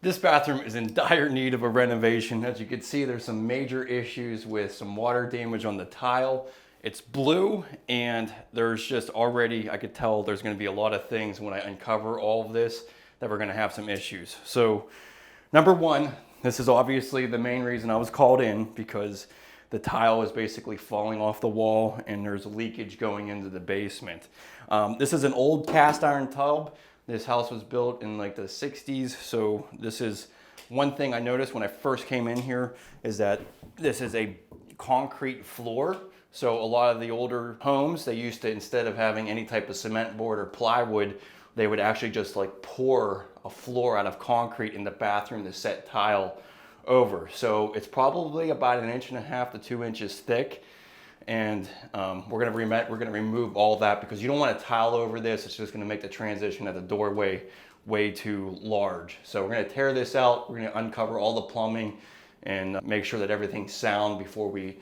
This bathroom is in dire need of a renovation. As you can see, there's some major issues with some water damage on the tile. It's blue, and there's just already, I could tell there's gonna be a lot of things when I uncover all of this that we're gonna have some issues. So number one, this is obviously the main reason I was called in, because the tile is basically falling off the wall and there's leakage going into the basement. This is an old cast iron tub. This house was built in like the 60s. So this is one thing I noticed when I first came in here, is that this is a concrete floor. So a lot of the older homes, they used to, instead of having any type of cement board or plywood, they would actually just like pour a floor out of concrete in the bathroom to set tile over. So it's probably about 1.5 to 2 inches thick. And we're gonna remove all that, because you don't want to tile over this. It's just gonna make the transition at the doorway way too large. So we're gonna tear this out. We're gonna uncover all the plumbing and make sure that everything's sound before we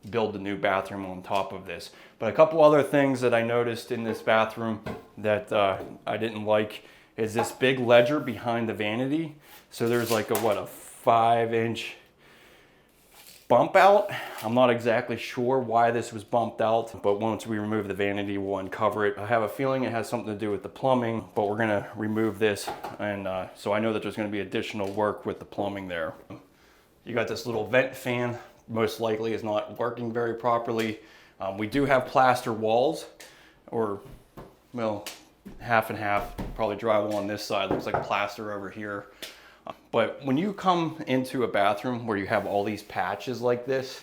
build the new bathroom on top of this. But a couple other things that I noticed in this bathroom that I didn't like is this big ledger behind the vanity. So there's like a 5-inch bump out. I'm not exactly sure why this was bumped out, but once we remove the vanity, we'll uncover it. I have a feeling it has something to do with the plumbing, but we're gonna remove this. And so I know that there's gonna be additional work with the plumbing there. You got this little vent fan, most likely is not working very properly. We do have plaster walls, or well, half and half, probably drywall on this side, looks like plaster over here. But when you come into a bathroom where you have all these patches like this,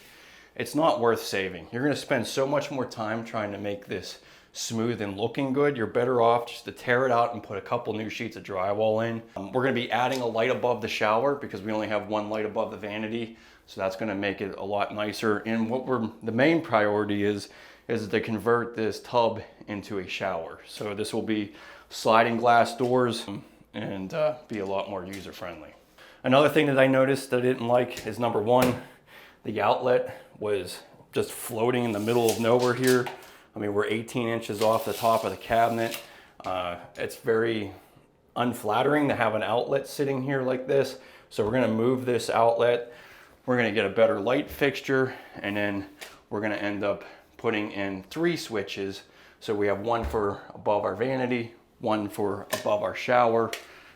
it's not worth saving. You're gonna spend so much more time trying to make this smooth and looking good. You're better off just to tear it out and put a couple new sheets of drywall in. We're gonna be adding a light above the shower, because we only have one light above the vanity. So that's gonna make it a lot nicer. And the main priority is to convert this tub into a shower. So this will be sliding glass doors and be a lot more user-friendly. Another thing that I noticed that I didn't like is, number one, the outlet was just floating in the middle of nowhere here. I mean, we're 18 inches off the top of the cabinet. It's very unflattering to have an outlet sitting here like this. So we're gonna move this outlet. We're gonna get a better light fixture, and then we're gonna end up putting in 3 switches. So we have one for above our vanity, one for above our shower,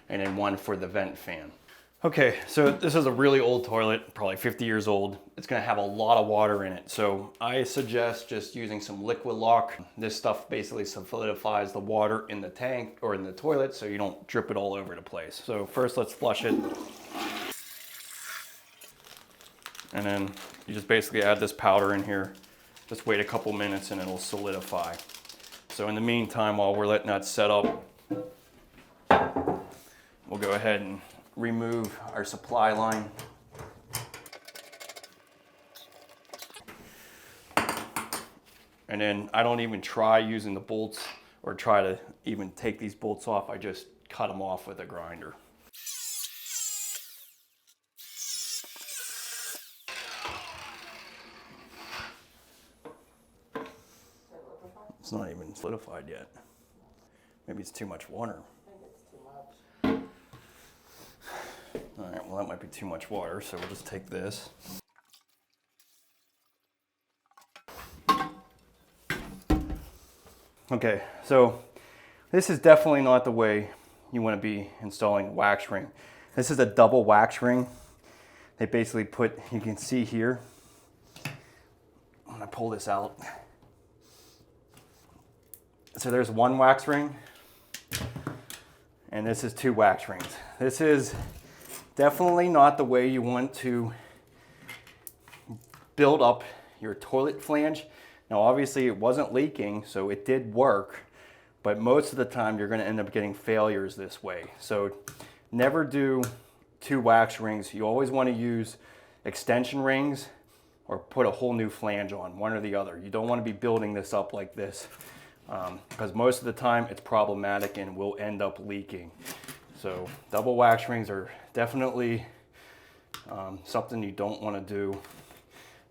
and then one for the vent fan. Okay, so this is a really old toilet, probably 50 years old. It's gonna have a lot of water in it. So I suggest just using some liquid lock. This stuff basically solidifies the water in the tank or in the toilet, so you don't drip it all over the place. So first let's flush it. And then you just basically add this powder in here. Just wait a couple minutes and it'll solidify. So in the meantime, while we're letting that set up, we'll go ahead and remove our supply line. And then I don't even try using the bolts or try to even take these bolts off. I just cut them off with a grinder. It's not even solidified yet. Maybe it's too much water. I think it's too much. All right, well that might be too much water, so we'll just take this. Okay, so this is definitely not the way you want to be installing a wax ring. This is a double wax ring. They basically put, you can see here, I'm gonna pull this out. So there's one wax ring, and this is 2 wax rings. This is definitely not the way you want to build up your toilet flange. Now obviously it wasn't leaking, so it did work, but most of the time you're gonna end up getting failures this way. So never do 2 wax rings. You always wanna use extension rings or put a whole new flange on, one or the other. You don't wanna be building this up like this, because most of the time it's problematic and will end up leaking. So double wax rings are definitely something you don't want to do.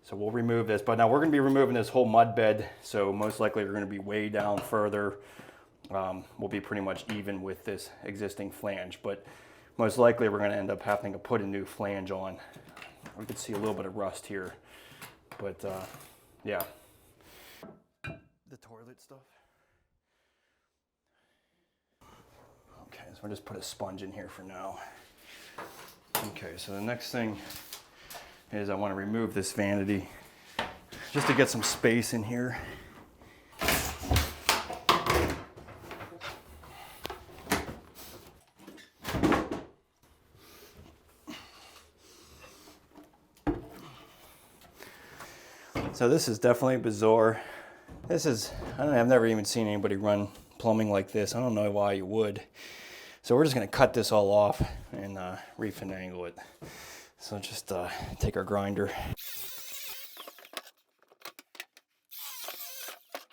So we'll remove this, but now we're going to be removing this whole mud bed. So most likely we're going to be way down further. We'll be pretty much even with this existing flange, but most likely we're gonna end up having to put a new flange on. We could see a little bit of rust here, but yeah. The toilet stuff. Okay, so we'll just put a sponge in here for now. Okay, so the next thing is I want to remove this vanity just to get some space in here. So this is definitely bizarre. This is, I don't know, I've never even seen anybody run plumbing like this. I don't know why you would. So we're just gonna cut this all off and refinagle it. So just take our grinder.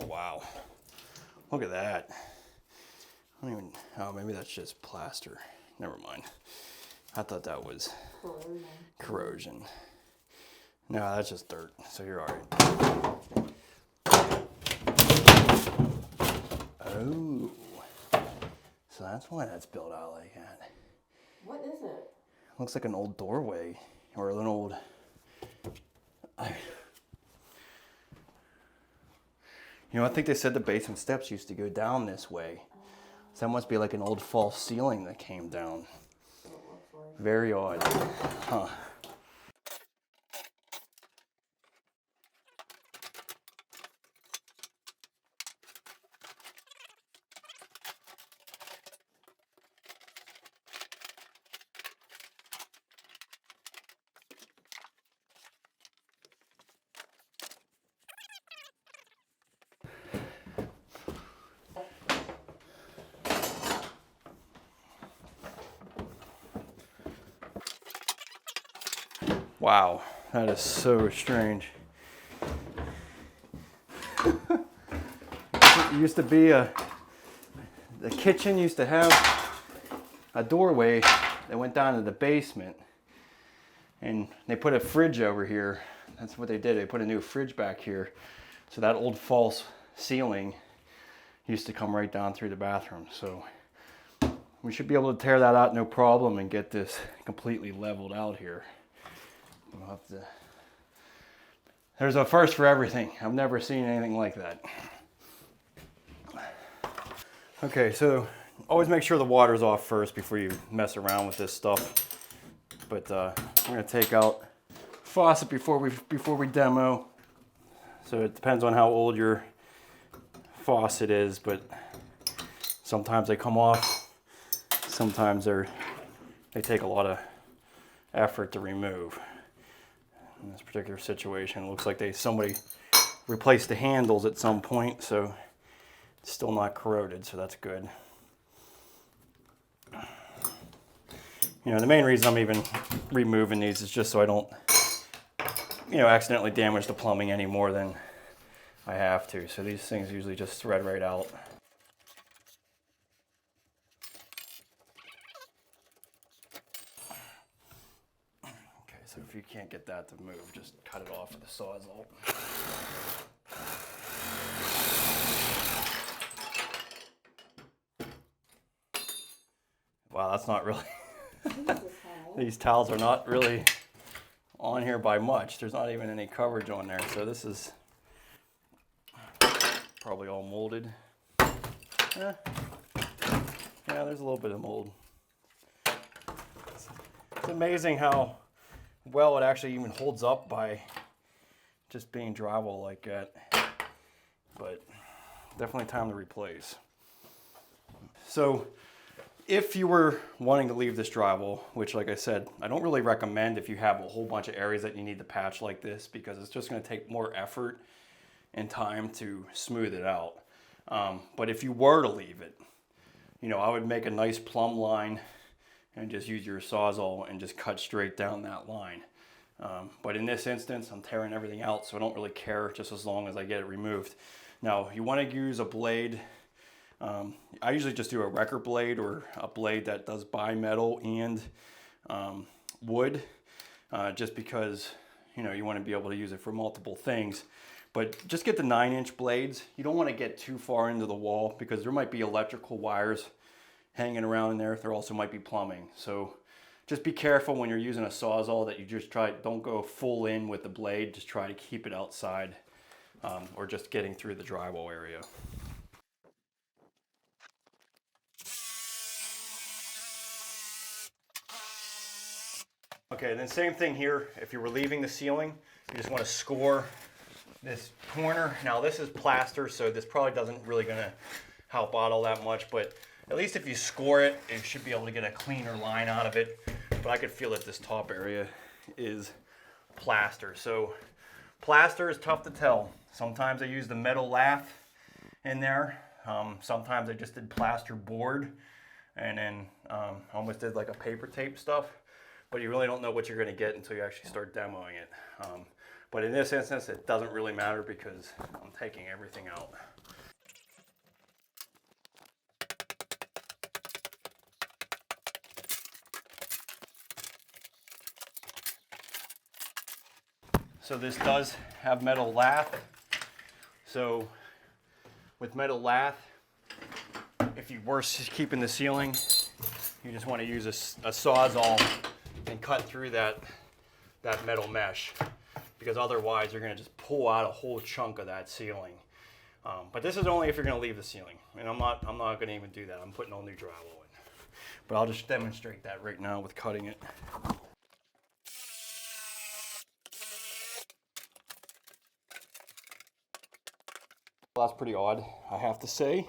Wow, look at that. I don't even, oh, maybe that's just plaster. Never mind. I thought that was corrosion. No, that's just dirt, so you're all right. Oh, so that's why that's built out like that. What is it? Looks like an old doorway or an old. You know, I think they said the basement steps used to go down this way. So that must be like an old false ceiling that came down. Very odd. Huh. Wow, that is so strange. It used to be the kitchen used to have a doorway that went down to the basement, and they put a fridge over here. That's what they did. They put a new fridge back here. So that old false ceiling used to come right down through the bathroom. So we should be able to tear that out no problem and get this completely leveled out here. We'll have to... There's a first for everything. I've never seen anything like that. Okay, so always make sure the water's off first before you mess around with this stuff. But I'm gonna take out faucet before we demo. So it depends on how old your faucet is, but sometimes they come off. Sometimes they take a lot of effort to remove. In this particular situation, it looks like somebody replaced the handles at some point, so it's still not corroded, so that's good. You know, the main reason I'm even removing these is just so I don't, you know, accidentally damage the plumbing any more than I have to. So these things usually just thread right out. So if you can't get that to move, just cut it off with a Sawzall. Wow, that's not really... These towels are not really on here by much. There's not even any coverage on there. So this is probably all molded. Yeah, there's a little bit of mold. It's amazing how well it actually even holds up by just being drywall like that, but definitely time to replace. So if you were wanting to leave this drywall, which like I said, I don't really recommend if you have a whole bunch of areas that you need to patch like this, because it's just going to take more effort and time to smooth it out. But if you were to leave it, you know, I would make a nice plumb line and just use your Sawzall and just cut straight down that line. But in this instance, I'm tearing everything out, so I don't really care, just as long as I get it removed. Now, you want to use a blade. I usually just do a wrecker blade, or a blade that does bimetal and wood, just because, you know, you want to be able to use it for multiple things. But just get the 9-inch blades. You don't want to get too far into the wall, because there might be electrical wires hanging around in there. There also might be plumbing. So Just be careful when you're using a Sawzall that you just don't go full in with the blade. Just try to keep it outside or just getting through the drywall area. Okay, then same thing here. If you're relieving the ceiling, you just want to score this corner. Now this is plaster, so this probably doesn't really gonna help out all that much, but at least if you score it, you should be able to get a cleaner line out of it. But I could feel that this top area is plaster. So plaster is tough to tell. Sometimes I use the metal lath in there. Sometimes I just did plaster board and then almost did like a paper tape stuff. But you really don't know what you're going to get until you actually start demoing it. But in this instance, it doesn't really matter because I'm taking everything out. So this does have metal lath. So with metal lath, if you were keeping the ceiling, you just want to use a Sawzall and cut through that metal mesh, because otherwise you're going to just pull out a whole chunk of that ceiling. But this is only if you're going to leave the ceiling, and I'm not going to even do that. I'm putting all new drywall in. But I'll just demonstrate that right now with cutting it. Well, that's pretty odd, I have to say.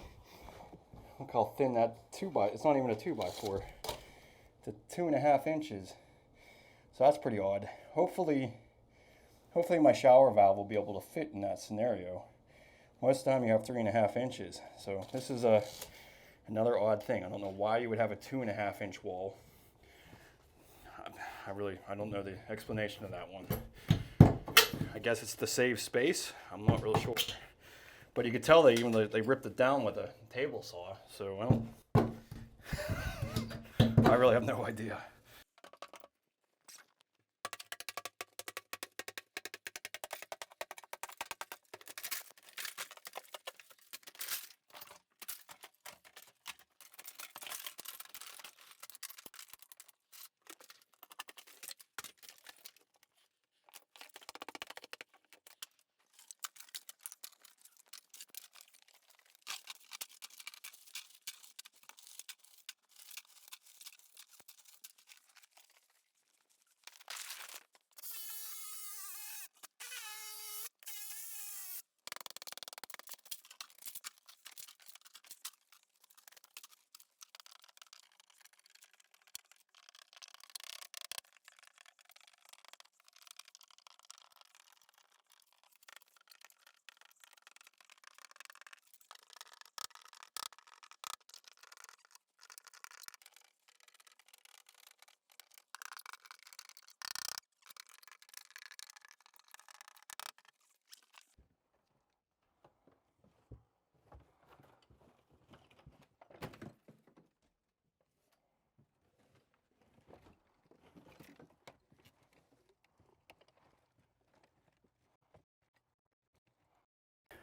Look how thin that it's not even a 2x4. It's a 2.5 inches. So that's pretty odd. Hopefully my shower valve will be able to fit in that scenario. Most of the time you have 3.5 inches. So this is another odd thing. I don't know why you would have a 2.5 inch wall. I don't know the explanation of that one. I guess it's to save space. I'm not really sure. But you could tell they ripped it down with a table saw. So I really have no idea.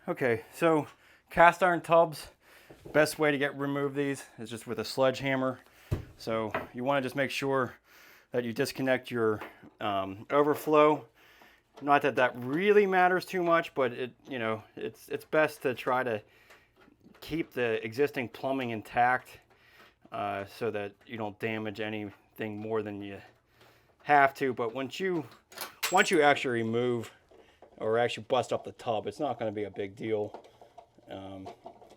Okay, so cast iron tubs, best way to remove these is just with a sledgehammer. So you want to just make sure that you disconnect your overflow. Not that that really matters too much, but it's best to try to keep the existing plumbing intact so that you don't damage anything more than you have to. But once you actually remove or actually bust up the tub, it's not going to be a big deal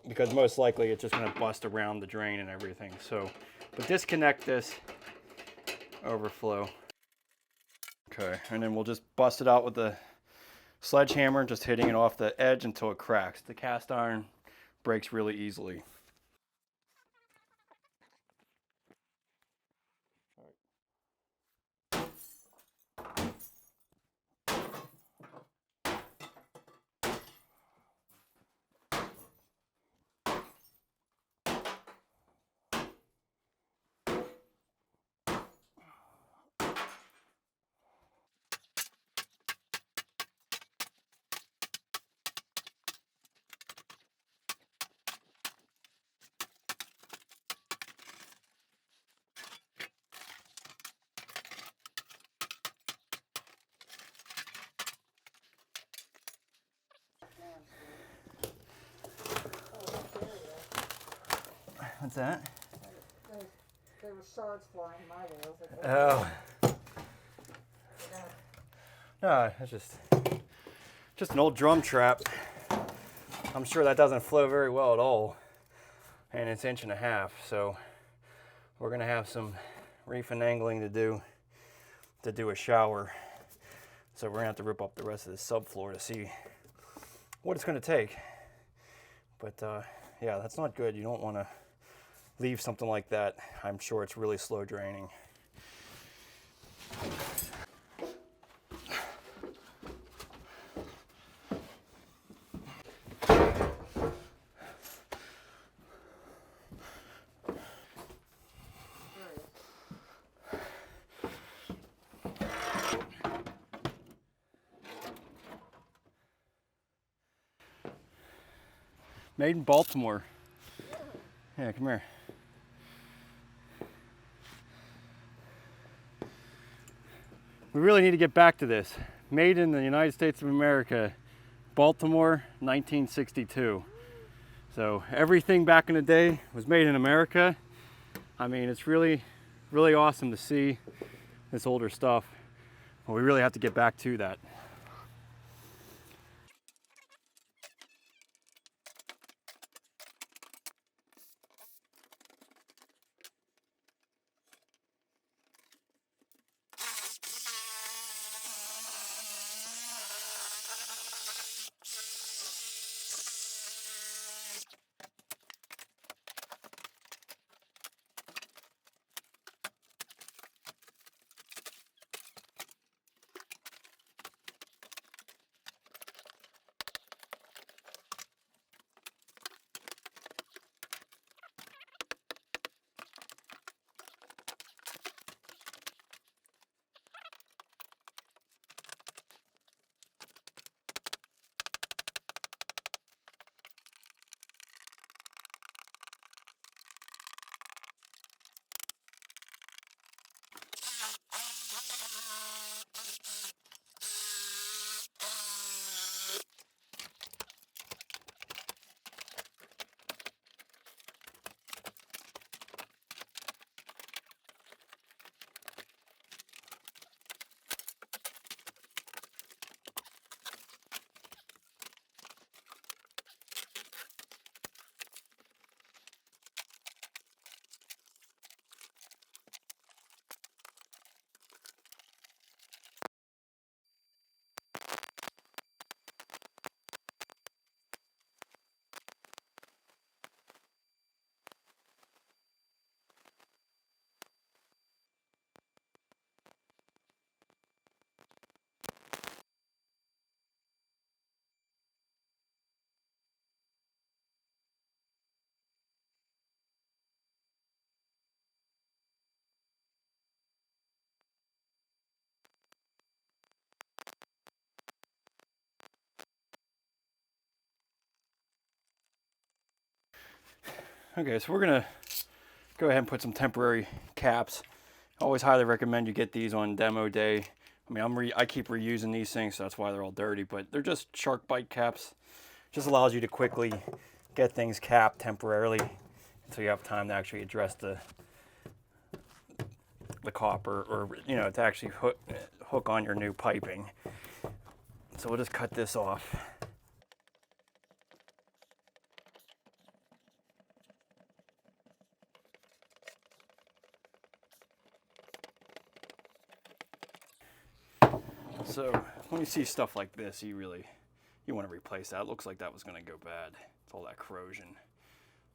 because most likely it's just going to bust around the drain and everything. So, but disconnect this overflow. Okay, and then we'll just bust it out with the sledgehammer, just hitting it off the edge until it cracks. The cast iron breaks really easily. What's that? There were shards flying my way. I was like, Oh. yeah. No, it's just an old drum trap. I'm sure that doesn't flow very well at all. And it's 1.5 inches, so we're gonna have some refinangling to do a shower. So we're gonna have to rip up the rest of the subfloor to see what it's gonna take. But yeah, that's not good. You don't wanna leave something like that. I'm sure it's really slow draining. Made in Baltimore. Yeah, come here. We really need to get back to this. Made in the United States of America, Baltimore, 1962. So everything back in the day was made in America. I mean, it's really, really awesome to see this older stuff. But we really have to get back to that. Okay, so we're gonna go ahead and put some temporary caps. I always highly recommend you get these on demo day. I mean, I keep reusing these things, so that's why they're all dirty, but they're just shark bite caps. Just allows you to quickly get things capped temporarily until you have time to actually address the copper, or you know, to actually hook on your new piping. So we'll just cut this off. So when you see stuff like this, you want to replace that. It looks like that was going to go bad. It's all that corrosion.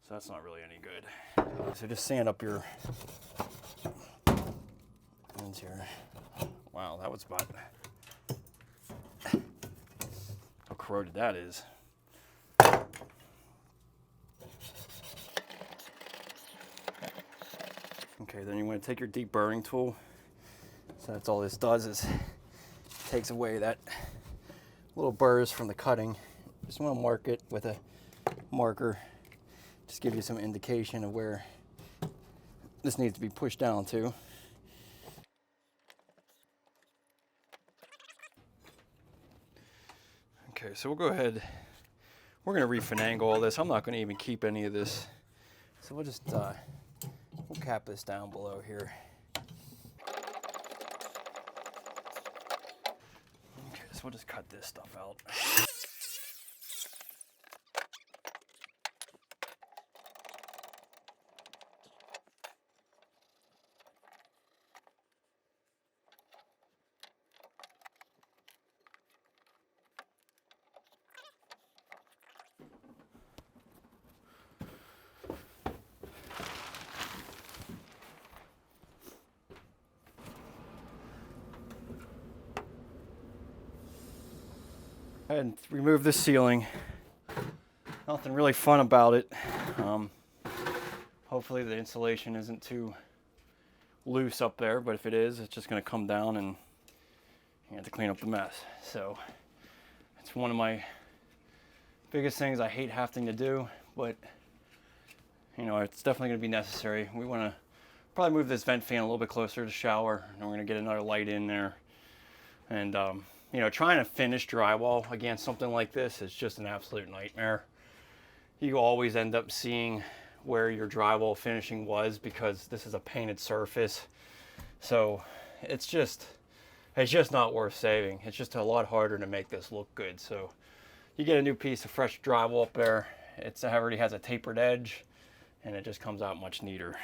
So that's not really any good. So just sand up your ends here. Wow, that was about how corroded that is. Okay, then you want to take your deep burring tool. So that's all this does, is takes away that little burrs from the cutting. Just want to mark it with a marker. Just give you some indication of where this needs to be pushed down to. Okay, so we'll go ahead. We're going to refinangle all this. I'm not going to even keep any of this So we'll just we'll cap this down below here. Okay, so we'll just cut this stuff out. And remove the ceiling. Nothing really fun about it. Hopefully the insulation isn't too loose up there, but if it is, it's just going to come down and you have to clean up the mess. So it's one of my biggest things I hate having to do, but you know, it's definitely going to be necessary. We want to probably move this vent fan a little bit closer to the shower, and we're going to get another light in there. And you know, trying to finish drywall against something like this is just an absolute nightmare. You always end up seeing where your drywall finishing was because this is a painted surface. So it's just not worth saving. It's just a lot harder to make this look good. So you get a new piece of fresh drywall up there. It already has a tapered edge and it just comes out much neater.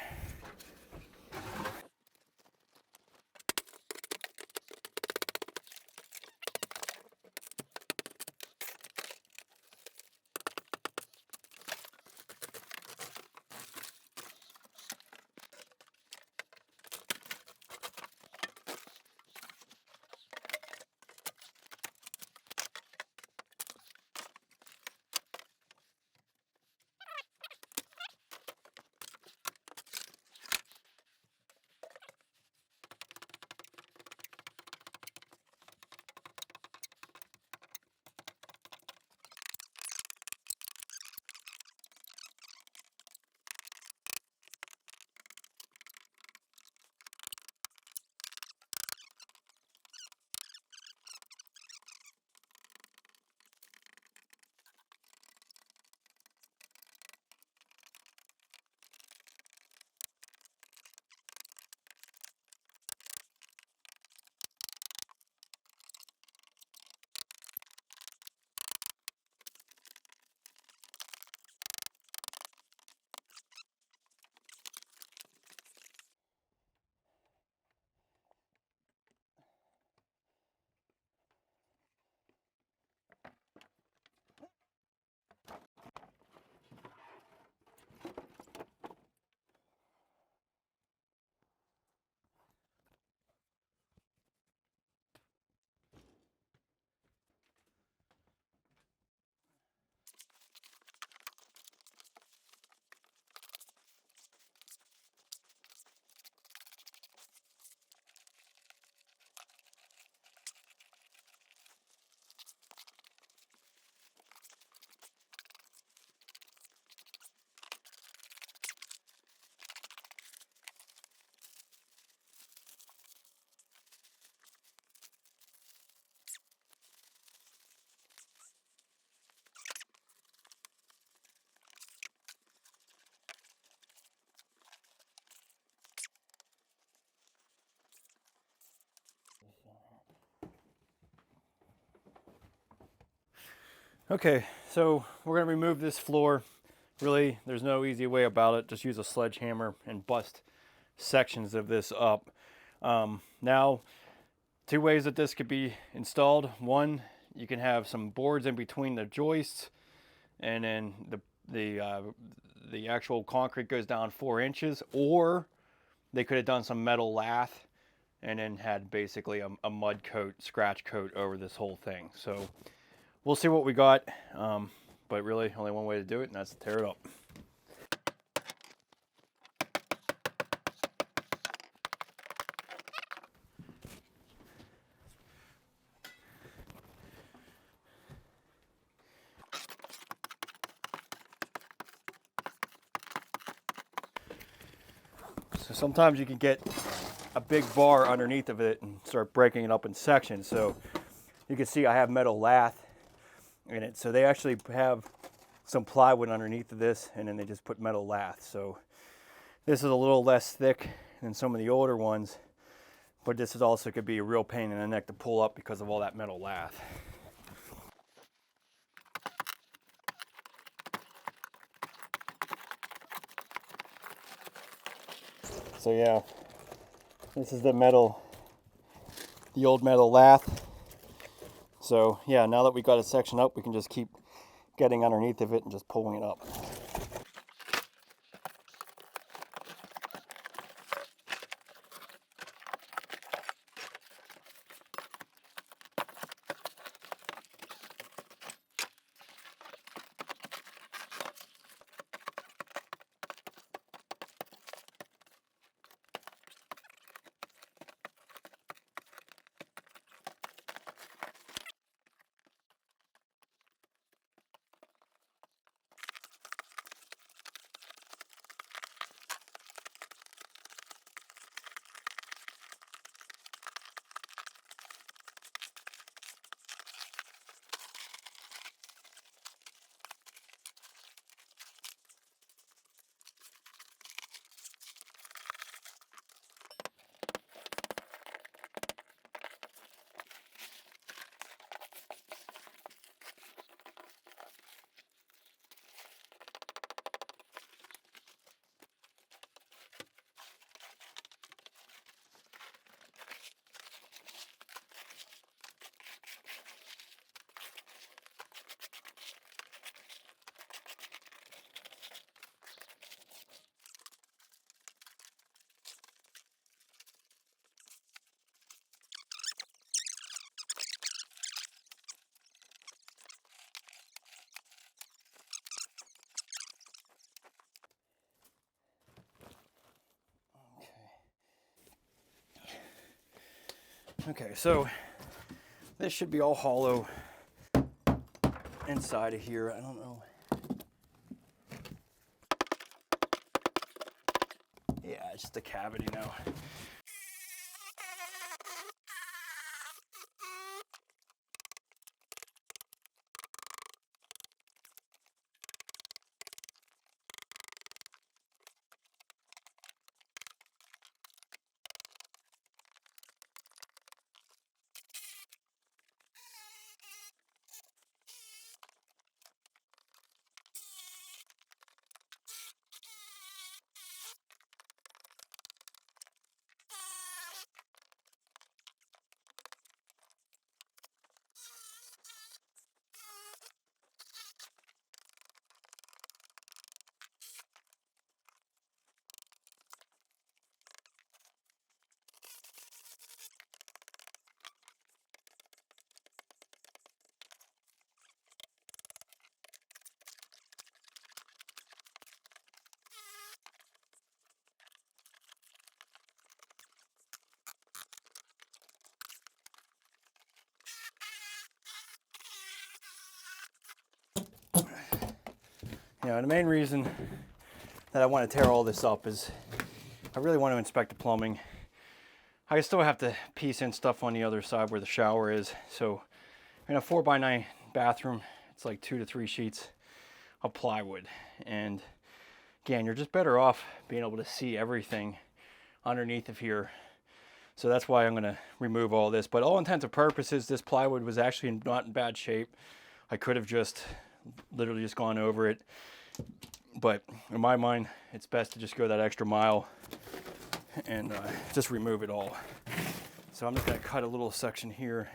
Okay, so we're going to remove this floor. Really, there's no easy way about it. Just use a sledgehammer and bust sections of this up. Now, two ways that this could be installed. One, you can have some boards in between the joists, and then the actual concrete goes down 4 inches, or they could have done some metal lath and then had basically a mud coat, scratch coat over this whole thing. So we'll see what we got, but really only one way to do it, and that's to tear it up. So sometimes you can get a big bar underneath of it and start breaking it up in sections. So you can see I have metal lath in it. So they actually have some plywood underneath of this, and then they just put metal lath. So this is a little less thick than some of the older ones, but this is also could be a real pain in the neck to pull up because of all that metal lath. So yeah, this is the old metal lath. So yeah, now that we got a section up, we can just keep getting underneath of it and just pulling it up. Okay, so this should be all hollow inside of here. I don't know. Yeah, it's just a cavity now. You know, the main reason that I want to tear all this up is I really want to inspect the plumbing. I still have to piece in stuff on the other side where the shower is. So in a 4x9 bathroom, it's like 2 to 3 sheets of plywood. And again, you're just better off being able to see everything underneath of here. So that's why I'm going to remove all this. But all intents and purposes, this plywood was actually not in bad shape. I could have just literally just gone over it. But in my mind, it's best to just go that extra mile and just remove it all. So I'm just going to cut a little section here.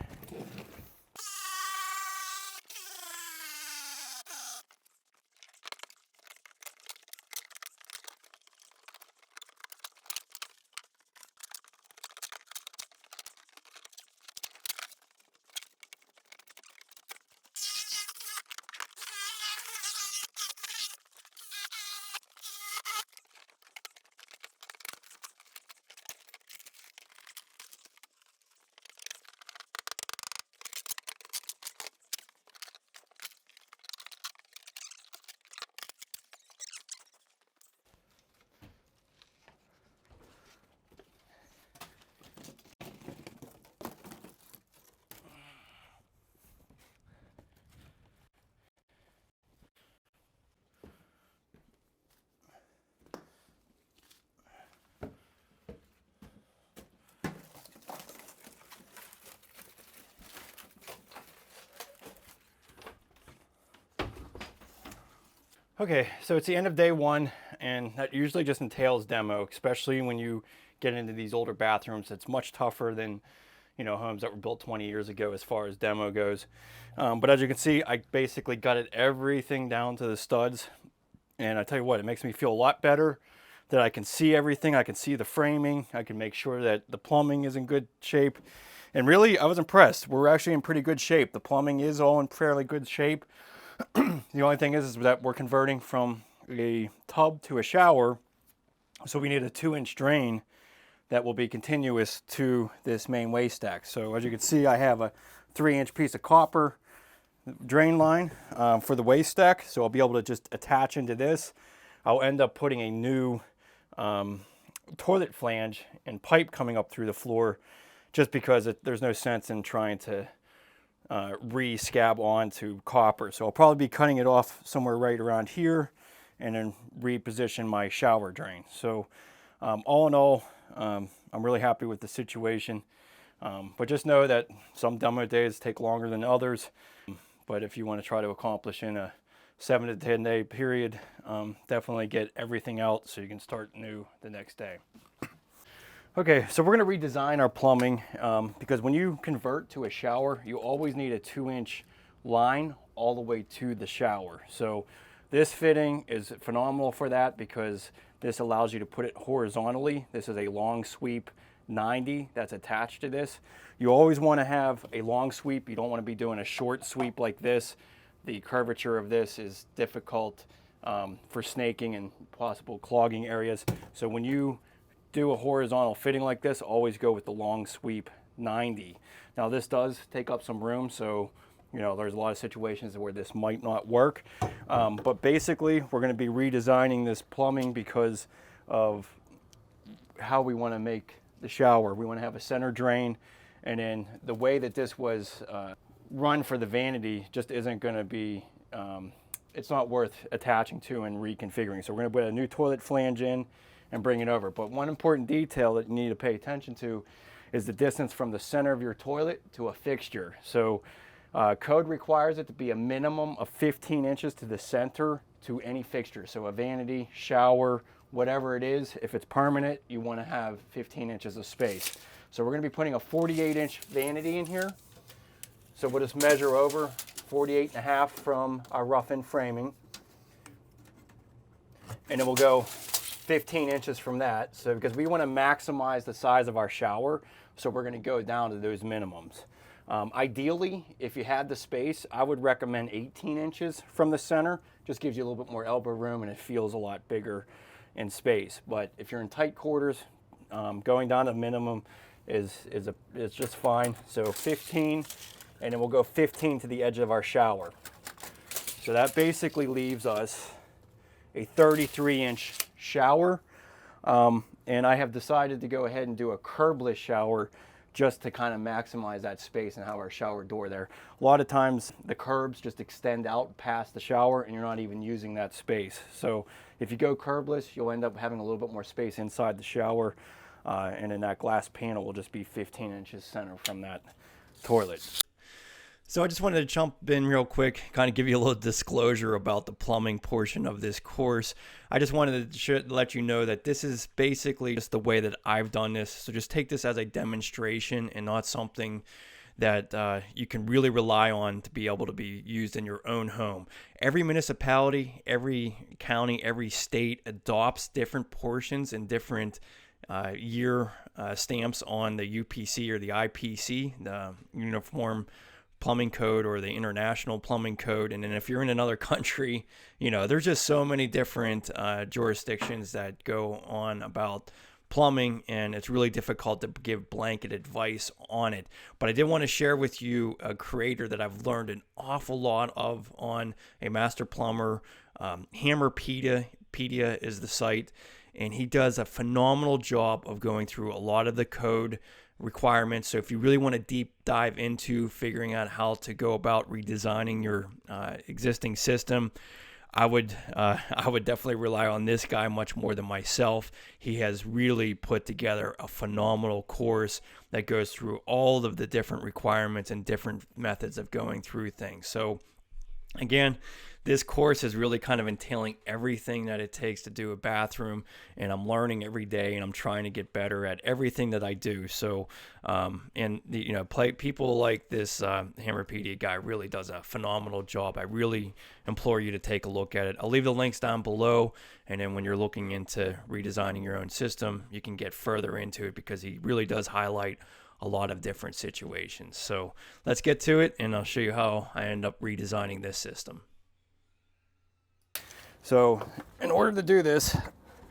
Okay, so it's the end of day one, and that usually just entails demo, especially when you get into these older bathrooms. It's much tougher than, you know, homes that were built 20 years ago as far as demo goes. But as you can see, I basically gutted everything down to the studs. And I tell you what, it makes me feel a lot better that I can see everything. I can see the framing. I can make sure that the plumbing is in good shape. And really, I was impressed. We're actually in pretty good shape. The plumbing is all in fairly good shape. The only thing is that we're converting from a tub to a shower. So we need a 2-inch drain that will be continuous to this main waste stack. So as you can see, I have a 3-inch piece of copper drain line for the waste stack. So I'll be able to just attach into this. I'll end up putting a new toilet flange and pipe coming up through the floor, just because there's no sense in trying to re-scab onto copper. So I'll probably be cutting it off somewhere right around here and then reposition my shower drain. So all in all, I'm really happy with the situation. But just know that some demo days take longer than others. But if you want to try to accomplish in a 7 to 10 day period, definitely get everything out so you can start new the next day. Okay, so we're going to redesign our plumbing because when you convert to a shower, you always need a 2-inch line all the way to the shower. So this fitting is phenomenal for that because this allows you to put it horizontally. This is a long sweep 90 that's attached to this. You always want to have a long sweep. You don't want to be doing a short sweep like this. The curvature of this is difficult for snaking and possible clogging areas. So when you do a horizontal fitting like this, always go with the long sweep 90. Now this does take up some room, so you know there's a lot of situations where this might not work. But basically, we're going to be redesigning this plumbing because of how we want to make the shower. We want to have a center drain, and then the way that this was run for the vanity just isn't going to be, it's not worth attaching to and reconfiguring. So we're going to put a new toilet flange in and bring it over. But one important detail that you need to pay attention to is the distance from the center of your toilet to a fixture. So code requires it to be a minimum of 15 inches to the center to any fixture. So a vanity, shower, whatever it is, if it's permanent, you want to have 15 inches of space. So we're going to be putting a 48-inch vanity in here. So we'll just measure over 48.5 from our rough-in framing. And then we'll go 15 inches from that. So because we want to maximize the size of our shower, so we're going to go down to those minimums. Ideally, if you had the space, I would recommend 18 inches from the center. Just gives you a little bit more elbow room and it feels a lot bigger in space. But if you're in tight quarters, going down to minimum is just fine. So 15, and then we'll go 15 to the edge of our shower. So that basically leaves us a 33-inch shower. And I have decided to go ahead and do a curbless shower just to kind of maximize that space and have our shower door there. A lot of times the curbs just extend out past the shower and you're not even using that space. So if you go curbless, you'll end up having a little bit more space inside the shower, and then that glass panel will just be 15 inches center from that toilet. So I just wanted to jump in real quick, kind of give you a little disclosure about the plumbing portion of this course. I just wanted to let you know that this is basically just the way that I've done this. So just take this as a demonstration and not something that you can really rely on to be able to be used in your own home. Every municipality, every county, every state adopts different portions and different year stamps on the UPC or the IPC, the Uniform Plumbing Code, or the International Plumbing Code. And then if you're in another country, you know, there's just so many different jurisdictions that go on about plumbing, and it's really difficult to give blanket advice on it. But I did want to share with you a creator that I've learned an awful lot of on a master plumber. Hammerpedia is the site, and he does a phenomenal job of going through a lot of the code requirements. So if you really want to deep dive into figuring out how to go about redesigning your existing system, I would definitely rely on this guy much more than myself. He has really put together a phenomenal course that goes through all of the different requirements and different methods of going through things. So Again, this course is really kind of entailing everything that it takes to do a bathroom, and I'm learning every day, and I'm trying to get better at everything that I do. So, people like this Hammerpedia guy really does a phenomenal job. I really implore you to take a look at it. I'll leave the links down below, and then when you're looking into redesigning your own system, you can get further into it because he really does highlight a lot of different situations. So let's get to it, and I'll show you how I end up redesigning this system. So in order to do this,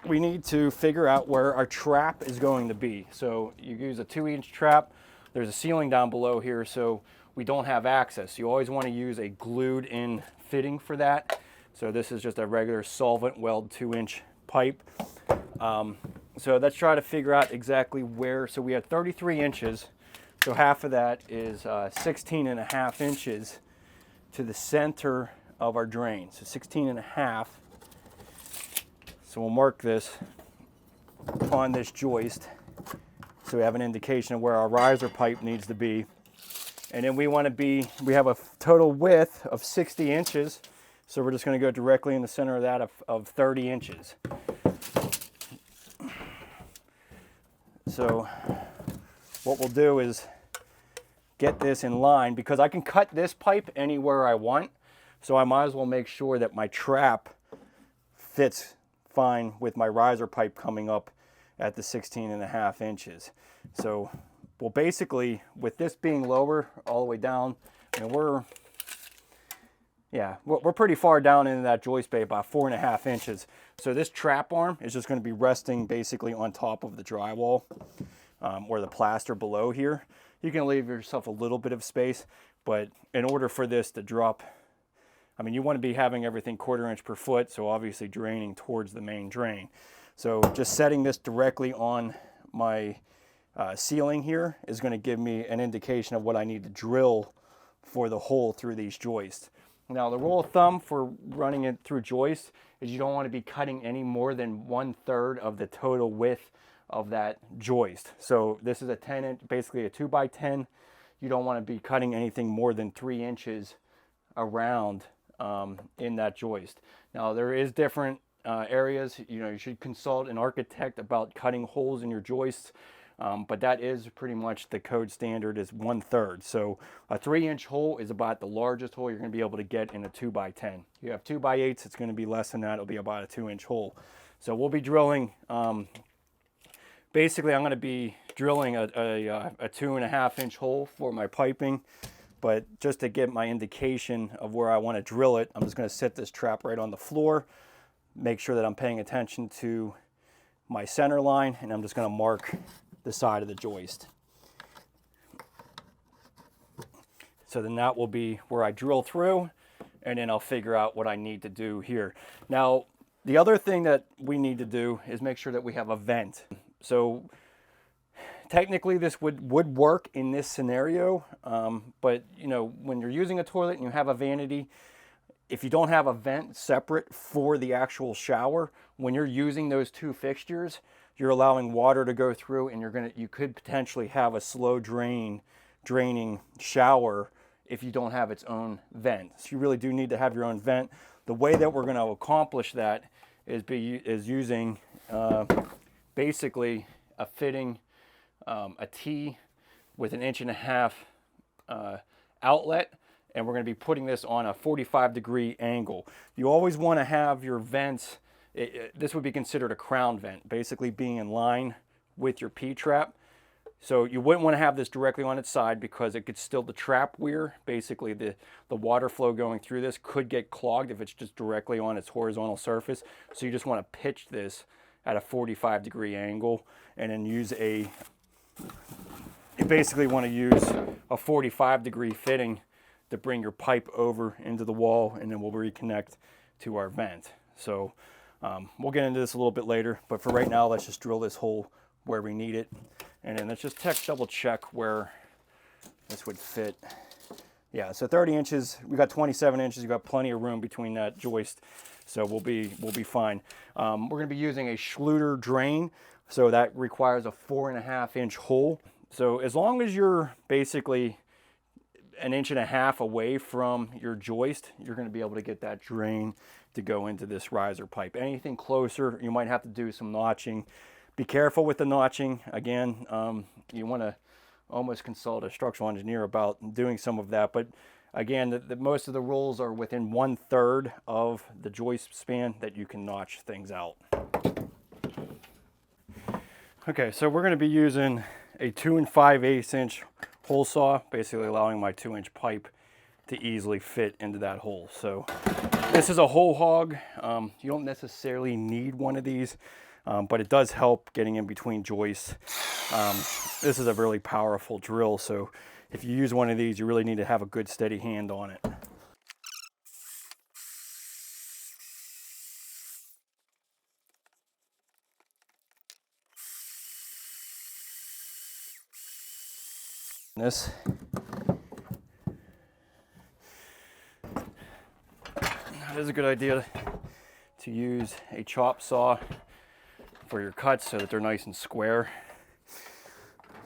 we need to figure out where our trap is going to be. So you use a 2-inch trap. There's a ceiling down below here, so we don't have access. You always want to use a glued in fitting for that. So this is just a regular solvent weld 2-inch pipe. So let's try to figure out exactly where. So we have 33 inches. So half of that is 16.5 inches to the center of our drain. So 16.5. So we'll mark this on this joist so we have an indication of where our riser pipe needs to be. And then we have a total width of 60 inches. So we're just going to go directly in the center of that of 30 inches. So what we'll do is get this in line, because I can cut this pipe anywhere I want. So I might as well make sure that my trap fits fine with my riser pipe coming up at the 16.5 inches. So, well, basically with this being lower all the way down, I mean, we're pretty far down into that joist bay, about 4.5 inches. So this trap arm is just going to be resting basically on top of the drywall or the plaster below here. You can leave yourself a little bit of space, but in order for this to drop, I mean, you want to be having everything 1/4 inch per foot, so obviously draining towards the main drain. So just setting this directly on my ceiling here is going to give me an indication of what I need to drill for the hole through these joists. Now, the rule of thumb for running it through joists is you don't want to be cutting any more than 1/3 of the total width of that joist. So this is a 10-inch, basically a 2x10. You don't want to be cutting anything more than 3 inches around in that joist. Now, there is different areas. You should consult an architect about cutting holes in your joists, but that is pretty much the code standard is 1/3. So a 3-inch hole is about the largest hole you're going to be able to get in a 2x10. You have 2x8s, it's going to be less than that. It'll be about a 2-inch hole. So we'll be drilling, basically I'm going to be drilling a 2.5-inch hole for my piping. But just to get my indication of where I want to drill it, I'm just going to set this trap right on the floor, make sure that I'm paying attention to my center line, and I'm just going to mark the side of the joist. So then that will be where I drill through, and then I'll figure out what I need to do here. Now, the other thing that we need to do is make sure that we have a vent. So technically this would work in this scenario, but when you're using a toilet and you have a vanity, if you don't have a vent separate for the actual shower, when you're using those two fixtures, you're allowing water to go through, and you could potentially have a slow draining shower if you don't have its own vent. So you really do need to have your own vent. The way that we're going to accomplish that is using basically a fitting, a T with an 1.5-inch outlet, and we're going to be putting this on a 45-degree angle. You always want to have your vents, this would be considered a crown vent, basically being in line with your P-trap. So you wouldn't want to have this directly on its side because it could still, the trap weir, basically the water flow going through this could get clogged if it's just directly on its horizontal surface. So you just want to pitch this at a 45-degree angle, and then you basically want to use a 45-degree fitting to bring your pipe over into the wall, and then we'll reconnect to our vent. So we'll get into this a little bit later, but for right now, let's just drill this hole where we need it. And then let's just double check where this would fit. Yeah, so 30 inches, we got 27 inches, you got plenty of room between that joist. So we'll be fine. We're gonna be using a Schluter drain. So that requires a 4.5-inch hole. So as long as you're basically, 1.5 inches away from your joist, you're going to be able to get that drain to go into this riser pipe. Anything closer, you might have to do some notching. Be careful with the notching. Again, you want to almost consult a structural engineer about doing some of that. But again, most of the rules are within 1/3 of the joist span that you can notch things out. Okay, so we're going to be using a 2 5/8 inch hole saw, basically allowing my 2-inch pipe to easily fit into that hole. So this is a hole hog. You don't necessarily need one of these, but it does help getting in between joists. This is a really powerful drill, so if you use one of these, you really need to have a good steady hand on it. This it is a good idea to use a chop saw for your cuts so that they're nice and square.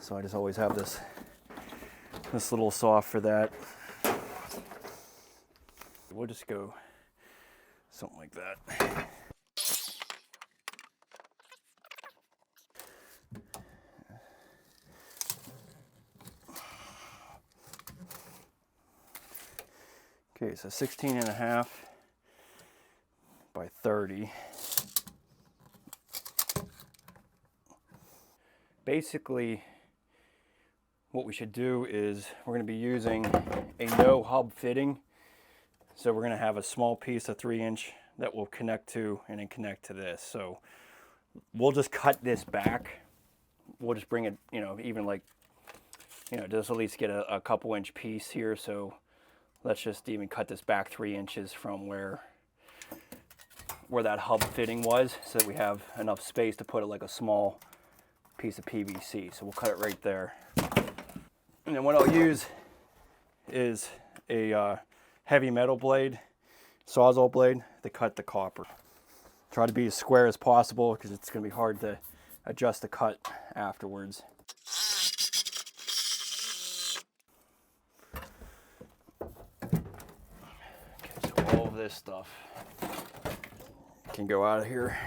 So I just always have this little saw for that. We'll just go something like that. Okay, so 16.5 by 30. Basically, what we should do is we're going to be using a no hub fitting. So we're going to have a small piece of 3-inch that will connect to and then connect to this. So we'll just cut this back. We'll just bring it, even like, just at least get a couple inch piece here. So let's just even cut this back 3 inches from where that hub fitting was, so that we have enough space to put it like a small piece of PVC. So we'll cut it right there. And then what I'll use is a heavy metal blade, sawzall blade, to cut the copper. Try to be as square as possible because it's going to be hard to adjust the cut afterwards. Okay, so all of this stuff can go out of here.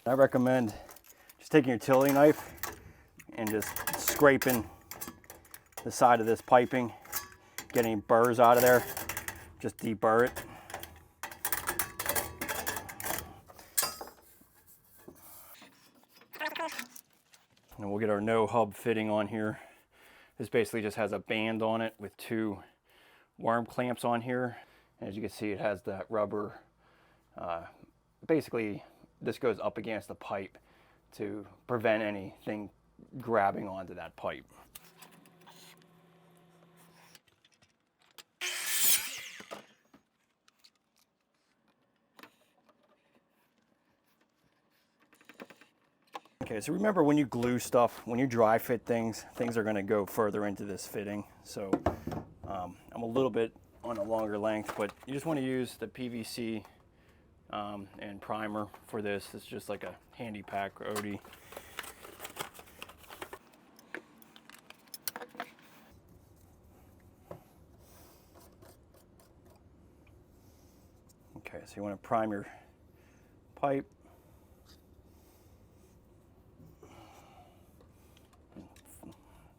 I recommend just taking your utility knife and just scraping the side of this piping, getting burrs out of there. Just deburr it. And we'll get our no hub fitting on here. This basically just has a band on it with 2 worm clamps on here. And as you can see, it has that rubber. Basically, this goes up against the pipe to prevent anything grabbing onto that pipe. Okay, so remember when you glue stuff, when you dry fit things, things are going to go further into this fitting. So I'm a little bit on a longer length, but you just want to use the PVC and primer for this. It's just like a handy pack Wedi. Okay, so you want to prime your pipe.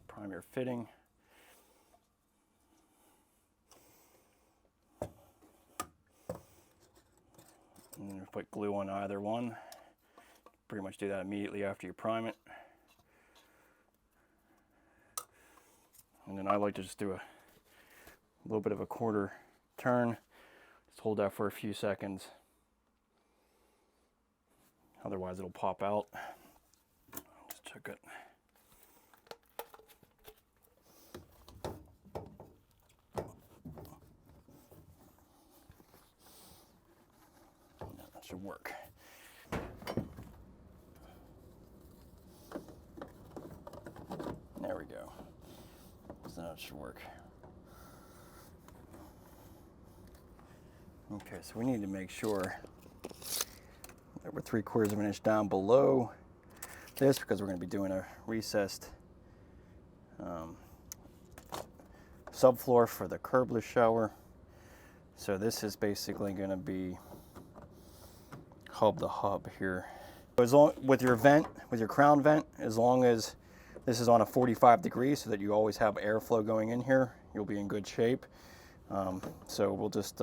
Prime your fitting. And then put glue on either one. Pretty much do that immediately after you prime it. And then I like to just do a little bit of a quarter turn. Just hold that for a few seconds. Otherwise it'll pop out. Just check it. That should work. There we go. So that should work. Okay, so we need to make sure that we're 3/4 of an inch down below this because we're going to be doing a recessed subfloor for the curbless shower. So this is basically going to be hub to hub here. As long with your vent, with your crown vent, as long as this is on a 45 degrees so that you always have airflow going in here, you'll be in good shape. So we'll just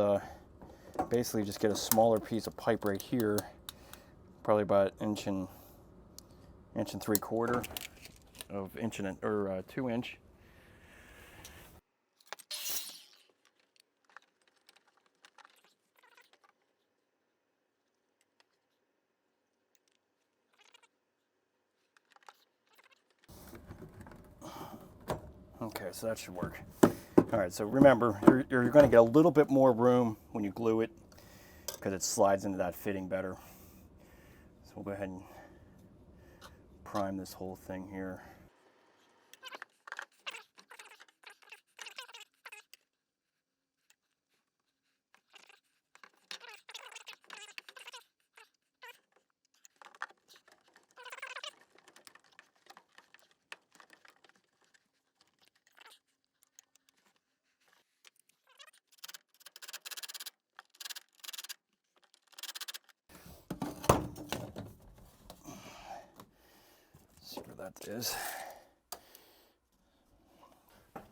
basically just get a smaller piece of pipe right here, probably about inch and 3/4 of inch and or 2 inch. Okay, so that should work. All right, so remember, you're going to get a little bit more room when you glue it because it slides into that fitting better. So we'll go ahead and prime this whole thing here. See where that is.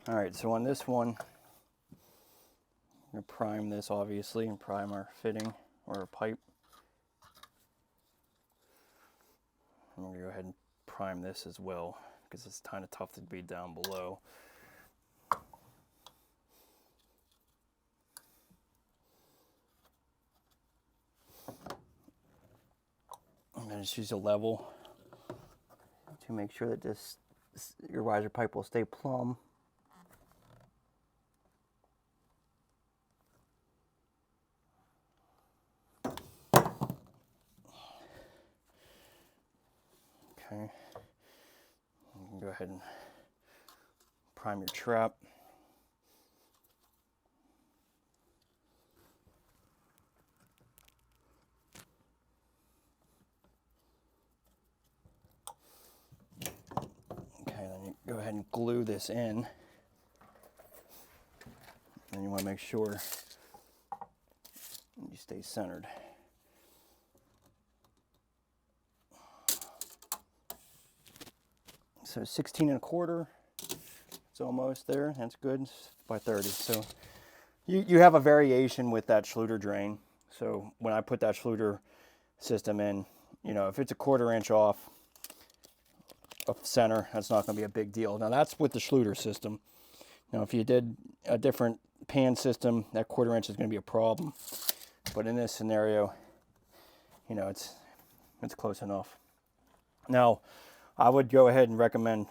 All right, so on this one, I'm going to prime this obviously and prime our fitting or our pipe. I'm going to go ahead and prime this as well because it's kind of tough to be down below. I'm going to just use a level to make sure that your riser pipe will stay plumb. Okay, you can go ahead and prime your trap. Okay, then you go ahead and glue this in. And you want to make sure you stay centered. So 16 1/4, it's almost there, that's good, it's by 30. So you have a variation with that Schluter drain. So when I put that Schluter system in, you know, if it's a 1/4 inch off of center, that's not gonna be a big deal. Now that's with the Schluter system. Now if you did a different pan system, that 1/4 inch is gonna be a problem. But in this scenario, you know, it's close enough. Now, I would go ahead and recommend,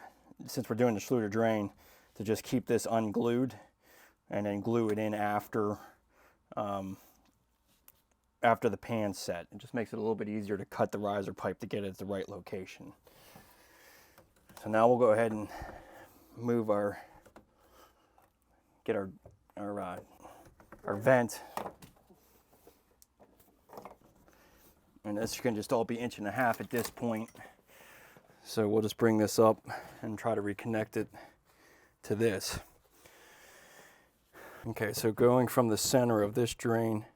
since we're doing the Schluter drain, to just keep this unglued and then glue it in after the pan's set. It just makes it a little bit easier to cut the riser pipe to get it at the right location. So now we'll go ahead and move get our vent. And this can just all be 1.5 inches at this point. So we'll just bring this up and try to reconnect it to this. Okay, so going from the center of this drain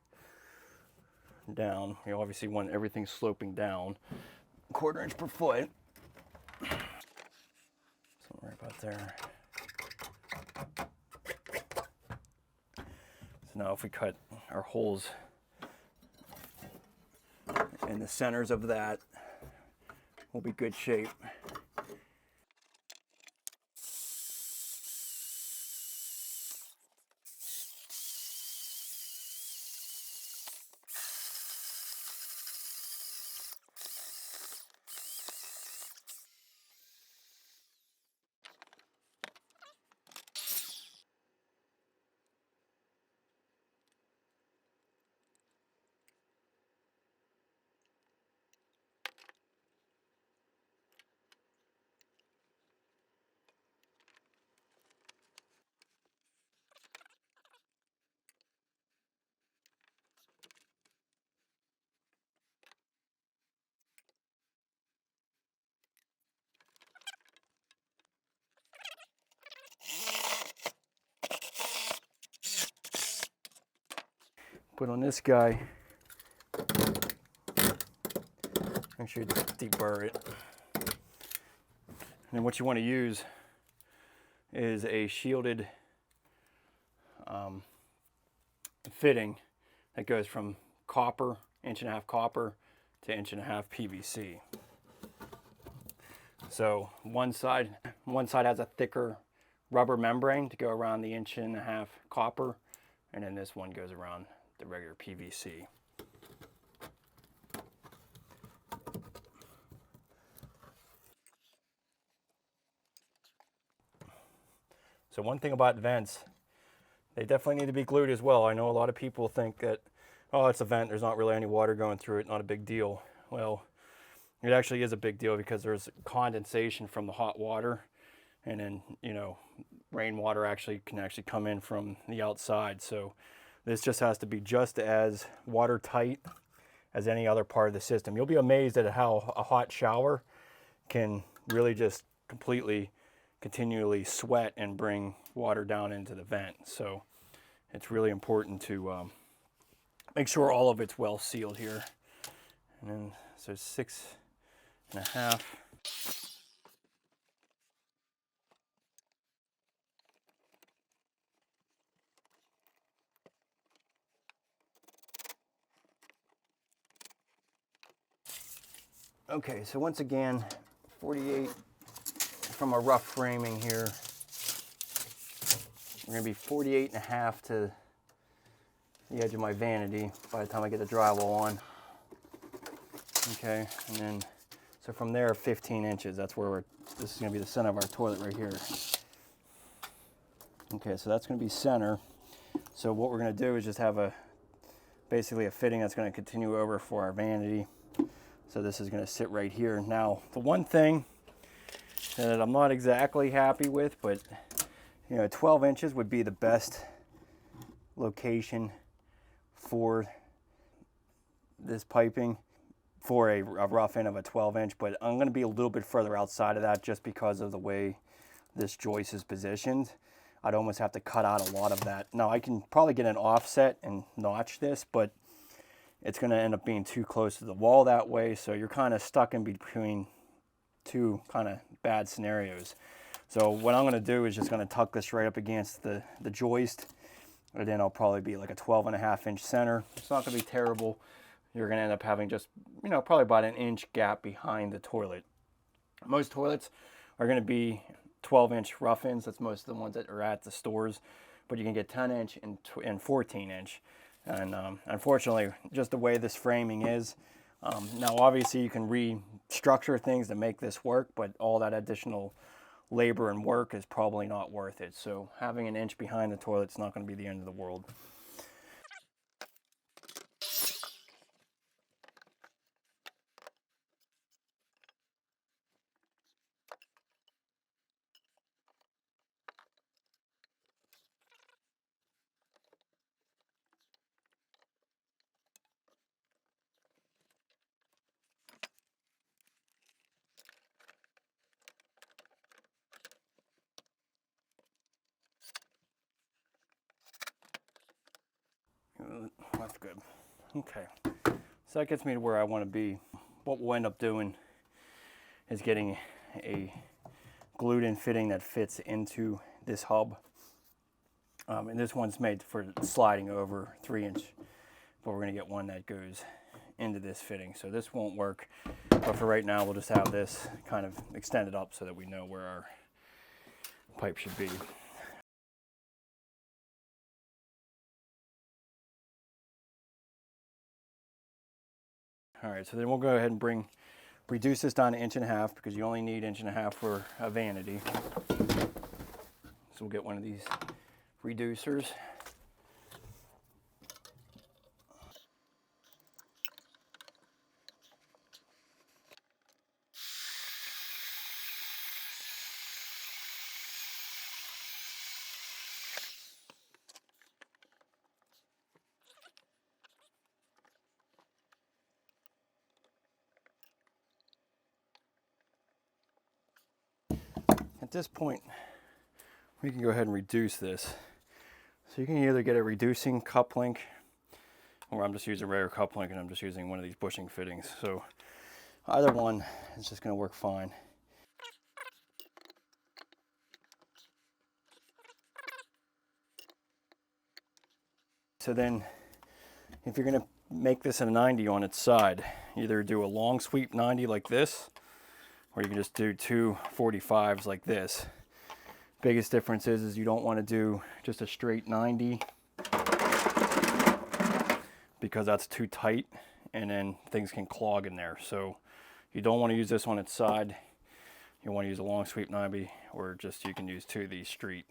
down, you obviously want everything sloping down, 1/4 inch per foot. So right about there. So now if we cut our holes in the centers of that, we'll be good shape. But on this guy, make sure you deburr it. And then what you want to use is a shielded fitting that goes from copper, 1.5" copper, to 1.5" PVC. So one side has a thicker rubber membrane to go around the 1.5" copper, and then this one goes around the regular PVC. So one thing about vents, they definitely need to be glued as well. I know a lot of people think that, oh, it's a vent, there's not really any water going through it, not a big deal. Well, it actually is a big deal because there's condensation from the hot water, and then, you know, rainwater can actually come in from the outside. So this just has to be just as watertight as any other part of the system. You'll be amazed at how a hot shower can really just continually sweat and bring water down into the vent. So it's really important to make sure all of it's well sealed here. And then, so 6.5. Okay, so once again, 48 from a rough framing here. We're gonna be 48.5 to the edge of my vanity by the time I get the drywall on. Okay, and then, so from there, 15 inches, that's where this is gonna be the center of our toilet right here. Okay, so that's gonna be center. So what we're gonna do is just have basically a fitting that's gonna continue over for our vanity. So this is gonna sit right here. Now, the one thing that I'm not exactly happy with, but you know, 12 inches would be the best location for this piping for a rough end of a 12-inch, but I'm going to be a little bit further outside of that just because of the way this joist is positioned. I'd almost have to cut out a lot of that. Now, I can probably get an offset and notch this, but it's going to end up being too close to the wall that way, so you're kind of stuck in between two kind of bad scenarios. So what I'm going to do is just going to tuck this right up against the joist, and then I'll probably be like a 12.5-inch center. It's not going to be terrible. You're going to end up having just, you know, probably about an inch gap behind the toilet. Most toilets are going to be 12-inch rough ends. That's most of the ones that are at the stores, but you can get 10-inch and 14-inch. And unfortunately, just the way this framing is, now obviously you can restructure things to make this work, but all that additional labor and work is probably not worth it. So having an inch behind the toilet is not going to be the end of the world. That's good. Okay, so that gets me to where I want to be. What we'll end up doing is getting a glued-in fitting that fits into this hub. And this one's made for sliding over 3-inch, but we're going to get one that goes into this fitting. So this won't work, but for right now, we'll just have this kind of extended up so that we know where our pipe should be. All right, so then we'll go ahead and reduce this down to 1.5 inches because you only need 1.5 inches for a vanity. So we'll get one of these reducers. At this point, we can go ahead and reduce this. So you can either get a reducing cup link or I'm just using regular coupling and I'm just using one of these bushing fittings. So either one is just going to work fine. So then if you're going to make this a 90 on its side, either do a long sweep 90 like this, or you can just do two 45s like this. Biggest difference is you don't want to do just a straight 90 because that's too tight and then things can clog in there. So you don't want to use this on its side. You want to use a long sweep 90, or just you can use two of these street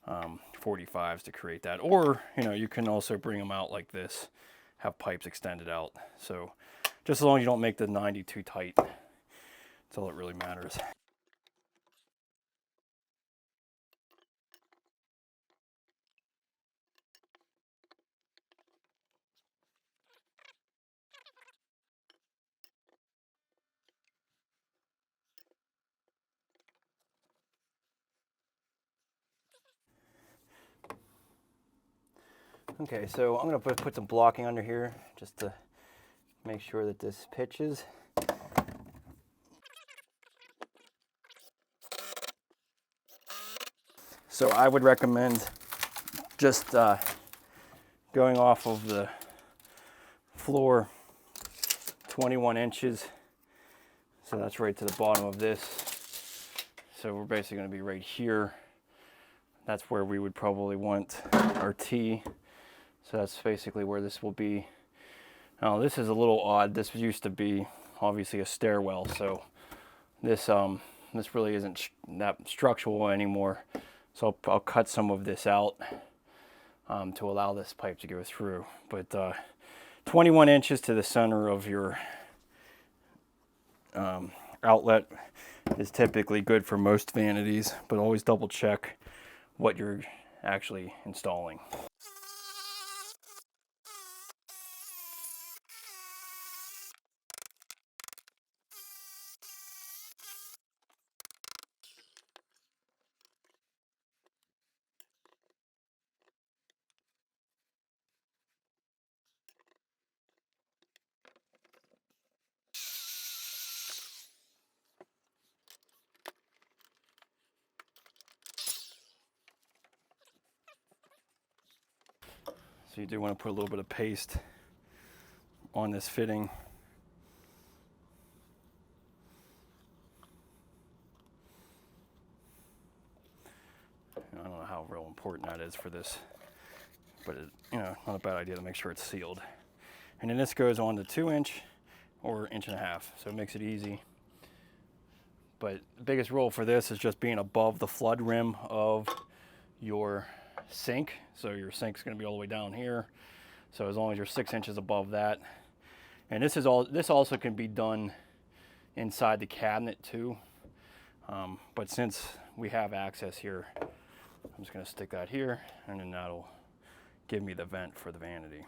45s to create that. Or, you know, you can also bring them out like this, have pipes extended out. So just as long as you don't make the 90 too tight, that's all that really matters. Okay, so I'm going to put some blocking under here just to make sure that this pitches. So I would recommend just going off of the floor 21 inches. So that's right to the bottom of this. So we're basically going to be right here. That's where we would probably want our T. So that's basically where this will be. Now this is a little odd. This used to be obviously a stairwell, so this really isn't that structural anymore. So I'll cut some of this out to allow this pipe to go through. But 21 inches to the center of your outlet is typically good for most vanities, but always double check what you're actually installing. So you do want to put a little bit of paste on this fitting. I don't know how real important that is for this, but you know, not a bad idea to make sure it's sealed. And then this goes on to 2-inch or 1.5 inches, so it makes it easy. But the biggest rule for this is just being above the flood rim of your sink. So your sink's going to be all the way down here. So as long as you're 6 inches above that. And this also can be done inside the cabinet too. But since we have access here, I'm just going to stick that here, and then that'll give me the vent for the vanity.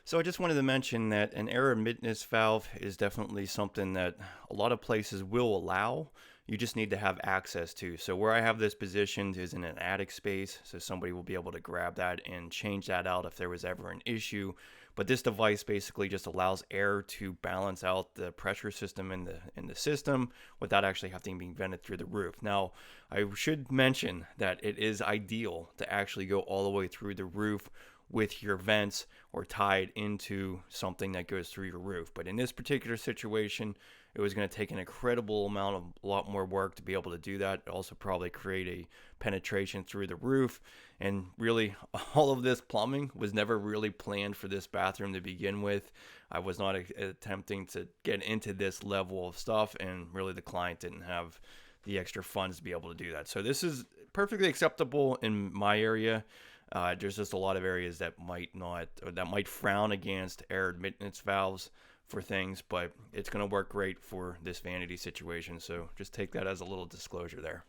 So I just wanted to mention that an air admittance valve is definitely something that a lot of places will allow. You just need to have access to. So where I have this positioned is in an attic space, so somebody will be able to grab that and change that out if there was ever an issue. But this device basically just allows air to balance out the pressure system in the system without actually having to be vented through the roof. Now, I should mention that it is ideal to actually go all the way through the roof with your vents or tied into something that goes through your roof. But in this particular situation, it was going to take an incredible amount of a lot more work to be able to do that. Also probably create a penetration through the roof. And really, all of this plumbing was never really planned for this bathroom to begin with. I was not attempting to get into this level of stuff, and really the client didn't have the extra funds to be able to do that. So this is perfectly acceptable in my area. There's just a lot of areas that might frown against air admittance valves for things, but it's going to work great for this vanity situation. So just take that as a little disclosure there.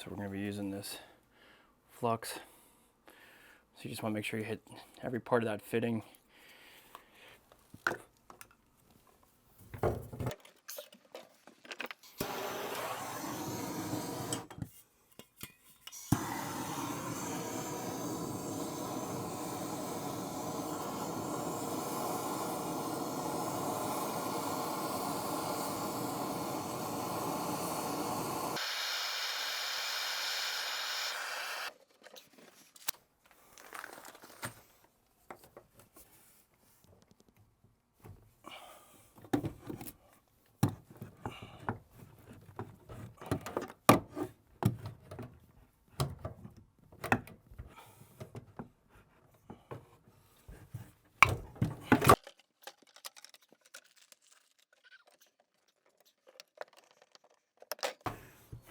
So we're going to be using this flux. So you just want to make sure you hit every part of that fitting.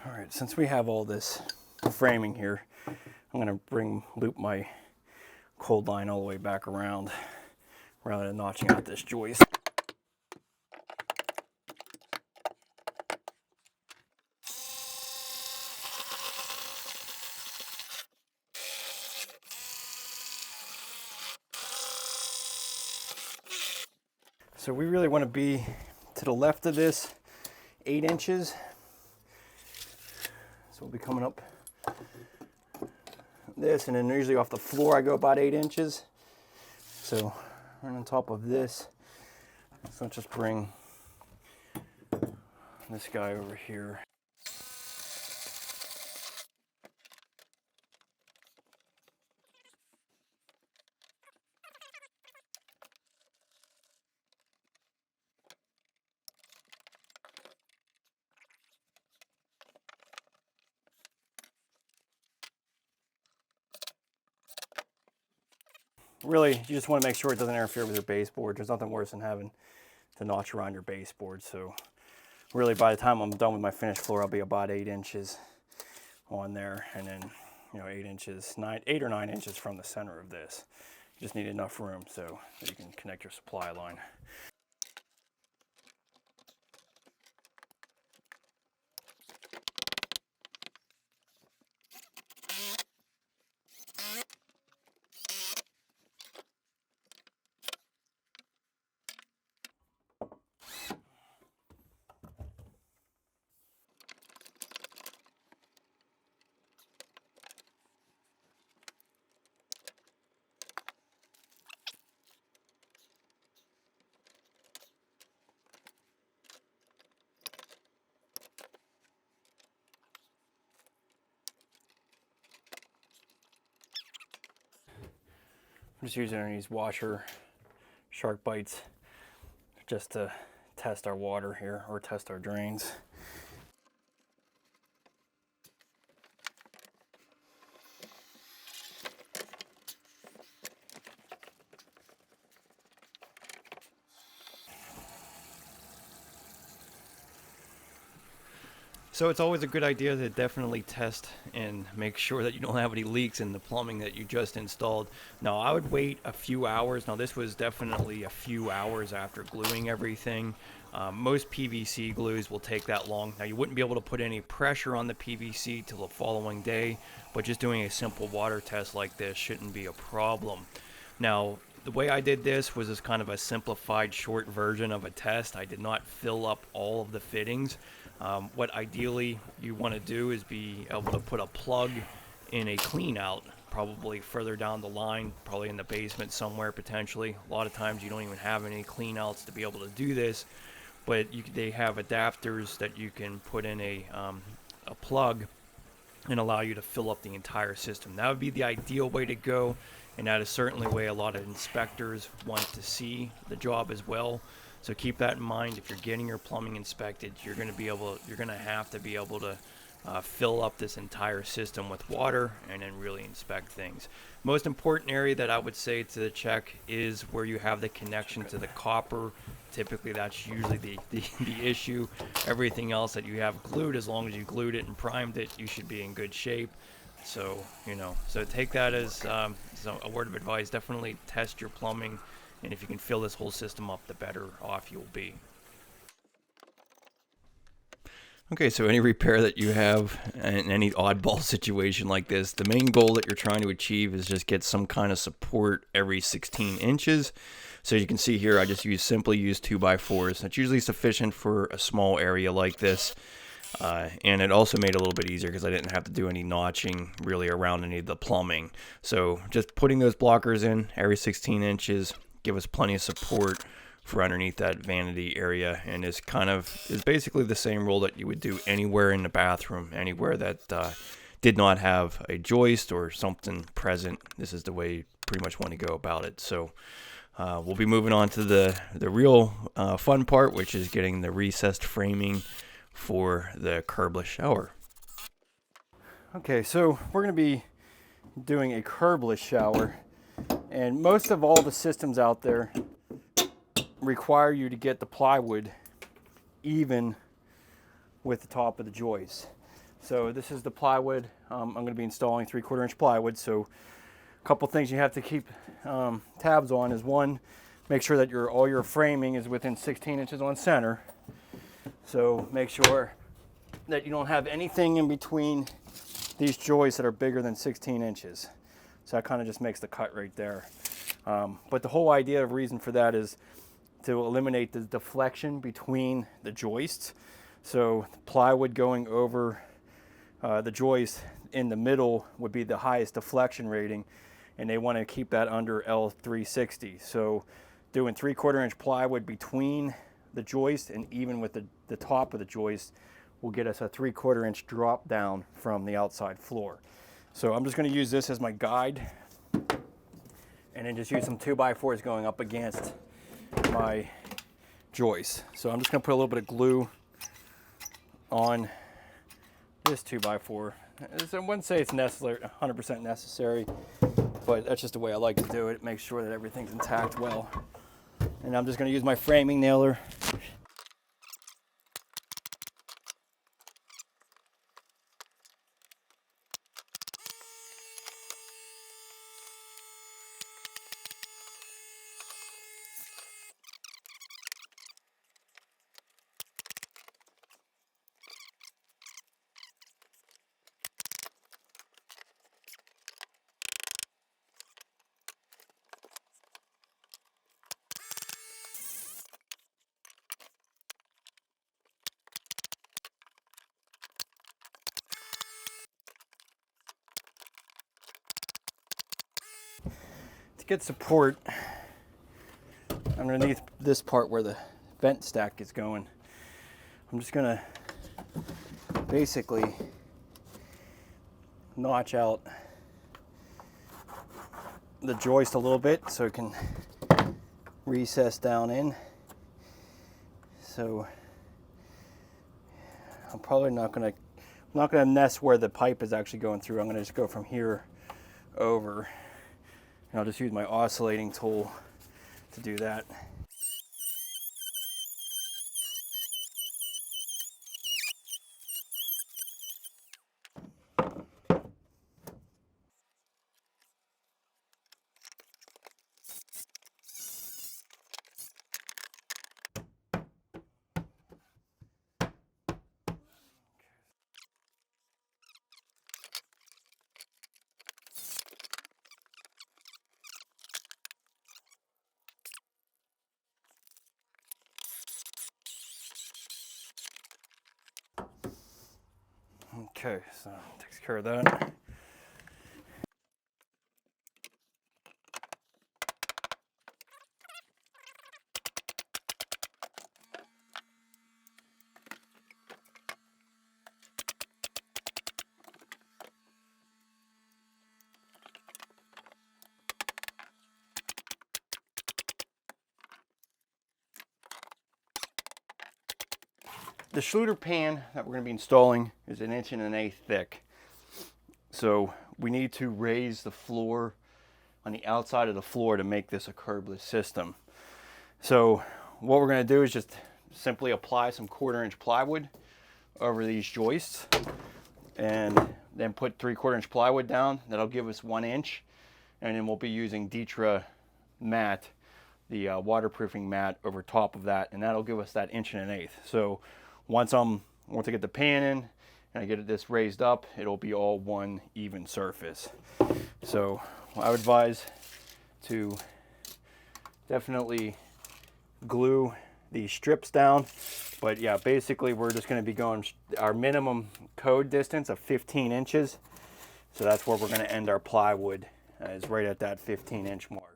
All right, since we have all this framing here, I'm going to loop my cold line all the way back around rather than notching out this joist. So we really want to be to the left of this 8 inches. So we'll be coming up this, and then usually off the floor I go about 8 inches. So right on top of this, so let's just bring this guy over here. Really, you just want to make sure it doesn't interfere with your baseboard. There's nothing worse than having to notch around your baseboard. So really, by the time I'm done with my finished floor, I'll be about 8 inches on there, and then 8 inches, 8 or 9 inches from the center of this. You just need enough room so that you can connect your supply line. I'm just using these washer shark bites just to test our water here, or test our drains. So it's always a good idea to definitely test and make sure that you don't have any leaks in the plumbing that you just installed. Now, I would wait a few hours. Now, this was definitely a few hours after gluing everything. Most PVC glues will take that long. Now, you wouldn't be able to put any pressure on the PVC till the following day, but just doing a simple water test like this shouldn't be a problem. Now, the way I did this was as kind of a simplified short version of a test. I did not fill up all of the fittings. What ideally you want to do is be able to put a plug in a clean out, probably further down the line, probably in the basement somewhere potentially. A lot of times you don't even have any clean outs to be able to do this, but they have adapters that you can put in a plug and allow you to fill up the entire system. That would be the ideal way to go, and that is certainly the way a lot of inspectors want to see the job as well. So keep that in mind. If you're getting your plumbing inspected, you're going to have to be able to fill up this entire system with water and then really inspect things. Most important area that I would say to check is where you have the connection to the copper. Typically that's usually the issue. Everything else that you have glued, as long as you glued it and primed it, you should be in good shape. So so take that as a word of advice. Definitely test your plumbing, and if you can fill this whole system up, the better off you'll be. Okay, so any repair that you have in any oddball situation like this, the main goal that you're trying to achieve is just get some kind of support every 16 inches. So you can see here, I just simply use 2x4s. That's usually sufficient for a small area like this. And it also made it a little bit easier because I didn't have to do any notching really around any of the plumbing. So just putting those blockers in every 16 inches give us plenty of support for underneath that vanity area, and is basically the same rule that you would do anywhere in the bathroom, anywhere that did not have a joist or something present. This is the way you pretty much want to go about it. So we'll be moving on to the real fun part, which is getting the recessed framing for the curbless shower. Okay, so we're going to be doing a curbless shower, and most of all the systems out there require you to get the plywood even with the top of the joist. So this is the plywood. I'm going to be installing 3/4 inch plywood. So a couple things you have to keep tabs on is, one, make sure that all your framing is within 16 inches on center. So make sure that you don't have anything in between these joists that are bigger than 16 inches. So that kind of just makes the cut right there. But the whole idea of reason for that is to eliminate the deflection between the joists. So plywood going over the joist in the middle would be the highest deflection rating, and they want to keep that under L360. So doing 3/4 inch plywood between the joist and even with the top of the joist will get us a 3/4 inch drop down from the outside floor. So I'm just going to use this as my guide, and then just use some 2x4s going up against my joist. So I'm just going to put a little bit of glue on this 2x4. I wouldn't say it's necessary, 100% necessary, but that's just the way I like to do it. Make sure that everything's intact well. And I'm just going to use my framing nailer. To get support underneath this part where the vent stack is going, I'm just going to basically notch out the joist a little bit so it can recess down in. So I'm probably not going to mess where the pipe is actually going through. I'm going to just go from here over. And I'll just use my oscillating tool to do that. Okay, so takes care of that. The Schluter pan that we're going to be installing is 1 1/8 inches thick. So we need to raise the floor on the outside of the floor to make this a curbless system. So what we're going to do is just simply apply some 1/4 inch plywood over these joists, and then put 3/4 inch plywood down. That'll give us 1 inch, and then we'll be using Ditra mat, the waterproofing mat, over top of that, and that'll give us that 1 1/8 inches. So once I'm once I get the pan in and I get this raised up, it'll be all one even surface. So I would advise to definitely glue these strips down. But yeah, basically we're just going to be going our minimum code distance of 15 inches. So that's where we're going to end our plywood, is right at that 15-inch mark.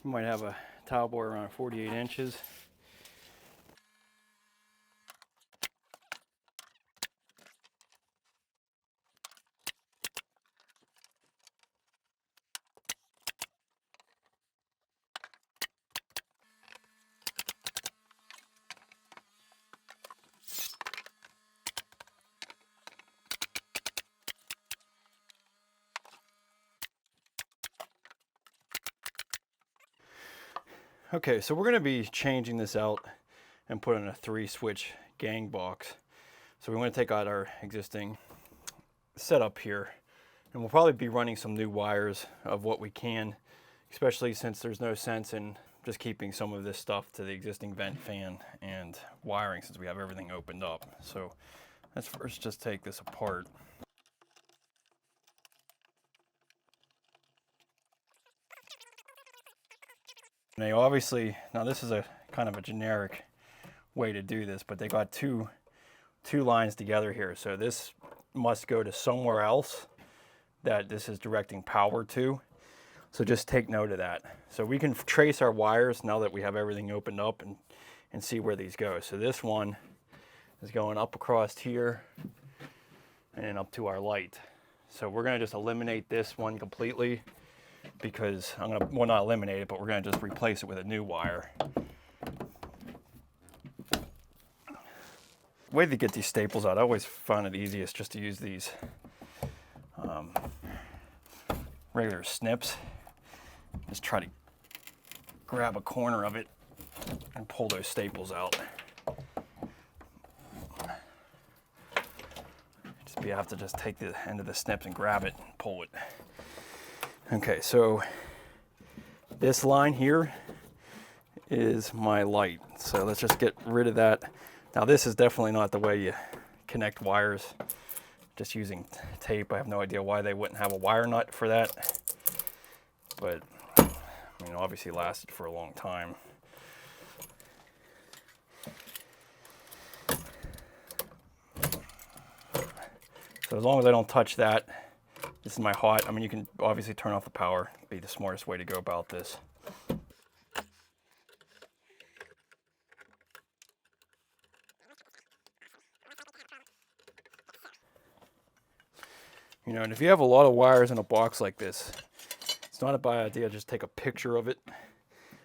You might have a tile bore around 48 inches. Okay, so we're going to be changing this out and put in a 3-switch gang box. So we want to take out our existing setup here, and we'll probably be running some new wires of what we can, especially since there's no sense in just keeping some of this stuff to the existing vent fan and wiring since we have everything opened up. So let's first just take this apart. Now obviously, now this is a kind of a generic way to do this, but they got two lines together here. So this must go to somewhere else that this is directing power to. So just take note of that. So we can trace our wires now that we have everything opened up and see where these go. So this one is going up across here and then up to our light. So we're gonna just eliminate this one completely, because I'm gonna, well, not eliminate it, but we're gonna just replace it with a new wire. The way to get these staples out, I always found it easiest just to use these regular snips. Just try to grab a corner of it and pull those staples out. You have to just take the end of the snips and grab it and pull it. Okay, so this line here is my light. So let's just get rid of that. Now this is definitely not the way you connect wires, just using tape. I have no idea why they wouldn't have a wire nut for that. But, I mean, it obviously lasted for a long time. So as long as I don't touch that, this is my hot. I mean, you can obviously turn off the power. It'd be the smartest way to go about this. You know, and if you have a lot of wires in a box like this, it's not a bad idea to just take a picture of it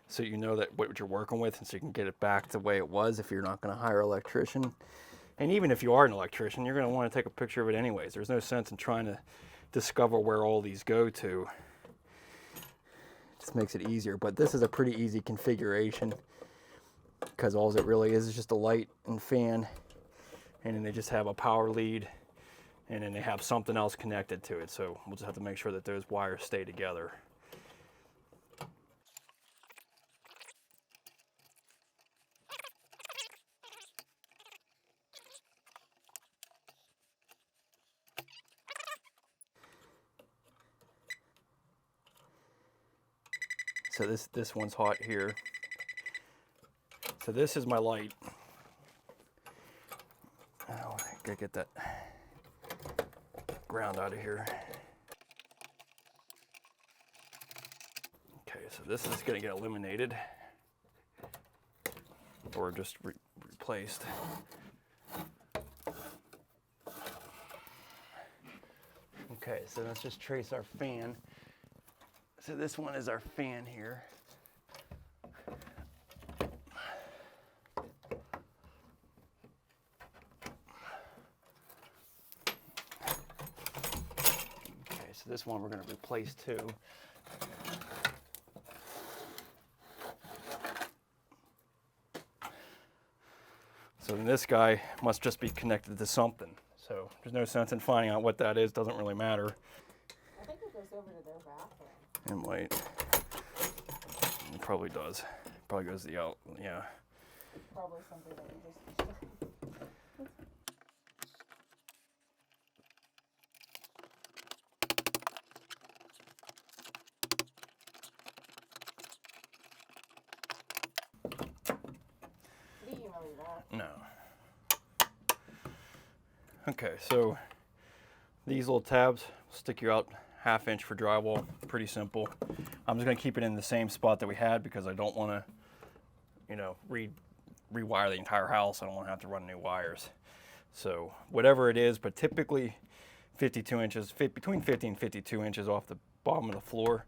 so you know that what you're working with, and so you can get it back the way it was if you're not going to hire an electrician. And even if you are an electrician, you're going to want to take a picture of it anyways. There's no sense in trying to discover where all these go to. Just makes it easier. But this is a pretty easy configuration because all it really is just a light and fan, and then they just have a power lead, and then they have something else connected to it. So we'll just have to make sure that those wires stay together. So this one's hot here. So this is my light. Oh, I gotta get that ground out of here. Okay, so this is gonna get eliminated or just replaced. Okay, so let's just trace our fan. So this one is our fan here. Okay, so this one we're going to replace too. So then this guy must just be connected to something. So there's no sense in finding out what that is, doesn't really matter. I think it goes over to their bathroom. It might. It probably does. Probably goes the out, yeah. It's probably something that you just... You can remember that. No. Okay, so these little tabs stick you out 1/2 inch for drywall. Pretty simple. I'm just going to keep it in the same spot that we had because I don't want to, you know, rewire the entire house. I don't want to have to run new wires. So whatever it is, but typically 52 inches, between 50 and 52 inches off the bottom of the floor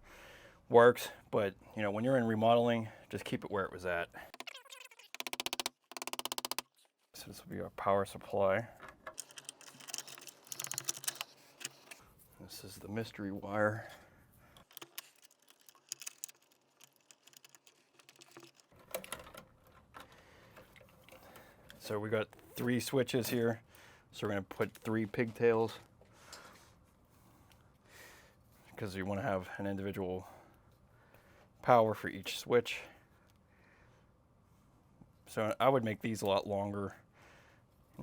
works. But, you know, when you're in remodeling, just keep it where it was at. So this will be our power supply. This is the mystery wire. So we got 3 switches here. So we're going to put 3 pigtails because you want to have an individual power for each switch. So I would make these a lot longer.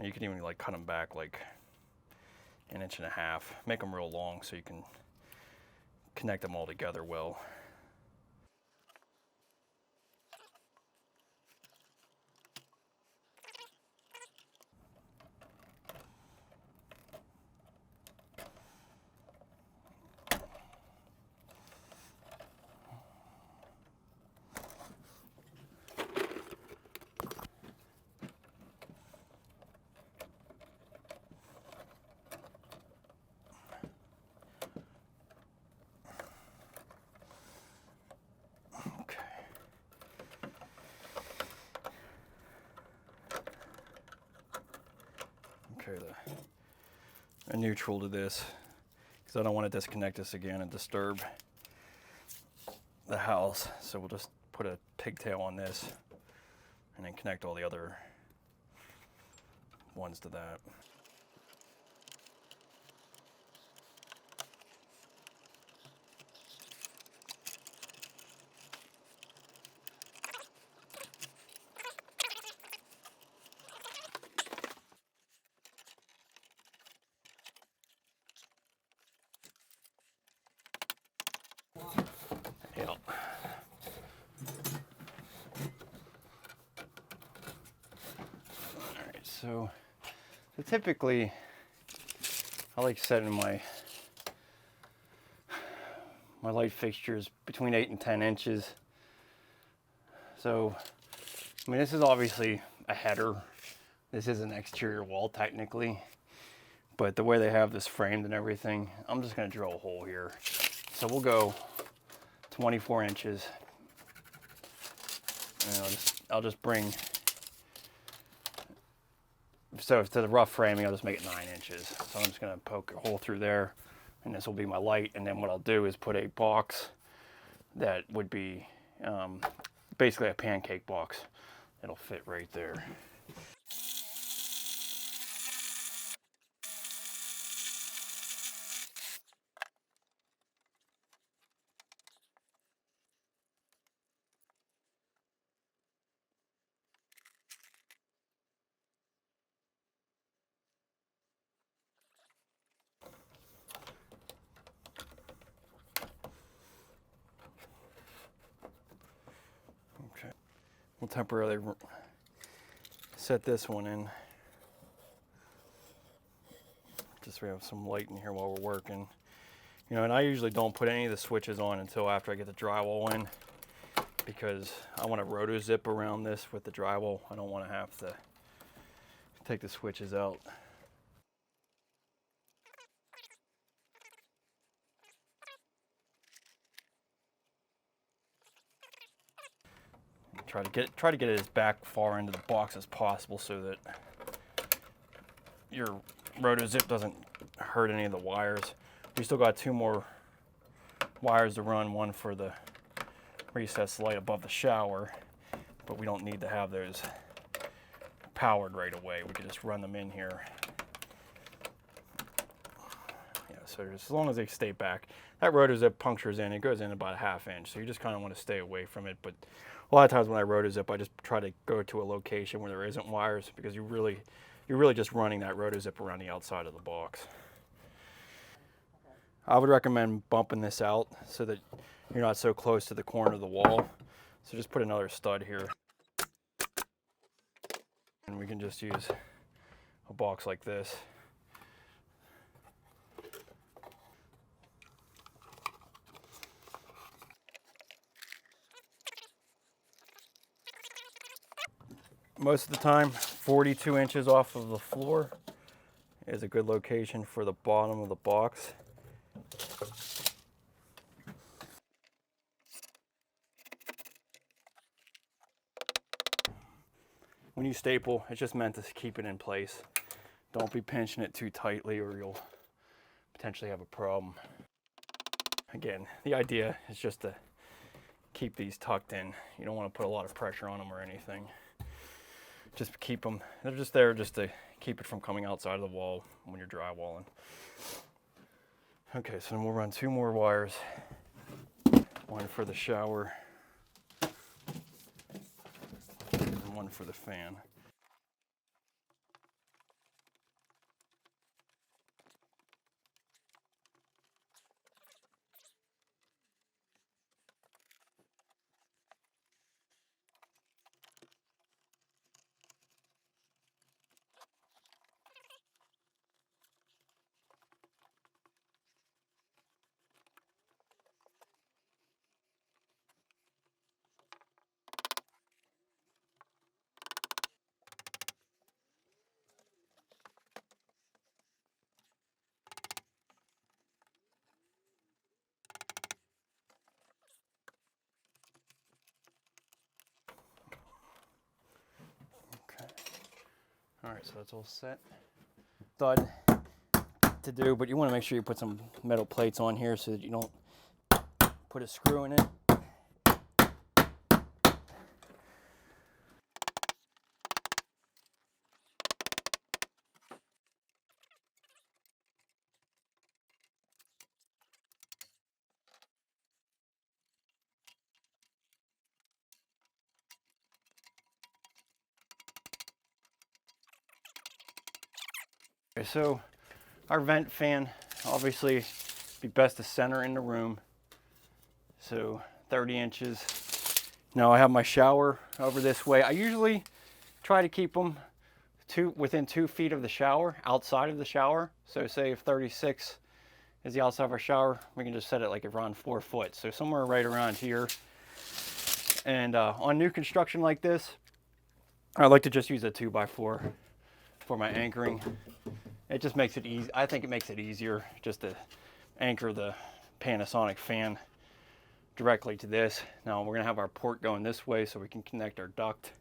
You can even like cut them back like 1.5 inches. Make them real long so you can connect them all together well. Okay, a neutral to this because I don't want to disconnect this again and disturb the house. So we'll just put a pigtail on this and then connect all the other ones to that. Yep. Alright, so typically I like setting my light fixtures between 8 and 10 inches. So, I mean, this is obviously a header. This is an exterior wall technically, but the way they have this framed and everything, I'm just going to drill a hole here. So we'll go 24 inches. And I'll just bring, so to the rough framing, I'll just make it 9 inches. So I'm just going to poke a hole through there, and this will be my light. And then what I'll do is put a box that would be basically a pancake box. It'll fit right there. Okay, we'll temporarily set this one in. Just so we have some light in here while we're working. You know, and I usually don't put any of the switches on until after I get the drywall in, because I want to roto zip around this with the drywall. I don't want to have to take the switches out. Try to get it as back far into the box as possible so that your roto zip doesn't hurt any of the wires. We still got 2 more wires to run, one for the recessed light above the shower, but we don't need to have those powered right away. We can just run them in here. Yeah, so as long as they stay back. That roto zip punctures in, it goes in about a 1/2 inch, so you just kind of want to stay away from it. But a lot of times when I roto zip, I just try to go to a location where there isn't wires, because you're really just running that roto zip around the outside of the box. I would recommend bumping this out so that you're not so close to the corner of the wall. So just put another stud here. And we can just use a box like this. Most of the time, 42 inches off of the floor is a good location for the bottom of the box. When you staple, it's just meant to keep it in place. Don't be pinching it too tightly or you'll potentially have a problem. Again, the idea is just to keep these tucked in. You don't want to put a lot of pressure on them or anything. Just keep them, they're just there just to keep it from coming outside of the wall when you're drywalling. Okay, so then we'll run 2 more wires. One for the shower and one for the fan. All right, so that's all set. Stud to do, but you want to make sure you put some metal plates on here so that you don't put a screw in it. Okay, so our vent fan, obviously be best to center in the room. So 30 inches. Now I have my shower over this way. I usually try to keep them within 2 feet of the shower, outside of the shower. So say if 36 is the outside of our shower, we can just set it like around 4 foot. So somewhere right around here. And on new construction like this, I like to just use a 2x4 for my anchoring. It just makes it easy. I think it makes it easier just to anchor the Panasonic fan directly to this. Now we're gonna have our port going this way so we can connect our duct.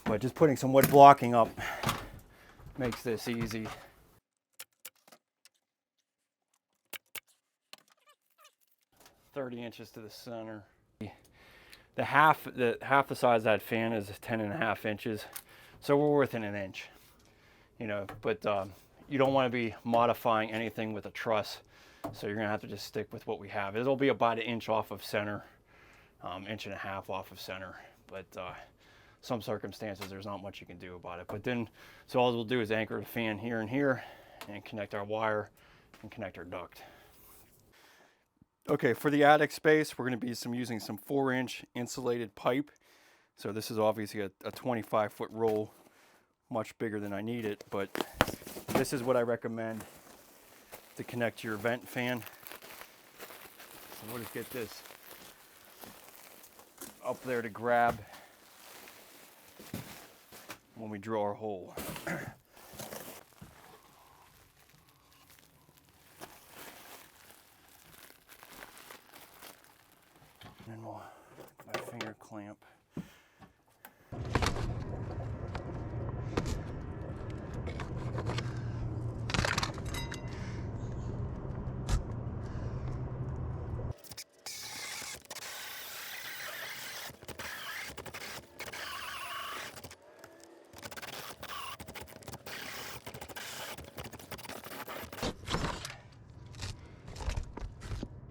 But just putting some wood blocking up makes this easy. 30 inches to the center. The half the size of that fan is 10.5 inches, so we're within an inch, you know. But you don't want to be modifying anything with a truss, so you're gonna have to just stick with what we have. It'll be about 1 inch off of center, 1.5 inches off of center. But some circumstances there's not much you can do about it. But then, so all we'll do is anchor the fan here and here, and connect our wire and connect our duct. Okay, for the attic space, we're going to be using some 4-inch insulated pipe. So this is obviously a 25-foot roll, much bigger than I need it, but this is what I recommend to connect your vent fan. So we'll just get this up there to grab when we drill our hole. And then we'll my finger clamp.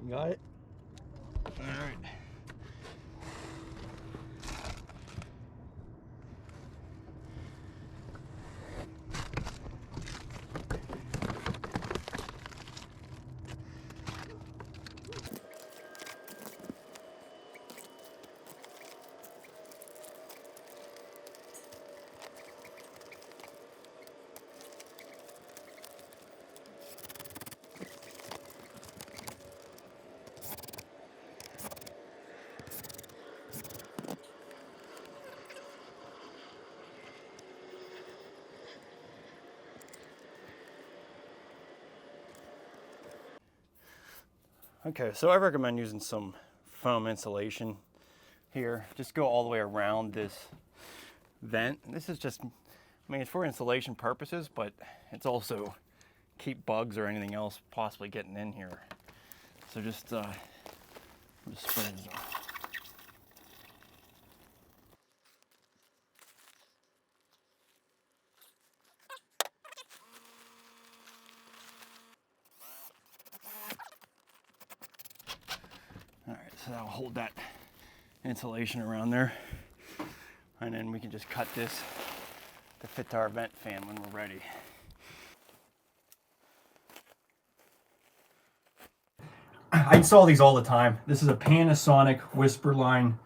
You got it? All right. Okay, so I recommend using some foam insulation here. Just go all the way around this vent. This is just, I mean, it's for insulation purposes, but it's also keep bugs or anything else possibly getting in here. So just spread it off. All right, so that'll hold that insulation around there. And then we can just cut this to fit to our vent fan when we're ready. I install these all the time. This is a Panasonic Whisperline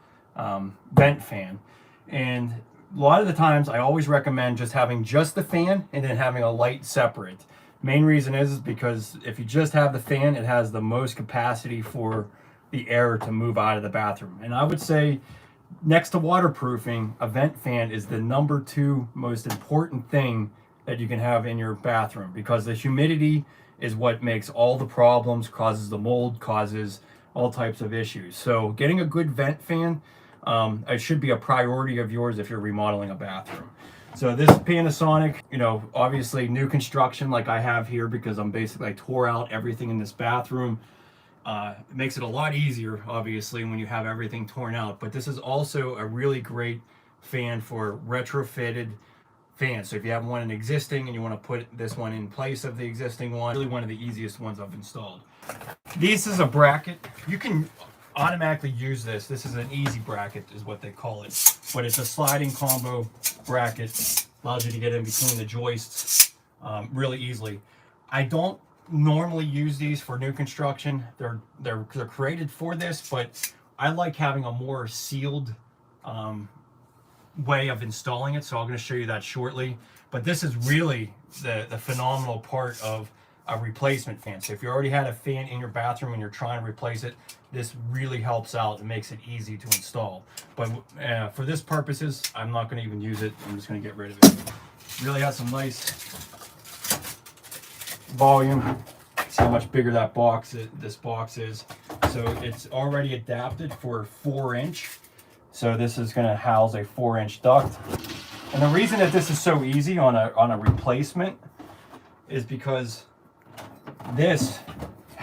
vent fan. And a lot of the times I always recommend just having just the fan and then having a light separate. Main reason is because if you just have the fan, it has the most capacity for the air to move out of the bathroom. And I would say next to waterproofing, a vent fan is the #2 most important thing that you can have in your bathroom, because the humidity is what makes all the problems, causes the mold, causes all types of issues. So getting a good vent fan, it should be a priority of yours if you're remodeling a bathroom. So this Panasonic, you know, obviously new construction like I have here, because I tore out everything in this bathroom. It makes it a lot easier, obviously, when you have everything torn out. But this is also a really great fan for retrofitted fans. So if you have one existing and you want to put this one in place of the existing one, really one of the easiest ones I've installed. This is a bracket. You can automatically use this. This is an easy bracket is what they call it. But it's a sliding combo bracket. Allows you to get in between the joists really easily. I don't normally use these for new construction. They're created for this, but I like having a more sealed way of installing it, so I'm going to show you that shortly. But this is really the phenomenal part of a replacement fan. So if you already had a fan in your bathroom and you're trying to replace it, this really helps out and makes it easy to install. But for this purposes, I'm not going to even use it. I'm just going to get rid of it. Really has some nice volume. See how much bigger that this box is. So it's already adapted for 4-inch. So this is going to house a 4-inch duct. And the reason that this is so easy on a replacement is because this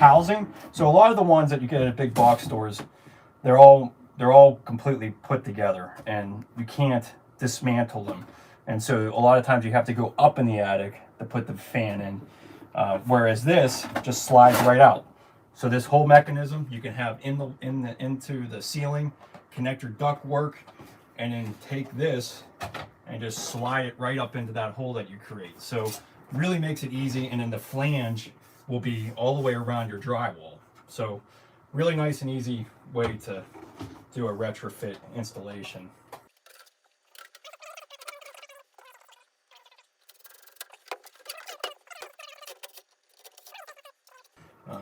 housing. So a lot of the ones that you get at big box stores, they're all completely put together, and you can't dismantle them. And so a lot of times you have to go up in the attic to put the fan in, whereas this just slides right out. So this whole mechanism you can have into the ceiling, connect your duct work, and then take this and just slide it right up into that hole that you create. So really makes it easy, and then the flange will be all the way around your drywall. So really nice and easy way to do a retrofit installation. All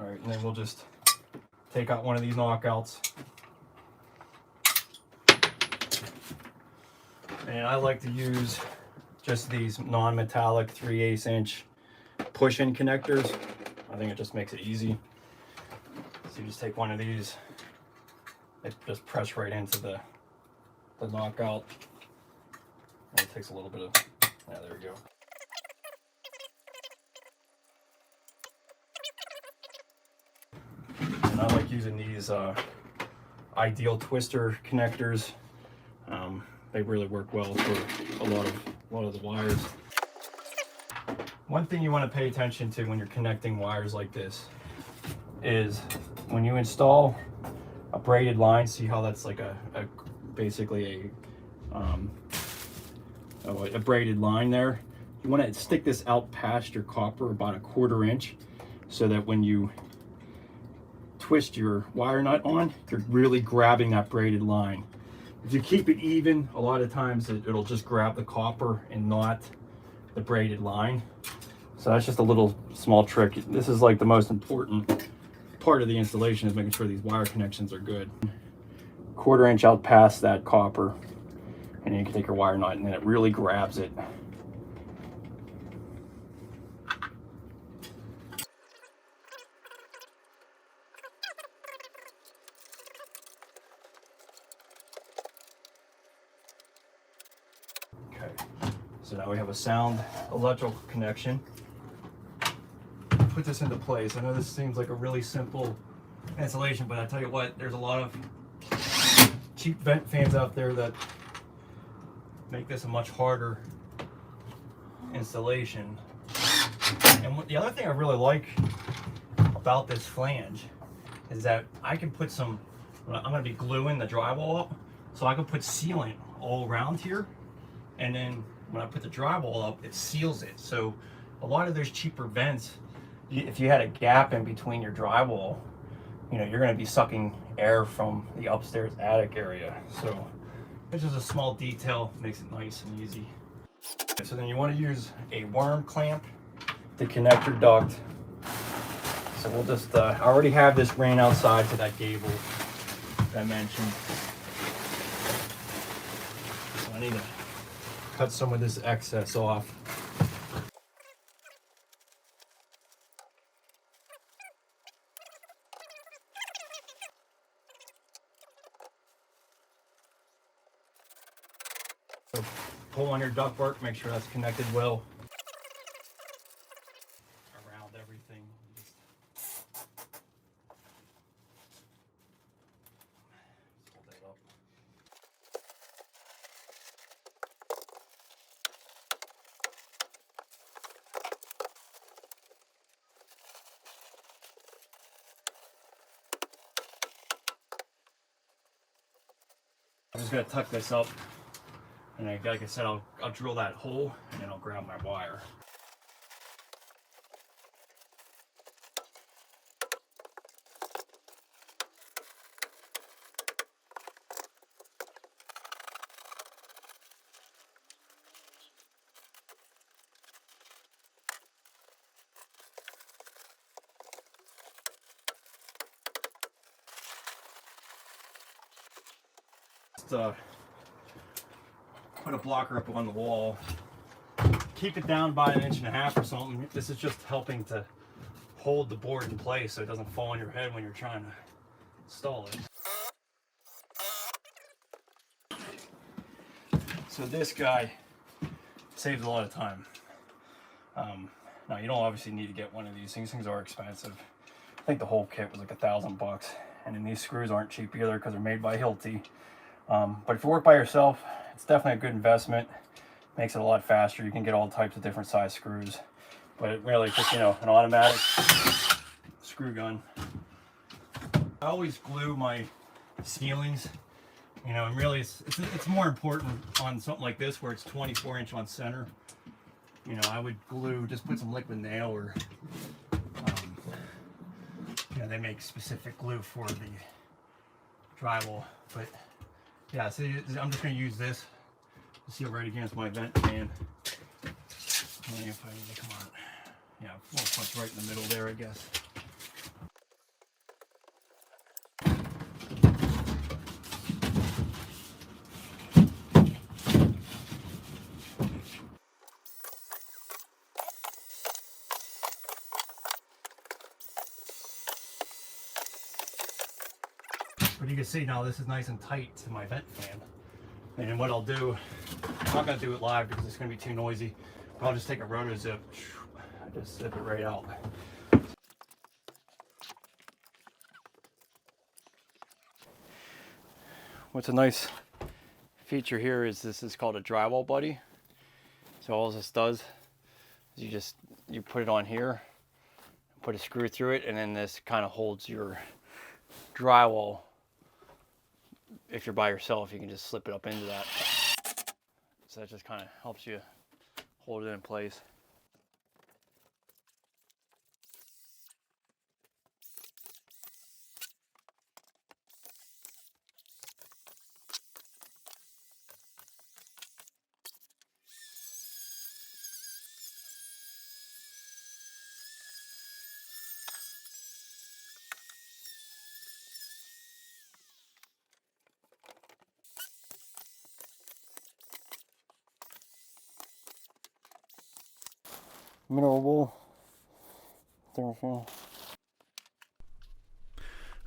right, and then we'll just take out one of these knockouts. And I like to use just these non-metallic 3/8 inch push-in connectors. I think it just makes it easy. So you just take one of these, it just press right into the knockout. And it takes a little bit of, yeah, there we go. And I like using these ideal twister connectors. They really work well for a lot of the wires. One thing you want to pay attention to when you're connecting wires like this is when you install a braided line. See how that's like basically a braided line there. You want to stick this out past your copper about 1/4 inch, so that when you twist your wire nut on, you're really grabbing that braided line. If you keep it even, a lot of times it'll just grab the copper and not the braided line. So that's just a little small trick. This is like the most important part of the installation, is making sure these wire connections are good. 1/4 inch out past that copper, and then you can take your wire nut and then it really grabs it. So now we have a sound electrical connection. Put this into place. I know this seems like a really simple installation, but I tell you what, there's a lot of cheap vent fans out there that make this a much harder installation. And the other thing I really like about this flange is that I can put I'm going to be gluing the drywall up, so I can put sealant all around here, and then when I put the drywall up, it seals it. So a lot of those cheaper vents, if you had a gap in between your drywall, you're going to be sucking air from the upstairs attic area. So it's just a small detail, makes it nice and easy. So then you want to use a worm clamp to connect your duct. So we'll just, I already have this ran outside to that gable that I mentioned. So I need to cut some of this excess off. So pull on your ductwork, make sure that's connected well around everything. Just hold that up. I'm just gonna tuck this up, and then, like I said, I'll drill that hole, and then I'll grab my wire. Just, put a blocker up on the wall, keep it down by 1.5 inches or something. This is just helping to hold the board in place so it doesn't fall on your head when you're trying to install it. So this guy saves a lot of time. Now you don't obviously need to get one of these things. Things are expensive. I think the whole kit was like $1,000, and then these screws aren't cheap either because they're made by Hilti. But if you work by yourself, it's definitely a good investment. Makes it a lot faster. You can get all types of different size screws, but it really just, you know, an automatic screw gun. I always glue my ceilings, you know, and really it's more important on something like this where it's 24-inch on center. You know, I would glue, just put some liquid nail, or you know, they make specific glue for the drywall. But yeah, so I'm just going to use this to seal right against my vent fan. If I need to come on, yeah, we'll punch right in the middle there, I guess. But you can see now this is nice and tight to my vent fan. And then what I'll do, I'm not going to do it live because it's going to be too noisy, but I'll just take a roto zip, I just zip it right out. What's a nice feature here is this is called a Drywall Buddy. So all this does is you put it on here, put a screw through it, and then this kind of holds your drywall. If you're by yourself, you can just slip it up into that. So that just kind of helps you hold it in place. Mineral wool.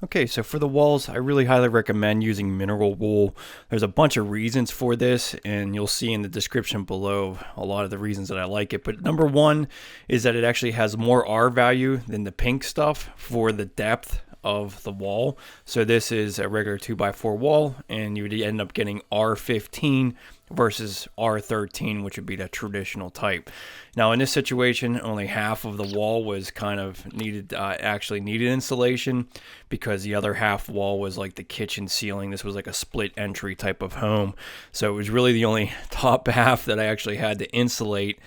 Okay, so for the walls, I really highly recommend using mineral wool. There's a bunch of reasons for this, and you'll see in the description below a lot of the reasons that I like it. But number one is that it actually has more R value than the pink stuff for the depth of the wall. So this is a regular 2x4 wall, and you would end up getting R15 versus R13, which would be the traditional type. Now in this situation, only half of the wall was kind of needed, actually needed insulation, because the other half wall was like the kitchen ceiling. This was like a split entry type of home. So it was really the only top half that I actually had to insulate.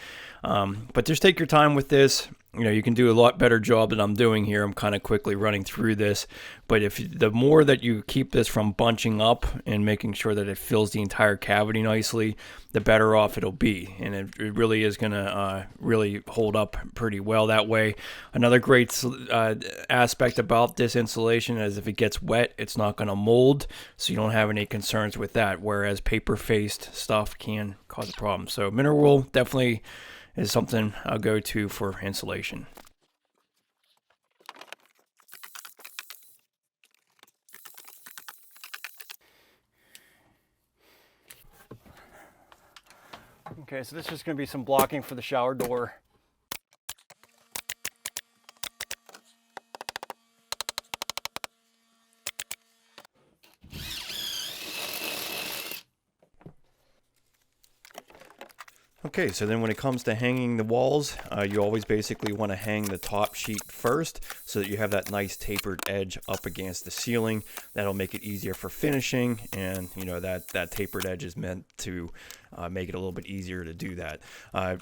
But just take your time with this. You know, you can do a lot better job than I'm doing here. I'm kind of quickly running through this, but the more that you keep this from bunching up and making sure that it fills the entire cavity nicely, the better off it'll be. And it really is going to really hold up pretty well that way. Another great aspect about this insulation is if it gets wet, it's not going to mold, so you don't have any concerns with that, whereas paper-faced stuff can cause a problem. So mineral wool definitely is something I'll go to for insulation. Okay, so this is going to be some blocking for the shower door. Okay, so then when it comes to hanging the walls, you always basically want to hang the top sheet first so that you have that nice tapered edge up against the ceiling. That'll make it easier for finishing, and you know that tapered edge is meant to make it a little bit easier to do that.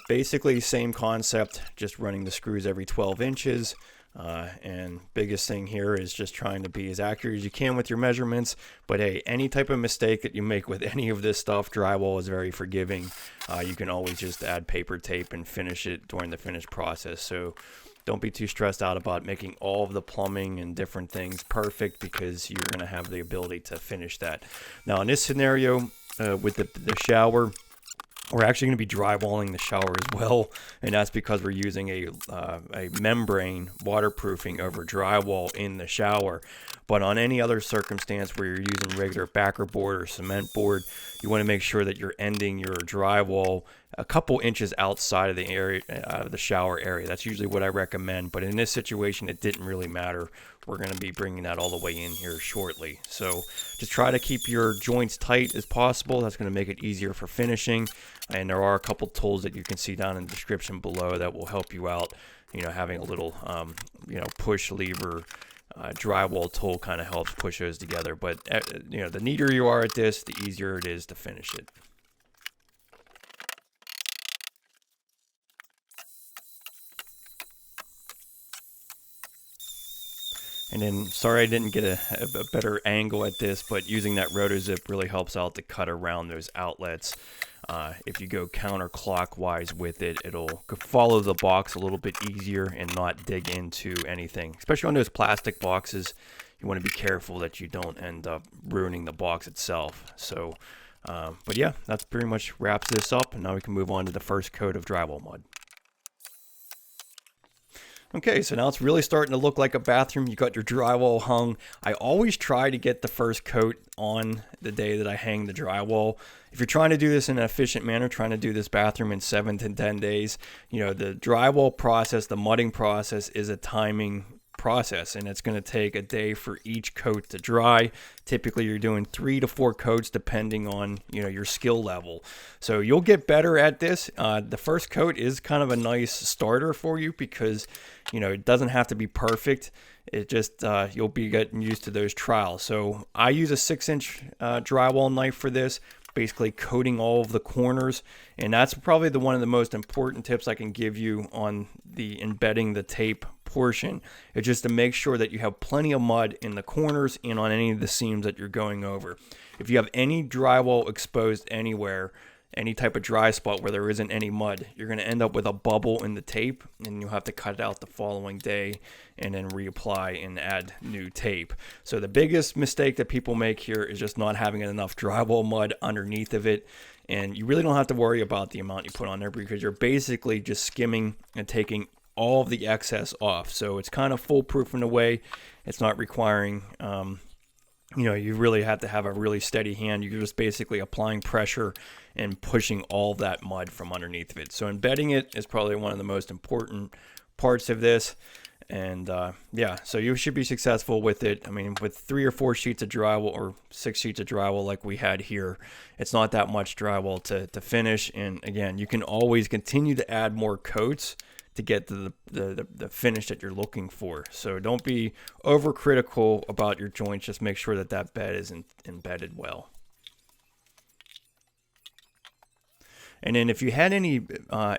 Basically same concept, just running the screws every 12 inches. And biggest thing here is just trying to be as accurate as you can with your measurements. But hey, any type of mistake that you make with any of this stuff, drywall is very forgiving. You can always just add paper tape and finish it during the finish process. So don't be too stressed out about making all of the plumbing and different things perfect, because you're going to have the ability to finish that. Now in this scenario with the shower, we're actually going to be drywalling the shower as well, and that's because we're using a membrane waterproofing over drywall in the shower. But on any other circumstance where you're using regular backer board or cement board, you want to make sure that you're ending your drywall a couple inches outside of the area, out of the shower area. That's usually what I recommend, but in this situation it didn't really matter. We're going to be bringing that all the way in here shortly. So just try to keep your joints tight as possible. That's going to make it easier for finishing, and there are a couple tools that you can see down in the description below that will help you out. You know, having a little push lever drywall tool kind of helps push those together, but you know, the neater you are at this, the easier it is to finish it. And then, sorry I didn't get a better angle at this, but using that rotozip really helps out to cut around those outlets. If you go counterclockwise with it, it'll follow the box a little bit easier and not dig into anything. Especially on those plastic boxes, you want to be careful that you don't end up ruining the box itself. So, but yeah, that's pretty much wraps this up, and now we can move on to the first coat of drywall mud. Okay, so now it's really starting to look like a bathroom. You got your drywall hung. I always try to get the first coat on the day that I hang the drywall. If you're trying to do this in an efficient manner, trying to do this bathroom in 7 to 10 days, you know, the drywall process, the mudding process is a timing process, and it's going to take a day for each coat to dry. Typically you're doing 3 to 4 coats depending on, you know, your skill level. So you'll get better at this. The first coat is kind of a nice starter for you because, you know, it doesn't have to be perfect. It just you'll be getting used to those trials. So I use a 6-inch drywall knife for this, basically coating all of the corners, and that's probably one of the most important tips I can give you on the embedding the tape portion. It's just to make sure that you have plenty of mud in the corners and on any of the seams that you're going over. If you have any drywall exposed anywhere, any type of dry spot where there isn't any mud, you're going to end up with a bubble in the tape, and you'll have to cut it out the following day and then reapply and add new tape. So the biggest mistake that people make here is just not having enough drywall mud underneath of it. And you really don't have to worry about the amount you put on there because you're basically just skimming and taking all of the excess off. So it's kind of foolproof in a way. It's not requiring you know, you really have to have a really steady hand. You're just basically applying pressure and pushing all that mud from underneath of it. So embedding it is probably one of the most important parts of this. And yeah, so you should be successful with it. I mean, with 3 or 4 sheets of drywall or 6 sheets of drywall like we had here, it's not that much drywall to finish. And again, you can always continue to add more coats to get to the finish that you're looking for. So don't be overcritical about your joints. Just make sure that that bed is embedded well. And then if you had any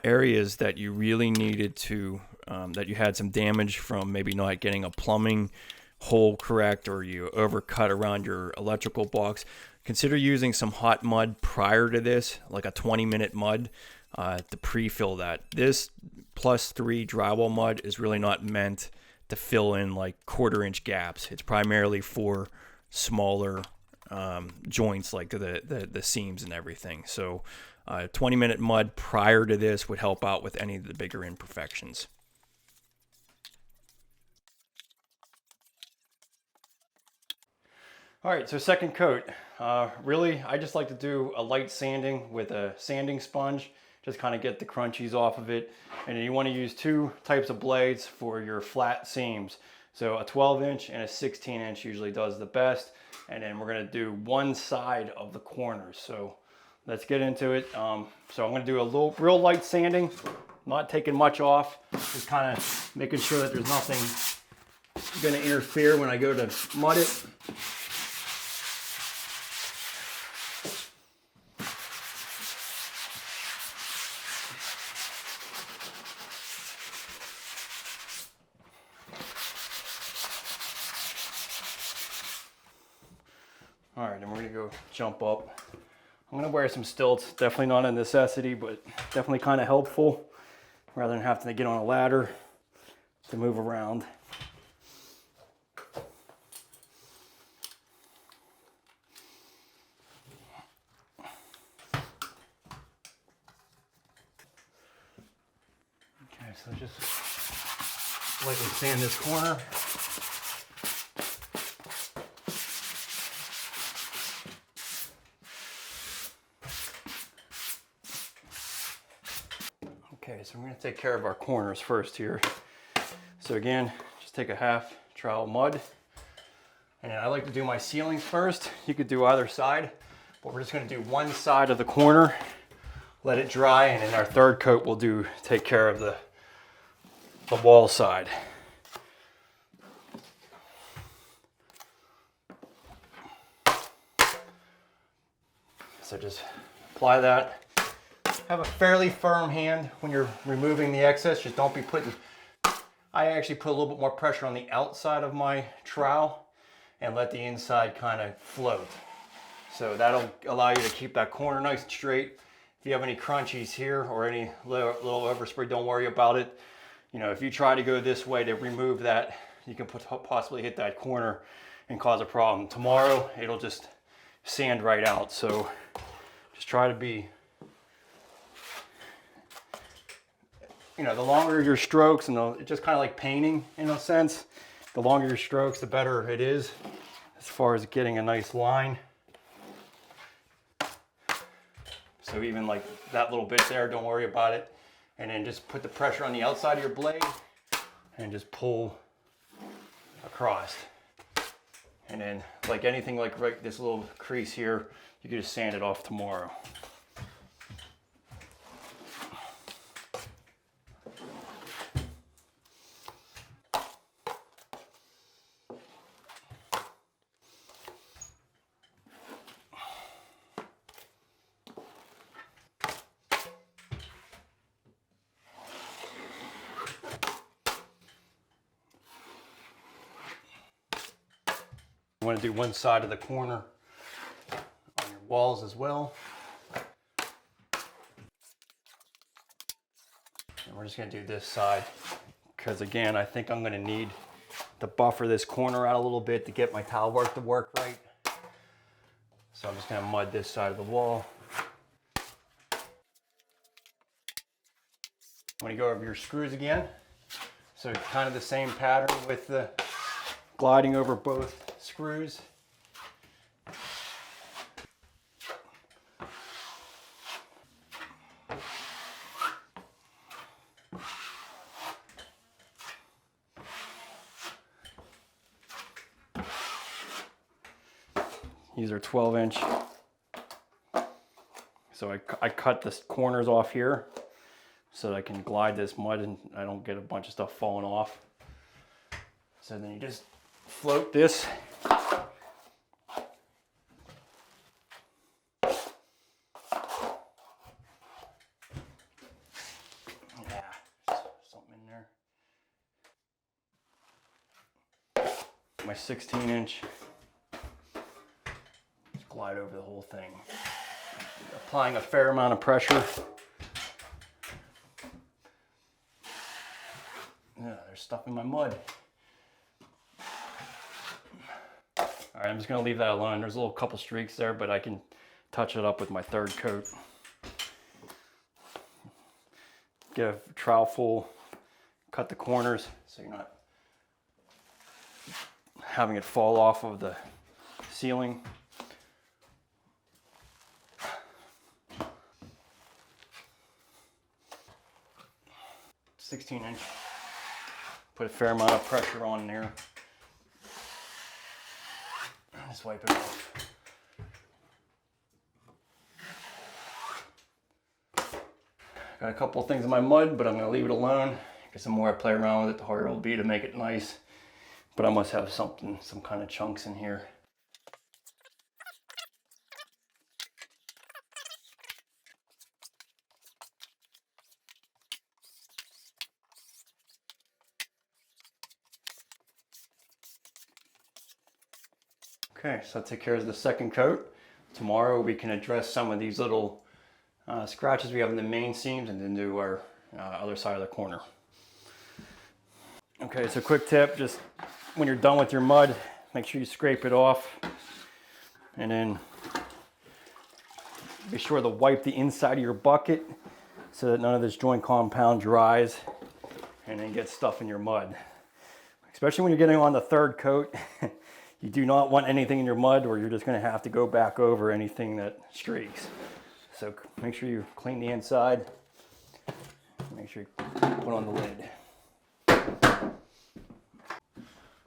areas that you really needed to, that you had some damage from maybe not getting a plumbing hole correct, or you overcut around your electrical box, consider using some hot mud prior to this, like a 20-minute mud, to pre-fill that. This +3 drywall mud is really not meant to fill in like 1/4-inch gaps. It's primarily for smaller joints like the seams and everything. So 20-minute mud prior to this would help out with any of the bigger imperfections. All right, so second coat. Really, I just like to do a light sanding with a sanding sponge. Just kind of get the crunchies off of it. And then you want to use 2 types of blades for your flat seams. So a 12-inch and a 16-inch usually does the best. And then we're going to do one side of the corners. So let's get into it. So I'm going to do a real light sanding, not taking much off. Just kind of making sure that there's nothing going to interfere when I go to mud it. All right, then we're gonna go jump up. I'm gonna wear some stilts. Definitely not a necessity, but definitely kind of helpful rather than having to get on a ladder to move around. Okay, so just lightly sand this corner. we're gonna take care of our corners first here. So again, just take a half trowel mud. And I like to do my ceilings first. You could do either side, but we're just gonna do one side of the corner, let it dry, and then our third coat will take care of the wall side. So just apply that. Have a fairly firm hand when you're removing the excess. Just don't be putting, I actually put a little bit more pressure on the outside of my trowel and let the inside kind of float. So that'll allow you to keep that corner nice and straight. If you have any crunchies here or any little overspray, don't worry about it. You know, if you try to go this way to remove that, you can possibly hit that corner and cause a problem. Tomorrow, it'll just sand right out. So just try to be, you know, the longer your strokes, and it's just kind of like painting in a sense. The longer your strokes, the better it is as far as getting a nice line. So even like that little bit there, don't worry about it. And then just put the pressure on the outside of your blade and just pull across. And then like anything like right this little crease here, you can just sand it off tomorrow. You want to do one side of the corner on your walls as well. And we're just going to do this side because again, I think I'm going to need to buffer this corner out a little bit to get my tile work to work right. So I'm just going to mud this side of the wall. When you go over your screws again, so kind of the same pattern with the gliding over both screws. These are 12-inch. So I cut the corners off here so that I can glide this mud and I don't get a bunch of stuff falling off. So then you just float this. Yeah, something in there. My 16-inch. Just glide over the whole thing. Applying a fair amount of pressure. Yeah, there's stuff in my mud. All right, I'm just gonna leave that alone. There's a little couple streaks there, but I can touch it up with my third coat. Get a trowel full, cut the corners so you're not having it fall off of the ceiling. "16-inch, put a fair amount of pressure on there. Just wipe it off. Got a couple of things in my mud, but I'm going to leave it alone because the more I play around with it, the harder it'll be to make it nice. But I must have some kind of chunks in here. Okay, so that takes care of the second coat. Tomorrow we can address some of these little scratches we have in the main seams and then do our other side of the corner. Okay, so quick tip, just when you're done with your mud, make sure you scrape it off and then be sure to wipe the inside of your bucket so that none of this joint compound dries and then get stuff in your mud. Especially when you're getting on the third coat. You do not want anything in your mud or you're just going to have to go back over anything that streaks. So make sure you clean the inside. Make Make sure you put on the lid.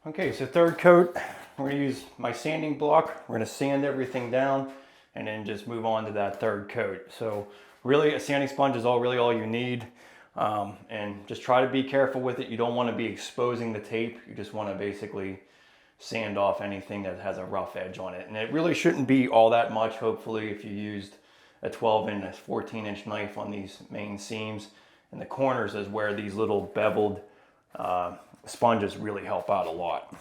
Okay, so third coat, we're gonna use my sanding block. We're gonna sand everything down and then just move on to that third coat. So really a sanding sponge is all you need. And just try to be careful with it. You don't want to be exposing the tape. You just want to basically sand off anything that has a rough edge on it. And it really shouldn't be all that much, hopefully, if you used a 12 and a 14-inch knife on these main seams. And the corners is where these little beveled sponges really help out a lot.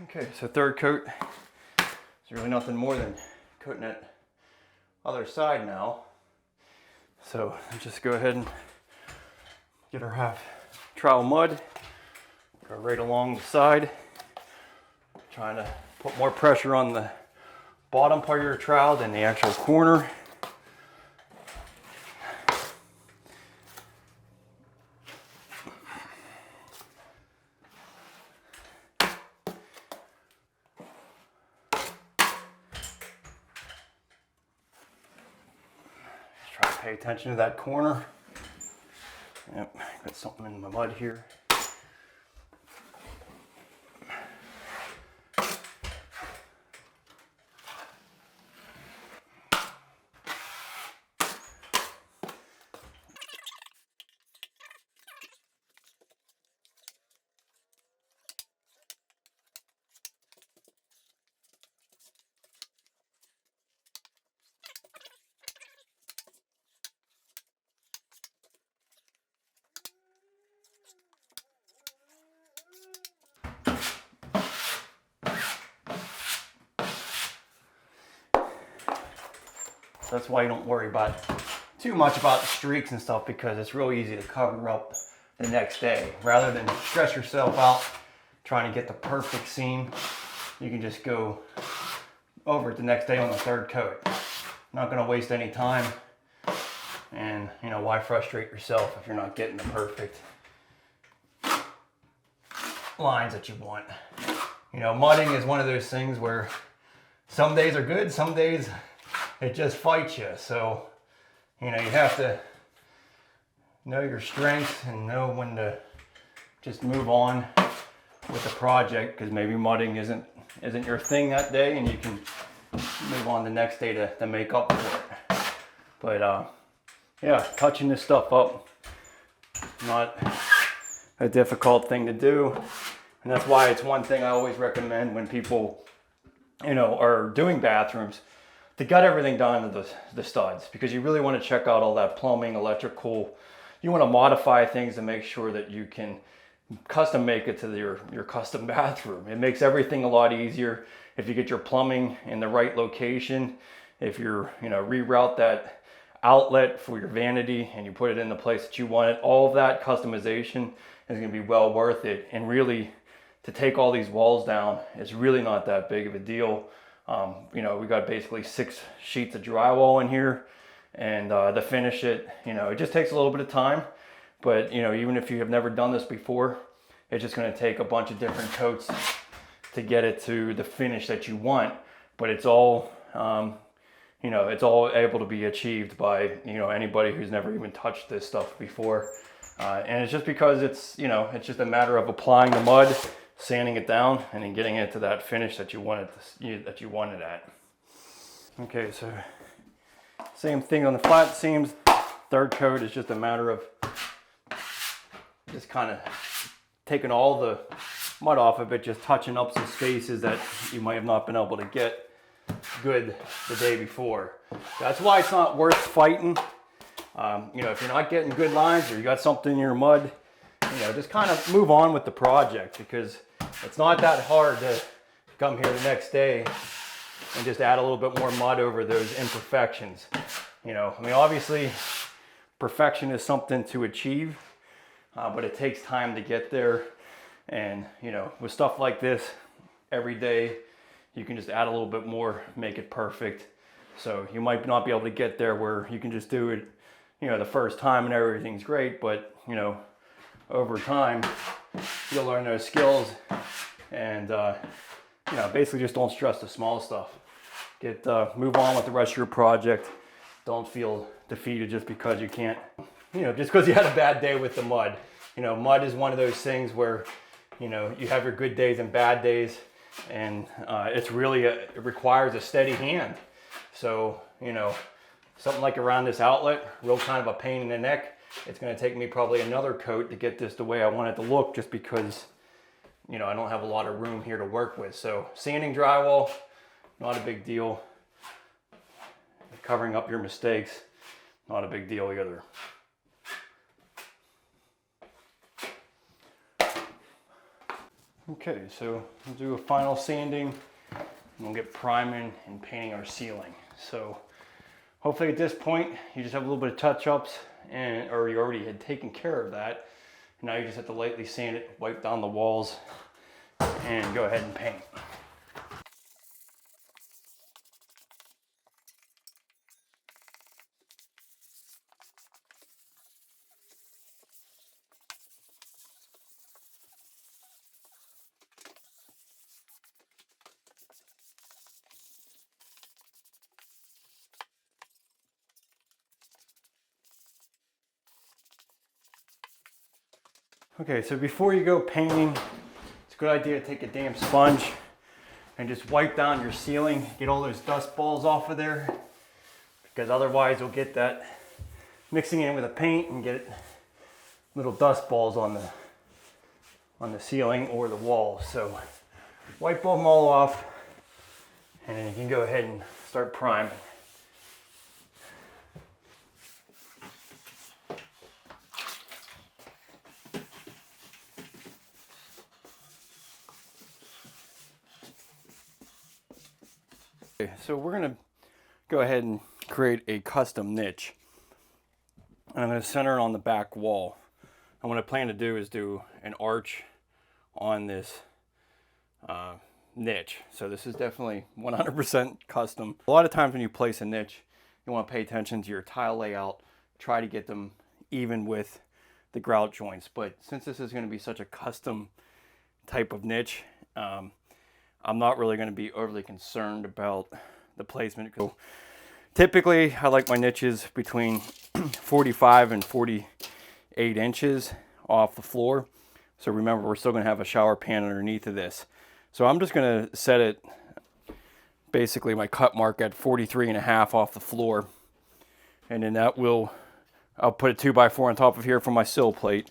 Okay, so third coat is really nothing more than coating that other side now. So let's just go ahead and get our half trowel mud, go right along the side, trying to put more pressure on the bottom part of your trowel than the actual corner. Try to pay attention to that corner. Yep, got something in my mud here. That's why you don't worry about too much about the streaks and stuff, because it's real easy to cover up the next day. Rather than stress yourself out trying to get the perfect seam, you can just go over it the next day on the third coat. Not going to waste any time, and you know, why frustrate yourself if you're not getting the perfect lines that you want. You know, mudding is one of those things where some days are good, some days it just fights you. So, you know, you have to know your strengths and know when to just move on with the project, because maybe mudding isn't your thing that day, and you can move on the next day to make up for it. But yeah, touching this stuff up, not a difficult thing to do. And that's why it's one thing I always recommend when people, you know, are doing bathrooms, to gut everything down to the studs, because you really want to check out all that plumbing, electrical. You want to modify things to make sure that you can custom make it to your custom bathroom. It makes everything a lot easier if you get your plumbing in the right location. If you're, you know, reroute that outlet for your vanity and you put it in the place that you want it, all of that customization is going to be well worth it. And really, to take all these walls down is really not that big of a deal. You know, we got basically 6 sheets of drywall in here, and to finish it, you know, it just takes a little bit of time. But, you know, even if you have never done this before, it's just going to take a bunch of different coats to get it to the finish that you want. But it's all, you know, it's all able to be achieved by, you know, anybody who's never even touched this stuff before. And it's just because it's, you know, it's just a matter of applying the mud, sanding it down, and then getting it to that finish that you wanted at. Okay, so same thing on the flat seams. Third coat is just a matter of just kind of taking all the mud off of it, just touching up some spaces that you might have not been able to get good the day before. That's why it's not worth fighting. You know, if you're not getting good lines or you got something in your mud, you know, just kind of move on with the project, because it's not that hard to come here the next day and just add a little bit more mud over those imperfections. You know, I mean, obviously perfection is something to achieve, but it takes time to get there. And, you know, with stuff like this, every day you can just add a little bit more, make it perfect. So you might not be able to get there where you can just do it, you know, the first time and everything's great, but, you know, over time you'll learn those skills and, you know, basically just don't stress the small stuff. Move on with the rest of your project. Don't feel defeated just because you can't, you know, just because you had a bad day with the mud. You know, mud is one of those things where, you know, you have your good days and bad days, and it's really, it requires a steady hand. So, you know, something like around this outlet, real kind of a pain in the neck. It's going to take me probably another coat to get this the way I want it to look, just because, you know, I don't have a lot of room here to work with. So sanding drywall, not a big deal. Covering up your mistakes, not a big deal either. Okay, so we'll do a final sanding, and we'll get priming and painting our ceiling. So hopefully at this point, you just have a little bit of touch-ups, or you already had taken care of that. Now you just have to lightly sand it, wipe down the walls, and go ahead and paint. Okay, so before you go painting, it's a good idea to take a damp sponge and just wipe down your ceiling, get all those dust balls off of there, because otherwise you'll get that mixing in with the paint and get little dust balls on the ceiling or the walls. So wipe them all off, and then you can go ahead and start priming. Okay, so we're gonna go ahead and create a custom niche. And I'm gonna center it on the back wall. And what I plan to do is do an arch on this niche. So this is definitely 100% custom. A lot of times when you place a niche, you wanna pay attention to your tile layout, try to get them even with the grout joints. But since this is gonna be such a custom type of niche, I'm not really going to be overly concerned about the placement. So typically, I like my niches between 45 and 48 inches off the floor. So remember, we're still going to have a shower pan underneath of this. So I'm just going to set it, basically my cut mark at 43.5 off the floor. And then I'll put a 2x4 on top of here for my sill plate.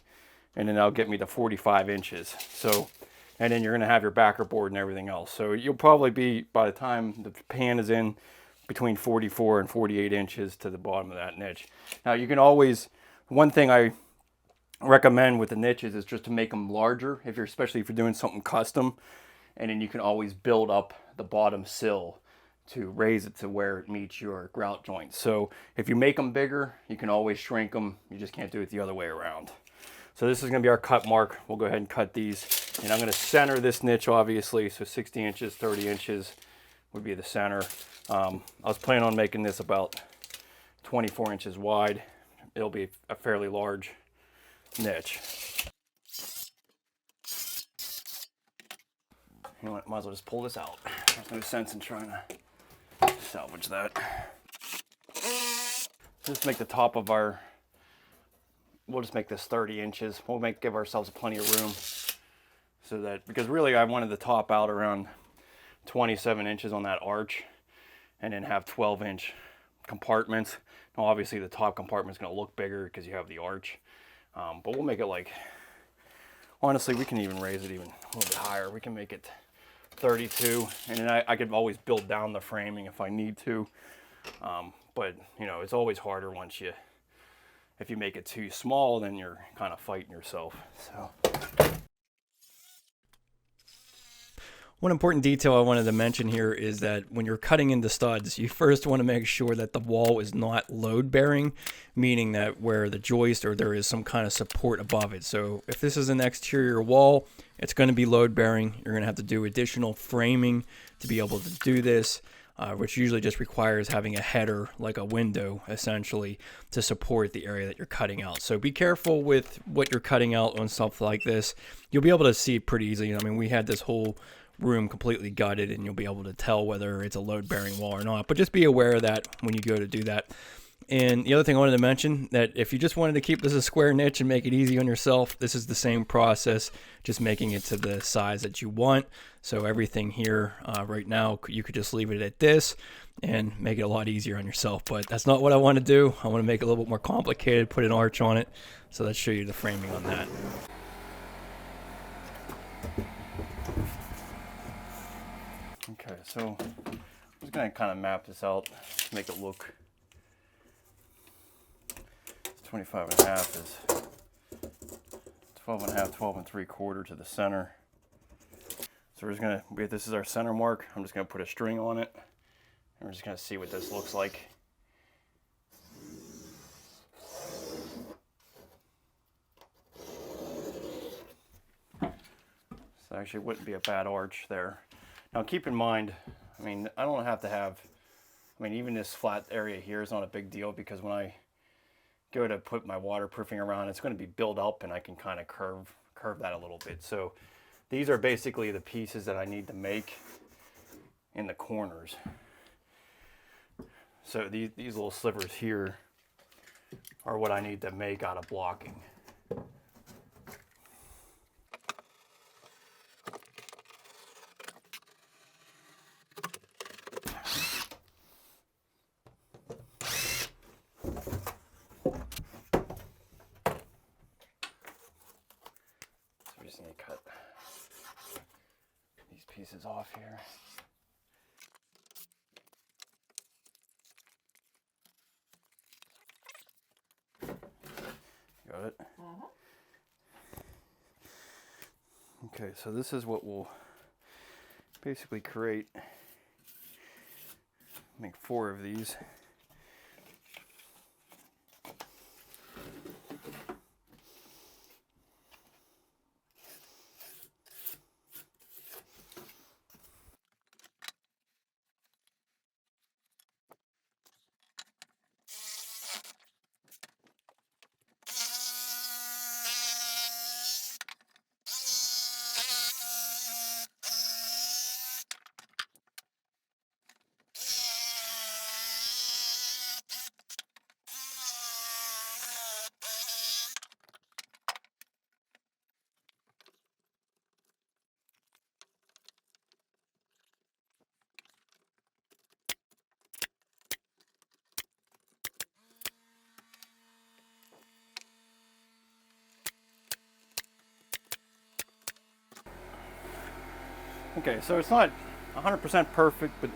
And then that'll get me to 45 inches. So, and then you're going to have your backer board and everything else. So you'll probably be, by the time the pan is in, between 44 and 48 inches to the bottom of that niche. Now you can always, one thing I recommend with the niches is just to make them larger, especially if you're doing something custom, and then you can always build up the bottom sill to raise it to where it meets your grout joints. So if you make them bigger, you can always shrink them. You just can't do it the other way around. So this is going to be our cut mark. We'll go ahead and cut these. And I'm going to center this niche, obviously. So 60 inches, 30 inches would be the center. I was planning on making this about 24 inches wide. It'll be a fairly large niche. You know what, might as well just pull this out. There's no sense in trying to salvage that. Just make the top of our, we'll just make this 30 inches. We'll give ourselves plenty of room so that, because really I wanted the top out around 27 inches on that arch and then have 12-inch compartments. Now obviously the top compartment's going to look bigger because you have the arch, but we'll make it like, honestly we can even raise it even a little bit higher. We can make it 32, and then I could always build down the framing if I need to, but you know, it's always harder once if you make it too small, then you're kind of fighting yourself. So One important detail I wanted to mention here is that when you're cutting into studs, you first want to make sure that the wall is not load bearing, meaning that where the joist or there is some kind of support above it. So if this is an exterior wall, it's going to be load bearing. You're going to have to do additional framing to be able to do this, which usually just requires having a header, like a window, essentially, to support the area that you're cutting out. So be careful with what you're cutting out on stuff like this. You'll be able to see it pretty easily. I mean, we had this whole room completely gutted, and you'll be able to tell whether it's a load-bearing wall or not. But just be aware of that when you go to do that. And the other thing I wanted to mention, that if you just wanted to keep this a square niche and make it easy on yourself, this is the same process, just making it to the size that you want. So everything here right now, you could just leave it at this and make it a lot easier on yourself. But that's not what I want to do. I want to make it a little bit more complicated, put an arch on it. So let's show you the framing on that. Okay, so I'm just going to kind of map this out, make it look 25 and a half is 12 and a half, 12 and 3/4 to the center. So we're just going to, this is our center mark. I'm just going to put a string on it, and we're just going to see what this looks like. So actually it wouldn't be a bad arch there. Now keep in mind, I mean, I don't have to have, I mean, even this flat area here is not a big deal, because when I go to put my waterproofing around, it's going to be built up, and I can kind of curve that a little bit. So these are basically the pieces that I need to make in the corners. So these little slivers here are what I need to make out of blocking. Just need to cut these pieces off here. Got it? Okay, so this is what we'll basically create. Make 4 of these. Okay, so it's not 100% perfect, but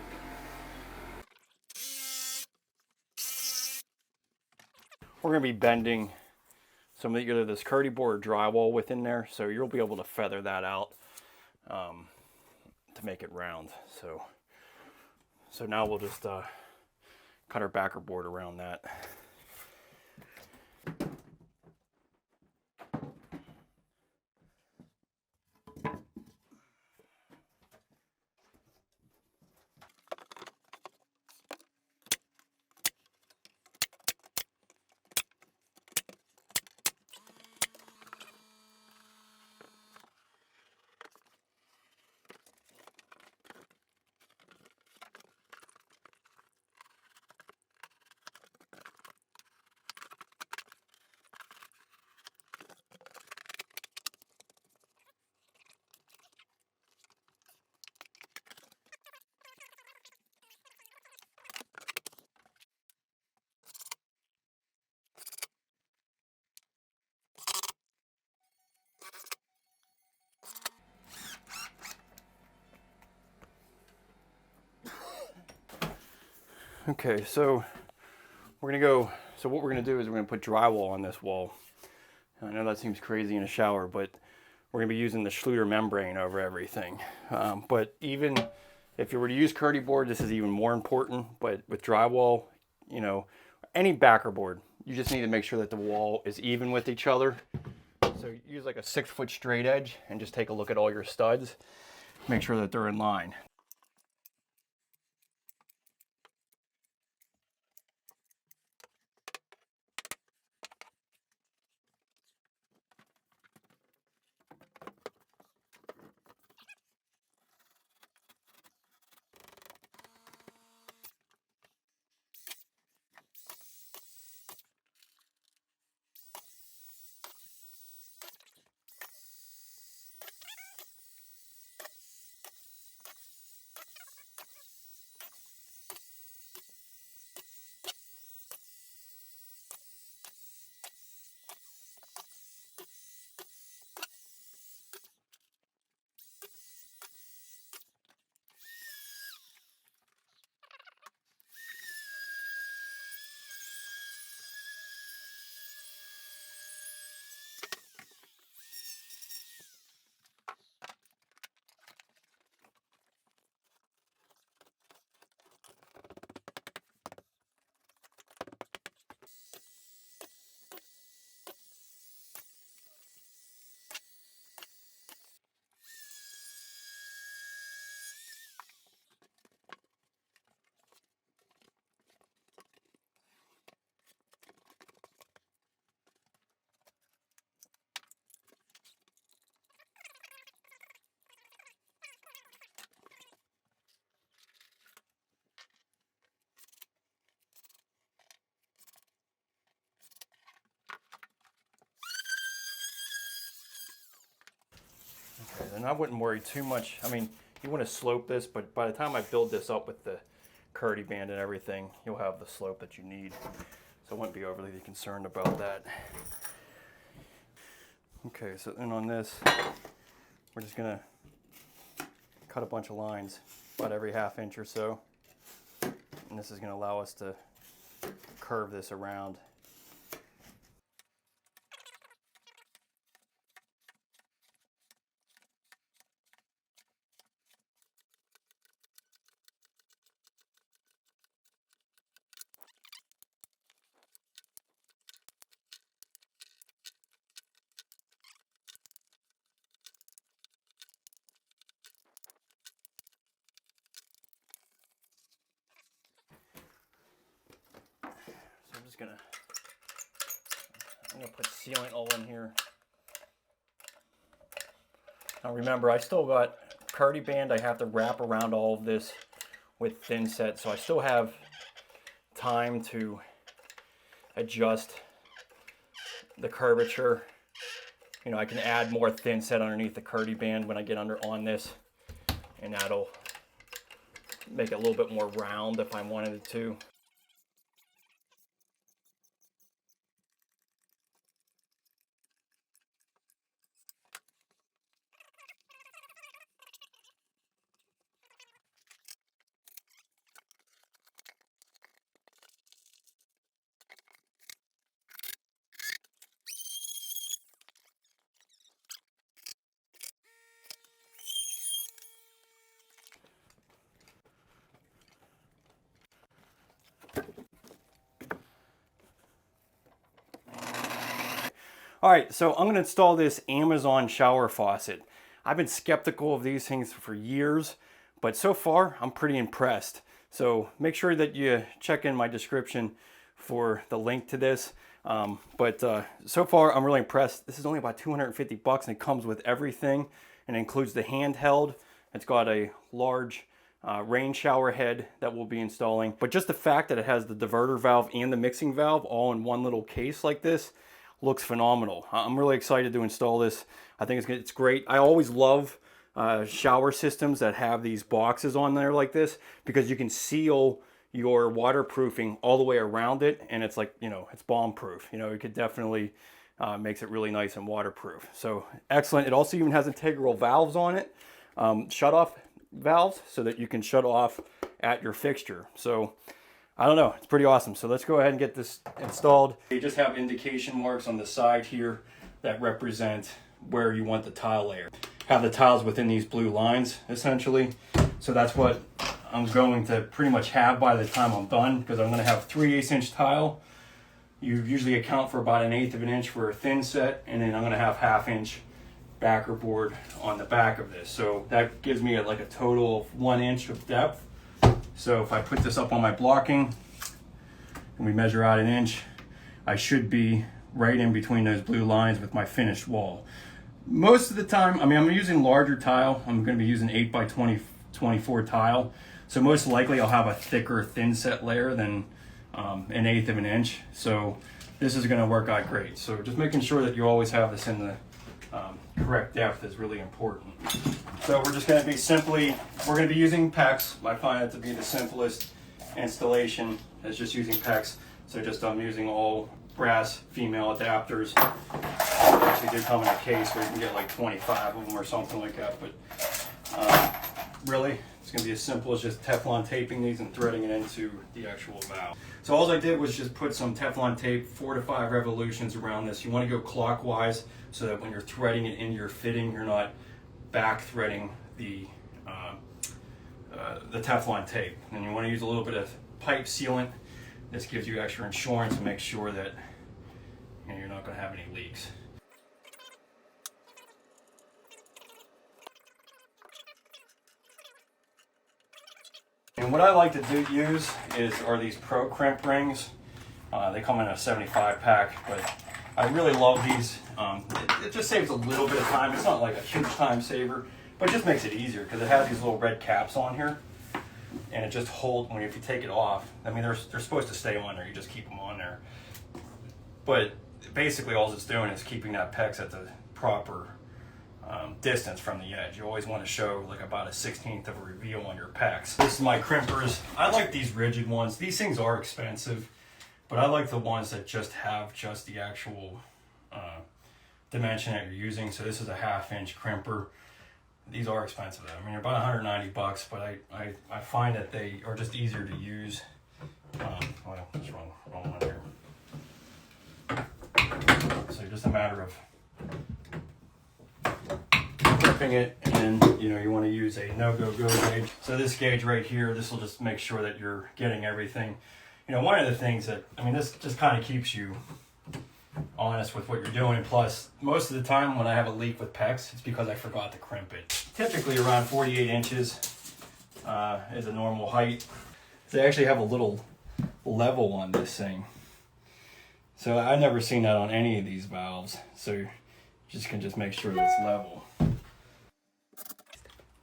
we're going to be bending some of either this Kerdi Board or drywall within there, so you'll be able to feather that out to make it round. So now we'll just cut our backer board around that. Okay, so we're gonna go, so what we're gonna do is we're gonna put drywall on this wall. I know that seems crazy in a shower, but we're gonna be using the Schluter membrane over everything. But even if you were to use Kerdi Board, this is even more important. But with drywall, you know, any backer board, you just need to make sure that the wall is even with each other. So use like a 6-foot straight edge and just take a look at all your studs. Make sure that they're in line. Okay, then I wouldn't worry too much. I mean, you want to slope this, but by the time I build this up with the Kerdi band and everything, you'll have the slope that you need. So I wouldn't be overly concerned about that. Okay, so then on this, we're just gonna cut a bunch of lines about every 1/2 inch or so. And this is gonna allow us to curve this around. So I'm gonna put sealant all in here. Now remember, I still got Kerdi band I have to wrap around all of this with thin set, so I still have time to adjust the curvature. You know, I can add more thin set underneath the Kerdi band when I get on this, and that'll make it a little bit more round if I wanted it to. All right, so I'm gonna install this Amazon shower faucet. I've been skeptical of these things for years, but so far I'm pretty impressed. So make sure that you check in my description for the link to this. So far I'm really impressed. This is only about 250 bucks and it comes with everything and includes the handheld. It's got a large rain shower head that we'll be installing. But just the fact that it has the diverter valve and the mixing valve all in one little case like this looks phenomenal. I'm really excited to install this. I think it's great. I always love shower systems that have these boxes on there like this because you can seal your waterproofing all the way around it, and it's like, you know, it's bomb proof. You know, it could definitely makes it really nice and waterproof. So excellent. It also even has integral valves on it, shut off valves, so that you can shut off at your fixture. So I don't know, it's pretty awesome. So let's go ahead and get this installed. They just have indication marks on the side here that represent where you want the tile layer. Have the tiles within these blue lines, essentially. So that's what I'm going to pretty much have by the time I'm done, because I'm going to have 3/8 inch tile. You usually account for about 1/8 of an inch for a thin set, and then I'm going to have 1/2 inch backer board on the back of this. So that gives me like a total of 1 inch of depth. So if I put this up on my blocking and we measure out 1 inch, I should be right in between those blue lines with my finished wall. Most of the time, I mean, I'm using larger tile. I'm going to be using 8 by 24 tile. So most likely I'll have a thicker thin set layer than 1/8 of an inch. So this is going to work out great. So just making sure that you always have this in the correct depth is really important. So we're just going to be we're going to be using PEX. I find it to be the simplest installation is just using PEX. So just I'm using all brass female adapters. Actually do come in a case where you can get like 25 of them or something like that. But really, it's going to be as simple as just Teflon taping these and threading it into the actual valve. So all I did was just put some Teflon tape, 4 to 5 revolutions around this. You want to go clockwise so that when you're threading it into your fitting, you're not back threading the Teflon tape. And you want to use a little bit of pipe sealant. This gives you extra insurance to make sure that you're not going to have any leaks. And what I like to use are these Pro Crimp rings. They come in a 75 pack, but I really love these. It just saves a little bit of time. It's not like a huge time saver, but it just makes it easier because it has these little red caps on here, and it just holds. If you take it off, I mean they're supposed to stay on there. You just keep them on there. But basically, all it's doing is keeping that PEX at the proper distance from the edge. You always want to show like about a 1/16 of a reveal on your PEX. This is my crimpers. I like these rigid ones. These things are expensive, but I like the ones that just have the actual dimension that you're using. So this is a 1/2 inch crimper. These are expensive. I mean, they're about 190 bucks, but I find that they are just easier to use. Well, what's wrong one here? So just a matter of gripping it, and then you want to use a no-go-go gauge. So this gauge right here, this will just make sure that you're getting everything. One of the things that, this just kind of keeps you honest with what you're doing. And plus, most of the time when I have a leak with PEX, it's because I forgot to crimp it. Typically around 48 inches is a normal height. They actually have a little level on this thing. So I've never seen that on any of these valves. So you can just make sure that it's level.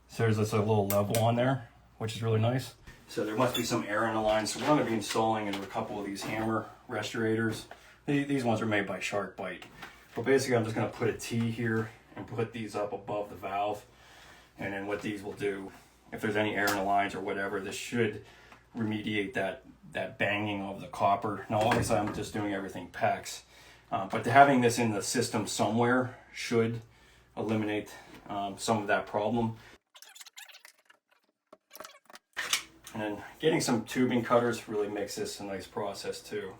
So there's this little level on there, which is really nice. So there must be some air in the line. So we're going to be installing into a couple of these hammer restorators. These ones are made by Shark Bite. But basically I'm just going to put a T here and put these up above the valve. And then what these will do, if there's any air in the lines or whatever, this should remediate that banging of the copper. Now obviously I'm just doing everything PEX. But having this in the system somewhere should eliminate some of that problem. And then getting some tubing cutters really makes this a nice process too,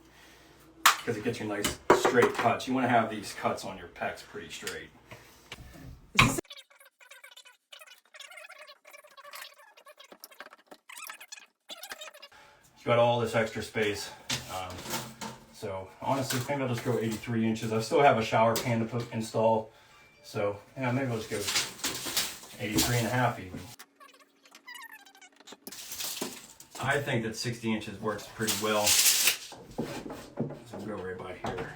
because it gets you nice straight cuts. You want to have these cuts on your PEX pretty straight. You got all this extra space. So honestly, maybe I'll just go 83 inches. I still have a shower pan to install. So yeah, maybe I'll just go 83.5 even. I think that 60 inches works pretty well. So we'll go right by here.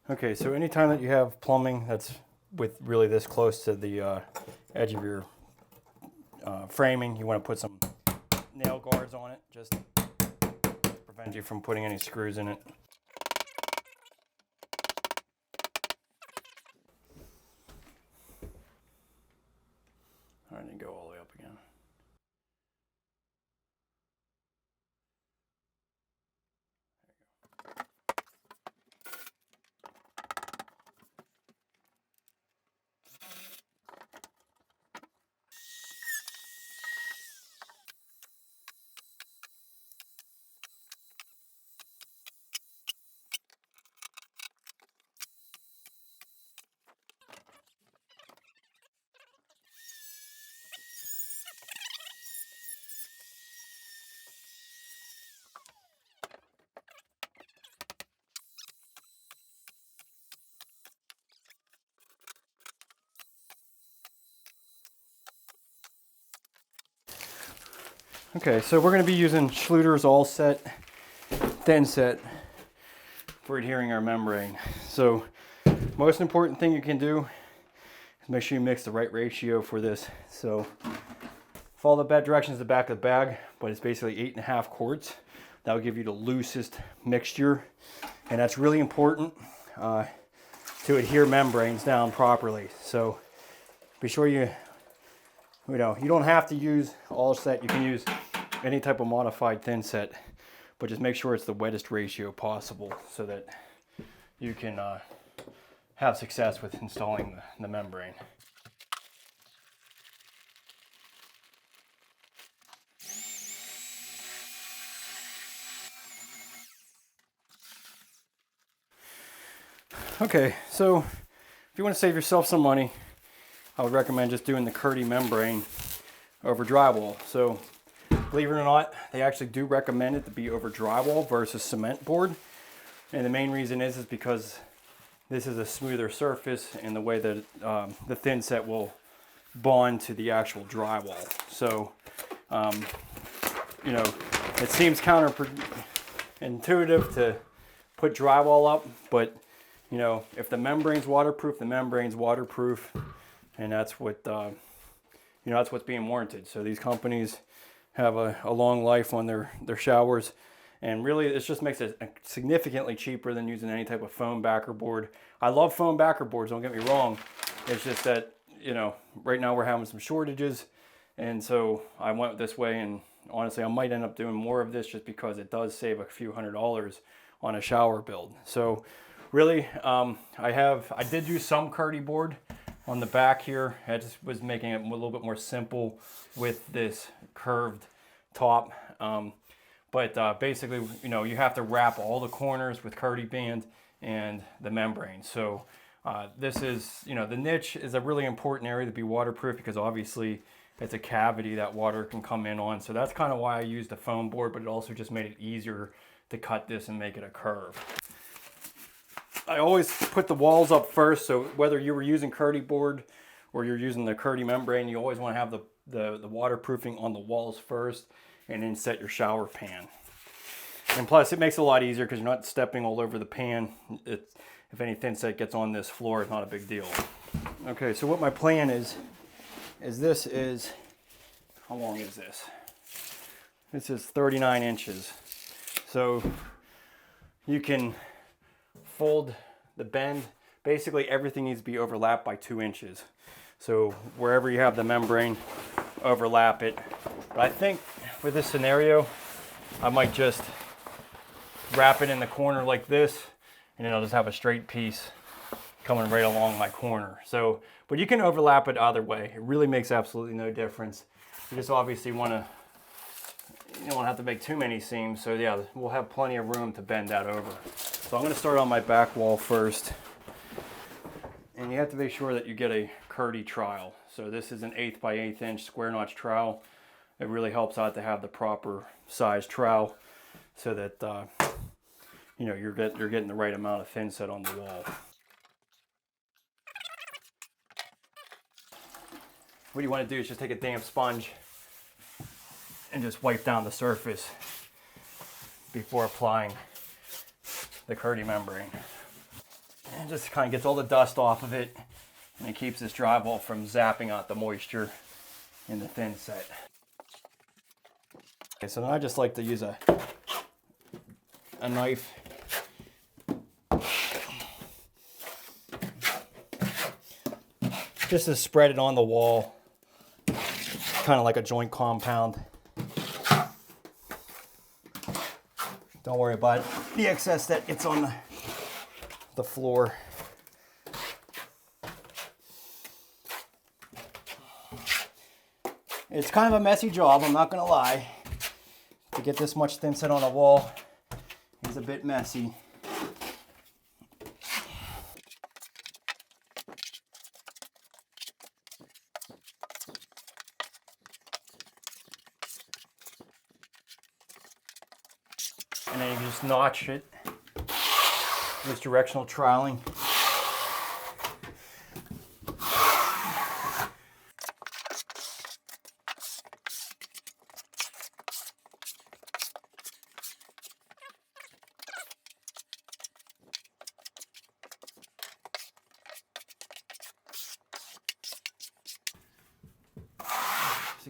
Okay, so anytime that you have plumbing that's with really this close to the edge of your framing, you want to put some nail guards on it, just to prevent you from putting any screws in it. All right, and go all the way up again. Okay, so we're going to be using Schluter's all set, thin set for adhering our membrane. So most important thing you can do is make sure you mix the right ratio for this. So follow the bed directions at the back of the bag, but it's basically 8.5 quarts. That will give you the loosest mixture, and that's really important to adhere membranes down properly. So be sure you don't have to use all set. You can use any type of modified thin set, but just make sure it's the wettest ratio possible so that you can have success with installing the membrane. Okay, so if you want to save yourself some money, I would recommend just doing the Kerdi membrane over drywall. So believe it or not, they actually do recommend it to be over drywall versus cement board. And the main reason is because this is a smoother surface and the way that the thin set will bond to the actual drywall. So, it seems counterintuitive to put drywall up, but if the membrane's waterproof, the membrane's waterproof, and that's what that's what's being warranted. So these companies have a long life on their showers, and really it just makes it significantly cheaper than using any type of foam backer board. I love foam backer boards, don't get me wrong. It's just that right now we're having some shortages, and so I went this way, and honestly I might end up doing more of this just because it does save a few $100s on a shower build. So really, I did use some Kerdi board on the back here. I just was making it a little bit more simple with this curved top. But basically, you have to wrap all the corners with Kerdi band and the membrane. So this is, the niche is a really important area to be waterproof because obviously it's a cavity that water can come in on. So that's kind of why I used a foam board, but it also just made it easier to cut this and make it a curve. I always put the walls up first, so whether you were using Kerdi board or you're using the Kerdi membrane, you always want to have the waterproofing on the walls first and then set your shower pan. And plus it makes it a lot easier because you're not stepping all over the pan. If any thin set gets on this floor, it's not a big deal. Okay, so what my plan is how long is this? This is 39 inches. So you can fold the bend. Basically everything needs to be overlapped by 2 inches. So wherever you have the membrane, overlap it. But I think for this scenario, I might just wrap it in the corner like this, and then I'll just have a straight piece coming right along my corner. So, but you can overlap it either way. It really makes absolutely no difference. You just obviously you don't have to make too many seams. So yeah, we'll have plenty of room to bend that over. So I'm going to start on my back wall first. And you have to make sure that you get a Kerdi trowel. So this is an 1/8 by 1/8 inch square notch trowel. It really helps out to have the proper size trowel so that you're getting the right amount of thin set on the wall. What you want to do is just take a damp sponge and just wipe down the surface before applying the Kerdi membrane. And just kind of gets all the dust off of it, and it keeps this drywall from zapping out the moisture in the thin set. Okay, so then I just like to use a knife just to spread it on the wall, kind of like a joint compound. Don't worry about the excess that gets on the floor. It's kind of a messy job, I'm not gonna lie. To get this much thin set on a wall is a bit messy. And then you just notch it. This directional troweling.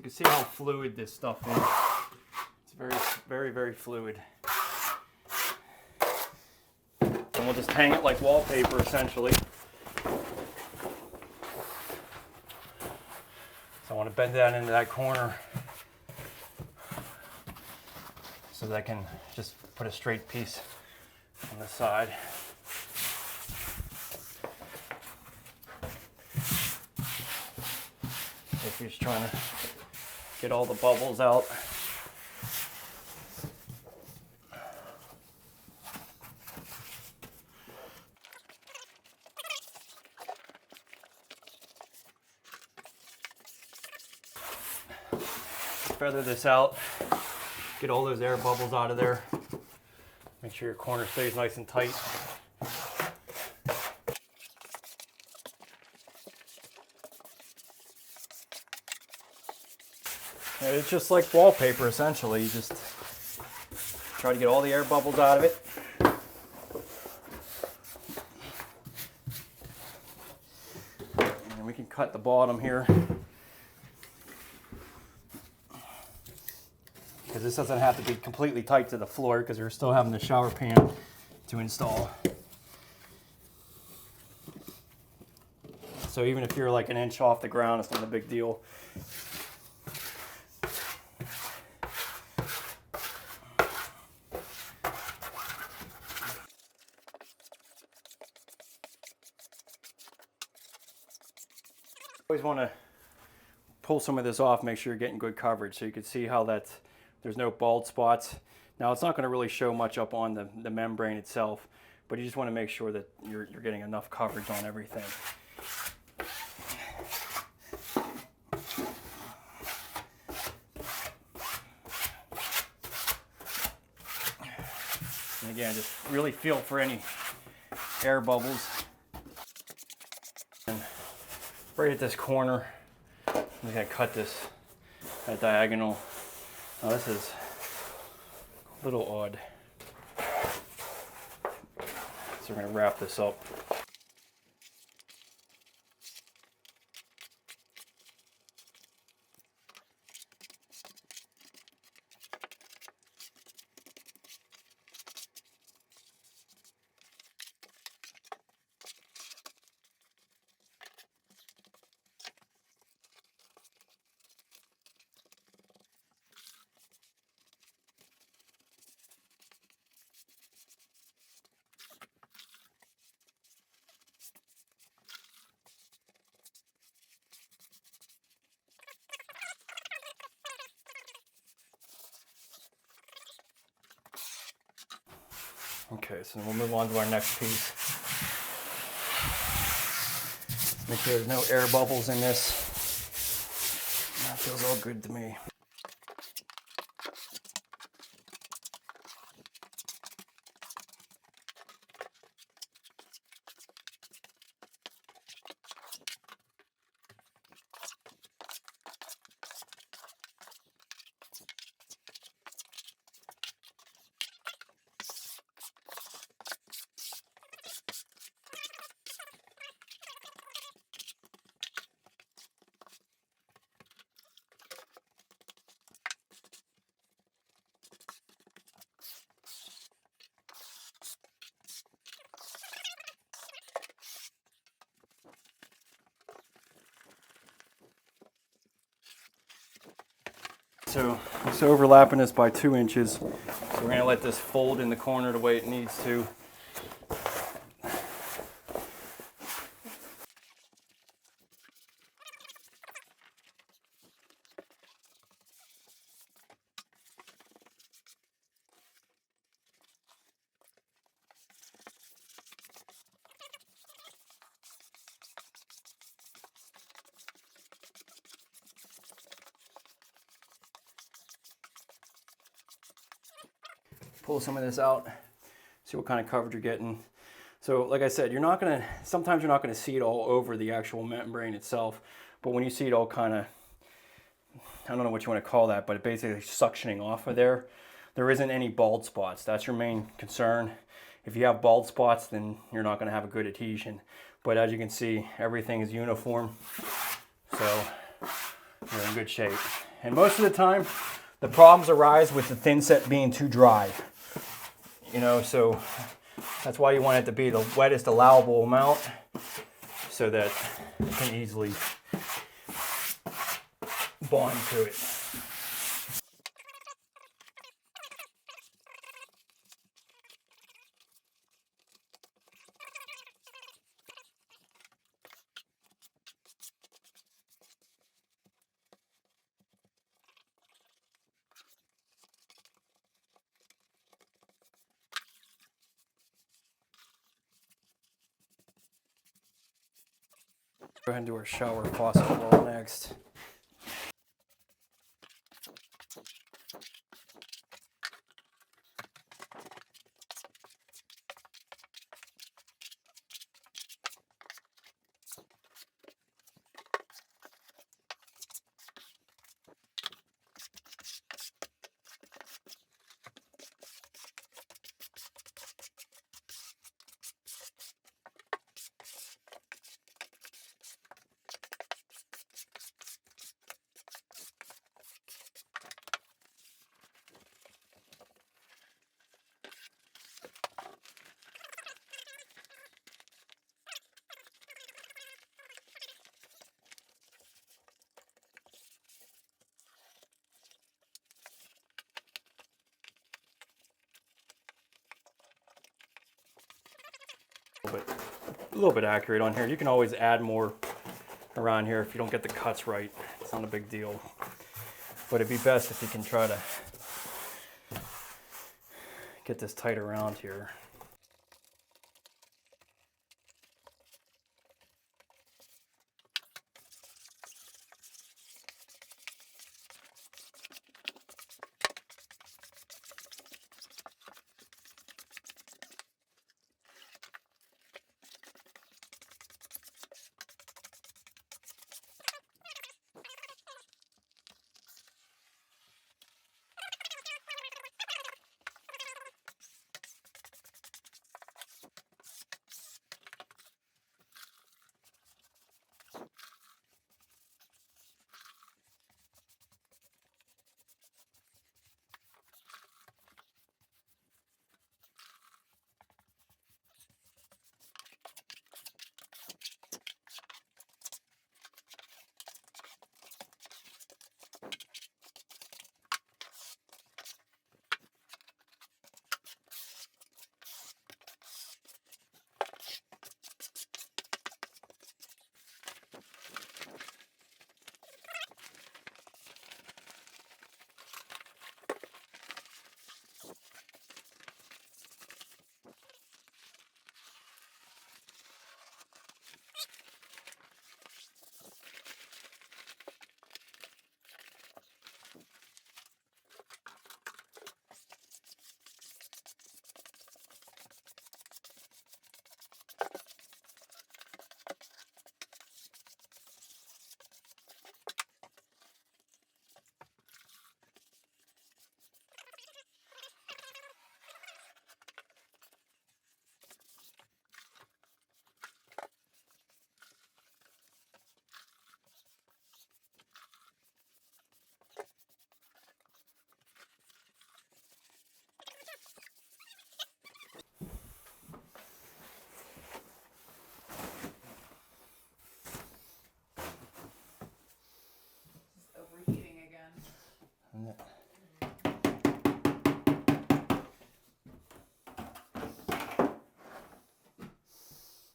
can see how fluid this stuff is. It's very, very, very fluid. And we'll just hang it like wallpaper, essentially. So I want to bend that into that corner so that I can just put a straight piece on the side. If you're just trying to get all the bubbles out. Feather this out, get all those air bubbles out of there. Make sure your corner stays nice and tight. And it's just like wallpaper, essentially. You just try to get all the air bubbles out of it. And we can cut the bottom here. Because this doesn't have to be completely tight to the floor because we're still having the shower pan to install. So even if you're like an inch off the ground, it's not a big deal. Always want to pull some of this off, make sure you're getting good coverage so you can see how there's no bald spots. Now it's not going to really show much up on the membrane itself, but you just want to make sure that you're getting enough coverage on everything. And again, just really feel for any air bubbles. And right at this corner, I'm just going to cut this at diagonal. Now this is a little odd. So we're going to wrap this up. Okay, so we'll move on to our next piece. Make sure there's no air bubbles in this. That feels all good to me. So it's overlapping this by 2 inches. So we're going to let this fold in the corner the way it needs to. Pull some of this out, see what kind of coverage you're getting. So like I said, sometimes you're not gonna see it all over the actual membrane itself, but when you see it all kind of, I don't know what you want to call that, but it basically suctioning off of there isn't any bald spots. That's your main concern. If you have bald spots, then you're not gonna have a good adhesion. But as you can see, everything is uniform, so you're in good shape. And most of the time, the problems arise with the thin set being too dry. You know, so that's why you want it to be the wettest allowable amount so that you can easily bond to it. Go ahead and do our shower faucet wall next. A little bit accurate on here. You can always add more around here if you don't get the cuts right. It's not a big deal. But it'd be best if you can try to get this tight around here.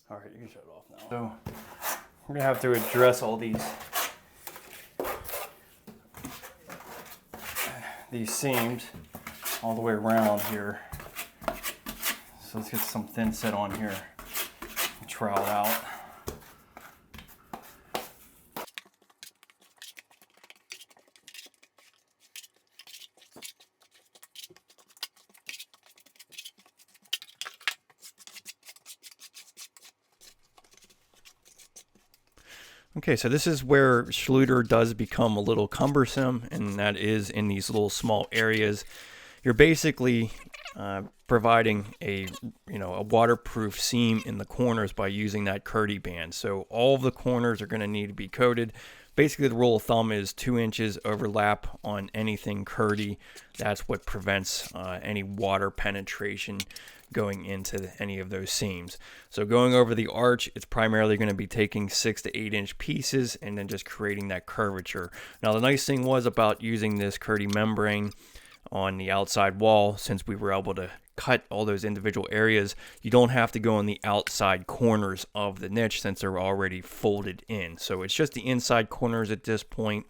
All right, you can shut it off now. So we're gonna have to address all these seams all the way around here. So let's get some thin set on here and trowel out. Okay, so this is where Schluter does become a little cumbersome, and that is in these little small areas. You're basically providing a waterproof seam in the corners by using that Kerdi band. So all of the corners are going to need to be coated. basically the rule of thumb is 2 inches overlap on anything Kerdi. That's what prevents any water penetration going into any of those seams. So going over the arch, it's primarily going to be taking 6 to 8 inch pieces and then just creating that curvature. Now the nice thing was about using this Kerdi membrane on the outside wall, since we were able to cut all those individual areas, you don't have to go on the outside corners of the niche since they're already folded in. So it's just the inside corners at this point.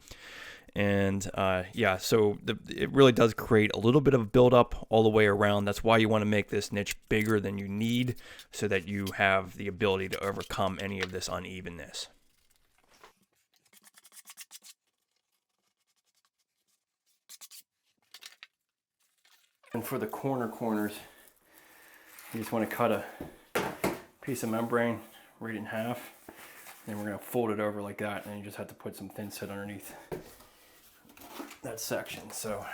And yeah, so it really does create a little bit of buildup all the way around. That's why you want to make this niche bigger than you need, so that you have the ability to overcome any of this unevenness. And for the corners, you just want to cut a piece of membrane right in half, and we're going to fold it over like that, and you just have to put some thin set underneath that section. So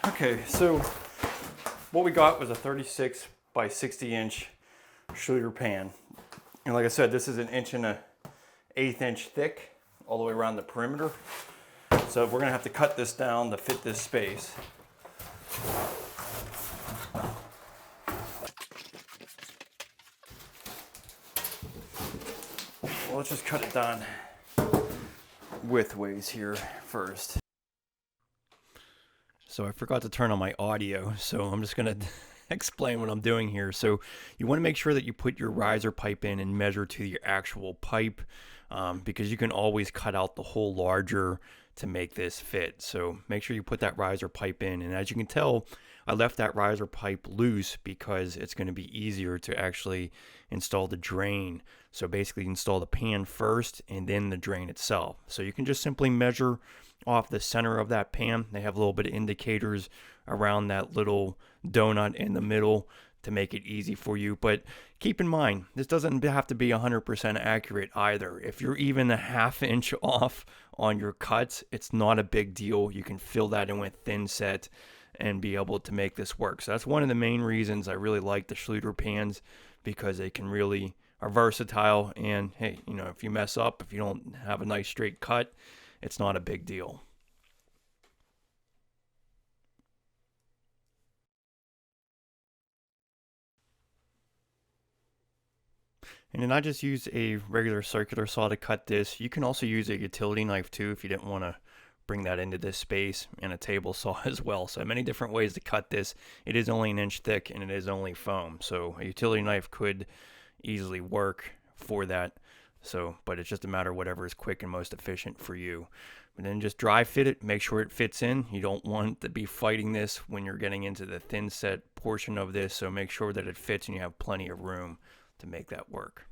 okay, so what we got was a 36 by 60 inch Schluter pan. And like I said, this is 1.125 inch thick all the way around the perimeter. So we're gonna have to cut this down to fit this space. Well, let's just cut it down widthways here first. So I forgot to turn on my audio, so I'm just going to explain what I'm doing here. So you want to make sure that you put your riser pipe in and measure to your actual pipe, because you can always cut out the hole larger to make this fit. So make sure you put that riser pipe in, and as you can tell, I left that riser pipe loose because it's going to be easier to actually install the drain. So basically install the pan first and then the drain itself. So you can just simply measure off the center of that pan. They have a little bit of indicators around that little donut in the middle to make it easy for you. But keep in mind, this doesn't have to be 100% accurate either. If you're even a ½ inch off on your cuts, it's not a big deal. You can fill that in with thin set and be able to make this work. So that's one of the main reasons I really like the Schluter pans, because they can really are versatile. And hey, you know, if you mess up, if you don't have a nice straight cut, it's not a big deal. And then I just use a regular circular saw to cut this. You can also use a utility knife too if you didn't want to bring that into this space, and a table saw as well. So many different ways to cut this. It is only 1 inch thick and it is only foam. So a utility knife could easily work for that. So, but it's just a matter of whatever is quick and most efficient for you. And then just dry fit it, make sure it fits in. You don't want to be fighting this when you're getting into the thin set portion of this. So make sure that it fits and you have plenty of room to make that work.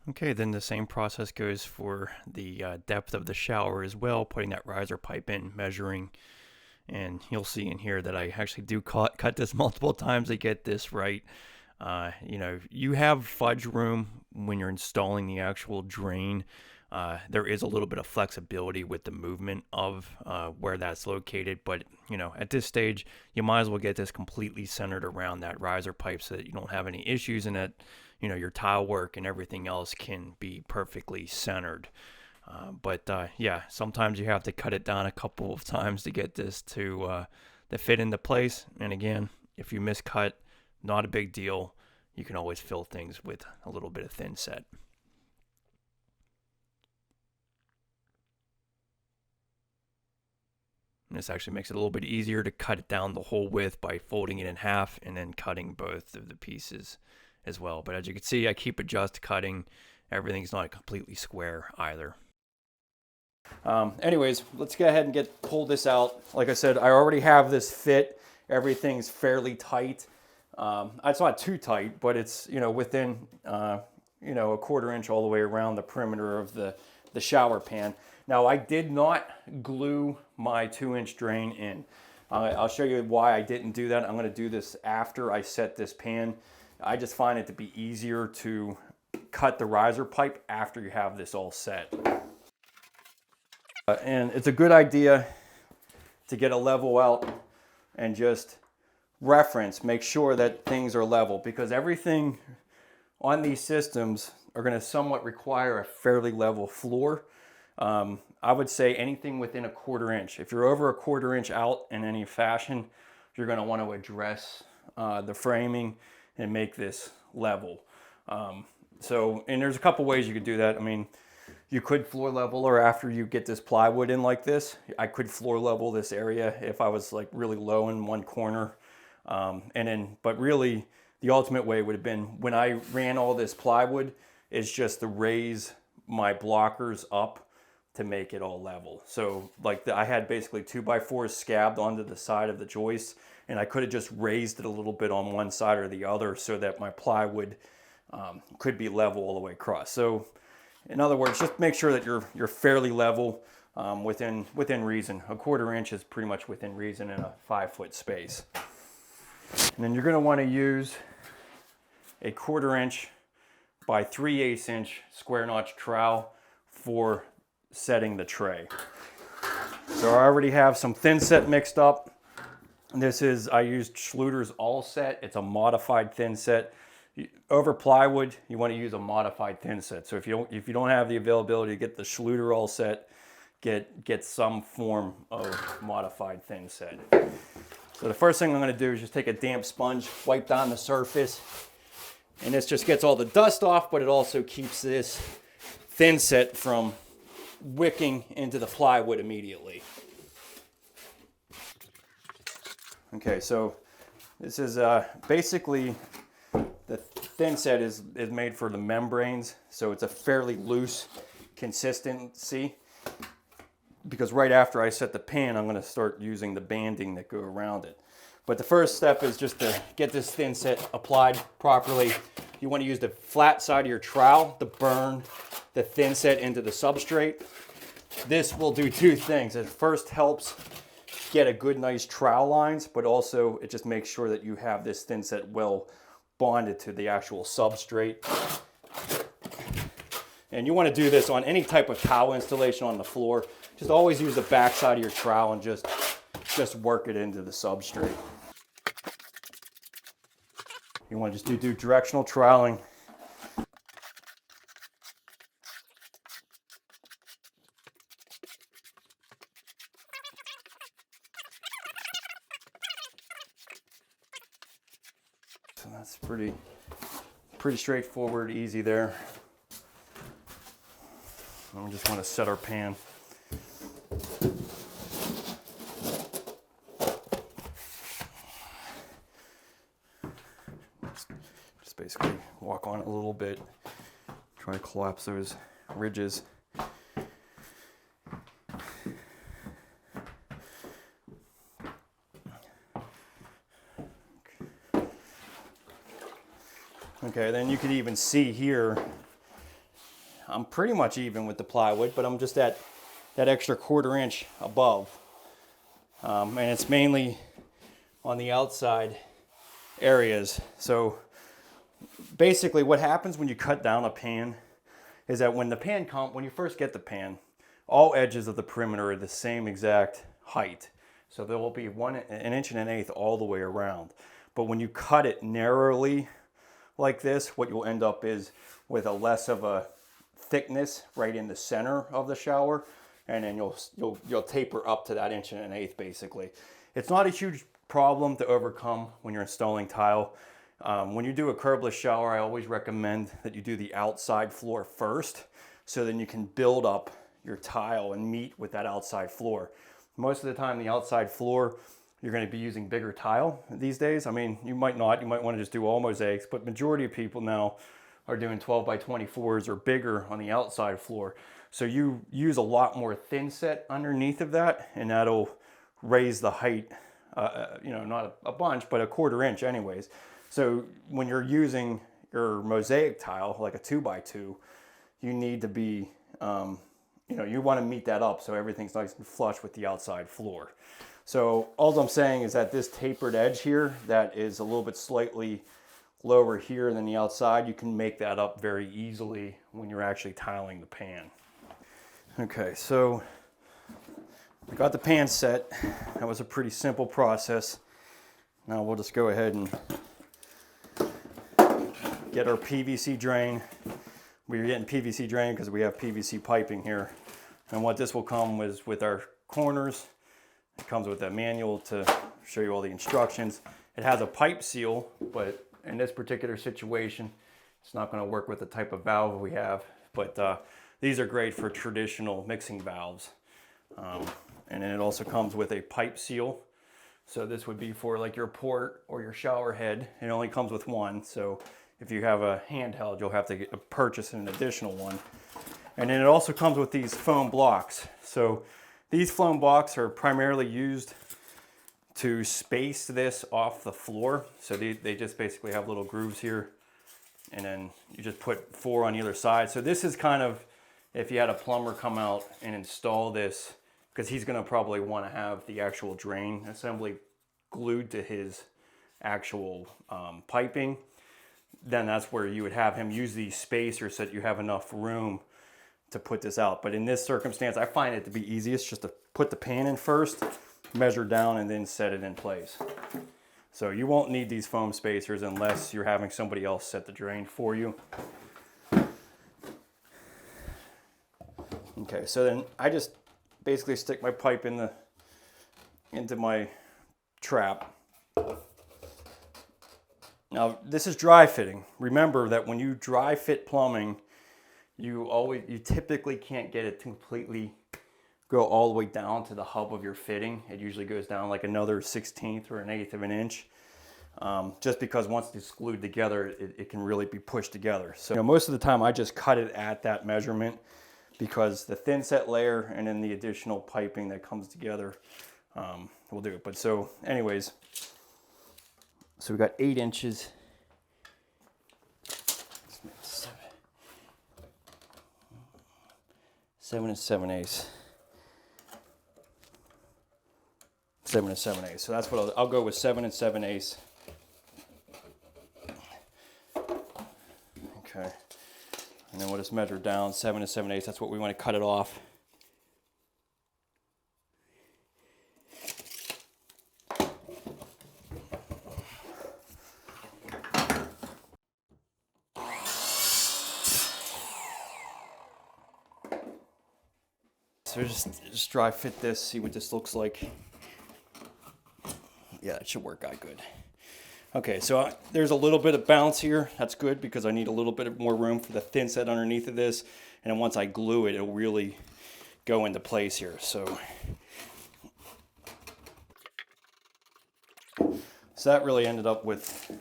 Okay, then the same process goes for the depth of the shower as well, putting that riser pipe in, measuring, and you'll see in here that I actually do cut this multiple times to get this right. You know, you have fudge room when you're installing the actual drain. There is a little bit of flexibility with the movement of where that's located, but you know, at this stage, you might as well get this completely centered around that riser pipe so that you don't have any issues, and that, you know, your tile work and everything else can be perfectly centered. But yeah, sometimes you have to cut it down a couple of times to get this to fit into place. And again, if you miscut, not a big deal. You can always fill things with a little bit of thin set. this actually makes it a little bit easier to cut it down the whole width by folding it in half and then cutting both of the pieces as well. But as you can see, I keep adjust cutting. Everything's not completely square either. Anyways, let's go ahead and pull this out. Like I said, I already have this fit. Everything's fairly tight. It's not too tight, but it's, you know, within, you know, a 1/4 inch all the way around the perimeter of the shower pan. Now, I did not glue my 2-inch drain in. I'll show you why I didn't do that. I'm going to do this after I set this pan. I just find it to be easier to cut the riser pipe after you have this all set. And it's a good idea to get a level out and just reference, make sure that things are level, because everything on these systems are going to somewhat require a fairly level floor. I would say anything within a 1/4 inch. If you're over a 1/4 inch out in any fashion, you're going to want to address the framing and make this level. And there's a couple ways you could do that. I mean, you could floor level, or after you get this plywood in like this, I could floor level this area if I was like really low in one corner. But really the ultimate way would have been, when I ran all this plywood, is just to raise my blockers up to make it all level. So like I had basically 2x4s scabbed onto the side of the joist, and I could have just raised it a little bit on one side or the other so that my plywood could be level all the way across. So in other words, just make sure that you're fairly level within reason. A 1/4 inch is pretty much within reason in a 5-foot space. And then you're going to want to use a 1/4 inch by 3/8 inch square notch trowel for setting the tray. So I already have some thin set mixed up. I used Schluter's All Set. It's a modified thin set. Over plywood, you want to use a modified thin set. So if you don't have the availability to get the Schluter All Set, get some form of modified thin set. So the first thing I'm going to do is just take a damp sponge, wipe down the surface, and this just gets all the dust off, but it also keeps this thin set from wicking into the plywood immediately. Okay, so this is basically, the thin set is made for the membranes, so it's a fairly loose consistency, because right after I set the pan, I'm going to start using the banding that go around it. But the first step is just to get this thin set applied properly. You want to use the flat side of your trowel to burn the thin set into the substrate. This will do two things. It first helps get a good nice trowel lines, but also it just makes sure that you have this thin set well bonded to the actual substrate. And you want to do this on any type of towel installation on the floor. Just always use the back side of your trowel and just work it into the substrate. You want to just do directional troweling. So that's pretty straightforward, easy there. And we just want to set our pan. Just basically walk on it a little bit, try to collapse those ridges. Okay, then you could even see here, I'm pretty much even with the plywood, but I'm just at that extra 1/4 inch above. And it's mainly on the outside areas. So basically what happens when you cut down a pan is that when you first get the pan, all edges of the perimeter are the same exact height. So there will be an inch and an eighth all the way around. But when you cut it narrowly like this, what you'll end up is with a less of a thickness right in the center of the shower, and then you'll taper up to that inch and an eighth basically. It's not a huge problem to overcome when you're installing tile. When you do a curbless shower, I always recommend that you do the outside floor first, so then you can build up your tile and meet with that outside floor. Most of the time, the outside floor, you're going to be using bigger tile these days. I mean, you might not. You might want to just do all mosaics, but majority of people now are doing 12 by 24s or bigger on the outside floor. So you use a lot more thin set underneath of that, and that'll raise the height, you know, not a bunch, but a 1/4 inch anyways. So when you're using your mosaic tile, like a 2 by 2, you need to be, you know, you want to meet that up so everything's nice and flush with the outside floor. So all I'm saying is that this tapered edge here, that is a little bit slightly lower here than the outside, you can make that up very easily when you're actually tiling the pan. Okay, so I got the pan set. That was a pretty simple process. Now we'll just go ahead and get our PVC drain. We're getting PVC drain because we have PVC piping here. And what this will come with our corners. It comes with a manual to show you all the instructions. It has a pipe seal, but in this particular situation, it's not going to work with the type of valve we have. But these are great for traditional mixing valves. And then it also comes with a pipe seal. So this would be for like your port or your shower head. It only comes with one. So if you have a handheld, you'll have to purchase an additional one. And then it also comes with these foam blocks. So these foam blocks are primarily used to space this off the floor. So they just basically have little grooves here. And then you just put 4 on either side. So this is kind of, if you had a plumber come out and install this, because he's going to probably want to have the actual drain assembly glued to his actual piping, then that's where you would have him use these spacers so that you have enough room to put this out. But in this circumstance, I find it to be easiest just to put the pan in first, measure down, and then set it in place. So you won't need these foam spacers unless you're having somebody else set the drain for you. Okay, so then I just basically stick my pipe into my trap. Now this is dry fitting. Remember that when you dry fit plumbing, you typically can't get it to completely go all the way down to the hub of your fitting. It usually goes down like another 1/16 or 1/8 of an inch. Just because once it's glued together, it can really be pushed together. So most of the time I just cut it at that measurement because the thin set layer and then the additional piping that comes together will do it. But so anyways, so we got 8 inches. 7 7/8. 7 7/8. So that's what I'll go with, 7 7/8. Okay. And then we'll just measure down 7 7/8. That's what we want to cut it off. So just dry fit this, see what this looks like. Yeah, it should work out good. Okay, so there's a little bit of bounce here. That's good because I need a little bit more room for the thin set underneath of this. And then once I glue it, it'll really go into place here. So that really ended up with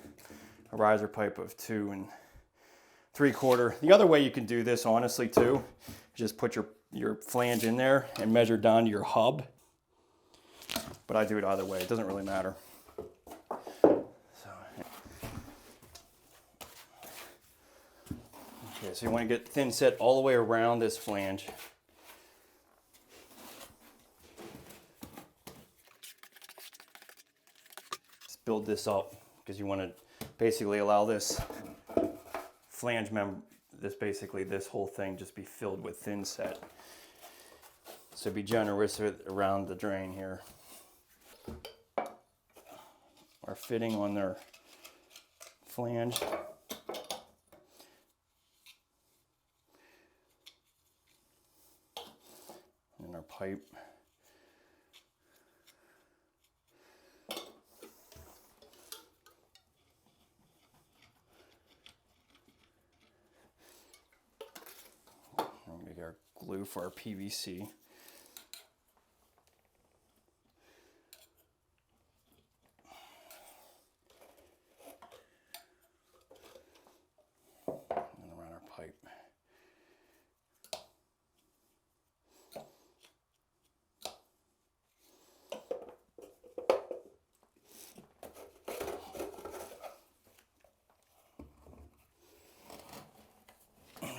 a riser pipe of 2 3/4. The other way you can do this, honestly, too, is just put your flange in there and measure down to your hub. But I do it either way. It doesn't really matter. Okay, so you want to get thin set all the way around this flange. Just build this up because you want to basically allow this flange member, this whole thing just be filled with thin set. So be generous around the drain here. Our fitting on their flange. And our pipe. And we get our glue for our PVC.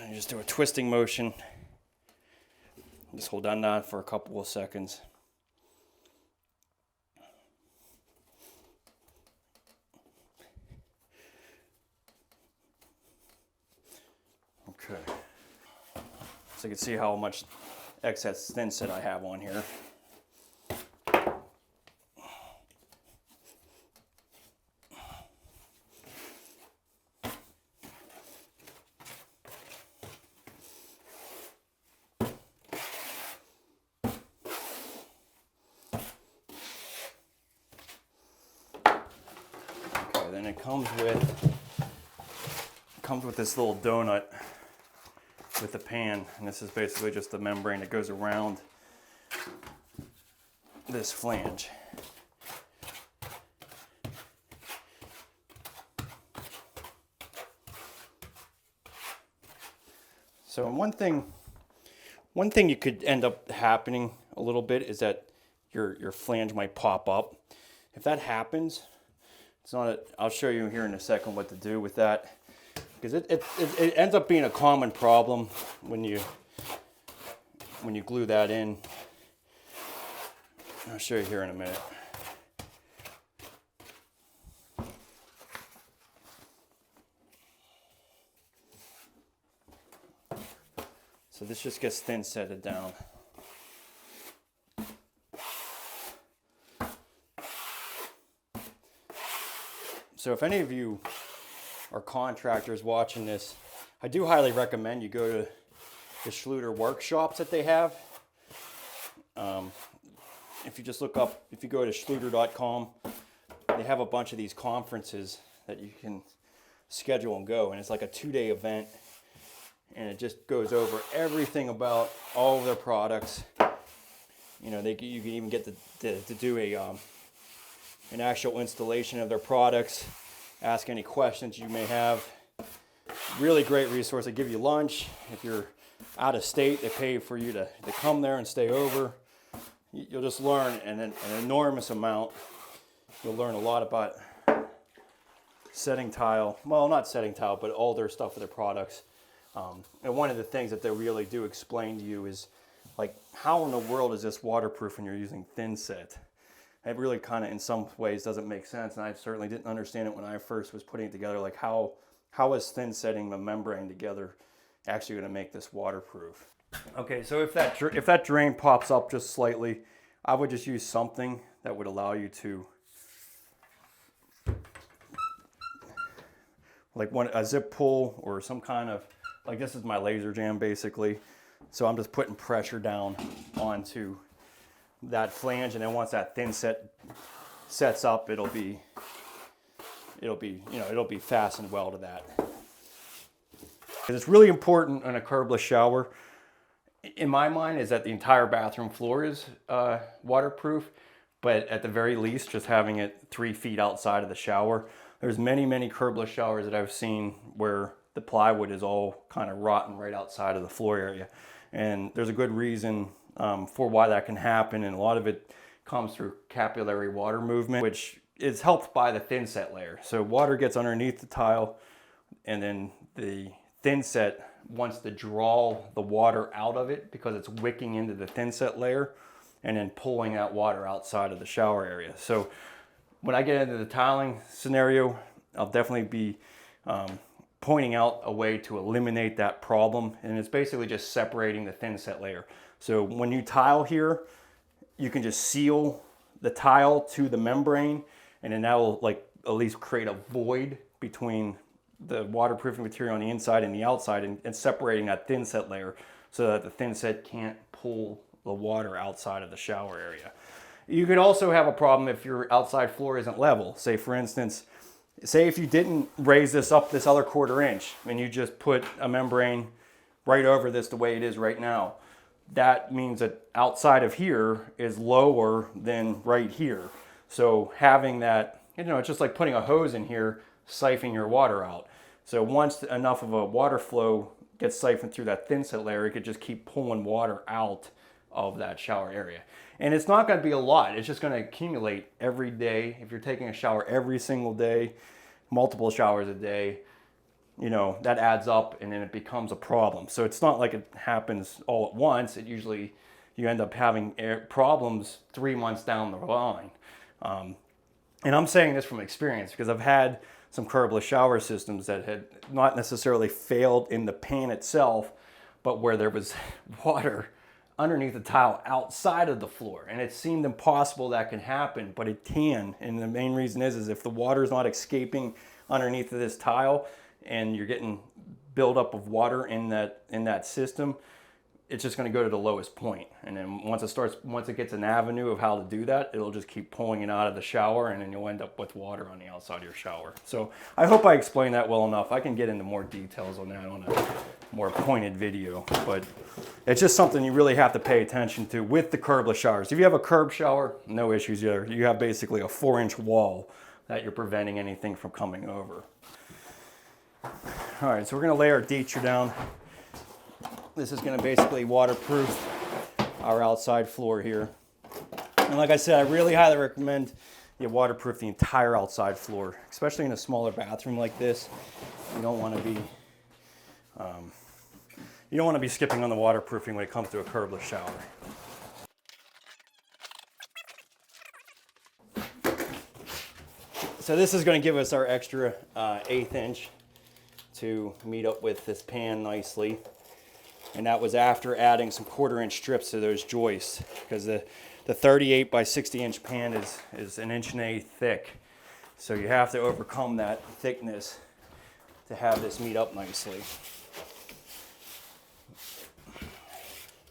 And just do a twisting motion. Just hold on that for a couple of seconds. Okay. So you can see how much excess thin set I have on here. Okay, then it comes with this little donut with the pan, and this is basically just the membrane that goes around this flange. So one thing you could end up happening a little bit is that your flange might pop up. If that happens, I'll show you here in a second what to do with that. Because it ends up being a common problem when you glue that in. I'll show you here in a minute. So this just gets thin setted down. So if any of you are contractors watching this, I do highly recommend you go to the Schluter workshops that they have. If you just look up, if you go to schluter.com, they have a bunch of these conferences that you can schedule and go, and it's like a 2-day event, and it just goes over everything about all of their products. You know, you can even get to do an actual installation of their products. Ask any questions you may have. Really great resource. They give you lunch. If you're out of state, they pay for you to come there and stay over. You'll just learn an enormous amount. You'll learn a lot about setting tile. Well, not setting tile, but all their stuff with their products. And one of the things that they really do explain to you is, like, how in the world is this waterproof when you're using thin set? It really kind of, in some ways, doesn't make sense, and I certainly didn't understand it when I first was putting it together. Like, how is thin setting the membrane together actually going to make this waterproof? Okay, so if that drain pops up just slightly, I would just use something that would allow you to, like a zip pull or some kind of, like, this is my laser jam basically. So I'm just putting pressure down onto that flange, and then once that thin set sets up, it'll be fastened well to that. It's really important in a curbless shower, in my mind, is that the entire bathroom floor is waterproof, but at the very least, just having it 3 feet outside of the shower. There's many curbless showers that I've seen where the plywood is all kind of rotten right outside of the floor area, and there's a good reason for why that can happen, and a lot of it comes through capillary water movement, which is helped by the thin set layer. So water gets underneath the tile, and then the thin set wants to draw the water out of it because it's wicking into the thin set layer and then pulling that water outside of the shower area. So when I get into the tiling scenario, I'll definitely be pointing out a way to eliminate that problem, and it's basically just separating the thin set layer. So when you tile here, you can just seal the tile to the membrane, and then that will, like, at least create a void between the waterproofing material on the inside and the outside, and separating that thin set layer so that the thin set can't pull the water outside of the shower area. You could also have a problem if your outside floor isn't level. Say, for instance, if you didn't raise this up this other 1/4 inch and you just put a membrane right over this the way it is right now, that means that outside of here is lower than right here. So having that, it's just like putting a hose in here, siphoning your water out. So once enough of a water flow gets siphoned through that thin set layer, it could just keep pulling water out of that shower area. And it's not going to be a lot. It's just going to accumulate every day. If you're taking a shower every single day, multiple showers a day, you know, that adds up and then it becomes a problem. So it's not like it happens all at once. It usually, you end up having problems 3 months down the line. And I'm saying this from experience because I've had some curbless shower systems that had not necessarily failed in the pan itself, but where there was water underneath the tile outside of the floor. And it seemed impossible that can happen, but it can. And the main reason is if the water is not escaping underneath of this tile and you're getting buildup of water in that system, it's just going to go to the lowest point. And then once it gets an avenue of how to do that, it'll just keep pulling it out of the shower, and then you'll end up with water on the outside of your shower. So I hope I explained that well enough. I can get into more details on that on a more pointed video, but it's just something you really have to pay attention to with the curbless showers. If you have a curb shower, no issues there. You have basically a 4-inch wall that you're preventing anything from coming over. All right, so we're going to lay our detra down. This is going to basically waterproof our outside floor here. And like I said, I really highly recommend you waterproof the entire outside floor, especially in a smaller bathroom like this. You don't want to be skipping on the waterproofing when it comes to a curbless shower. So this is going to give us our extra 1/8 inch to meet up with this pan nicely. And that was after adding some 1/4 inch strips to those joists, because the 38 by 60 inch pan is 1 1/8 inch thick. So you have to overcome that thickness to have this meet up nicely.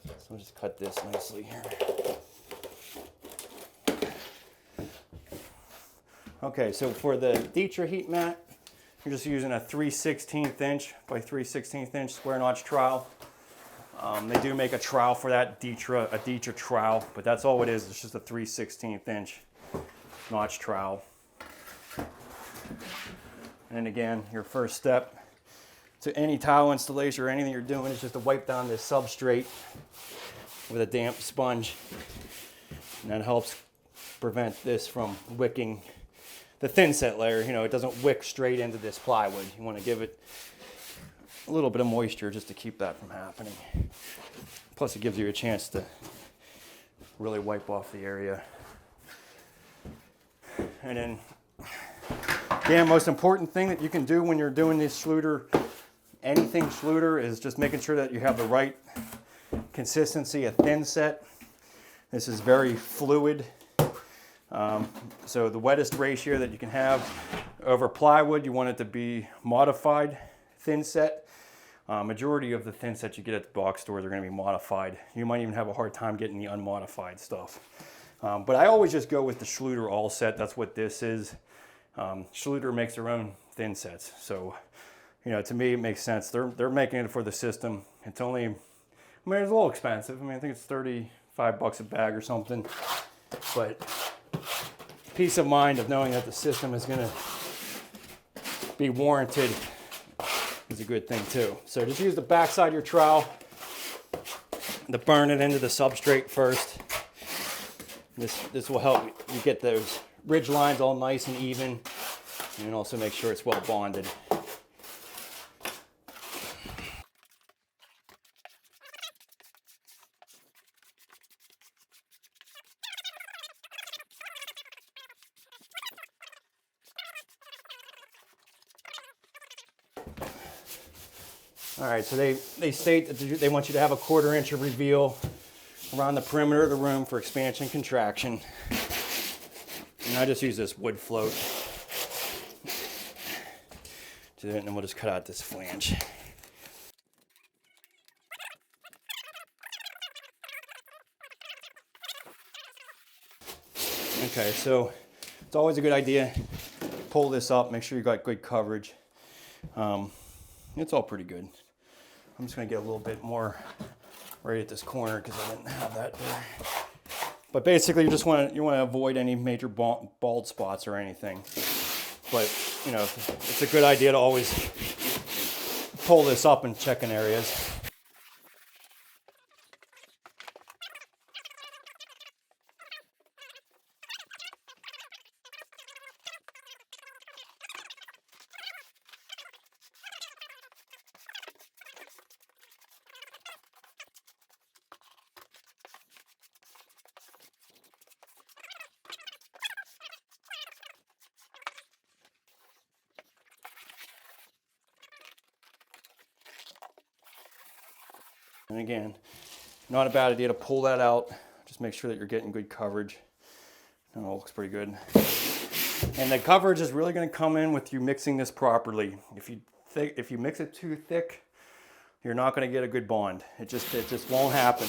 So I'll just cut this nicely here. Okay, so for the detra heat mat, you're just using a 3/16 inch by 3/16 inch square notch trowel. They do make a trowel for that, a detra trowel, but that's all it is. It's just a 3/16 inch notch trowel. And again, your first step to any tile installation or anything you're doing is just to wipe down this substrate with a damp sponge. And that helps prevent this from wicking the thin set layer. You know, it doesn't wick straight into this plywood. You want to give it a little bit of moisture just to keep that from happening. Plus it gives you a chance to really wipe off the area. And then, again, most important thing that you can do when you're doing this Schluter, anything Schluter, is just making sure that you have the right consistency of thin set. This is very fluid. So the wettest ratio that you can have over plywood, you want it to be modified thin set. Majority of the thin sets you get at the box stores are going to be modified. You might even have a hard time getting the unmodified stuff. But I always just go with the Schluter all set. That's what this is. Schluter makes their own thin sets. So, you know, to me it makes sense. They're making it for the system. It's only, I mean, it's a little expensive. I mean, I think it's 35 bucks a bag or something. But peace of mind of knowing that the system is going to be warranted is a good thing too. So just use the backside of your trowel to burn it into the substrate first. This will help you get those ridge lines all nice and even, and also make sure it's well bonded. All right, so they state that they want you to have a 1/4 inch of reveal around the perimeter of the room for expansion and contraction. And I just use this wood float to do it, and then we'll just cut out this flange. Okay, so it's always a good idea to pull this up, make sure you got good coverage. It's all pretty good. I'm just gonna get a little bit more right at this corner because I didn't have that there. But basically, you want to avoid any major bald spots or anything. But you know, it's a good idea to always pull this up and check in areas. And again, not a bad idea to pull that out. Just make sure that you're getting good coverage. And it looks pretty good. And the coverage is really going to come in with you mixing this properly. If you mix it too thick, you're not going to get a good bond. It just won't happen.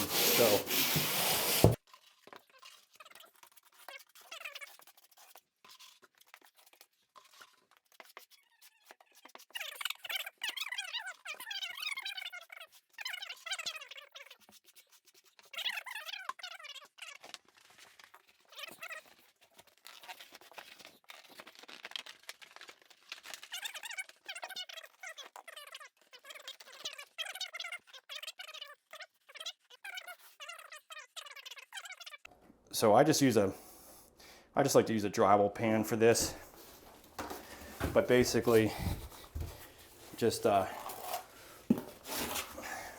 So I just like to use a drywall pan for this, but basically just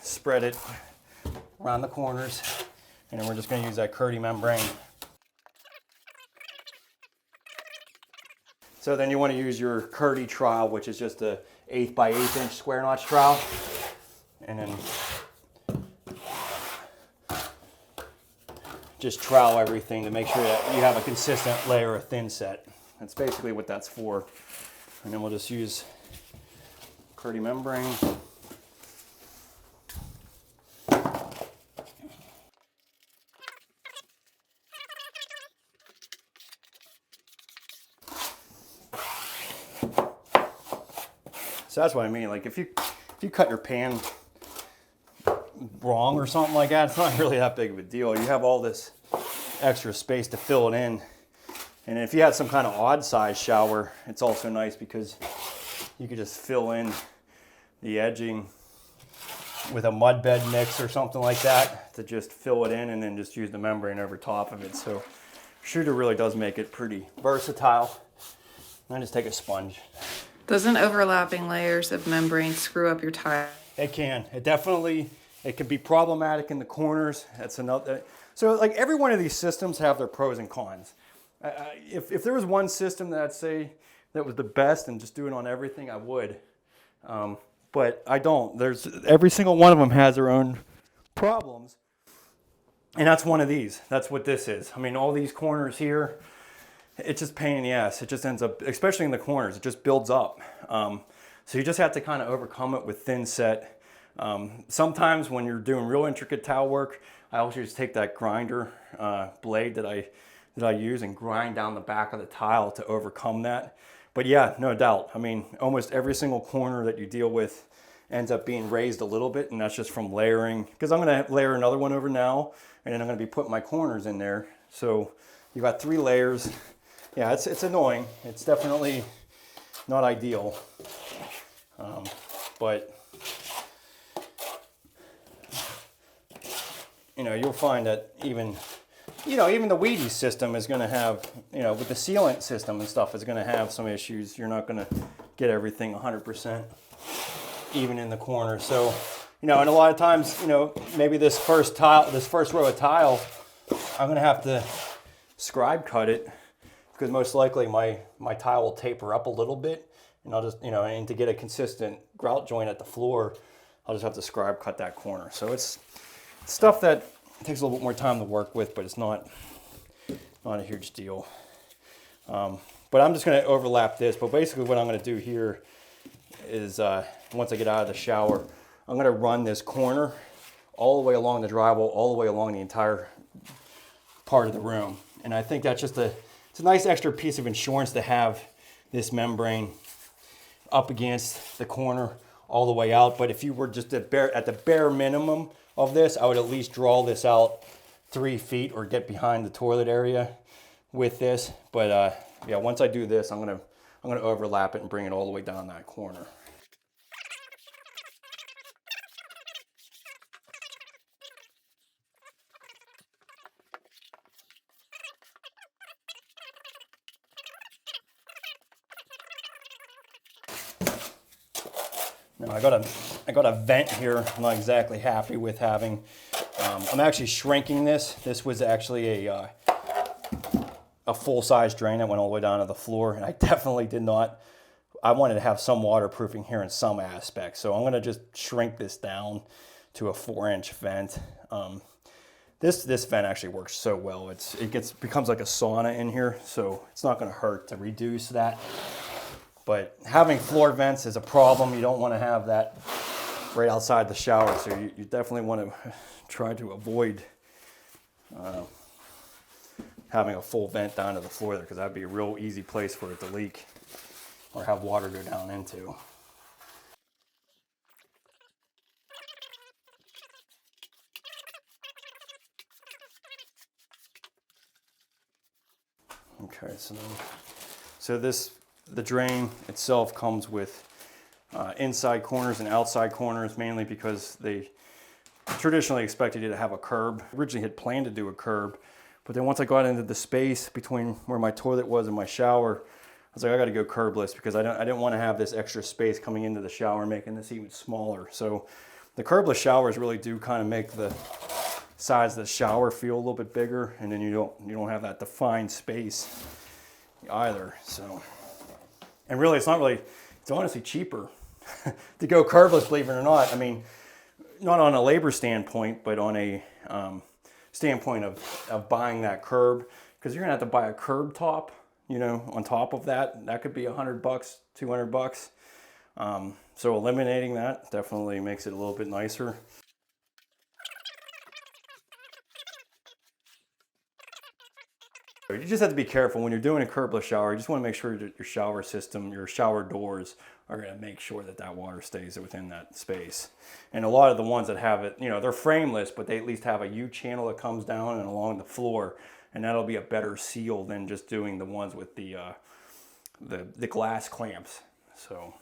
spread it around the corners, and then we're just going to use that Kerdi membrane. So then you want to use your Kerdi trowel, which is just a 1/8 by 1/8 inch square notch trowel, and then just trowel everything to make sure that you have a consistent layer of thin set. That's basically what that's for. And then we'll just use Kerdi membrane. So that's what I mean. Like if you cut your pan wrong or something like that, it's not really that big of a deal. You have all this extra space to fill it in. And if you had some kind of odd size shower, it's also nice because you could just fill in the edging with a mud bed mix or something like that to just fill it in, and then just use the membrane over top of it. So Schluter really does make it pretty versatile. And I just take a sponge. Doesn't overlapping layers of membrane screw up your tile? It can. It can be problematic in the corners. That's another. So like every one of these systems have their pros and cons. If there was one system that I'd say that was the best and just do it on everything, I would. But I don't. Every single one of them has their own problems. And that's one of these. That's what this is. I mean, all these corners here, it's just pain in the ass. It just ends up, especially in the corners, it just builds up. So you just have to kind of overcome it with thin set. Sometimes when you're doing real intricate tile work, I also just take that grinder blade that I use and grind down the back of the tile to overcome that. But yeah, no doubt. I mean, almost every single corner that you deal with ends up being raised a little bit, and that's just from layering. Because I'm going to layer another one over now, and then I'm going to be putting my corners in there. So you've got 3 layers. Yeah, it's annoying. It's definitely not ideal. But you'll find that even the Wedi system is going to have, with the sealant system and stuff, is going to have some issues. You're not going to get everything 100% even in the corner. So, and a lot of times, maybe this first row of tile, I'm going to have to scribe cut it because most likely my tile will taper up a little bit, and I'll just, and to get a consistent grout joint at the floor, I'll just have to scribe cut that corner. So it's stuff that takes a little bit more time to work with, but it's not a huge deal. But I'm just going to overlap this. But basically what I'm going to do here is once I get out of the shower, I'm going to run this corner all the way along the drywall, all the way along the entire part of the room. And I think that's just it's a nice extra piece of insurance to have this membrane up against the corner all the way out. But if you were just at the bare minimum of this, I would at least draw this out 3 feet or get behind the toilet area with this. But yeah, once I do this, I'm gonna overlap it and bring it all the way down that corner. Now I got a vent here. I'm not exactly happy with having. I'm actually shrinking this. This was actually a full-size drain that went all the way down to the floor, and I definitely did not. I wanted to have some waterproofing here in some aspects, so I'm going to just shrink this down to a 4-inch vent. This vent actually works so well. It becomes like a sauna in here, so it's not going to hurt to reduce that. But having floor vents is a problem. You don't want to have that right outside the shower, so you definitely want to try to avoid having a full vent down to the floor there, because that'd be a real easy place for it to leak or have water go down into. Okay, so the drain itself comes with inside corners and outside corners, mainly because they traditionally expected you to have a curb. Originally had planned to do a curb, but then once I got into the space between where my toilet was and my shower, I was like, I got to go curbless, because I didn't want to have this extra space coming into the shower, making this even smaller. So the curbless showers really do kind of make the size of the shower feel a little bit bigger, and then you don't have that defined space either. So, and really it's honestly cheaper to go curbless, believe it or not. I mean, not on a labor standpoint, but on a standpoint of buying that curb, because you're gonna have to buy a curb top, you know, on top of that. That could be $100, $200. So eliminating that definitely makes it a little bit nicer. You just have to be careful when you're doing a curbless shower. You just want to make sure that your shower system, your shower doors are going to make sure that that water stays within that space. And a lot of the ones that have it, you know, they're frameless, but they at least have a U-channel that comes down and along the floor, and that'll be a better seal than just doing the ones with the glass clamps. So,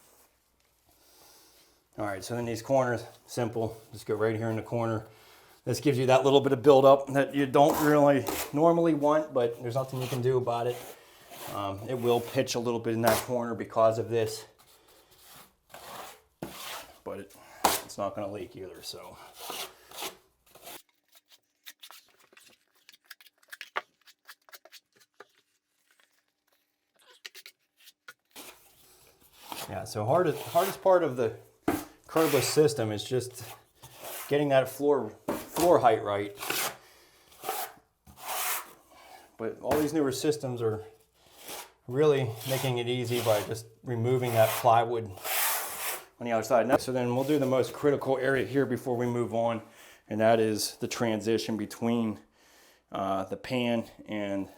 all right, so then these corners, simple, just go right here in the corner. This gives you that little bit of buildup that you don't really normally want, but there's nothing you can do about it. It will pitch a little bit in that corner because of this, but it's not going to leak either. So, yeah. So hardest part of the curbless system is just getting that floor height right. But all these newer systems are really making it easy by just removing that plywood on the other side. So then we'll do the most critical area here before we move on, and that is the transition between the pan and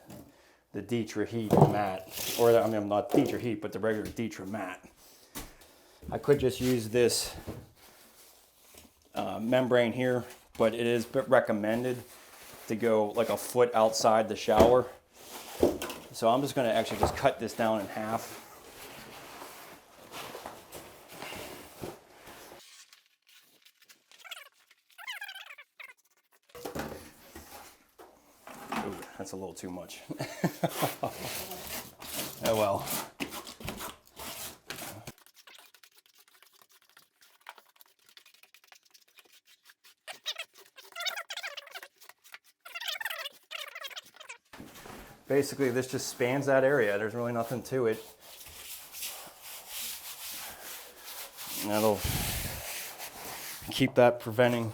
the Dietra heat mat, or I mean not Dietra heat, but the regular Dietra mat. I could just use this membrane here, but it is recommended to go like a foot outside the shower. So I'm just going to actually just cut this down in half. Ooh, that's a little too much. Oh well. Basically, this just spans that area. There's really nothing to it. And that'll keep that preventing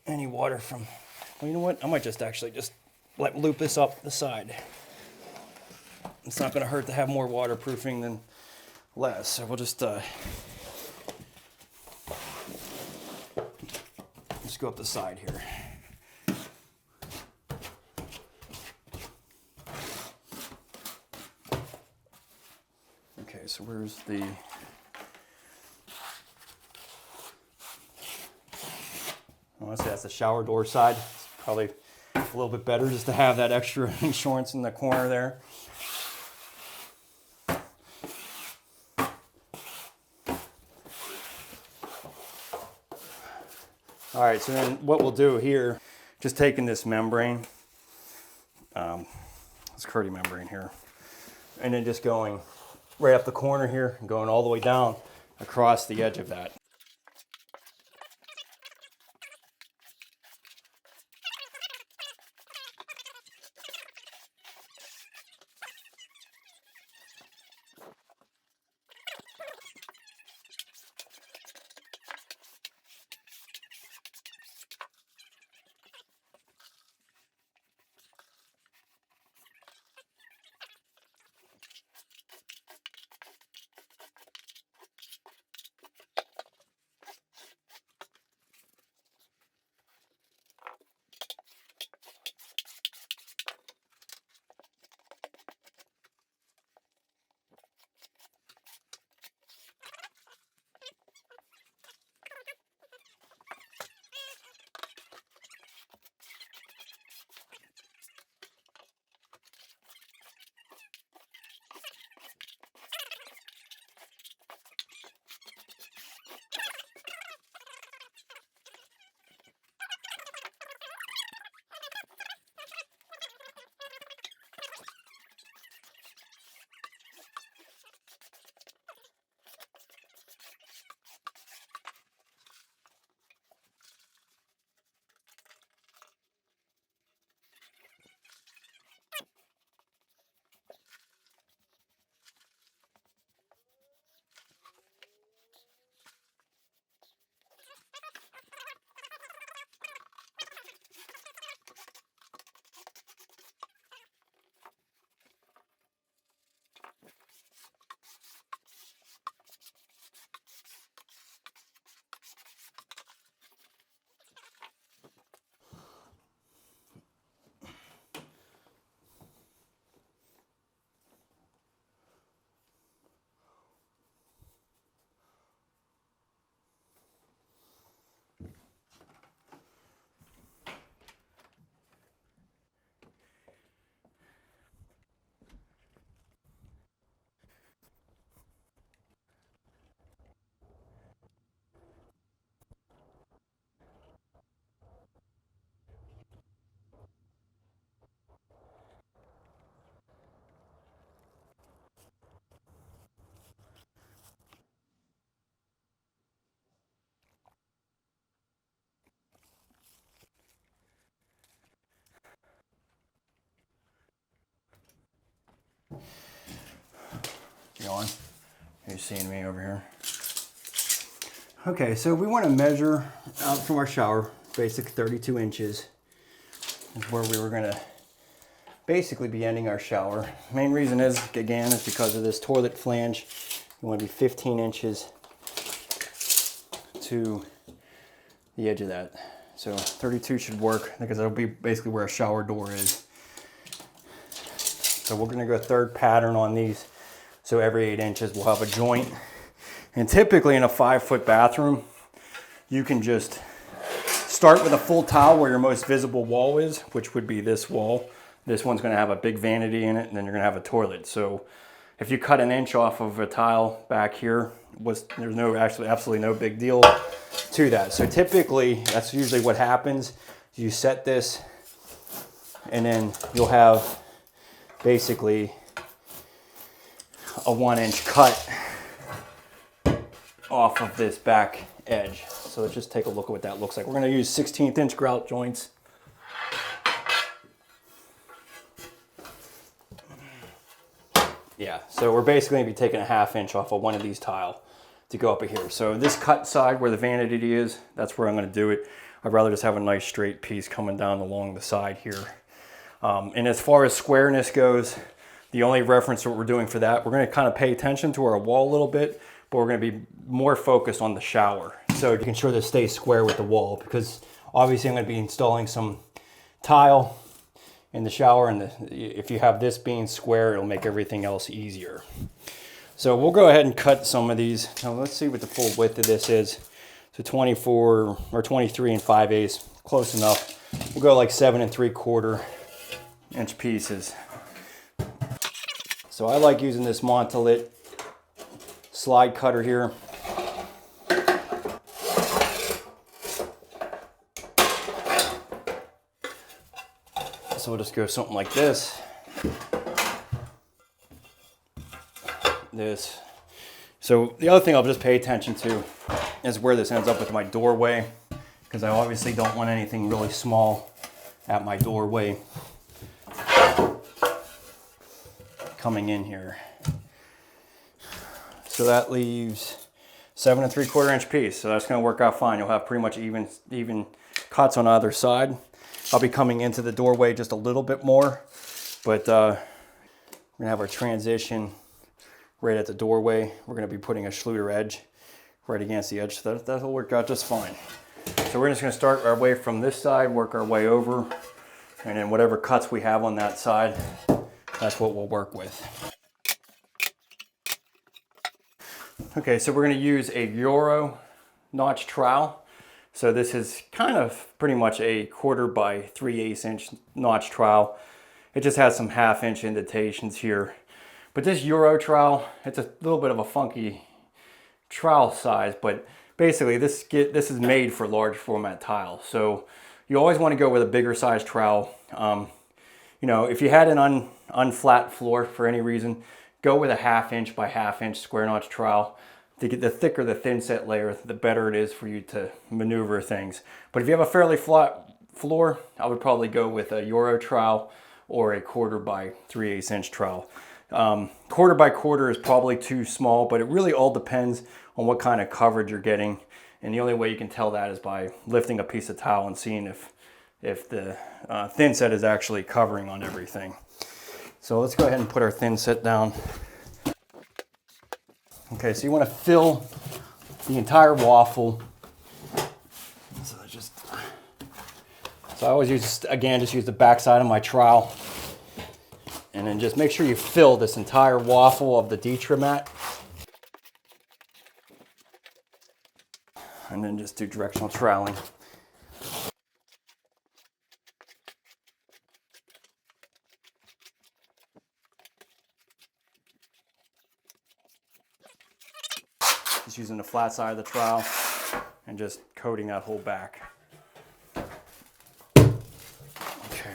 any water from, well, you know what? I might just actually just loop this up the side. It's not gonna hurt to have more waterproofing than less. So we'll just go up the side here. Okay, so where's the, honestly, that's the shower door side. It's probably a little bit better just to have that extra insurance in the corner there. All right, so then what we'll do here, just taking this membrane, this Kerdi membrane here, and then just going right up the corner here and going all the way down across the edge of that. You on? You're seeing me over here. Okay, so we want to measure out from our shower, basic 32 inches is where we were going to basically be ending our shower. Main reason is, again, is because of this toilet flange. You want to be 15 inches to the edge of that. So 32 should work because that'll be basically where a shower door is. So we're going to go third pattern on these. So every 8 inches we'll have a joint. And typically in a 5-foot bathroom, you can just start with a full tile where your most visible wall is, which would be this wall. This one's going to have a big vanity in it, and then you're going to have a toilet. So if you cut an inch off of a tile back here, there's no absolutely no big deal to that. So typically, that's usually what happens. You set this, and then you'll have basically a 1-inch cut off of this back edge. So let's just take a look at what that looks like. We're going to use 16th inch grout joints. Yeah, so we're basically going to be taking a 1/2 inch off of one of these tile to go up here. So this cut side where the vanity is, that's where I'm going to do it. I'd rather just have a nice straight piece coming down along the side here. And as far as squareness goes, the only reference to what we're doing for that, we're going to kind of pay attention to our wall a little bit, but we're going to be more focused on the shower. So you can ensure this stays square with the wall, because obviously I'm going to be installing some tile in the shower, and if you have this being square, it'll make everything else easier. So we'll go ahead and cut some of these. Now let's see what the full width of this is. So 24 or 23 5/8, close enough. We'll go like 7 3/4 inch pieces. So I like using this Montolit slide cutter here. So we'll just go something like this. This. So the other thing I'll just pay attention to is where this ends up with my doorway, because I obviously don't want anything really small at my doorway coming in here. So that leaves 7 3/4 inch piece. So that's going to work out fine. You'll have pretty much even cuts on either side. I'll be coming into the doorway just a little bit more, but we're gonna have our transition right at the doorway. We're gonna be putting a Schluter edge right against the edge, so that'll work out just fine. So we're just gonna start our way from this side, work our way over, and then whatever cuts we have on that side, that's what we'll work with. Okay, so we're gonna use a Euro notch trowel. So this is kind of pretty much a 1/4 by 3/8 inch notch trowel. It just has some 1/2 inch indentations here. But this Euro trowel, it's a little bit of a funky trowel size, but basically this is made for large format tile. So you always want to go with a bigger size trowel. You know, if you had an unflat floor for any reason, go with a 1/2 inch by 1/2 inch square notch trowel. The thicker the thin set layer, the better it is for you to maneuver things. But if you have a fairly flat floor, I would probably go with a Euro trowel or a 1/4 by 3/8 inch trowel. 1/4 by 1/4 is probably too small, but it really all depends on what kind of coverage you're getting. And the only way you can tell that is by lifting a piece of towel and seeing if the thin set is actually covering on everything. So let's go ahead and put our thin set down. Okay, so you want to fill the entire waffle. So I always use, again, just use the back side of my trowel. And then just make sure you fill this entire waffle of the detrimat. And then just do directional troweling. Just using the flat side of the trowel and just coating that whole back. Okay,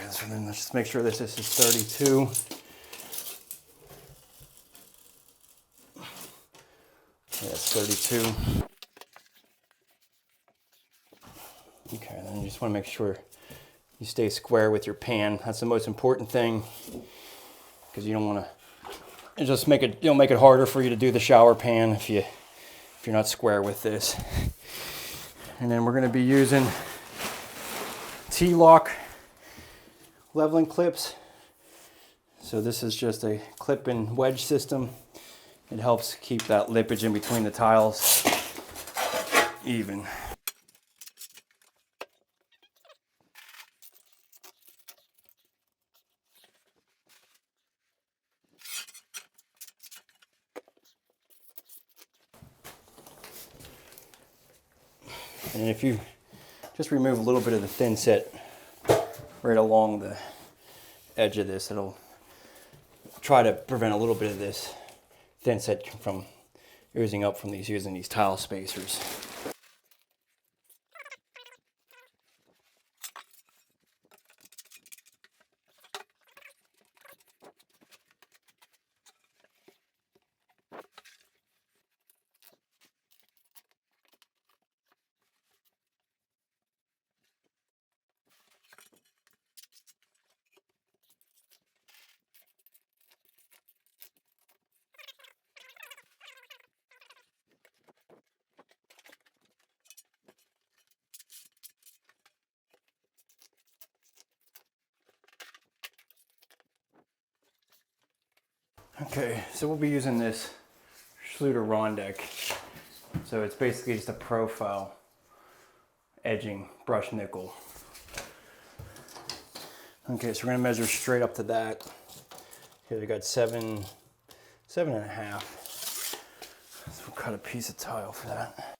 so then let's just make sure this is 32. Okay, that's 32. Okay, then you just want to make sure you stay square with your pan. That's the most important thing, because you don't want to and just make it, make it harder for you to do the shower pan if you're not square with this. And then we're going to be using T-lock leveling clips. So this is just a clip and wedge system. It helps keep that lippage in between the tiles even. And if you just remove a little bit of the thin set right along the edge of this, it'll try to prevent a little bit of this thin set from oozing up from using these tile spacers. Okay, so we'll be using this Schluter deck. So it's basically just a profile edging brush nickel. Okay, so we're gonna measure straight up to that. Okay, we got 7.5. So we'll cut a piece of tile for that.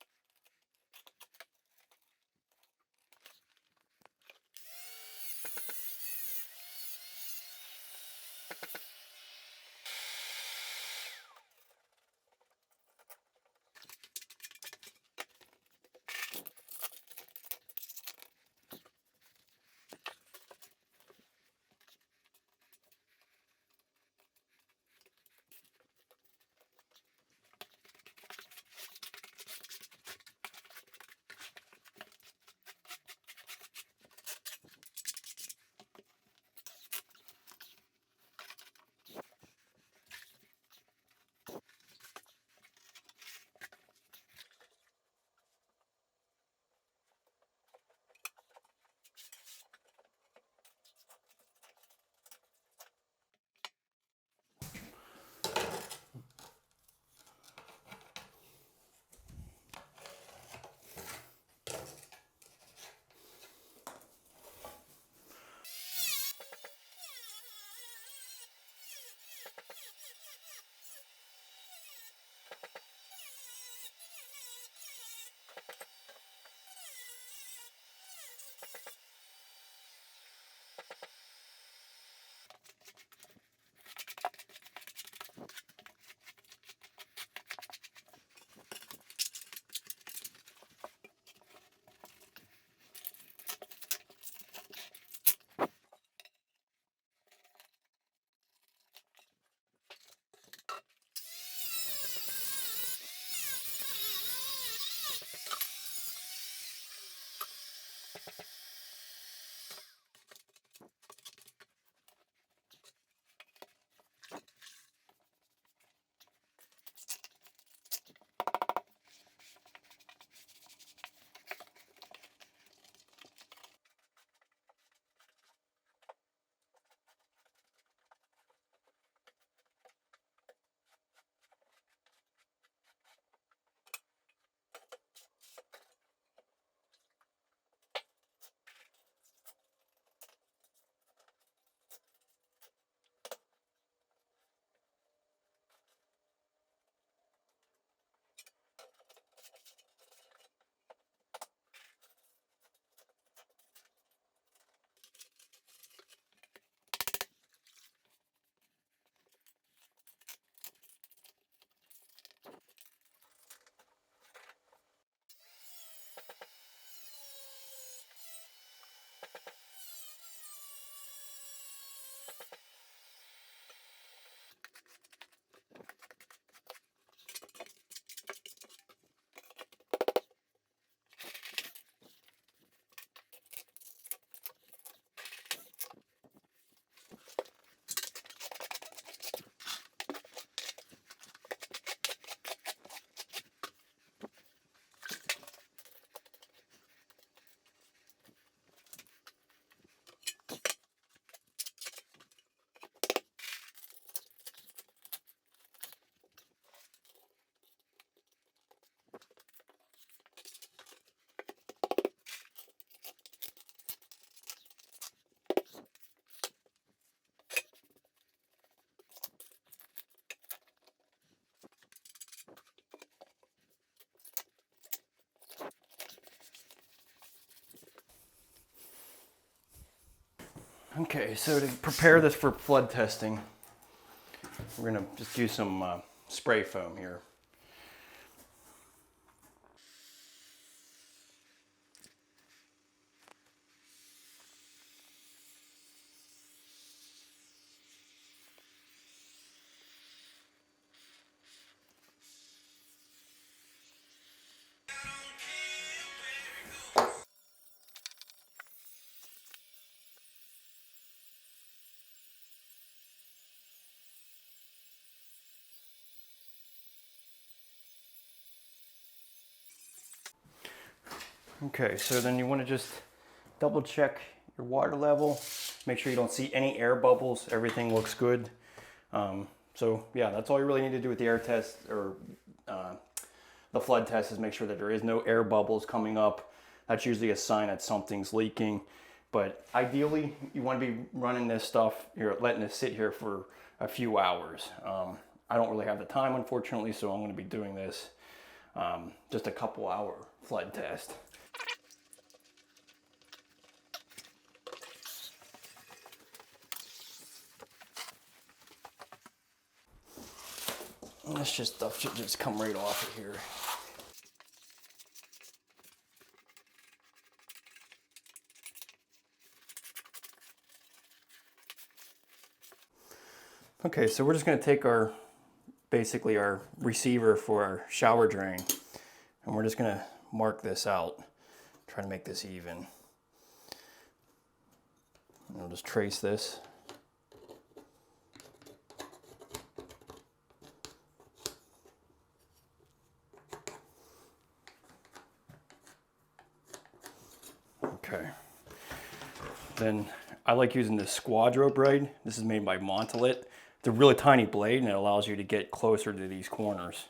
Okay, so to prepare this for flood testing, we're gonna just do some spray foam here. Okay, so then you want to just double check your water level, make sure you don't see any air bubbles, everything looks good. So yeah, that's all you really need to do with the air test or the flood test, is make sure that there is no air bubbles coming up. That's usually a sign that something's leaking. But ideally, you want to be running this stuff, you're letting it sit here for a few hours. I don't really have the time, unfortunately, so I'm going to be doing this just a couple hour flood test. And this stuff should just come right off of here. Okay, so we're just going to take basically our receiver for our shower drain, and we're just going to mark this out, try to make this even. And we'll just trace this. Okay. Then I like using this Squadro blade. This is made by Montolit. It's a really tiny blade and it allows you to get closer to these corners.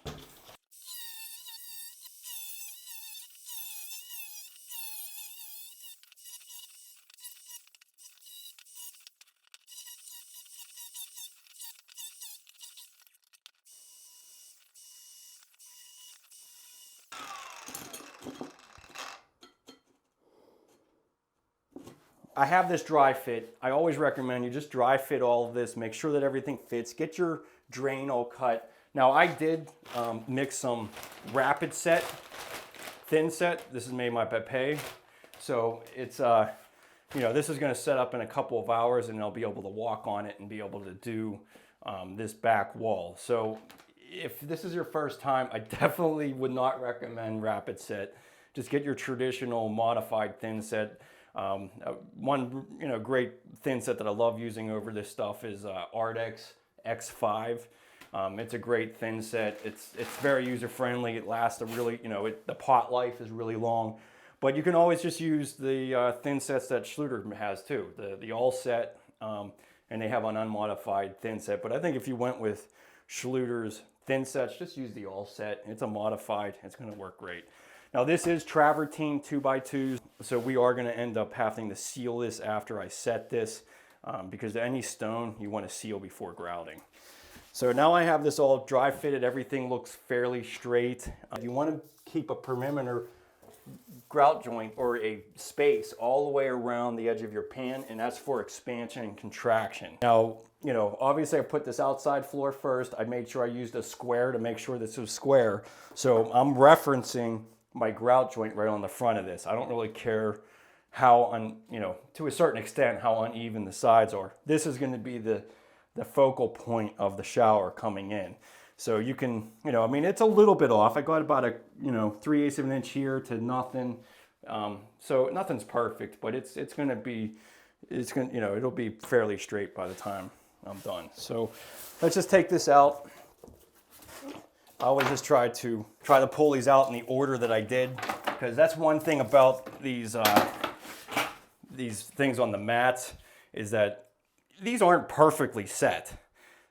I have this dry fit. I always recommend you just dry fit all of this, make sure that everything fits, get your drain all cut. Now I did mix some rapid set, thin set. This is made by Pepe. So it's, this is gonna set up in a couple of hours and I'll be able to walk on it and be able to do this back wall. So if this is your first time, I definitely would not recommend rapid set. Just get your traditional modified thin set. One great thin set that I love using over this stuff is Ardex X5. It's a great thin set. It's very user friendly. It lasts a really, the pot life is really long. But you can always just use the thin sets that Schluter has too, the all set, and they have an unmodified thin set. But I think if you went with Schluter's thin sets, just use the all set. It's a modified. It's going to work great. Now this is travertine 2x2s, so we are going to end up having to seal this after I set this, because any stone you want to seal before grouting. So now I have this all dry fitted, everything looks fairly straight. You want to keep a perimeter grout joint or a space all the way around the edge of your pan, and that's for expansion and contraction. Now, obviously I put this outside floor first. I made sure I used a square to make sure this was square. So I'm referencing my grout joint right on the front of this. I don't really care how, to a certain extent, how uneven the sides are. This is going to be the focal point of the shower coming in. So you can, it's a little bit off. I got about a, 3/8 of an inch here to nothing. So nothing's perfect, but it'll be fairly straight by the time I'm done. So let's just take this out. I always just try to pull these out in the order that I did, because that's one thing about these things on the mats, is that these aren't perfectly set.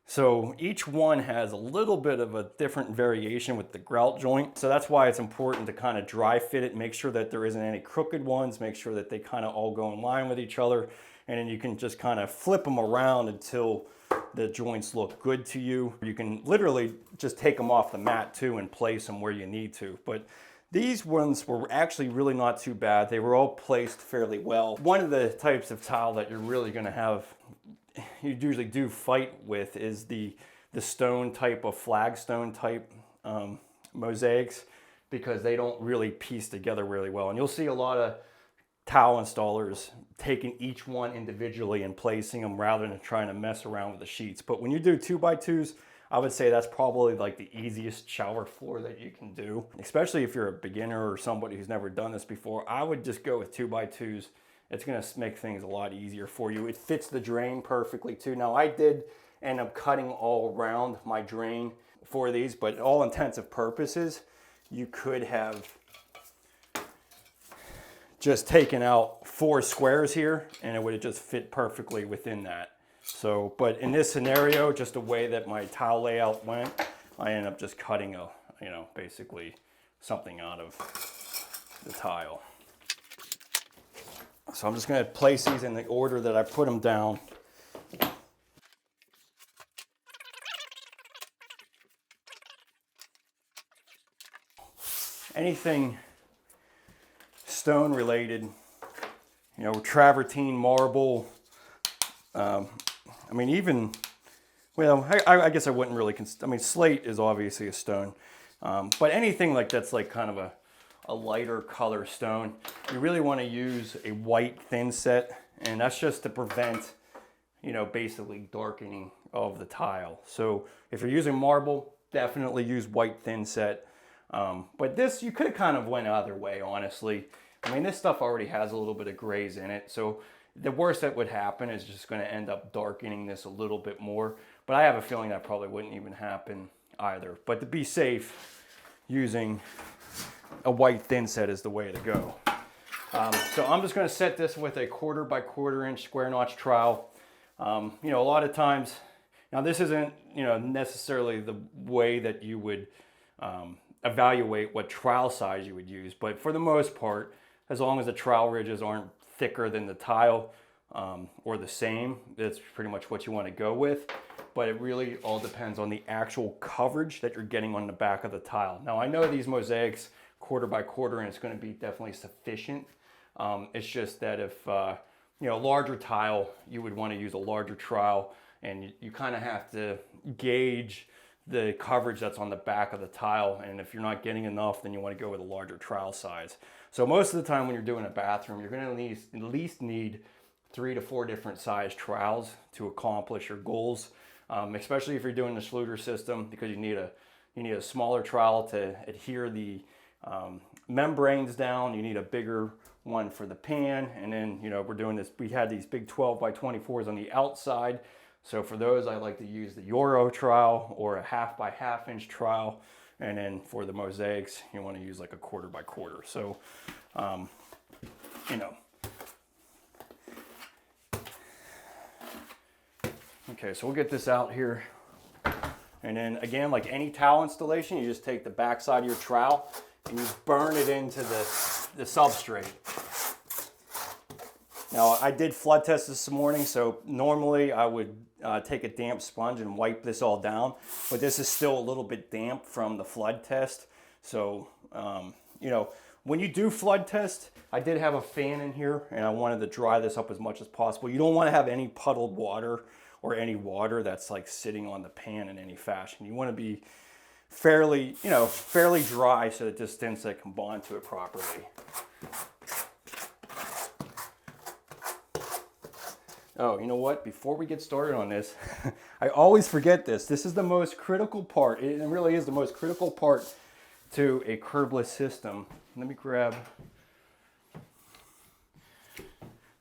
So each one has a little bit of a different variation with the grout joint. So that's why it's important to kind of dry fit it, make sure that there isn't any crooked ones, make sure that they kind of all go in line with each other. And then you can just kind of flip them around until the joints look good to you. You can literally just take them off the mat too and place them where you need to. But These ones were actually really not too bad. They were all placed fairly well. One of the types of tile that you're really gonna have, you usually do fight with, is the stone type of flagstone type mosaics, because they don't really piece together really well. And you'll see a lot of tile installers taking each one individually and placing them rather than trying to mess around with the sheets. But when you do 2x2s, I would say that's probably like the easiest shower floor that you can do, especially if you're a beginner or somebody who's never done this before. I would just go with 2x2s. It's gonna make things a lot easier for you. It fits the drain perfectly too. Now I did end up cutting all around my drain for these, but all intents and purposes, you could have just taken out 4 squares here and it would have just fit perfectly within that. So, but in this scenario, just the way that my tile layout went, I ended up just cutting a, basically something out of the tile. So I'm just gonna place these in the order that I put them down. Anything stone related, travertine, marble, I mean, even, well, I guess I wouldn't really, slate is obviously a stone, but anything like that's like kind of a lighter color stone, you really want to use a white thin set, and that's just to prevent, basically darkening of the tile. So if you're using marble, definitely use white thin set. But this, you could have kind of went either way, honestly. I mean, this stuff already has a little bit of grays in it, so the worst that would happen is just going to end up darkening this a little bit more. But I have a feeling that probably wouldn't even happen either. But to be safe, using a white thin set is the way to go. So I'm just going to set this with a 1/4 by 1/4 inch square notch trowel. A lot of times, now this isn't necessarily the way that you would evaluate what trowel size you would use, but for the most part, as long as the trowel ridges aren't thicker than the tile or the same, that's pretty much what you want to go with. But it really all depends on the actual coverage that you're getting on the back of the tile. Now I know these mosaics 1/4 by 1/4 and it's going to be definitely sufficient. It's just that if larger tile, you would want to use a larger trowel, and you kind of have to gauge the coverage that's on the back of the tile, and if you're not getting enough, then you want to go with a larger trowel size. So most of the time when you're doing a bathroom, you're going to at least need 3 to 4 different size trowels to accomplish your goals, especially if you're doing the Schluter system, because you need a smaller trowel to adhere the membranes down. You need a bigger one for the pan, and then we're doing this. We had these big 12 by 24s on the outside. So for those, I like to use the Euro trowel or a 1/2 by 1/2 inch trowel. And then for the mosaics, you want to use like a 1/4 by 1/4. So, Okay, so we'll get this out here. And then again, like any towel installation, you just take the back side of your trowel and you burn it into the substrate. Now, I did flood test this morning, so normally I would take a damp sponge and wipe this all down, but this is still a little bit damp from the flood test. So, when you do flood test, I did have a fan in here and I wanted to dry this up as much as possible. You don't want to have any puddled water or any water that's like sitting on the pan in any fashion. You want to be fairly dry so that this thin set can bond to it properly. Oh, you know what? Before we get started on this, I always forget this. This is the most critical part. It really is the most critical part to a curbless system. Let me grab.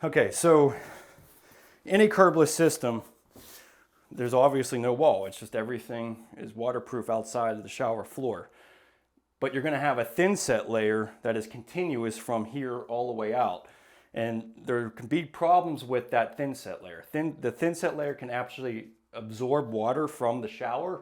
Okay, so in a curbless system, there's obviously no wall. It's just everything is waterproof outside of the shower floor. But you're going to have a thin set layer that is continuous from here all the way out. And there can be problems with that thin set layer. The thin set layer can actually absorb water from the shower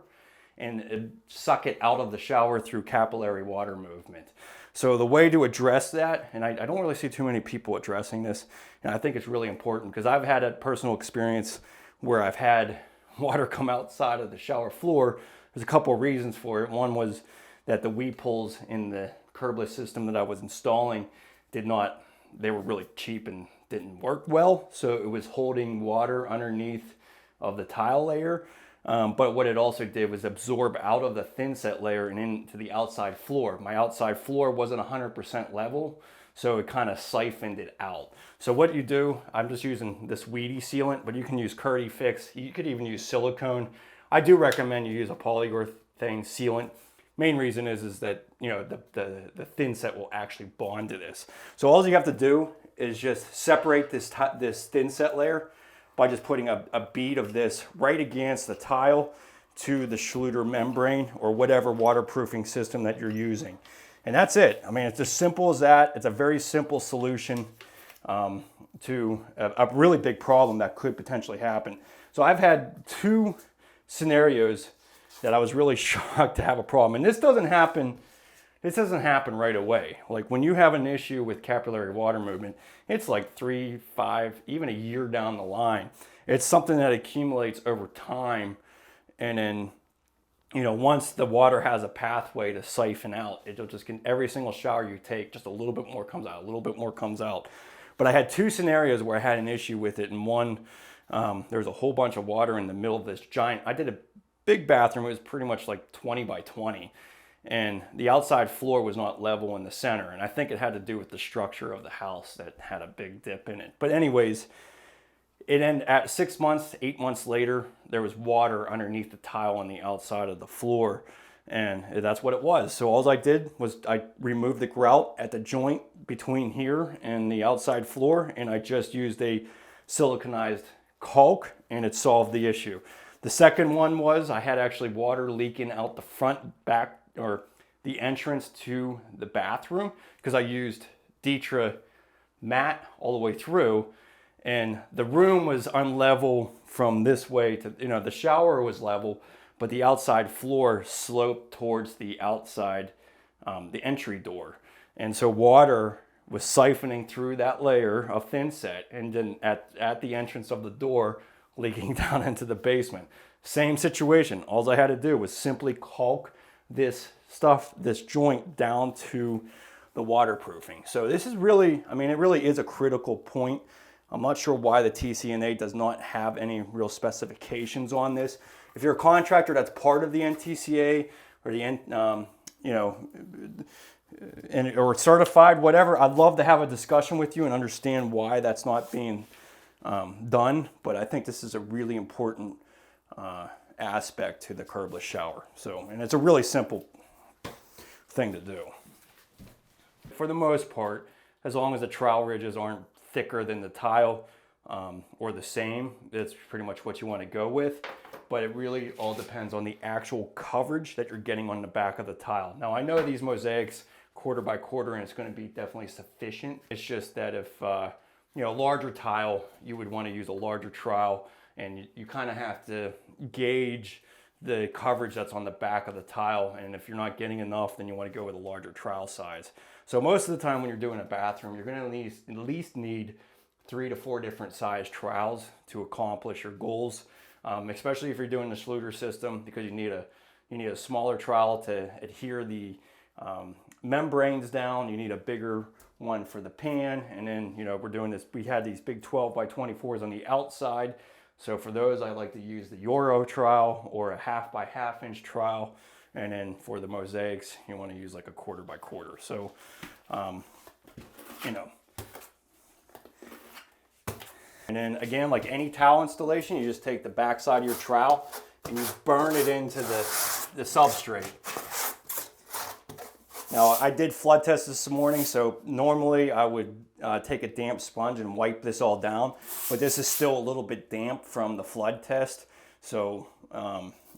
and suck it out of the shower through capillary water movement. So the way to address that, and I don't really see too many people addressing this, and I think it's really important because I've had a personal experience where I've had water come outside of the shower floor. There's a couple of reasons for it. One was that the weep holes in the Curbless system that I was installing they were really cheap and didn't work well. So it was holding water underneath of the tile layer. But what it also did was absorb out of the thin set layer and into the outside floor. My outside floor wasn't 100% level, so it kind of siphoned it out. So what you do, I'm just using this Wedi sealant, but you can use Kerdi Fix. You could even use silicone. I do recommend you use a polyurethane sealant. Main reason is that, you know, the thin set will actually bond to this. So all you have to do is just separate this thin set layer by just putting a bead of this right against the tile to the Schluter membrane or whatever waterproofing system that you're using. And that's it. I mean, it's as simple as that. It's a very simple solution to a really big problem that could potentially happen. So I've had 2 scenarios that I was really shocked to have a problem. And this doesn't happen right away. Like when you have an issue with capillary water movement, it's like 3, 5, even a year down the line. It's something that accumulates over time. And then, you know, once the water has a pathway to siphon out, it'll just get every single shower you take, just a little bit more comes out, a little bit more comes out. But I had 2 scenarios where I had an issue with it. And one, there was a whole bunch of water in the middle of this giant, I did a big bathroom. It was pretty much like 20 by 20. And the outside floor was not level in the center. And I think it had to do with the structure of the house that had a big dip in it. But anyways, it ended at 6 months, 8 months later, there was water underneath the tile on the outside of the floor. And that's what it was. So all I did was I removed the grout at the joint between here and the outside floor. And I just used a siliconized caulk and it solved the issue. The second one was I had actually water leaking out the front, back, or the entrance to the bathroom because I used Ditra mat all the way through, and the room was unlevel from this way to, you know, the shower was level, but the outside floor sloped towards the outside, the entry door. And so water was siphoning through that layer of thin set and then at the entrance of the door leaking down into the basement. Same situation. All I had to do was simply caulk this joint down to the waterproofing. So this is really, I mean, it really is a critical point. I'm not sure why the TCNA does not have any real specifications on this. If you're a contractor that's part of the NTCA or the, you know, or certified, whatever, I'd love to have a discussion with you and understand why that's not being done. But I think this is a really important aspect to the curbless shower. So, and it's a really simple thing to do. For the most part, as long as the trowel ridges aren't thicker than the tile or the same, that's pretty much what you want to go with. But it really all depends on the actual coverage that you're getting on the back of the tile. Now I know these mosaics quarter by quarter and it's going to be definitely sufficient. It's just that if you know, larger tile, you would want to use a larger trowel, and you kind of have to gauge the coverage that's on the back of the tile. And if you're not getting enough, then you want to go with a larger trowel size. So most of the time when you're doing a bathroom, you're going to at least need 3 to 4 different size trowels to accomplish your goals. Especially if you're doing the Schluter system, because you need a smaller trowel to adhere the membranes down. You need a bigger one for the pan, and then, you know, we're doing this. We had these big 12 by 24s on the outside. So for those, I like to use the Euro trowel or a 1/2 by 1/2 inch trowel. And then for the mosaics, you want to use like a 1/4 by 1/4. So, you know. And then again, like any towel installation, you just take the back side of your trowel and you burn it into the substrate. Now I did flood test this morning, so normally I would take a damp sponge and wipe this all down, but this is still a little bit damp from the flood test. So,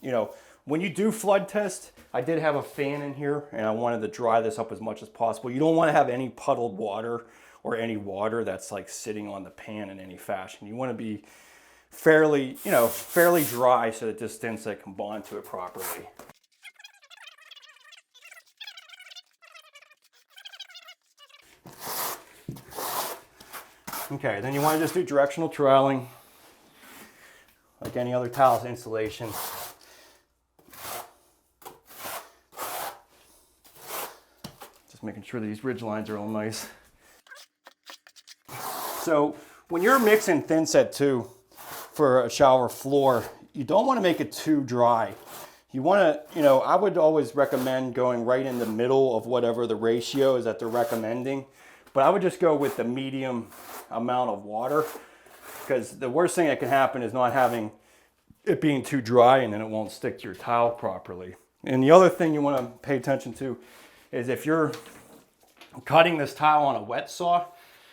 you know, when you do flood test, I did have a fan in here and I wanted to dry this up as much as possible. You don't want to have any puddled water or any water that's like sitting on the pan in any fashion. You want to be fairly, you know, fairly dry so that this thin set can bond to it properly. Okay, then you want to just do directional troweling like any other tiles installation. Just making sure these ridge lines are all nice. So when you're mixing thin set too for a shower floor, you don't want to make it too dry. You want to, I would always recommend going right in the middle of whatever the ratio is that they're recommending. But I would just go with the medium amount of water, because the worst thing that can happen is not having it being too dry, and then it won't stick to your tile properly. And the other thing you want to pay attention to is if you're cutting this tile on a wet saw,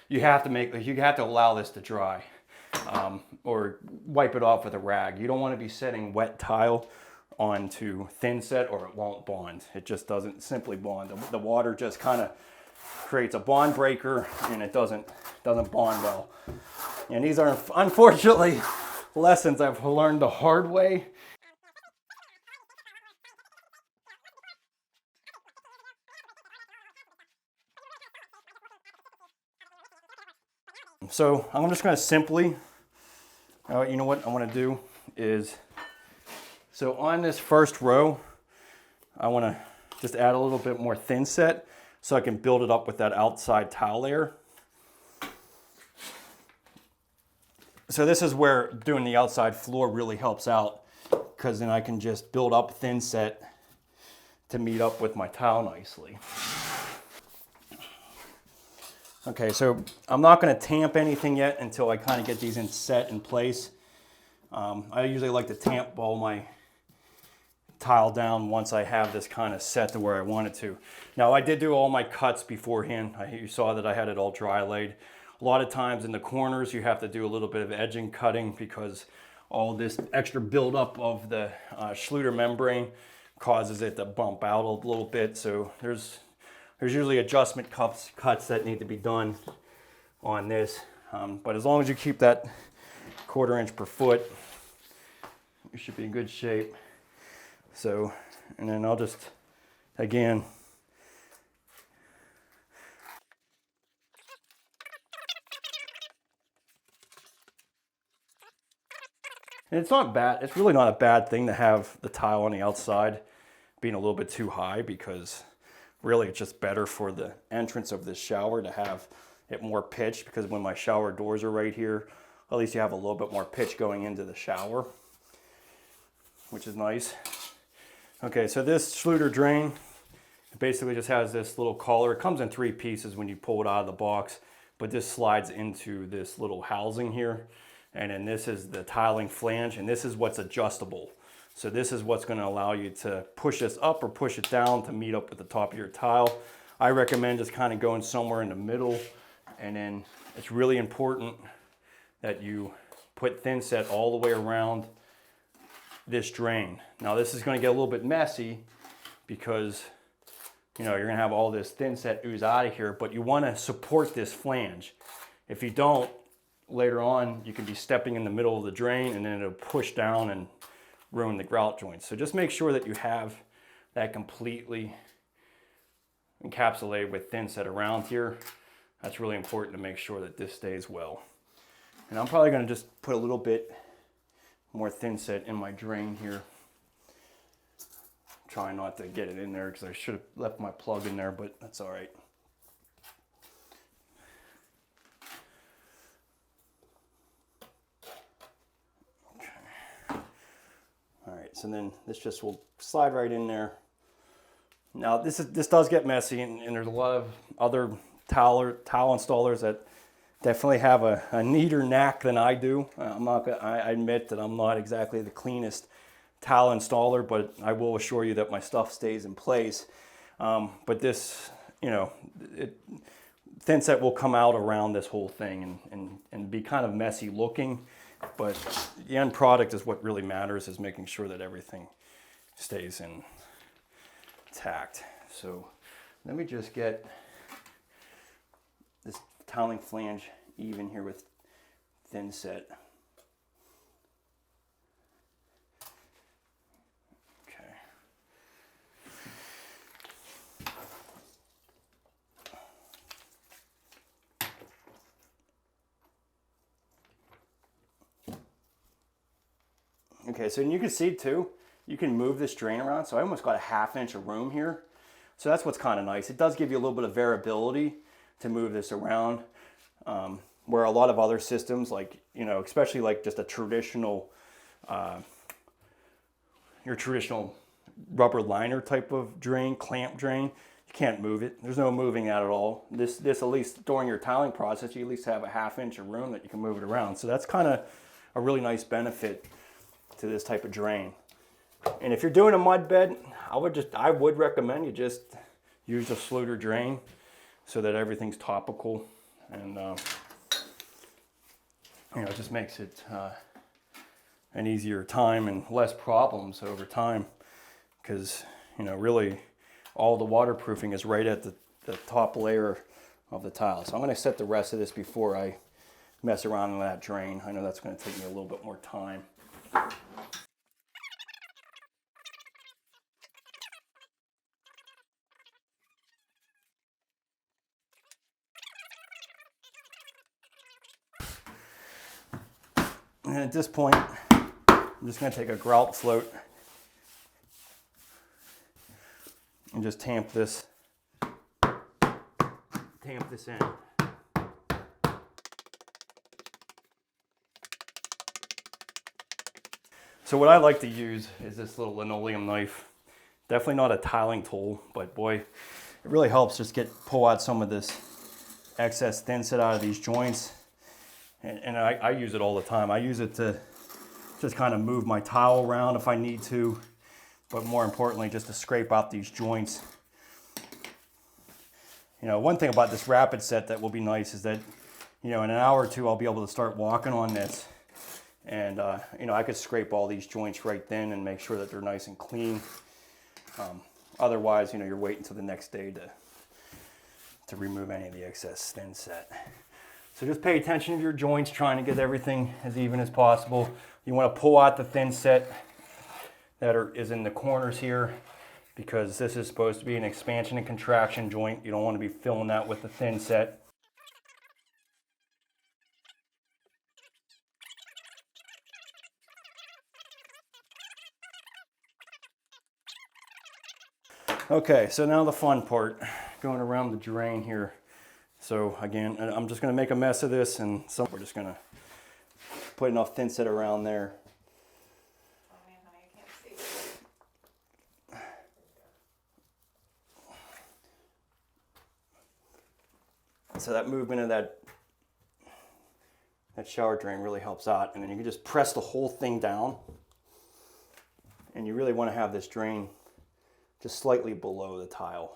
you have to allow this to dry, or wipe it off with a rag. You don't want to be setting wet tile onto thin set, or it won't bond. It just doesn't simply bond. The water just kind of creates a bond breaker, and it doesn't bond well. And these are unfortunately lessons I've learned the hard way. So I'm just going to simply, you know what I want to do is, so on this first row, I want to just add a little bit more thin set so I can build it up with that outside tile layer. So this is where doing the outside floor really helps out, because then I can just build up thin set to meet up with my tile nicely. Okay, so I'm not going to tamp anything yet until I kind of get these set in place. I usually like to tamp all my tile down once I have this kind of set to where I want it to. Now, I did do all my cuts beforehand. You saw that I had it all dry laid. A lot of times in the corners you have to do a little bit of edging cutting, because all this extra buildup of the Schluter membrane causes it to bump out a little bit. So there's usually adjustment cuts that need to be done on this. But as long as you keep that 1/4 inch per foot, you should be in good shape. So, and then I'll just, again, and it's not bad, it's really not a bad thing to have the tile on the outside being a little bit too high, because really it's just better for the entrance of this shower to have it more pitched, because when my shower doors are right here, at least you have a little bit more pitch going into the shower, which is nice. Okay, so this Schluter drain, it basically just has this little collar. It comes in 3 pieces when you pull it out of the box, but this slides into this little housing here. And then this is the tiling flange, and this is what's adjustable. So this is what's going to allow you to push this up or push it down to meet up with the top of your tile. I recommend just kind of going somewhere in the middle, and then it's really important that you put thin set all the way around this drain. Now this is going to get a little bit messy, because you're going to have all this thin set ooze out of here, but you want to support this flange. If you don't, later on you can be stepping in the middle of the drain, and then it'll push down and ruin the grout joints. So just make sure that you have that completely encapsulated with thin set around here. That's really important to make sure that this stays well. And I'm probably going to just put a little bit more thin set in my drain here. Try not to get it in there, because I should have left my plug in there, but that's all right. Okay. All right, so then this just will slide right in there. Now this does get messy, and there's a lot of other tile installers that definitely have a neater knack than I do. I admit that I'm not exactly the cleanest tile installer, but I will assure you that my stuff stays in place. But this, thin set will come out around this whole thing and be kind of messy looking, but the end product is what really matters, is making sure that everything stays intact. So let me just get this tiling flange even here with thin set. Okay. Okay, so you can see too, you can move this drain around. So I almost got a 1/2 inch of room here. So that's what's kind of nice. It does give you a little bit of variability to move this around, where a lot of other systems, like, you know, especially like just a traditional, your traditional rubber liner type of drain, clamp drain, you can't move it. There's no moving that at all. This at least during your tiling process, you at least have a ½ inch of room that you can move it around. So that's kind of a really nice benefit to this type of drain. And if you're doing a mud bed, I would recommend you just use a Schluter drain so that everything's topical, and you know, it just makes it an easier time and less problems over time, because, you know, really all the waterproofing is right at the top layer of the tile. So I'm going to set the rest of this before I mess around in that drain. I know that's going to take me a little bit more time. And at this point, I'm just going to take a grout float and just tamp this in. So what I like to use is this little linoleum knife. Definitely not a tiling tool, but boy, it really helps just pull out some of this excess thin set out of these joints. And I use it all the time. I use it to just kind of move my tile around if I need to, but more importantly, just to scrape out these joints. You know, one thing about this rapid set that will be nice is that, you know, in an hour or two, I'll be able to start walking on this. And, you know, I could scrape all these joints right then and make sure that they're nice and clean. Otherwise, you know, you're waiting until the next day to remove any of the excess thin set. So just pay attention to your joints, trying to get everything as even as possible. You want to pull out the thin set that is in the corners here, because this is supposed to be an expansion and contraction joint. You don't want to be filling that with the thin set. Okay, so now the fun part, going around the drain here. So again, I'm just going to make a mess of this, and we're just going to put enough thin set around there. Oh man, honey, I can't see. So that movement of that shower drain really helps out. And then you can just press the whole thing down. And you really want to have this drain just slightly below the tile.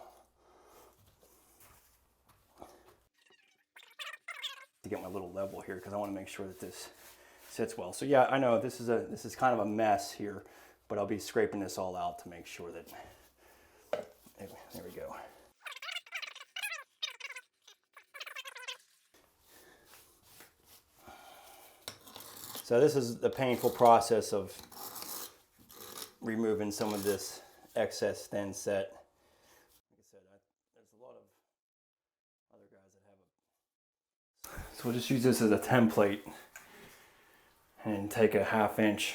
To get my little level here, because I want to make sure that this sits well. So yeah, I know this is kind of a mess here, but I'll be scraping this all out to make sure that, there we go. So this is the painful process of removing some of this excess thin set. Like I said, there's a lot of other guys that have a... So we'll just use this as a template and take a ½ inch,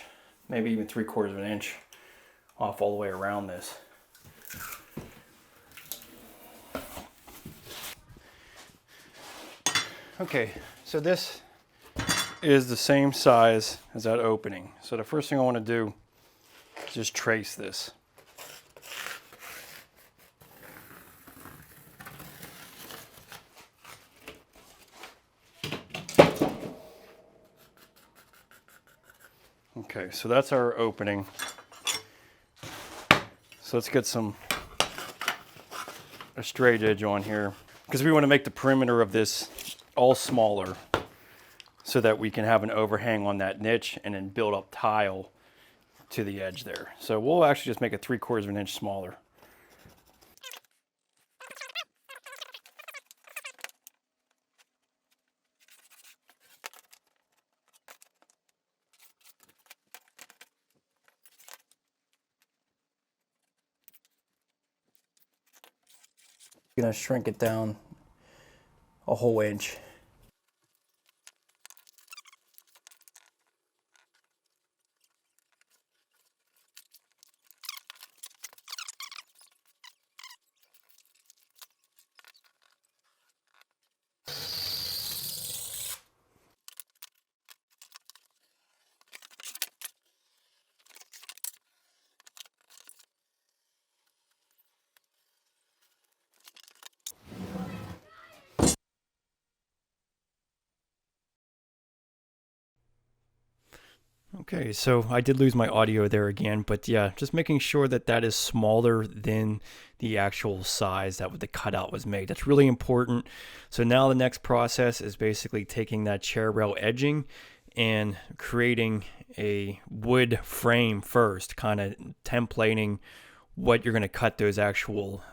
maybe even 3/4 of an inch off all the way around this. Okay, so this is the same size as that opening. So the first thing I want to do is just trace this. Okay, so that's our opening. So let's get a straight edge on here, because we want to make the perimeter of this all smaller so that we can have an overhang on that niche and then build up tile to the edge there. So we'll actually just make it 3/4 of an inch smaller. Gonna shrink it down a whole inch. Okay, so I did lose my audio there again, but yeah, just making sure that that is smaller than the actual size that the cutout was made. That's really important. So now the next process is basically taking that chair rail edging and creating a wood frame first, kind of templating what you're going to cut those actual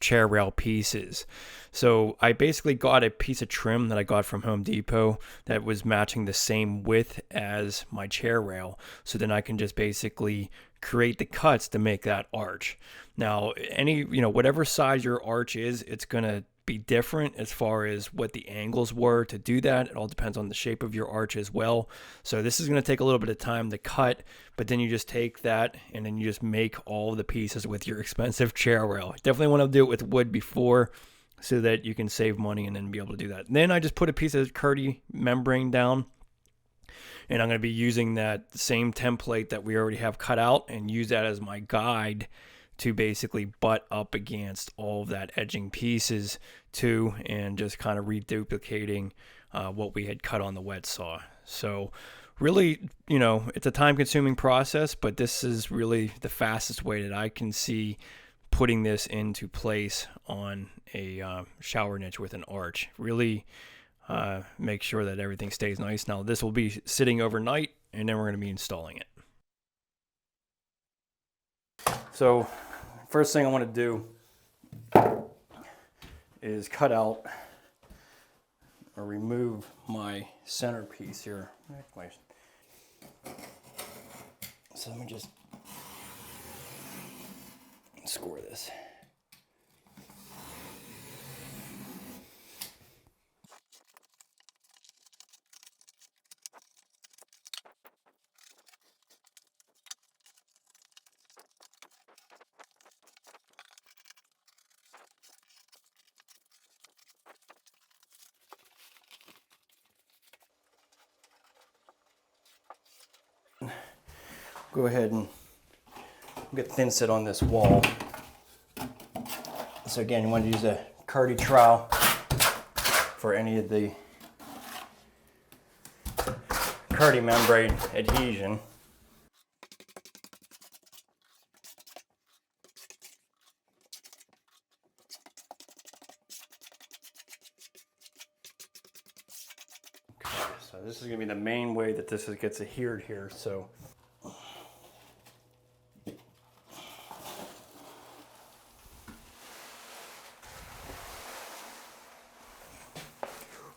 chair rail pieces. So I basically got a piece of trim that I got from Home Depot that was matching the same width as my chair rail. So then I can just basically create the cuts to make that arch. Now, whatever size your arch is, it's going to be different as far as what the angles were to do that. It all depends on the shape of your arch as well. So this is going to take a little bit of time to cut, but then you just take that and then you just make all the pieces with your expensive chair rail. Definitely want to do it with wood before so that you can save money and then be able to do that. And then I just put a piece of Kerdi membrane down, and I'm going to be using that same template that we already have cut out and use that as my guide to basically butt up against all of that edging pieces too, and just kind of reduplicating what we had cut on the wet saw. So really, it's a time consuming process, but this is really the fastest way that I can see putting this into place on a shower niche with an arch. Really make sure that everything stays nice. Now this will be sitting overnight, and then we're going to be installing it. So first thing I want to do is cut out or remove my centerpiece here. So let me just score this. Go ahead and get thin set on this wall. So again, you want to use a Kerdi trowel for any of the Kerdi membrane adhesion. Okay, so this is going to be the main way that this gets adhered here. So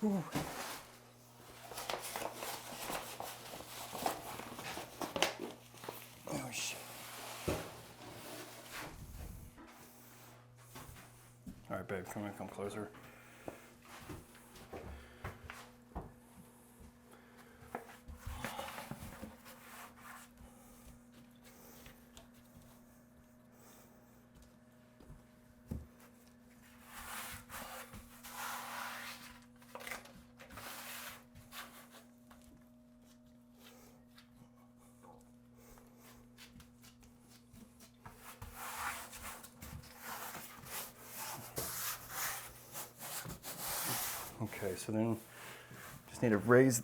ooh. Oh shit. All right, babe, come closer. Okay, so then just need to raise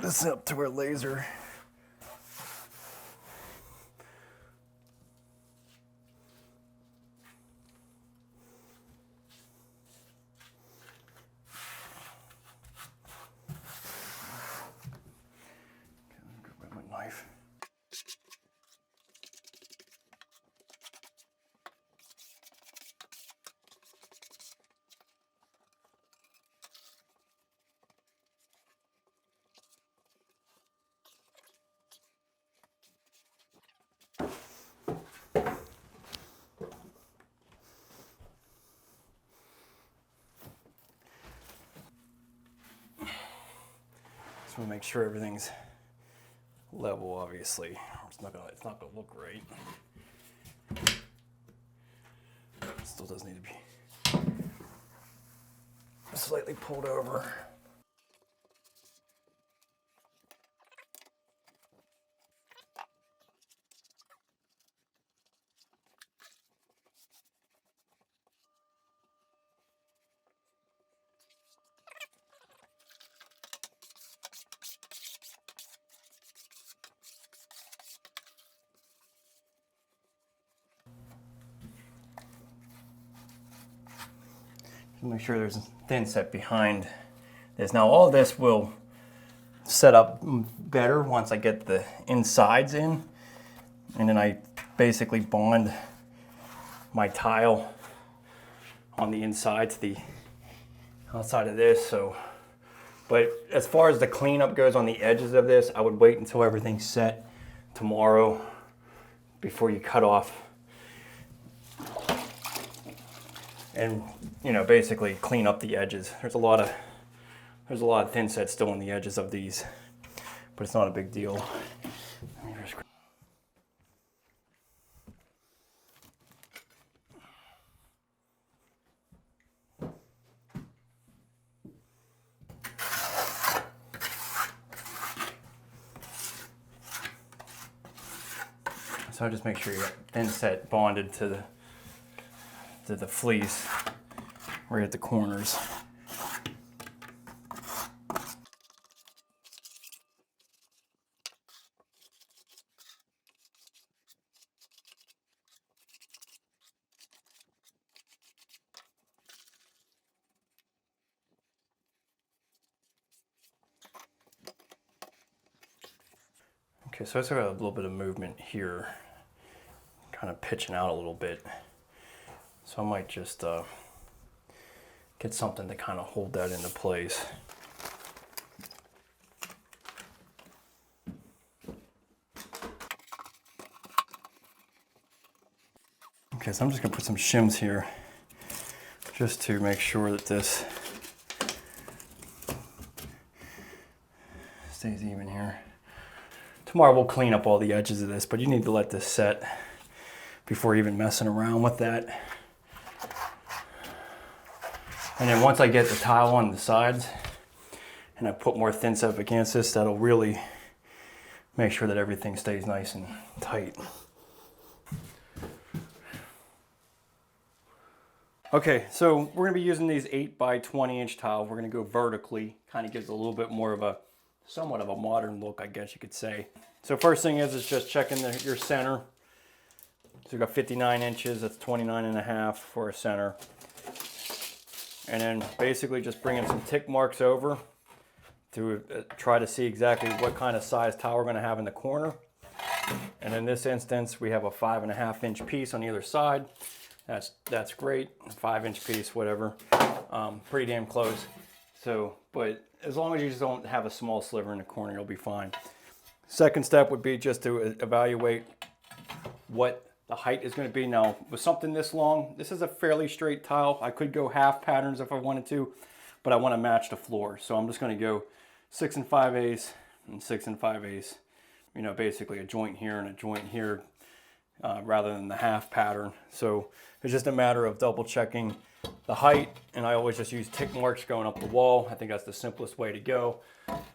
this up to our laser. Okay, let me grab my knife. Just want to make sure everything's level, obviously. It's not gonna look great. Still does need to be slightly pulled over. make sure there's a thin set behind this. Now all this will set up better once I get the insides in, and then I basically bond my tile on the inside to the outside of this. So, but as far as the cleanup goes on the edges of this, I would wait until everything's set tomorrow before you cut off and, you know, basically clean up the edges. There's a lot of thin sets still on the edges of these, but it's not a big deal. So just make sure you got thin set bonded to the fleece right at the corners. Okay, so I still got a little bit of movement here, kind of pitching out a little bit. So I might just get something to kind of hold that into place. Okay, so I'm just gonna put some shims here just to make sure that this stays even here. Tomorrow we'll clean up all the edges of this, but you need to let this set before even messing around with that. And then once I get the tile on the sides and I put more thin set up against this, that'll really make sure that everything stays nice and tight. Okay, so we're gonna be using these 8 by 20 inch tile. We're gonna go vertically, kind of gives a little bit more of a, somewhat of a modern look, I guess you could say. So first thing is just checking your center. So we've got 59 inches, that's 29.5 for a center. And then basically just bringing some tick marks over to try to see exactly what kind of size tile we're gonna have in the corner. And in this instance, we have a 5.5 inch piece on either side. That's great, 5 inch piece, whatever. Pretty damn close. So, but as long as you just don't have a small sliver in the corner, you'll be fine. Second step would be just to evaluate what the height is going to be. Now, with something this long, this is a fairly straight tile. I could go half patterns if I wanted to, but I want to match the floor. So I'm just going to go 6 5/8 and 6 5/8. You know, basically a joint here and a joint here rather than the half pattern. So it's just a matter of double checking the height, and I always just use tick marks going up the wall. I think that's the simplest way to go.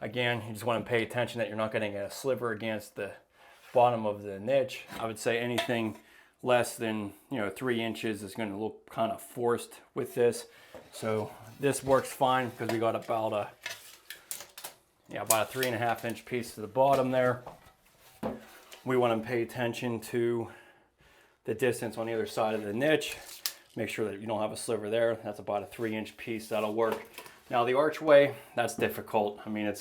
Again, you just want to pay attention that you're not getting a sliver against the bottom of the niche. I would say anything less than 3 inches is going to look kind of forced with this. So this works fine because we got about a 3.5 inch piece to the bottom there. We want to pay attention to the distance on either side of the niche. Make sure that you don't have a sliver there. That's about a 3 inch piece, that'll work. Now the archway, that's difficult. I mean,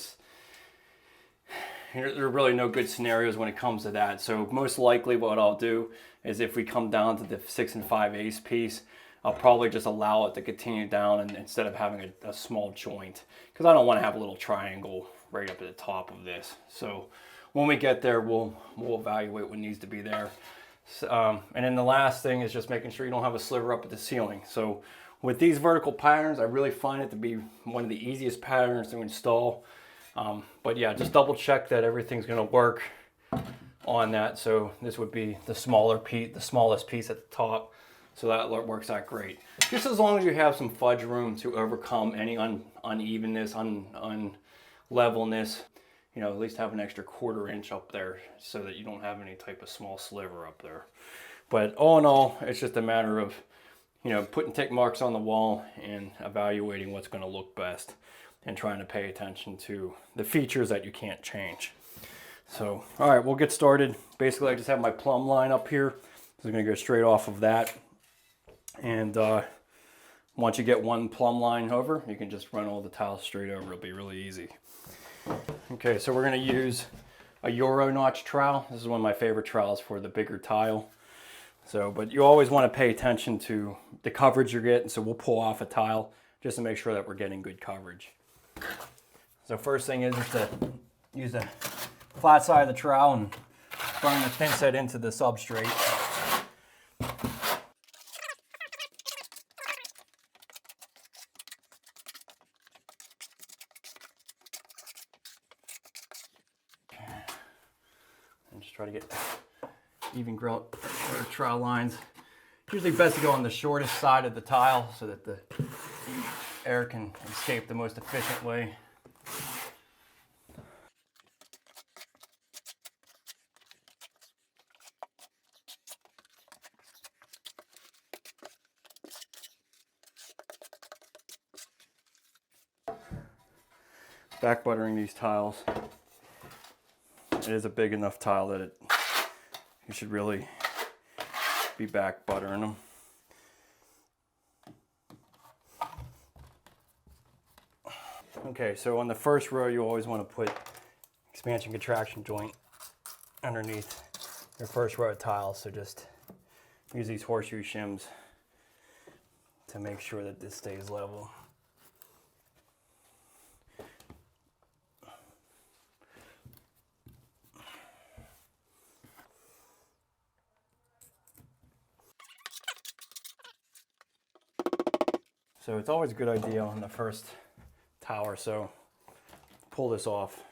there are really no good scenarios when it comes to that. So most likely what I'll do is if we come down to the 6 5/8 piece, I'll probably just allow it to continue down and instead of having a small joint, because I don't want to have a little triangle right up at the top of this. So when we get there, we'll evaluate what needs to be there. And then the last thing is just making sure you don't have a sliver up at the ceiling. So with these vertical patterns, I really find it to be one of the easiest patterns to install. But yeah, just double check that everything's gonna work on that. So this would be the smallest piece at the top. So that works out great. Just as long as you have some fudge room to overcome any unevenness, unlevelness, at least have an extra 1/4 inch up there so that you don't have any type of small sliver up there. But all in all, it's just a matter of, putting tick marks on the wall and evaluating what's going to look best and trying to pay attention to the features that you can't change. So, all right, we'll get started. Basically, I just have my plumb line up here. So I'm going to go straight off of that. And Once you get one plumb line over, you can just run all the tiles straight over. It'll be really easy. Okay, so we're gonna use a Euro notch trowel. This is one of my favorite trowels for the bigger tile. So, but you always want to pay attention to the coverage you're getting. So we'll pull off a tile just to make sure that we're getting good coverage. So first thing is just to use the flat side of the trowel and burn the thin set into the substrate. And just try to get even trowel lines. It's usually best to go on the shortest side of the tile so that the air can escape the most efficient way. Back buttering these tiles. It is a big enough tile that you should really be back buttering them. Okay, so on the first row, you always want to put expansion contraction joint underneath your first row of tiles. So just use these horseshoe shims to make sure that this stays level. So it's always a good idea on the first tile or so, pull this off,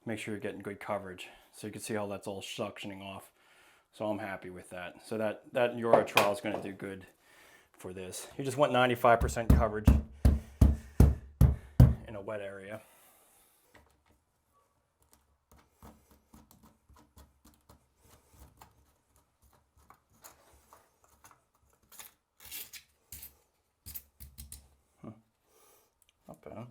make sure you're getting good coverage. So you can see how that's all suctioning off. So I'm happy with that. So that Euro trowel is going to do good for this. You just want 95% coverage in a wet area. Not bad.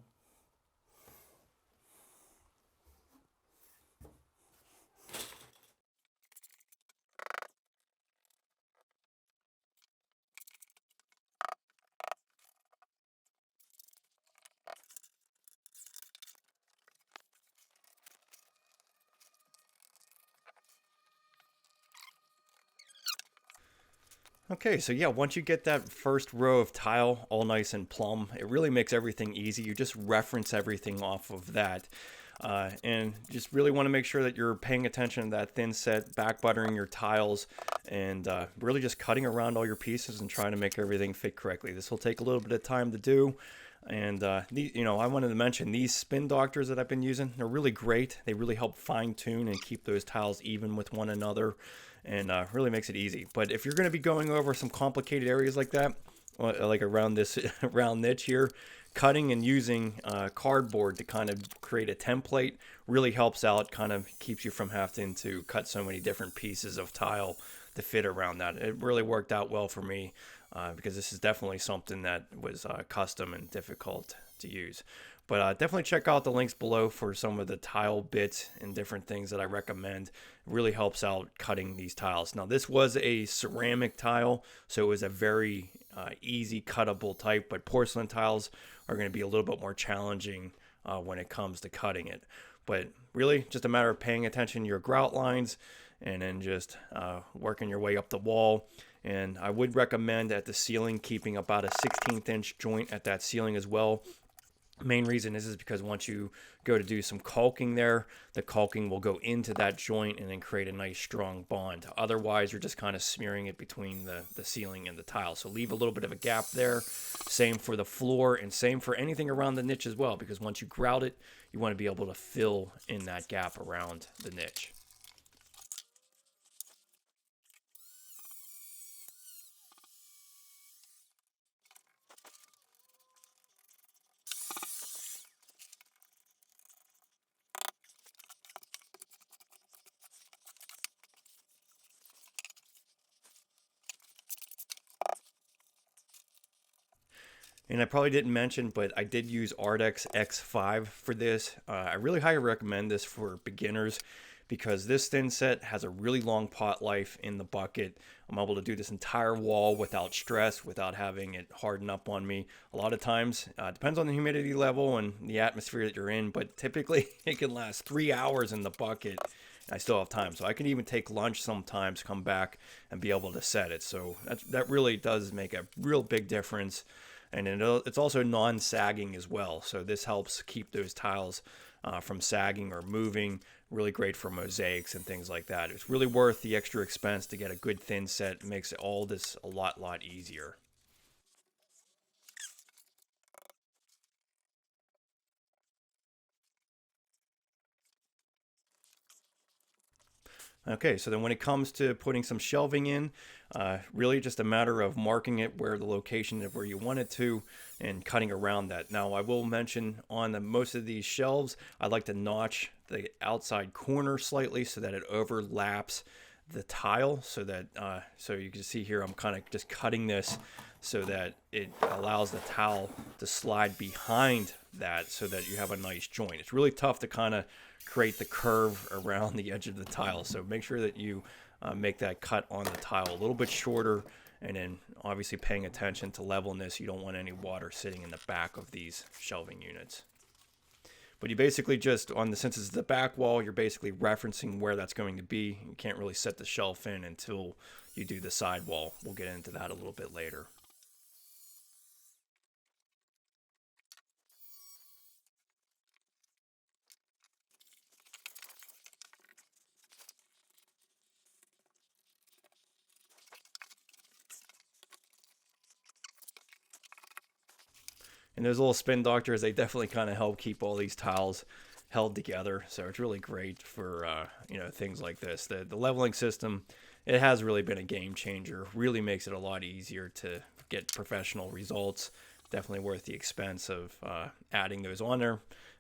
Okay, so yeah, once you get that first row of tile all nice and plumb, it really makes everything easy. You just reference everything off of that. And just really want to make sure that you're paying attention to that thin set, back buttering your tiles, and really just cutting around all your pieces and trying to make everything fit correctly. This will take a little bit of time to do. And I wanted to mention these spin doctors that I've been using. They're really great. They really help fine tune and keep those tiles even with one another, and really makes it easy. But if you're going to be going over some complicated areas like that, like around this round niche here, cutting and using cardboard to kind of create a template really helps out, kind of keeps you from having to cut so many different pieces of tile to fit around that. It really worked out well for me because this is definitely something that was custom and difficult to use. But definitely check out the links below for some of the tile bits and different things that I recommend. It really helps out cutting these tiles. Now this was a ceramic tile, so it was a very easy cuttable type, but porcelain tiles are going to be a little bit more challenging when it comes to cutting it. But really just a matter of paying attention to your grout lines and then just working your way up the wall. And I would recommend at the ceiling keeping about a 16th inch joint at that ceiling as well. Main reason is because once you go to do some caulking there, the caulking will go into that joint and then create a nice strong bond. Otherwise, you're just kind of smearing it between the ceiling and the tile. So leave a little bit of a gap there. Same for the floor and same for anything around the niche as well, because once you grout it, you want to be able to fill in that gap around the niche. And I probably didn't mention, but I did use Ardex X5 for this. I really highly recommend this for beginners because this thin set has a really long pot life in the bucket. I'm able to do this entire wall without stress, without having it harden up on me. A lot of times, depends on the humidity level and the atmosphere that you're in, but typically it can last 3 hours in the bucket. I still have time, so I can even take lunch sometimes, come back and be able to set it. So that really does make a real big difference. And it's also non-sagging as well, so this helps keep those tiles from sagging or moving. Really great for mosaics and things like that. It's really worth the extra expense to get a good thin set. It makes all this a lot easier. Okay, so then when it comes to putting some shelving in, really just a matter of marking it where the location of where you want it to and cutting around that. Now, I will mention on most of these shelves, I like to notch the outside corner slightly so that it overlaps the tile, so that so you can see here I'm kind of just cutting this so that it allows the tile to slide behind that so that you have a nice joint. It's really tough to kind of create the curve around the edge of the tile, so make sure that you make that cut on the tile a little bit shorter, and then obviously paying attention to levelness. You don't want any water sitting in the back of these shelving units. But you basically just, since it's the back wall, you're basically referencing where that's going to be. You can't really set the shelf in until you do the side wall. We'll get into that a little bit later. And those little spin doctors, they definitely kind of help keep all these tiles held together. So it's really great for things like this. The leveling system, it has really been a game changer. Really makes it a lot easier to get professional results. Definitely worth the expense of adding those on there.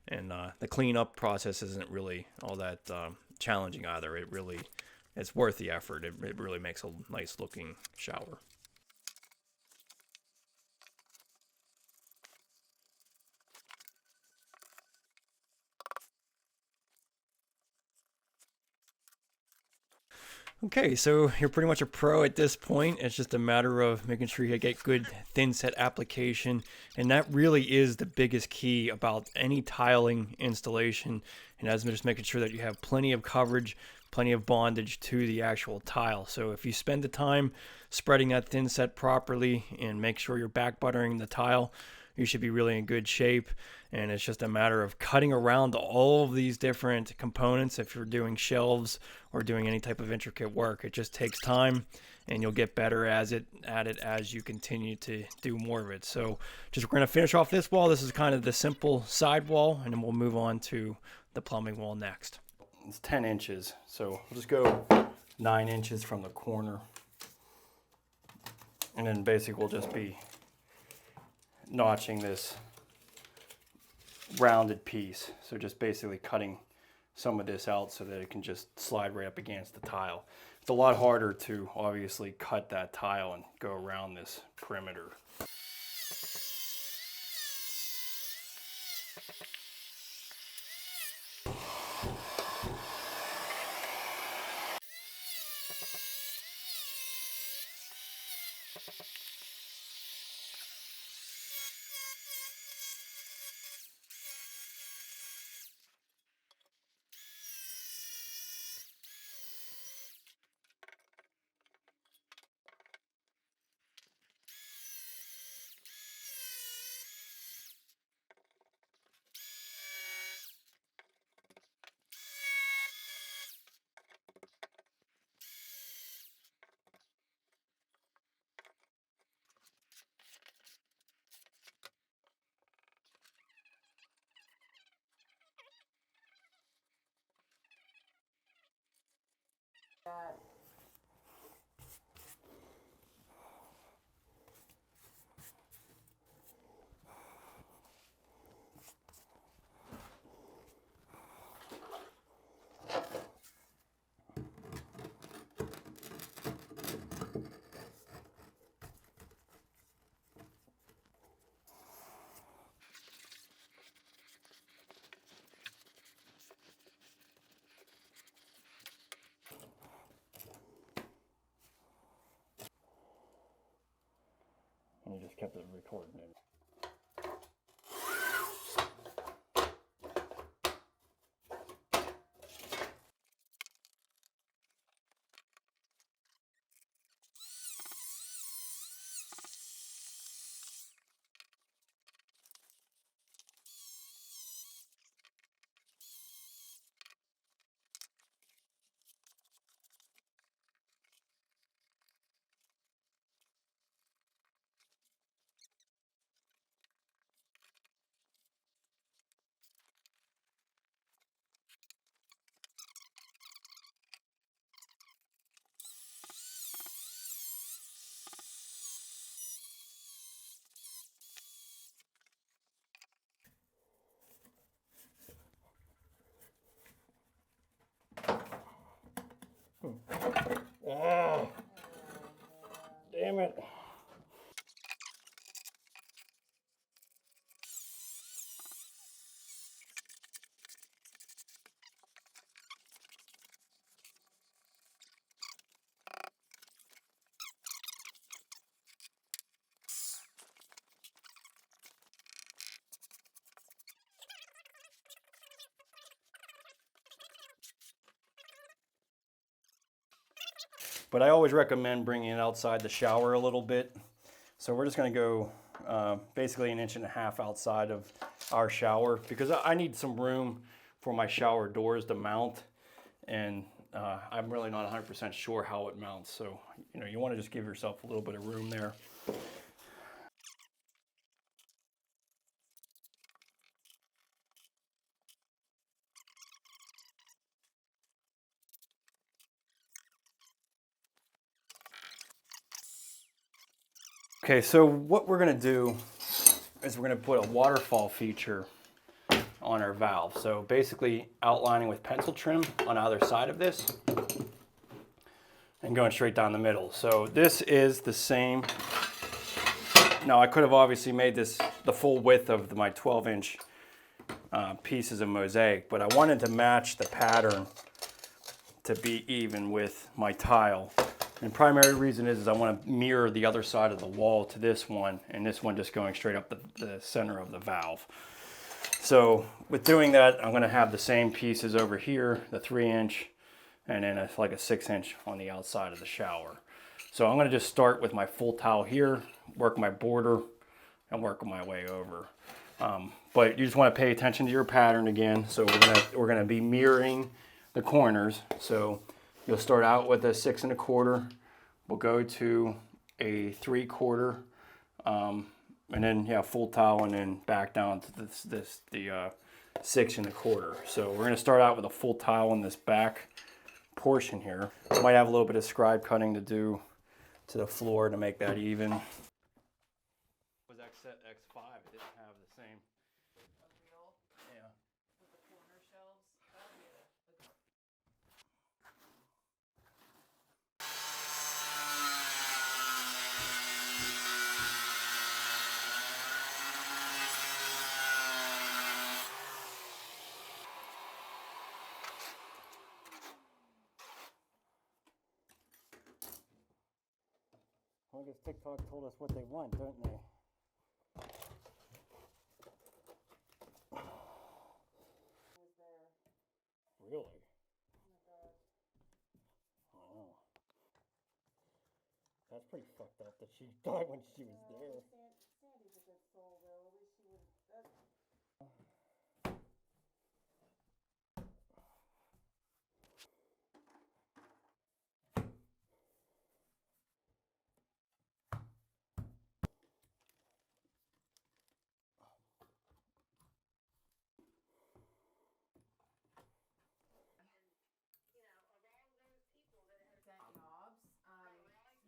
And the cleanup process isn't really all that challenging either. It's worth the effort. It really makes a nice looking shower. Okay, so you're pretty much a pro at this point. It's just a matter of making sure you get good thin set application. And that really is the biggest key about any tiling installation. And that's just making sure that you have plenty of coverage, plenty of bondage to the actual tile. So if you spend the time spreading that thin set properly and make sure you're back buttering the tile, you should be really in good shape. And it's just a matter of cutting around all of these different components. If you're doing shelves or doing any type of intricate work, it just takes time, and you'll get better at it as you continue to do more of it. So we're going to finish off this wall. This is kind of the simple side wall, and then we'll move on to the plumbing wall next. It's 10 inches, so we'll just go 9 inches from the corner, and then basically we'll just be notching this rounded piece. So just basically cutting some of this out so that it can just slide right up against the tile. It's a lot harder to obviously cut that tile and go around this perimeter. That And he just kept it recording it. Oh, damn it. But I always recommend bringing it outside the shower a little bit. So we're just gonna go basically 1.5 inches outside of our shower because I need some room for my shower doors to mount. And I'm really not 100% sure how it mounts. So, you know, you wanna just give yourself a little bit of room there. Okay, so what we're gonna do is we're gonna put a waterfall feature on our valve. So basically outlining with pencil trim on either side of this and going straight down the middle. So this is the same. Now I could have obviously made this the full width of my 12-inch pieces of mosaic, but I wanted to match the pattern to be even with my tile. And primary reason is I want to mirror the other side of the wall to this one, and this one just going straight up the center of the valve. So with doing that, I'm going to have the same pieces over here, the 3-inch, and then like a 6-inch on the outside of the shower. So I'm going to just start with my full tile here, work my border, and work my way over. But you just want to pay attention to your pattern again. So we're gonna be mirroring the corners. So you'll start out with a 6 1/4. We'll go to a 3/4, and then full tile, and then back down to the 6 1/4. So we're gonna start out with a full tile on this back portion here. Might have a little bit of scribe cutting to do to the floor to make that even. Was X5? It didn't have the same. Yeah. With the corner shelves. That'll be a Well, I guess TikTok told us what they want, don't they? Really? Oh. That's pretty fucked up that she died when she was there. Sandy's a good soul, though. At least she would.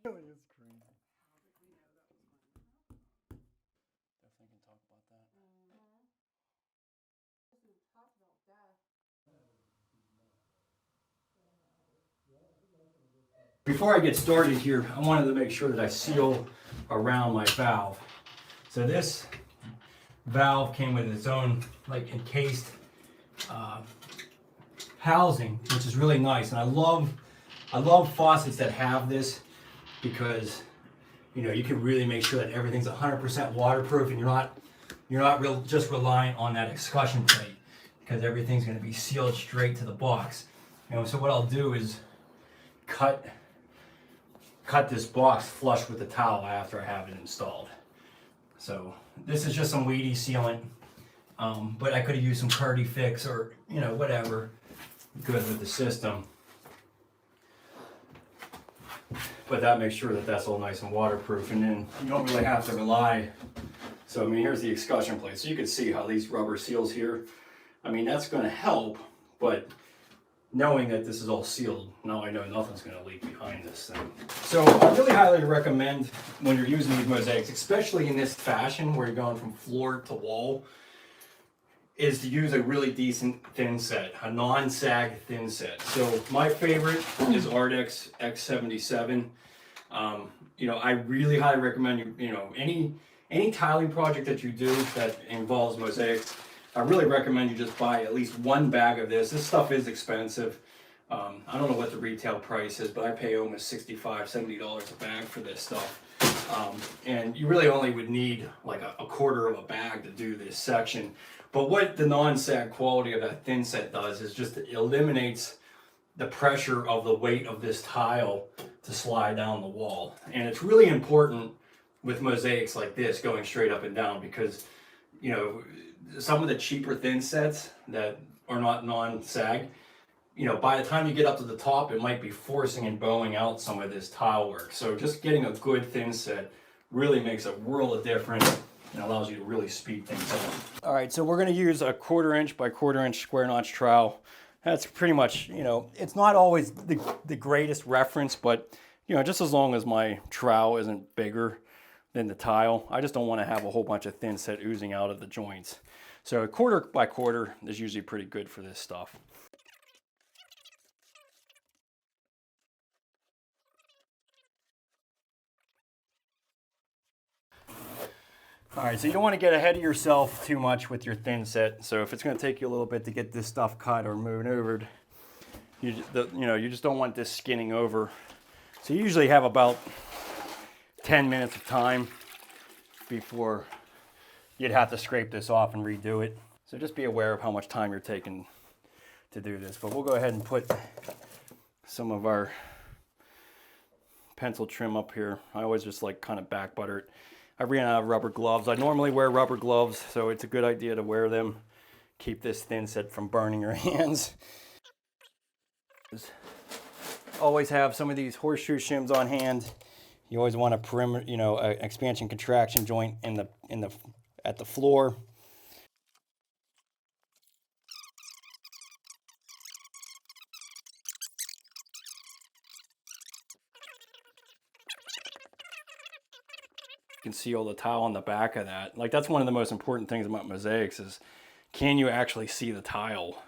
Really is crazy. Definitely can talk about that. Before I get started here, I wanted to make sure that I seal around my valve. So this valve came with its own like encased housing, which is really nice. And I love faucets that have this because you can really make sure that everything's 100% waterproof, and you're not just reliant on that excussion plate, because everything's going to be sealed straight to the box. So what I'll do is cut this box flush with the towel after I have it installed. So this is just some Wedi sealant, but I could have used some Kerdi Fix or whatever goes with the system. But that makes sure that that's all nice and waterproof, and then you don't really have to rely. So I mean, here's the excussion plate, so you can see how these rubber seals here, I mean, that's going to help, but knowing that this is all sealed, now I know nothing's going to leak behind this thing. So I really highly recommend when you're using these mosaics, especially in this fashion where you're going from floor to wall, is to use a really decent thin set, a non-sag thin set. So my favorite is Ardex X77. I really highly recommend any tiling project that you do that involves mosaics, I really recommend you just buy at least one bag of this. This stuff is expensive. I don't know what the retail price is, but I pay almost $65, $70 a bag for this stuff. And you really only would need like a quarter of a bag to do this section. But what the non-sag quality of that thin set does is just it eliminates the pressure of the weight of this tile to slide down the wall. And it's really important with mosaics like this going straight up and down, because some of the cheaper thin sets that are not non-sag, by the time you get up to the top, it might be forcing and bowing out some of this tile work. So just getting a good thin set really makes a world of difference and allows you to really speed things up. All right, so we're going to use a 1/4 inch by 1/4 inch square notch trowel. That's pretty much, it's not always the greatest reference, but just as long as my trowel isn't bigger than the tile, I just don't want to have a whole bunch of thin set oozing out of the joints. So 1/4 by 1/4 is usually pretty good for this stuff. All right, so you don't want to get ahead of yourself too much with your thin set. So if it's going to take you a little bit to get this stuff cut or maneuvered, you just don't want this skinning over. So you usually have about 10 minutes of time before you'd have to scrape this off and redo it. So just be aware of how much time you're taking to do this. But we'll go ahead and put some of our pencil trim up here. I always just like kind of back butter it. I ran out of rubber gloves. I normally wear rubber gloves, so it's a good idea to wear them. Keep this thin set from burning your hands. Always have some of these horseshoe shims on hand. You always want a perimeter, an expansion contraction joint at the floor. You can see all the tile on the back of that. Like, that's one of the most important things about mosaics is, can you actually see the tile?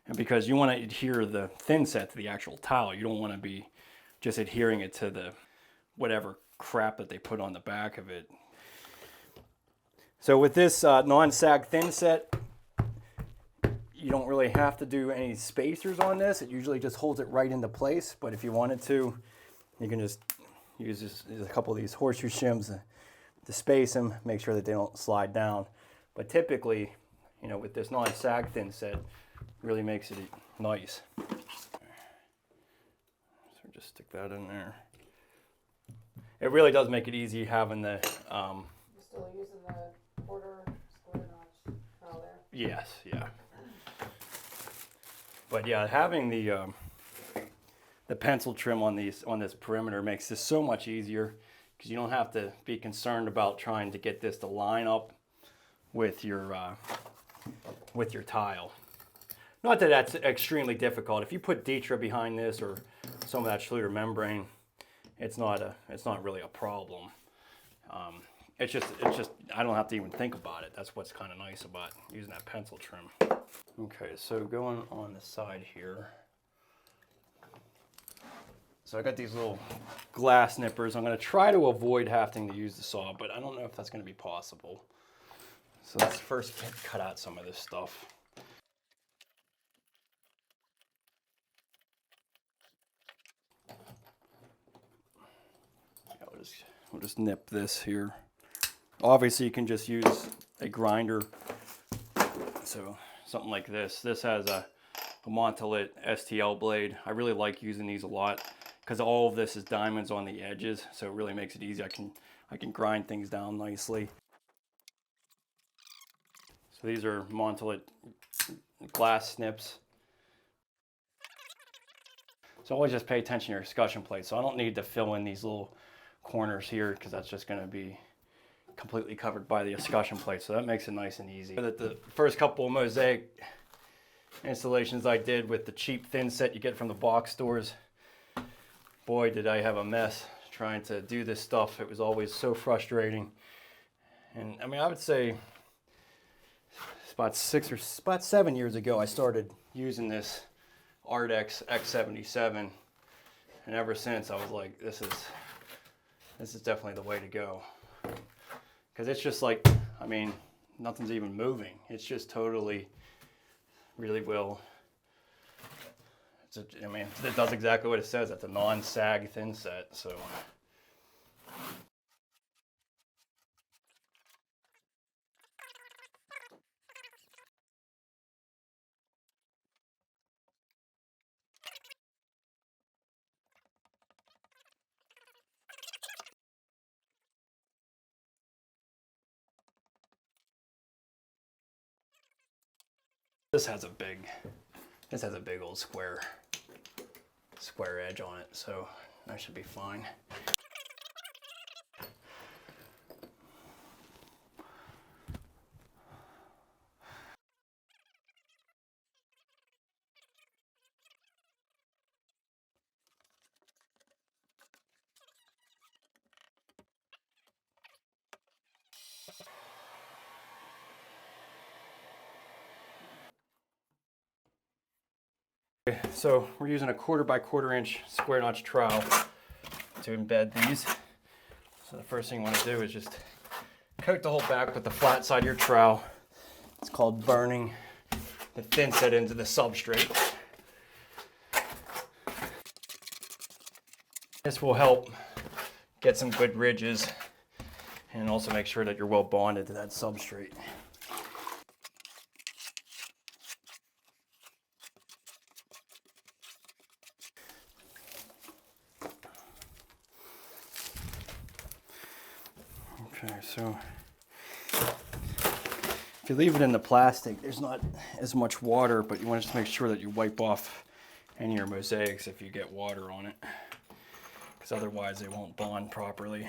And because you want to adhere the thin set to the actual tile, you don't want to be just adhering it to the whatever crap that they put on the back of it. So with this non-sag thin set, you don't really have to do any spacers on this. It usually just holds it right into place. But if you wanted to, you can just use a couple of these horseshoe shims to space them, make sure that they don't slide down. But typically, with this non-sag thin set, really makes it nice. So just stick that in there. It really does make it easy having the... You're still using the 1/4 square notch trowel there? Yes, yeah. But yeah, having the pencil trim on this perimeter makes this so much easier, because you don't have to be concerned about trying to get this to line up with your tile. Not that that's extremely difficult. If you put Ditra behind this or some of that Schluter membrane, it's not really a problem. It's just I don't have to even think about it. That's what's kind of nice about using that pencil trim. Okay, so going on the side here. So I got these little glass nippers. I'm going to try to avoid having to use the saw, but I don't know if that's going to be possible. So let's first cut out some of this stuff. I'll just We'll just nip this here. Obviously you can just use a grinder. So something like this. This has a Montolit STL blade. I really like using these a lot because all of this is diamonds on the edges, so it really makes it easy. I can grind things down nicely. So these are Montolit glass snips. So always just pay attention to your escutcheon plate. So I don't need to fill in these little corners here because that's just going to be completely covered by the escutcheon plate. So that makes it nice and easy. The first couple of mosaic installations I did with the cheap thin set you get from the box stores, boy did I have a mess trying to do this stuff. It was always so frustrating. And I mean, I would say about 7 years ago I started using this Ardex X77, and ever since I was like, this is definitely the way to go, because it's just like, I mean, nothing's even moving. It's just totally really will. I mean, it does exactly what it says. It's a non-sag thin set. So this has a big old square edge on it, so that should be fine. So we're using a 1/4 by 1/4 inch square notch trowel to embed these. So the first thing you want to do is just coat the whole back with the flat side of your trowel. It's called burning the thin set into the substrate. This will help get some good ridges and also make sure that you're well bonded to that substrate. Okay, so if you leave it in the plastic, there's not as much water, but you want to just make sure that you wipe off any of your mosaics if you get water on it, because otherwise they won't bond properly.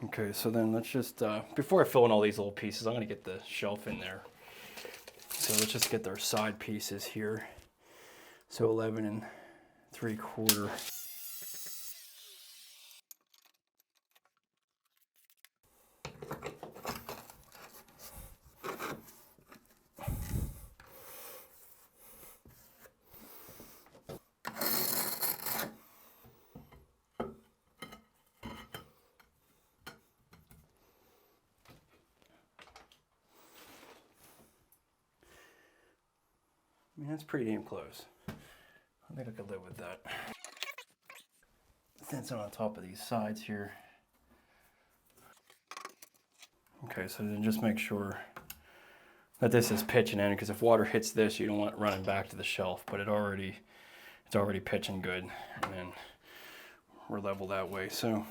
Okay, so then let's just, before I fill in all these little pieces, I'm going to get the shelf in there. So let's just get their side pieces here. So 11 3/4. I mean, that's pretty damn close. I think I could live with that. Thin set on top of these sides here. Okay, so then just make sure that this is pitching in, because if water hits this, you don't want it running back to the shelf, but it's already pitching good, and then we're level that way. So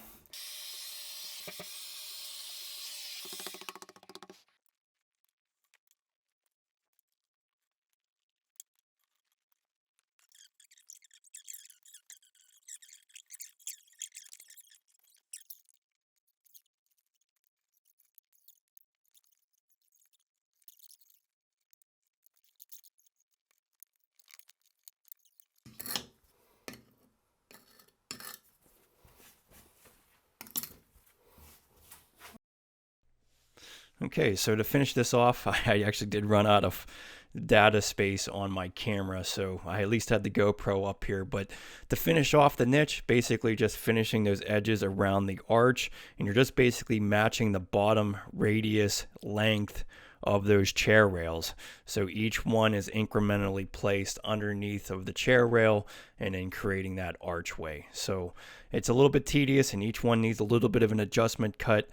okay, so to finish this off, I actually did run out of data space on my camera, so I at least had the GoPro up here. But to finish off the niche, basically just finishing those edges around the arch, and you're just basically matching the bottom radius length of those chair rails. So each one is incrementally placed underneath of the chair rail and then creating that archway. So it's a little bit tedious and each one needs a little bit of an adjustment cut.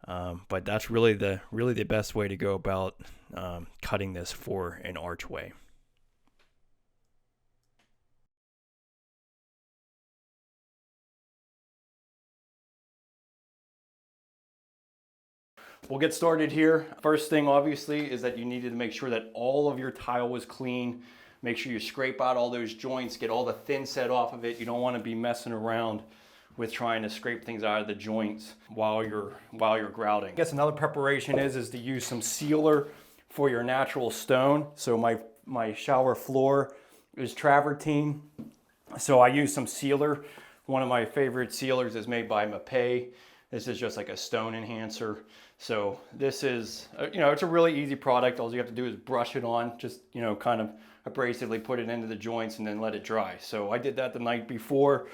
But that's really the best way to go about cutting this for an archway. We'll get started here. First thing obviously is that you needed to make sure that all of your tile was clean. Make sure you scrape out all those joints, get all the thin set off of it. You don't want to be messing around with trying to scrape things out of the joints while you're grouting. I guess another preparation is to use some sealer for your natural stone. So my shower floor is travertine. So I use some sealer. One of my favorite sealers is made by Mapei. This is just like a stone enhancer. So this is, it's a really easy product. All you have to do is brush it on, just, kind of abrasively put it into the joints and then let it dry. So I did that the night before,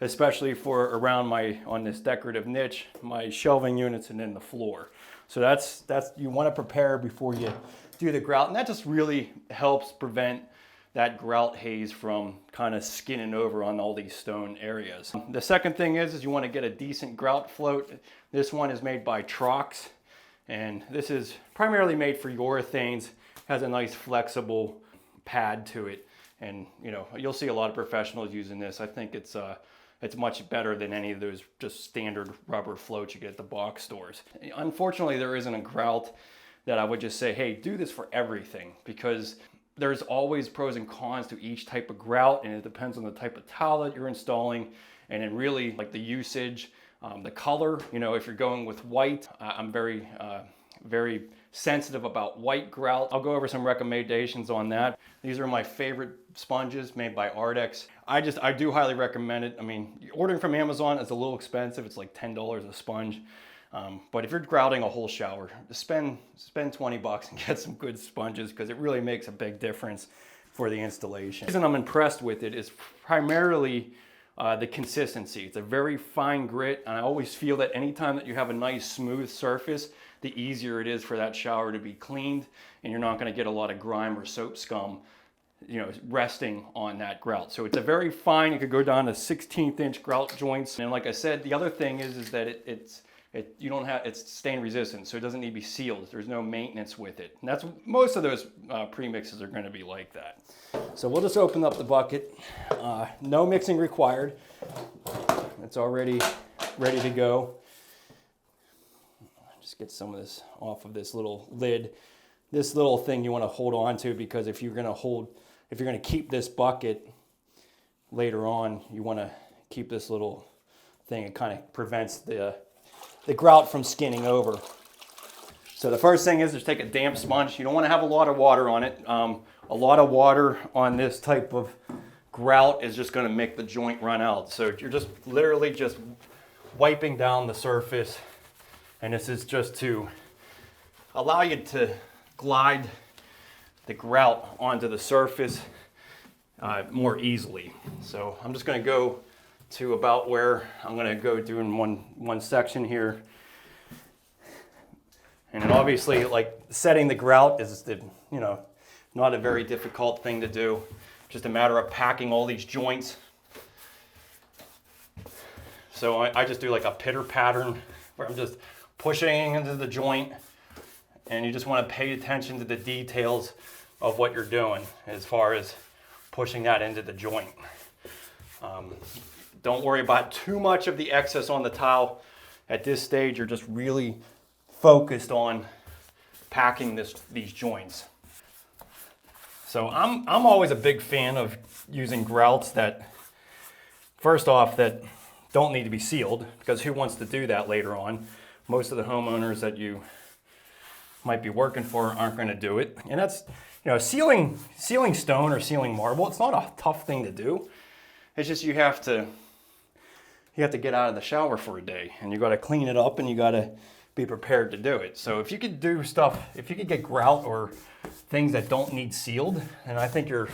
especially for around on this decorative niche, my shelving units and then the floor. So that's you want to prepare before you do the grout. And that just really helps prevent that grout haze from kind of skinning over on all these stone areas. The second thing is you want to get a decent grout float. This one is made by Trox, and this is primarily made for urethanes. Has a nice flexible pad to it, and you'll see a lot of professionals using this. I think it's much better than any of those just standard rubber floats you get at the box stores. Unfortunately, there isn't a grout that I would just say, hey, do this for everything, because there's always pros and cons to each type of grout, and it depends on the type of tile that you're installing, and then really like the usage, the color. If you're going with white, I'm very sensitive about white grout. I'll go over some recommendations on that. These are my favorite sponges made by Ardex. I do highly recommend it. I mean, ordering from Amazon is a little expensive. It's like $10 a sponge. But if you're grouting a whole shower, spend 20 bucks and get some good sponges, because it really makes a big difference for the installation. The reason I'm impressed with it is primarily the consistency. It's a very fine grit, and I always feel that anytime that you have a nice smooth surface, the easier it is for that shower to be cleaned, and you're not going to get a lot of grime or soap scum resting on that grout. So it's a very fine, it could go down to 16th inch grout joints. And like I said, the other thing is that it's stain resistant, so it doesn't need to be sealed. There's no maintenance with it. And that's most of those premixes are going to be like that. So we'll just open up the bucket. No mixing required. It's already ready to go. Just get some of this off of this little lid. This little thing you want to hold on to, because if you're going to keep this bucket later on, you want to keep this little thing. It kind of prevents the grout from skinning over. So the first thing is just take a damp sponge. You don't want to have a lot of water on it. A lot of water on this type of grout is just going to make the joint run out. So you're just literally just wiping down the surface, and this is just to allow you to glide the grout onto the surface more easily. So I'm just going to go to about where I'm going to go doing one section here. And then obviously, like, setting the grout is not a very difficult thing to do. Just a matter of packing all these joints. So I just do like a pitter pattern where I'm just pushing into the joint, and you just want to pay attention to the details of what you're doing as far as pushing that into the joint. Don't worry about too much of the excess on the tile. At this stage, you're just really focused on packing these joints. So I'm always a big fan of using grouts that, first off, that don't need to be sealed, because who wants to do that later on? Most of the homeowners that you might be working for aren't going to do it. And that's, sealing stone or sealing marble, it's not a tough thing to do. It's just you have to get out of the shower for a day, and you got to clean it up, and you got to be prepared to do it. So if you could get grout or things that don't need sealed, and I think you're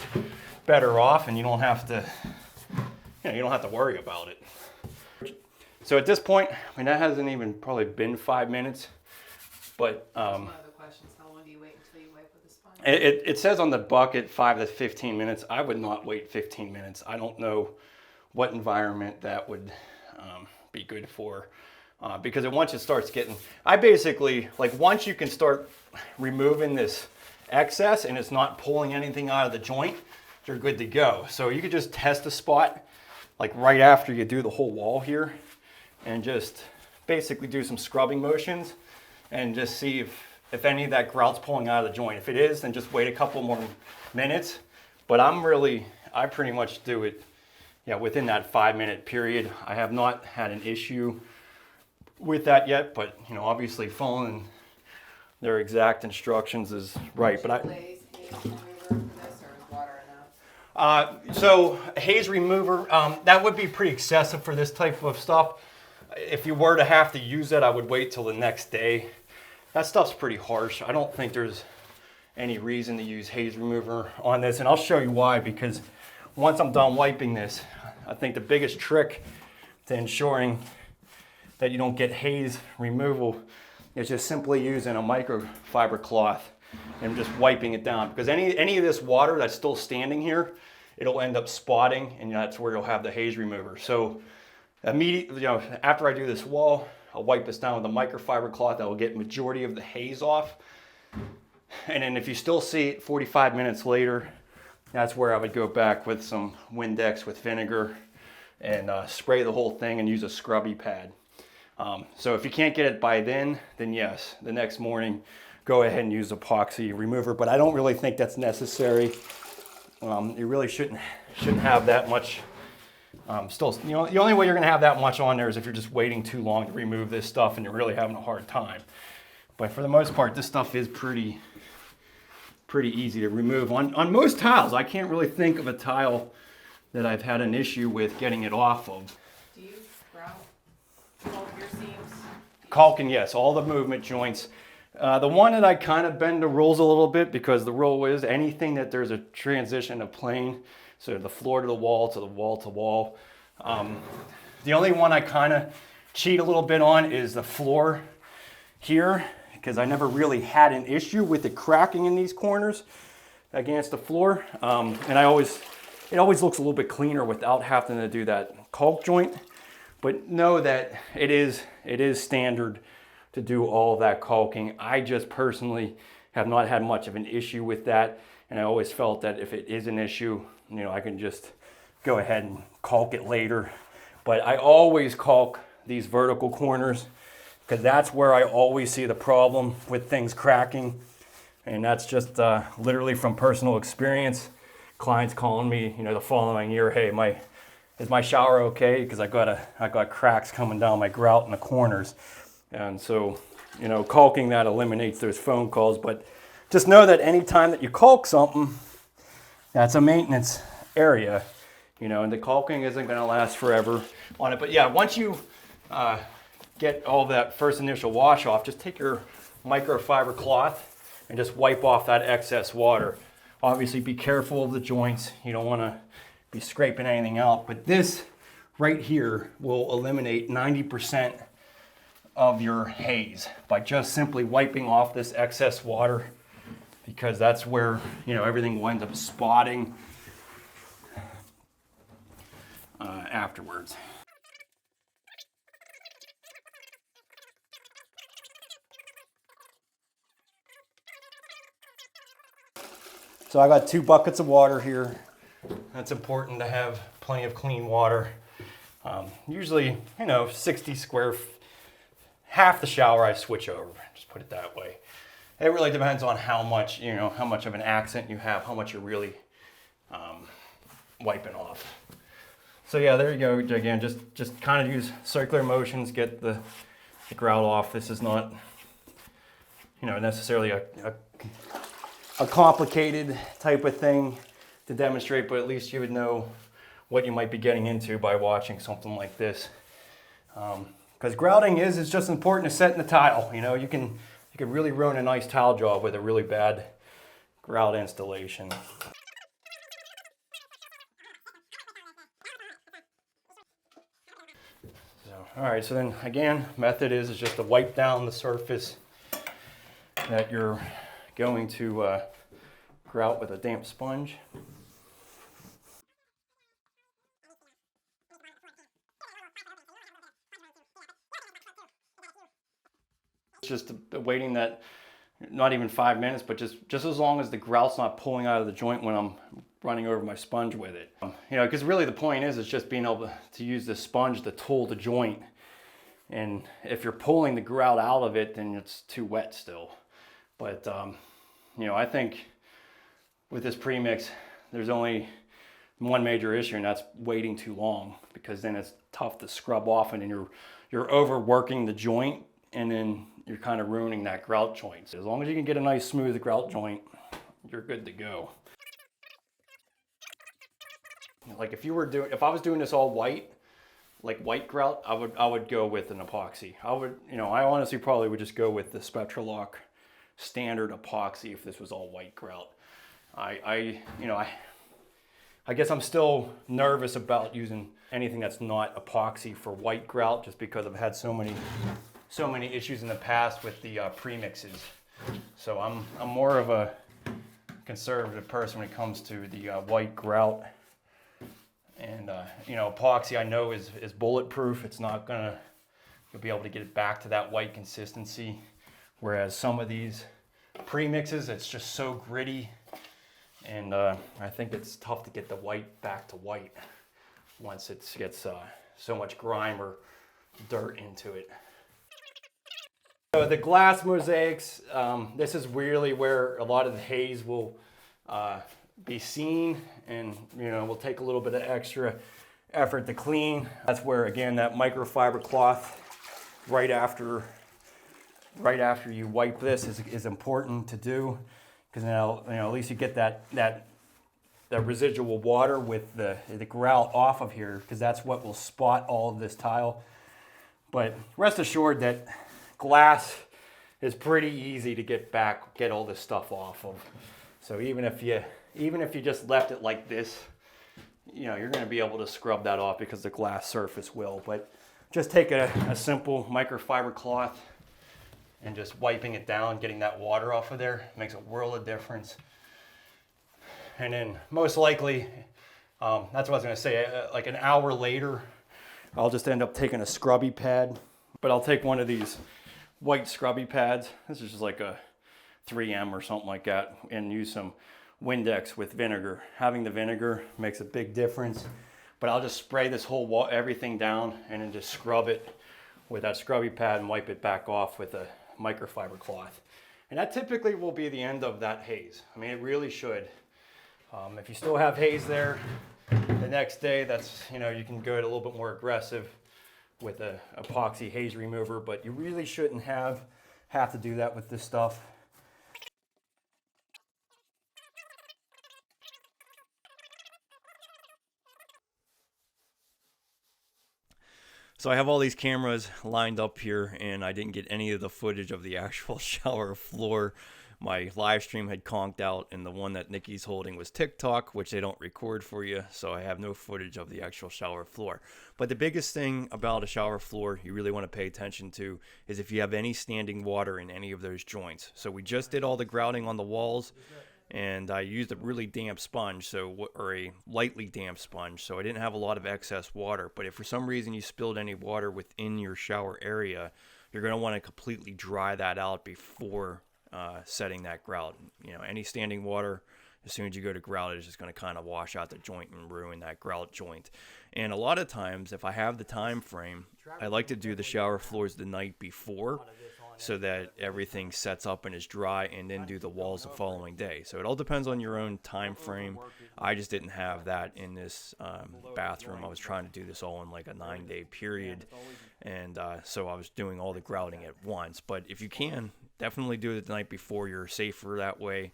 better off, and you don't have to worry about it. So at this point, I mean, that hasn't even probably been 5 minutes, but One of the questions, how long do you wait It says on the bucket 5 to 15 minutes. I would not wait 15 minutes. I don't know what environment that would be good for. Because once it starts getting, I basically, like once you can start removing this excess and it's not pulling anything out of the joint, you're good to go. So you could just test a spot like right after you do the whole wall here and just basically do some scrubbing motions and just see if any of that grout's pulling out of the joint. If it is, then just wait a couple more minutes. But I pretty much do it within that 5-minute period. I have not had an issue with that yet, but obviously following their exact instructions is right. But Glaze, haze remover for this, or is water enough? so haze remover, that would be pretty excessive for this type of stuff. If you were to have to use it, I would wait till the next day. That stuff's pretty harsh. I don't think there's any reason to use haze remover on this, and I'll show you why. Because once I'm done wiping this, I think the biggest trick to ensuring that you don't get haze removal is just simply using a microfiber cloth and just wiping it down. Because any of this water that's still standing here, it'll end up spotting, and that's where you'll have the haze remover. So immediately, after I do this wall, I'll wipe this down with a microfiber cloth that will get majority of the haze off. And then if you still see it 45 minutes later, that's where I would go back with some Windex with vinegar and spray the whole thing and use a scrubby pad. So if you can't get it by then yes, the next morning, go ahead and use epoxy remover. But I don't really think that's necessary. You really shouldn't have that much. The only way you're going to have that much on there is if you're just waiting too long to remove this stuff and you're really having a hard time. But for the most part, this stuff is pretty easy to remove. On most tiles, I can't really think of a tile that I've had an issue with getting it off of. Do you caulk your seams? Caulking, yes, all the movement joints. The one that I kind of bend the rules a little bit, because the rule is anything that there's a transition of plane, so the floor to the wall to the wall to wall. The only one I kind of cheat a little bit on is the floor here, because I never really had an issue with it cracking in these corners against the floor. And it always looks a little bit cleaner without having to do that caulk joint. But know that it is standard to do all of that caulking. I just personally have not had much of an issue with that. And I always felt that if it is an issue, I can just go ahead and caulk it later. But I always caulk these vertical corners, because that's where I always see the problem with things cracking. And that's just literally from personal experience. Clients calling me, the following year, hey, is my shower okay? Because I got cracks coming down my grout in the corners. And so, caulking that eliminates those phone calls. But just know that anytime that you caulk something, that's a maintenance area, and the caulking isn't going to last forever on it. But yeah, once you get all that first initial wash off, just take your microfiber cloth and just wipe off that excess water. Obviously, be careful of the joints. You don't want to be scraping anything out. But this right here will eliminate 90% of your haze by just simply wiping off this excess water, because that's where everything will end up spotting afterwards. So I got 2 buckets of water here. That's important to have plenty of clean water. Usually, 60 square, half the shower I switch over, just put it that way. It really depends on how much of an accent you have, how much you're really wiping off. So yeah, there you go. Again, just kind of use circular motions, get the grout off. This is not, necessarily a complicated type of thing to demonstrate, but at least you would know what you might be getting into by watching something like this. Because grouting is just important to set in the tile. You can really ruin a nice tile job with a really bad grout installation. All right, so then again, method is just to wipe down the surface that you're going to grout with a damp sponge. It's just waiting that, not even 5 minutes, but just as long as the grout's not pulling out of the joint when I'm running over my sponge with it. You know, because really the point is just being able to use this sponge to tool the joint. And if you're pulling the grout out of it, then it's too wet still. But, you know, I think with this premix, there's only one major issue, and that's waiting too long, because then it's tough to scrub off, and then you're overworking the joint, and then you're kind of ruining that grout joint. So as long as you can get a nice smooth grout joint, you're good to go. Like if I was doing this all white, like white grout, I would go with an epoxy. I honestly probably would just go with the Spectralock standard epoxy if this was all white grout. I guess I'm still nervous about using anything that's not epoxy for white grout, just because I've had so many issues in the past with the premixes. So I'm more of a conservative person when it comes to the white grout. And epoxy I know is bulletproof. It's not gonna, you'll be able to get it back to that white consistency. Whereas some of these premixes, it's just so gritty. And I think it's tough to get the white back to white once it gets so much grime or dirt into it. So the glass mosaics, this is really where a lot of the haze will be seen, and will take a little bit of extra effort to clean. That's where, again, that microfiber cloth right after you wipe this is important to do, because now at least you get that residual water with the grout off of here, because that's what will spot all of this tile. But rest assured that glass is pretty easy to get all this stuff off of. So even if you just left it like this, you're going to be able to scrub that off, because the glass surface will. But just take a simple microfiber cloth and just wiping it down, getting that water off of there, makes a world of difference. And then most likely, that's what I was going to say, like an hour later, I'll just end up taking a scrubby pad. But I'll take one of these white scrubby pads. This is just like a 3M or something like that, and use some Windex with vinegar. Having the vinegar makes a big difference. But I'll just spray this whole everything down, and then just scrub it with that scrubby pad and wipe it back off with a microfiber cloth. And that typically will be the end of that haze. I mean, it really should. If you still have haze there the next day, that's, you can go a little bit more aggressive with a epoxy haze remover, but you really shouldn't have to do that with this stuff. So I have all these cameras lined up here, and I didn't get any of the footage of the actual shower floor. My live stream had conked out, and the one that Nikki's holding was TikTok, which they don't record for you, so I have no footage of the actual shower floor. But the biggest thing about a shower floor you really want to pay attention to is if you have any standing water in any of those joints. So we just did all the grouting on the walls, and I used a really damp sponge, or a lightly damp sponge, so I didn't have a lot of excess water. But if for some reason you spilled any water within your shower area, you're going to want to completely dry that out before setting that grout. Any standing water, as soon as you go to grout, it's just going to kind of wash out the joint and ruin that grout joint. And a lot of times, if I have the time frame, I like to do the shower floors the night before, so that everything sets up and is dry, and then do the walls the following day. So it all depends on your own time frame. I just didn't have that in this bathroom. I was trying to do this all in like a 9-day period, and so I was doing all the grouting at once. But if you can, definitely do it the night before. You're safer that way,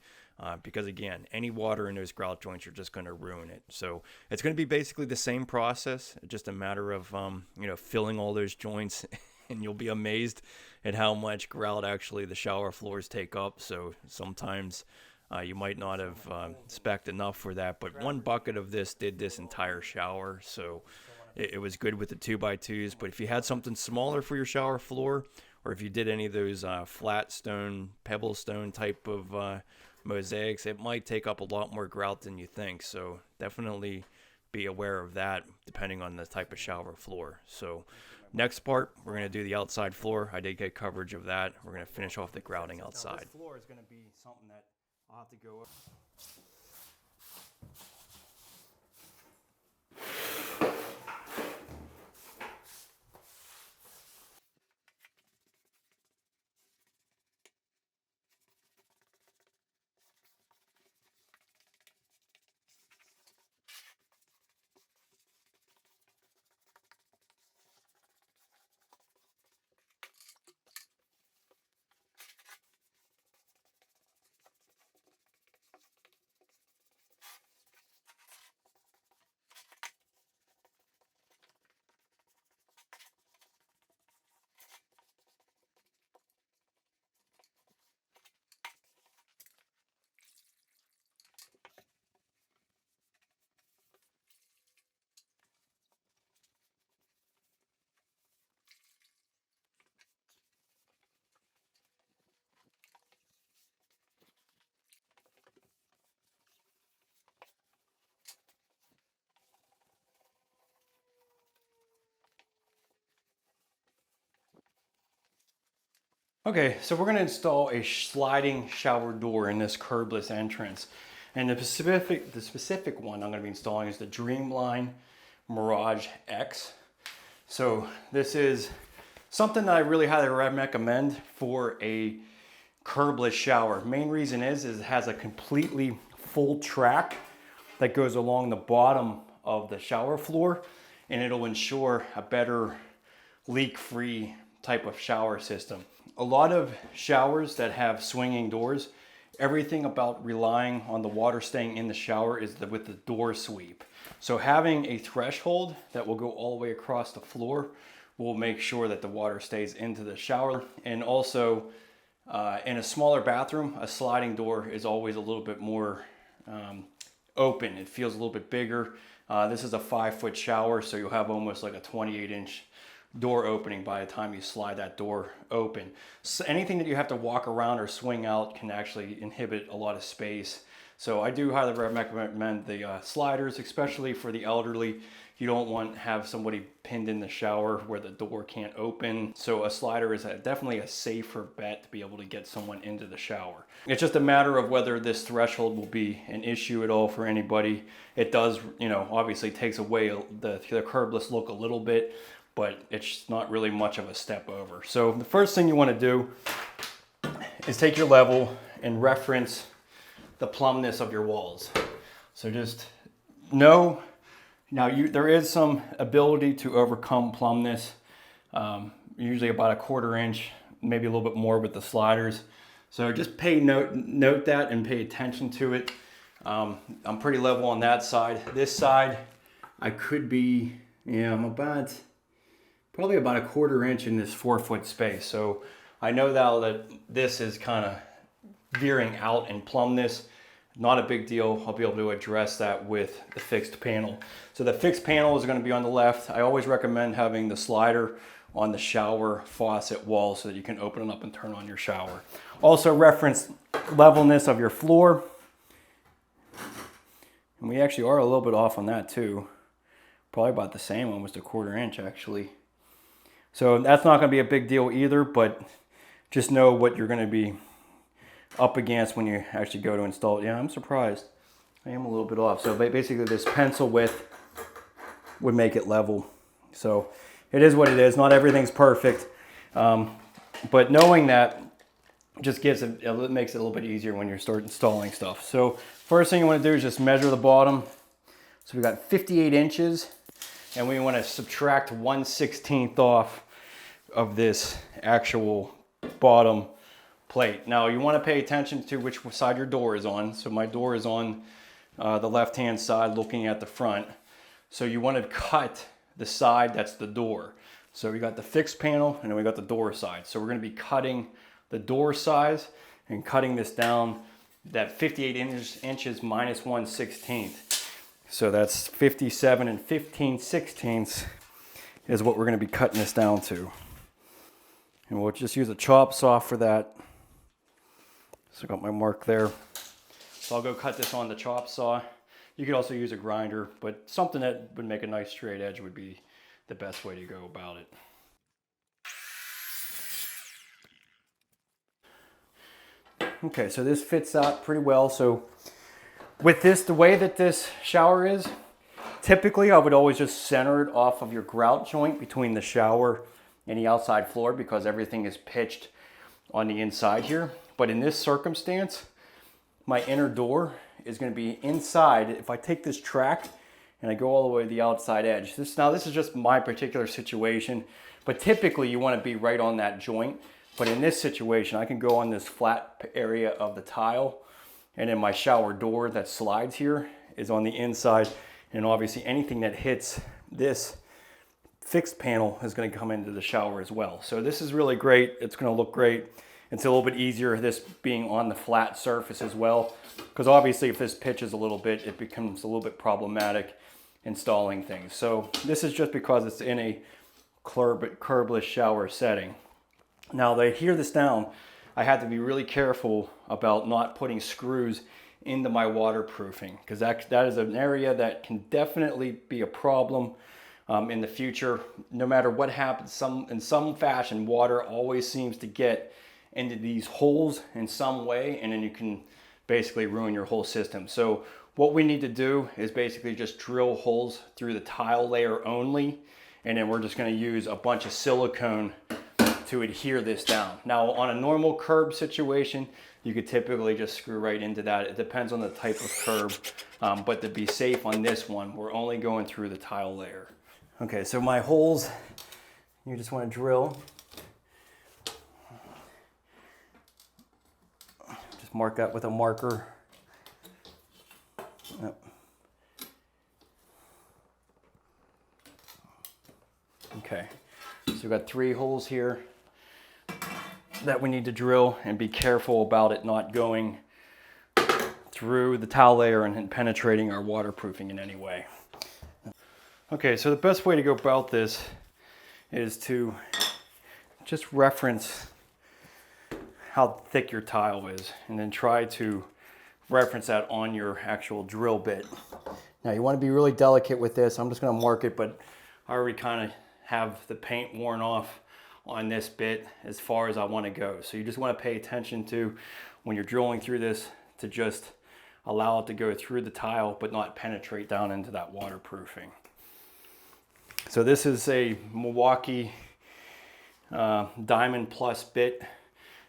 because again, any water in those grout joints are just going to ruin it. So it's going to be basically the same process, just a matter of filling all those joints, and you'll be amazed at how much grout actually the shower floors take up. So sometimes you might not have spec'd enough for that, but one bucket of this did this entire shower, so it was good with the 2x2s. But if you had something smaller for your shower floor, or if you did any of those flat stone, pebble stone type of mosaics, it might take up a lot more grout than you think. So definitely be aware of that depending on the type of shower floor. So next part, we're going to do the outside floor. I did get coverage of that. We're going to finish off the grouting outside. This floor is going to be something that I'll have to go over. Okay, so we're going to install a sliding shower door in this curbless entrance. And the specific one I'm going to be installing is the Dreamline Mirage X. So this is something that I really highly recommend for a curbless shower. Main reason is it has a completely full track that goes along the bottom of the shower floor, and it'll ensure a better leak-free type of shower system. A lot of showers that have swinging doors, everything about relying on the water staying in the shower is with the door sweep. So having a threshold that will go all the way across the floor will make sure that the water stays into the shower. And also in a smaller bathroom, a sliding door is always a little bit more open. It feels a little bit bigger. This is a 5-foot shower, so you'll have almost like a 28-inch door opening by the time you slide that door open. So anything that you have to walk around or swing out can actually inhibit a lot of space. So I do highly recommend the sliders, especially for the elderly. You don't want to have somebody pinned in the shower where the door can't open. So a slider is definitely a safer bet to be able to get someone into the shower. It's just a matter of whether this threshold will be an issue at all for anybody. It does, obviously takes away the curbless look a little bit, but it's not really much of a step over. So the first thing you want to do is take your level and reference the plumbness of your walls. So just know, now there is some ability to overcome plumbness, usually about a 1/4 inch, maybe a little bit more with the sliders. So just note that and pay attention to it. I'm pretty level on that side. This side, I could be, I'm probably about a 1/4 inch in this 4-foot space. So I know now that this is kind of veering out in plumbness. Not a big deal. I'll be able to address that with the fixed panel. So the fixed panel is going to be on the left. I always recommend having the slider on the shower faucet wall so that you can open it up and turn on your shower. Also reference levelness of your floor. And we actually are a little bit off on that too. Probably about the same, almost a 1/4 inch actually. So that's not going to be a big deal either, but just know what you're going to be up against when you actually go to install it. Yeah, I'm surprised. I am a little bit off. So basically this pencil width would make it level. So it is what it is. Not everything's perfect. But knowing that just makes it a little bit easier when you start installing stuff. So first thing you want to do is just measure the bottom. So we got 58 inches. And we want to subtract 1/16 off of this actual bottom plate. Now you want to pay attention to which side your door is on. So my door is on the left-hand side looking at the front. So you want to cut the side that's the door. So we got the fixed panel and then we got the door side. So we're going to be cutting the door size and cutting this down that 58 inches minus 1/16. So that's 57 and 15/16 is what we're going to be cutting this down to. And we'll just use a chop saw for that. So I got my mark there. So I'll go cut this on the chop saw. You could also use a grinder, but something that would make a nice straight edge would be the best way to go about it. Okay, so this fits out pretty well. So with this, the way that this shower is, typically I would always just center it off of your grout joint between the shower and the outside floor because everything is pitched on the inside here. But in this circumstance, my inner door is going to be inside. If I take this track and I go all the way to the outside edge, this is just my particular situation, but typically you want to be right on that joint. But in this situation, I can go on this flat area of the tile, and then my shower door that slides here is on the inside, and obviously anything that hits this fixed panel is going to come into the shower as well. So this is really great. It's going to look great. It's a little bit easier, this being on the flat surface as well, because obviously if this pitches a little bit, it becomes a little bit problematic installing things. So this is just because it's in a curbless shower setting. Now to adhere this down, I had to be really careful about not putting screws into my waterproofing, because that is an area that can definitely be a problem in the future. No matter what happens, in some fashion, water always seems to get into these holes in some way, and then you can basically ruin your whole system. So what we need to do is basically just drill holes through the tile layer only, and then we're just going to use a bunch of silicone to adhere this down. Now on a normal curb situation, you could typically just screw right into that. It depends on the type of curb, but to be safe on this one, we're only going through the tile layer. Okay, so my holes, you just want to drill. Just mark that with a marker. Yep. Okay, so we've got 3 holes here that we need to drill, and be careful about it not going through the tile layer and penetrating our waterproofing in any way. Okay, so the best way to go about this is to just reference how thick your tile is, and then try to reference that on your actual drill bit. Now you want to be really delicate with this. I'm just going to mark it, but I already kind of have the paint worn off on this bit as far as I want to go. So you just want to pay attention to, when you're drilling through this, to just allow it to go through the tile but not penetrate down into that waterproofing. So this is a Milwaukee Diamond Plus bit.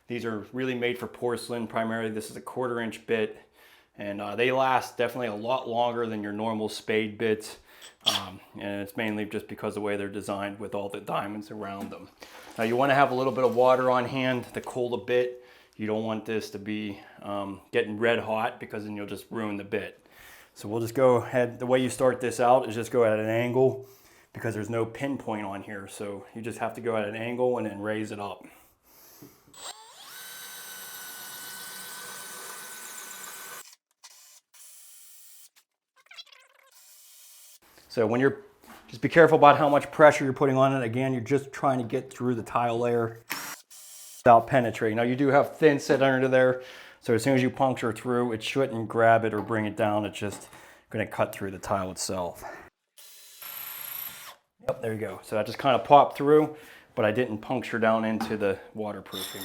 These are really made for porcelain primarily. This is a 1/4 inch bit, and they last definitely a lot longer than your normal spade bits. And it's mainly just because of the way they're designed with all the diamonds around them. Now you want to have a little bit of water on hand to cool the bit. You don't want this to be getting red hot, because then you'll just ruin the bit. So we'll just go ahead. The way you start this out is just go at an angle, because there's no pinpoint on here. So you just have to go at an angle and then raise it up. So when you're, just be careful about how much pressure you're putting on it. Again, you're just trying to get through the tile layer without penetrating. Now you do have thin set under there, so as soon as you puncture through, it shouldn't grab it or bring it down. It's just going to cut through the tile itself. Yep, there you go. So that just kind of popped through, but I didn't puncture down into the waterproofing.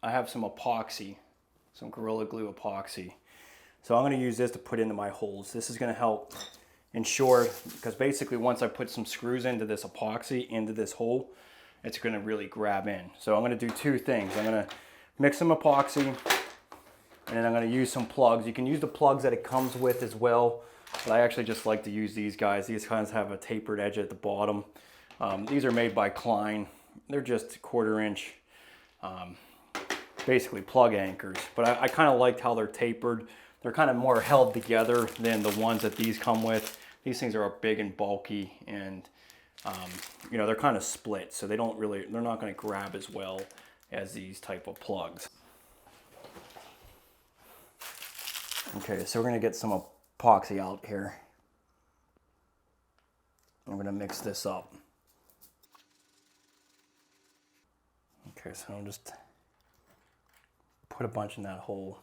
I have some epoxy, some Gorilla Glue epoxy. So I'm going to use this to put into my holes. This is going to help ensure, because basically once I put some screws into this epoxy, into this hole, it's going to really grab in. So I'm going to do 2 things. I'm going to mix some epoxy, and then I'm going to use some plugs. You can use the plugs that it comes with as well, but I actually just like to use these guys. These kinds have a tapered edge at the bottom. These are made by Klein. They're just 1/4 inch. Basically plug anchors, but I kind of liked how they're tapered. They're kind of more held together than the ones that these come with. These things are big and bulky, and you know, they're kind of split, so they're not going to grab as well as these type of plugs. Okay, so we're going to get some epoxy out here. I'm gonna mix this up. Okay, so I'll just put a bunch in that hole.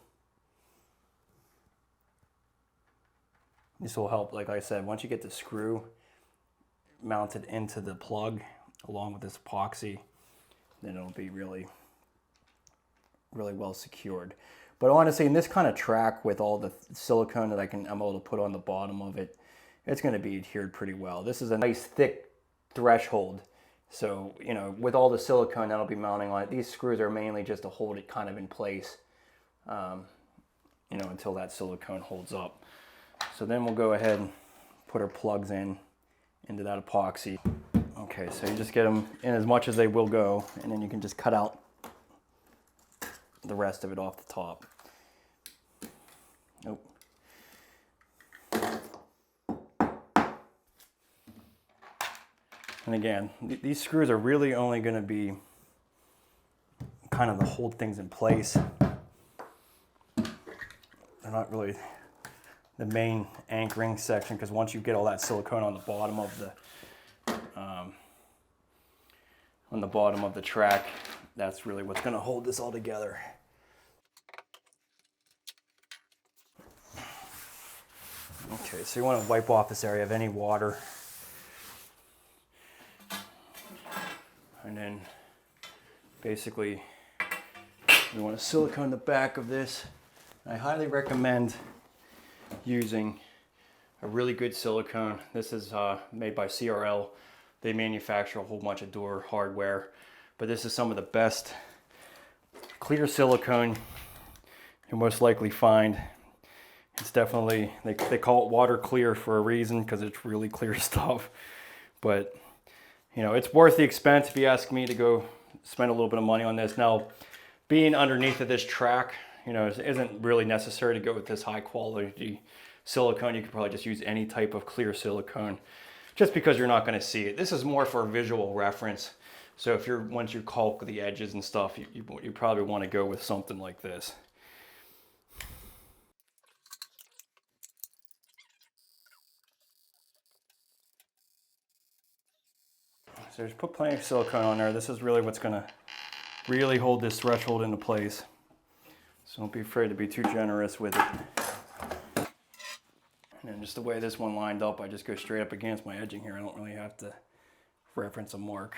This will help, like I said, once you get the screw mounted into the plug along with this epoxy, then it'll be really well secured. But honestly, in this kind of track with all the silicone that I'm able to put on the bottom of it, it's going to be adhered pretty well. This is a nice thick threshold. So, you know, with all the silicone that'll be mounting on it, these screws are mainly just to hold it kind of in place, you know, until that silicone holds up. So then we'll go ahead and put our plugs into that epoxy. Okay, so you just get them in as much as they will go, and then you can just cut out the rest of it off the top. Nope. And again, these screws are really only going to be kind of to hold things in place. They're not really the main anchoring section, because once you get all that silicone on the bottom of the track, that's really what's going to hold this all together. Okay, so you want to wipe off this area of any water. And then basically we want to silicone the back of this. I highly recommend using a really good silicone. This is made by CRL. They manufacture a whole bunch of door hardware, but this is some of the best clear silicone you'll most likely find. It's definitely, they call it water clear for a reason, because it's really clear stuff. But you know, it's worth the expense if you ask me to go spend a little bit of money on this. Now, being underneath of this track, you know, it isn't really necessary to go with this high quality silicone. You could probably just use any type of clear silicone, just because you're not going to see it. This is more for a visual reference. So if once you caulk the edges and stuff, you probably want to go with something like this. So just put plenty of silicone on there. This is really what's going to really hold this threshold into place. So don't be afraid to be too generous with it. And just the way this one lined up, I just go straight up against my edging here. I don't really have to reference a mark.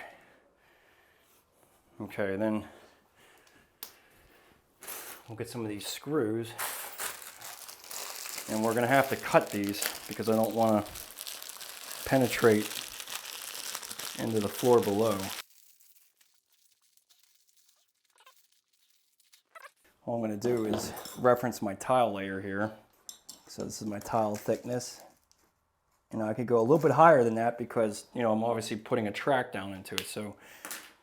Okay, then we'll get some of these screws. And we're going to have to cut these, because I don't want to penetrate into the floor below. All I'm going to do is reference my tile layer here. So this is my tile thickness. You know, I could go a little bit higher than that, because, you know, I'm obviously putting a track down into it. So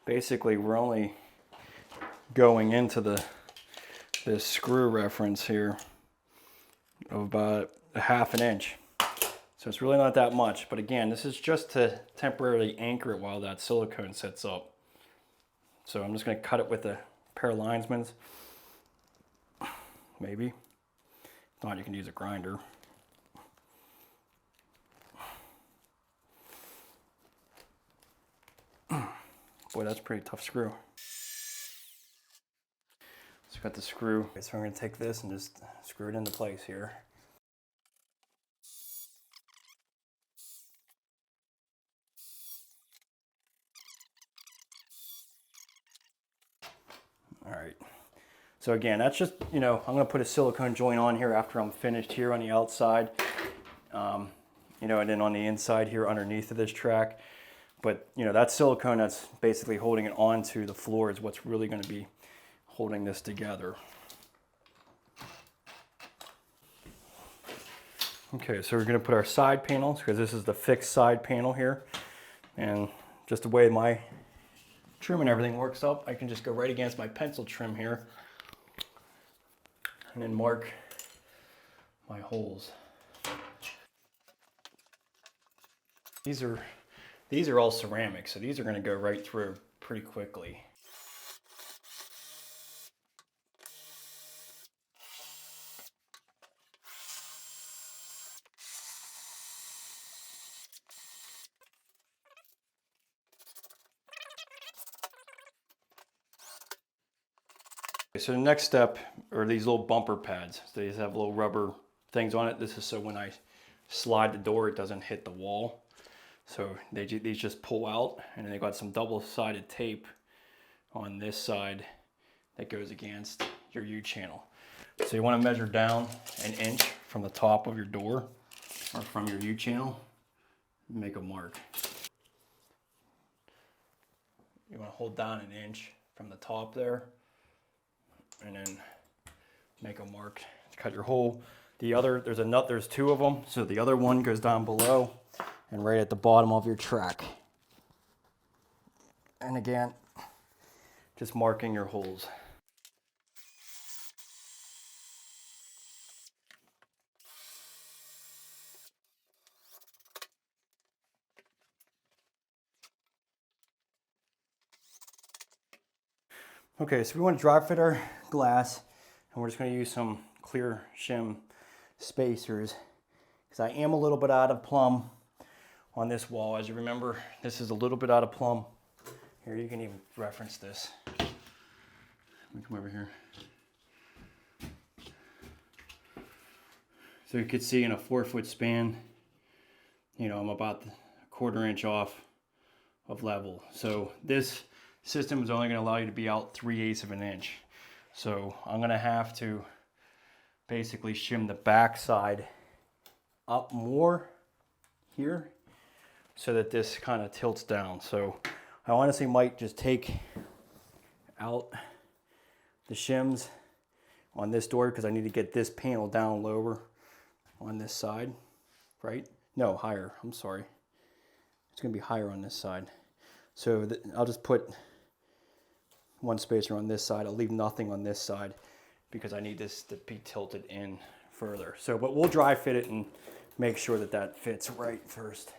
basically we're only going into this screw reference here of about a ½ an inch. So it's really not that much, but again, this is just to temporarily anchor it while that silicone sets up. So I'm just going to cut it with a pair of linesmans, maybe. If not, you can use a grinder. Boy, that's a pretty tough screw. So got the screw. Okay, so I'm going to take this and just screw it into place here. All right. So again, that's just, you know, I'm going to put a silicone joint on here after I'm finished here on the outside. You know, and then on the inside here underneath of this track. But, you know, that silicone that's basically holding it onto the floor is what's really going to be holding this together. Okay, so we're going to put our side panels, because this is the fixed side panel here. And just the way my trim and everything works up, I can just go right against my pencil trim here and then mark my holes. These are all ceramic, so these are going to go right through pretty quickly. So the next step are these little bumper pads. So these have little rubber things on it. This is so when I slide the door, it doesn't hit the wall. So these just pull out, and then they got some double-sided tape on this side that goes against your U-channel. So you want to measure down an inch from the top of your door or from your U-channel, make a mark. You want to hold down an inch from the top there, and then make a mark to cut your hole. The other, there's two of them, so the other one goes down below and right at the bottom of your track. And again, just marking your holes. Okay, so we want to dry fit our glass, and we're just going to use some clear shim spacers because I am a little bit out of plumb on this wall. As you remember, this is a little bit out of plumb. Here, you can even reference this. Let me come over here. So you could see in a 4-foot span, you know, I'm about a 1/4 inch off of level. So this system is only going to allow you to be out 3/8 of an inch. So I'm going to have to basically shim the back side up more here so that this kind of tilts down. So I honestly might just take out the shims on this door because I need to get this panel down lower on this side, right? No, higher, I'm sorry. It's going to be higher on this side. So I'll just put one spacer on this side. I'll leave nothing on this side because I need this to be tilted in further. So, but we'll dry fit it and make sure that that fits right first.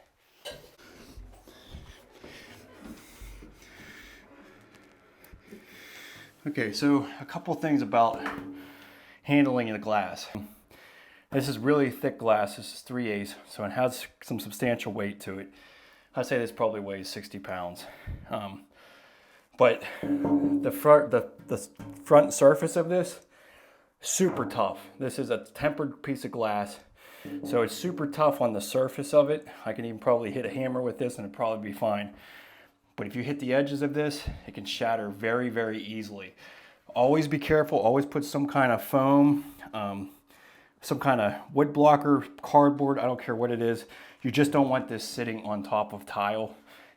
Okay, so a couple things about handling the glass. This is really thick glass. This is 3/8, so it has some substantial weight to it. I'd say this probably weighs 60 pounds. But the front surface of this, super tough. This is a tempered piece of glass, so it's super tough on the surface of it. I can even probably hit a hammer with this and it'd probably be fine. But if you hit the edges of this, it can shatter very, very easily. Always be careful, always put some kind of foam, some kind of wood blocker, cardboard, I don't care what it is. You just don't want this sitting on top of tile.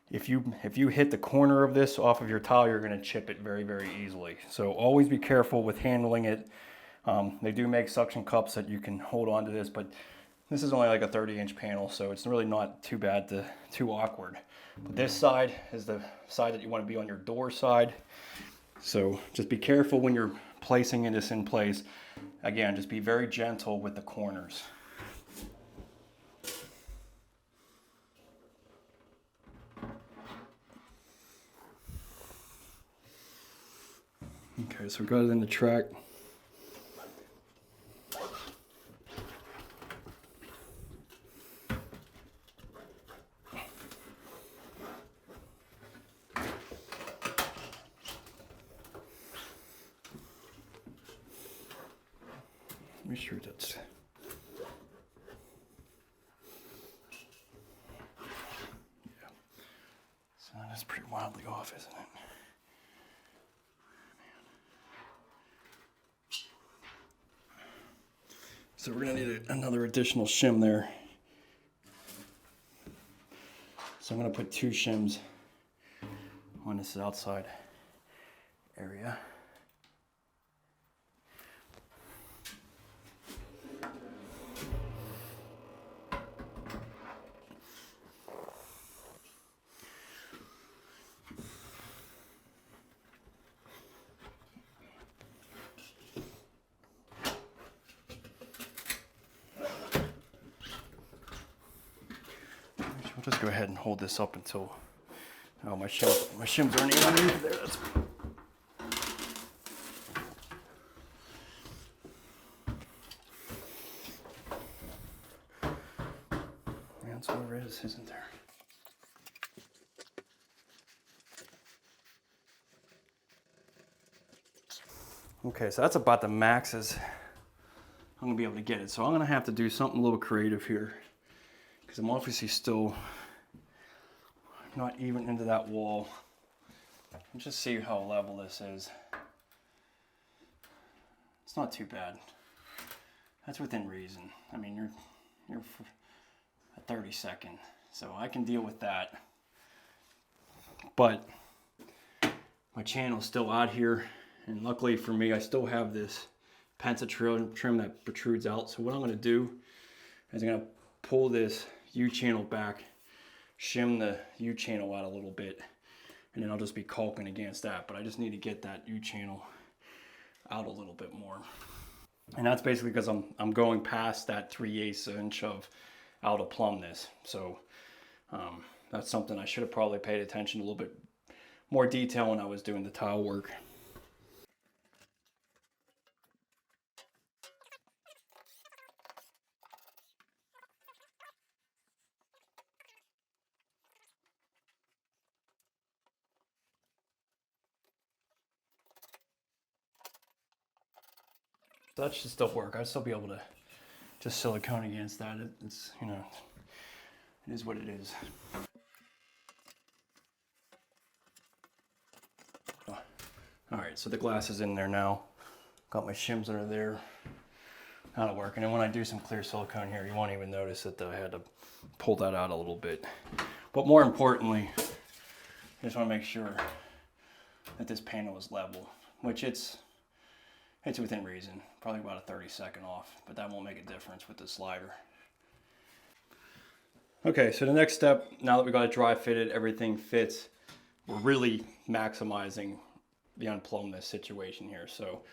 If you hit the corner of this off of your tile, you're going to chip it very, very easily. So always be careful with handling it. They do make suction cups that you can hold on to this, but this is only like a 30-inch panel, so it's really not too bad, too awkward. But this side is the side that you want to be on your door side. So just be careful when you're placing this in place. Again, just be very gentle with the corners. Okay, so we got it in the track. Make sure that's so that's pretty wildly off, isn't it? So we're gonna need another additional shim there. So I'm gonna put 2 shims on this outside area. I'll just go ahead and hold this up until, oh, my shims aren't even underneath there. That's, yeah, that's what it is, isn't there? Okay, so that's about the max as I'm gonna be able to get it. So I'm gonna have to do something a little creative here because I'm obviously still not even into that wall. Let's just see how level this is. It's not too bad. That's within reason. I mean, you're a 32nd, so I can deal with that. But my channel's still out here, and luckily for me, I still have this pencil trim that protrudes out. So what I'm gonna do is I'm gonna pull this U-channel back, shim the U-channel out a little bit, and then I'll just be caulking against that. But I just need to get that U-channel out a little bit more. And that's basically because I'm going past that 3/8 inch of out of plumbness. So that's something I should have probably paid attention a little bit more detail when I was doing the tile work. So that should still work. I'd still be able to just silicone against that. It's, you know, it is what it is. All right, so the glass is in there now. Got my shims under there. That'll work. And then when I do some clear silicone here, you won't even notice that I had to pull that out a little bit. But more importantly, I just want to make sure that this panel is level, which it's within reason. Probably about a 32nd off, but that won't make a difference with the slider. Okay, so the next step, now that we got it dry fitted, everything fits, we're really maximizing the unplumbness situation here. So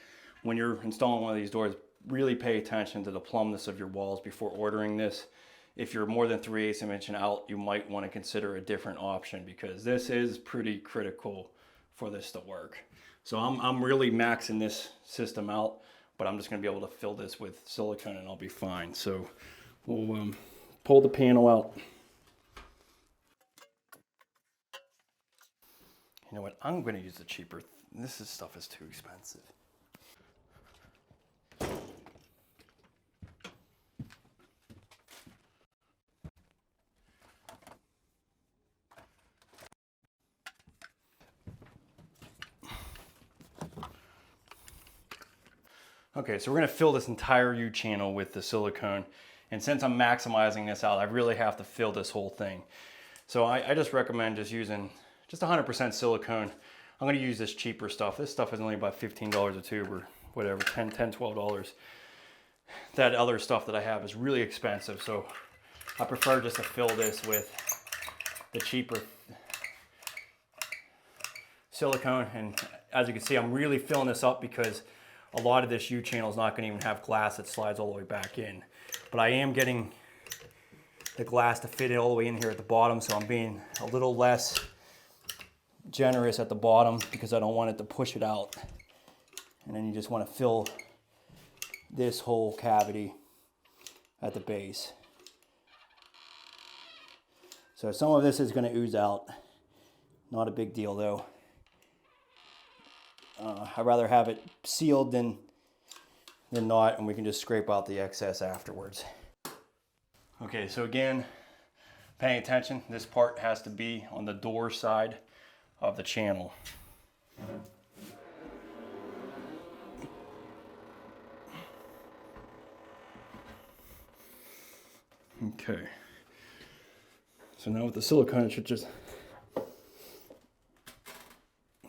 when you're installing one of these doors, really pay attention to the plumbness of your walls before ordering this. If you're more than 3/8 of an inch and out, you might want to consider a different option because this is pretty critical for this to work. So I'm really maxing this system out, but I'm just going to be able to fill this with silicone and I'll be fine. So we'll pull the panel out. You know what? I'm going to use the cheaper. Stuff is too expensive. Okay, so we're gonna fill this entire U-channel with the silicone. And since I'm maximizing this out, I really have to fill this whole thing. So I just recommend just using just 100% silicone. I'm gonna use this cheaper stuff. This stuff is only about $15 a tube or whatever, $10, $12. That other stuff that I have is really expensive. So I prefer just to fill this with the cheaper silicone. And as you can see, I'm really filling this up because a lot of this U-channel is not going to even have glass that slides all the way back in. But I am getting the glass to fit in all the way in here at the bottom, so I'm being a little less generous at the bottom because I don't want it to push it out. And then you just want to fill this whole cavity at the base. So some of this is going to ooze out. Not a big deal though. I'd rather have it sealed than not, and we can just scrape out the excess afterwards. Okay, so again, paying attention, this part has to be on the door side of the channel. Okay. So now with the silicone, it should just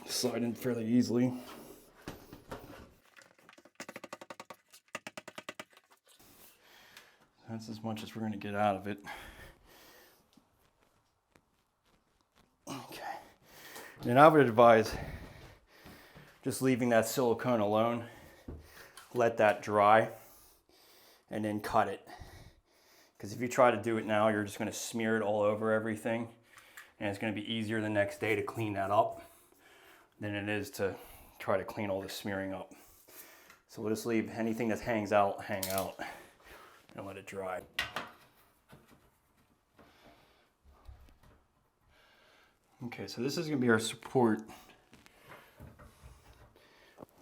slide in fairly easily. That's as much as we're going to get out of it. Okay. And I would advise just leaving that silicone alone. Let that dry and then cut it. Because if you try to do it now, you're just going to smear it all over everything. And it's going to be easier the next day to clean that up than it is to try to clean all this smearing up. So we'll just leave anything that hangs out, hang out, and let it dry. Okay, so this is gonna be our support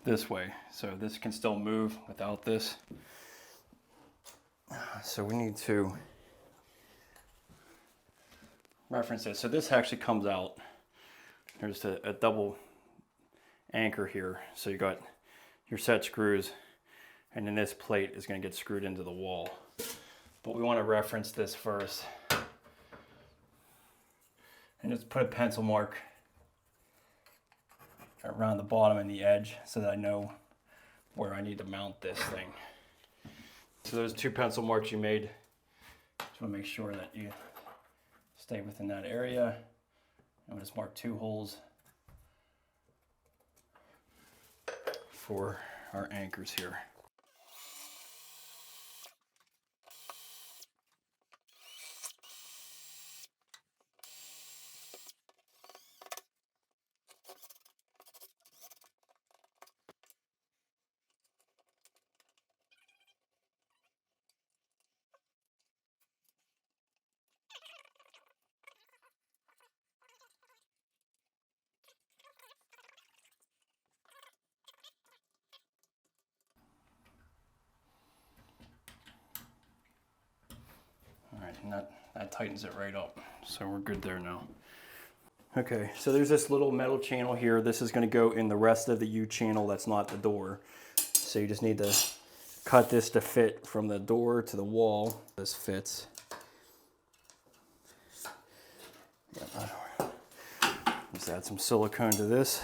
this way. So this can still move without this. So we need to reference this. So this actually comes out. There's a double anchor here. So you got your set screws, and then this plate is going to get screwed into the wall. But we want to reference this first. And just put a pencil mark around the bottom and the edge so that I know where I need to mount this thing. So those 2 pencil marks you made, just want to make sure that you stay within that area. And we'll just mark 2 holes for our anchors here. All right, and that tightens it right up. So we're good there now. Okay, so there's this little metal channel here. This is going to go in the rest of the U channel that's not the door. So you just need to cut this to fit from the door to the wall. This fits. Just add some silicone to this.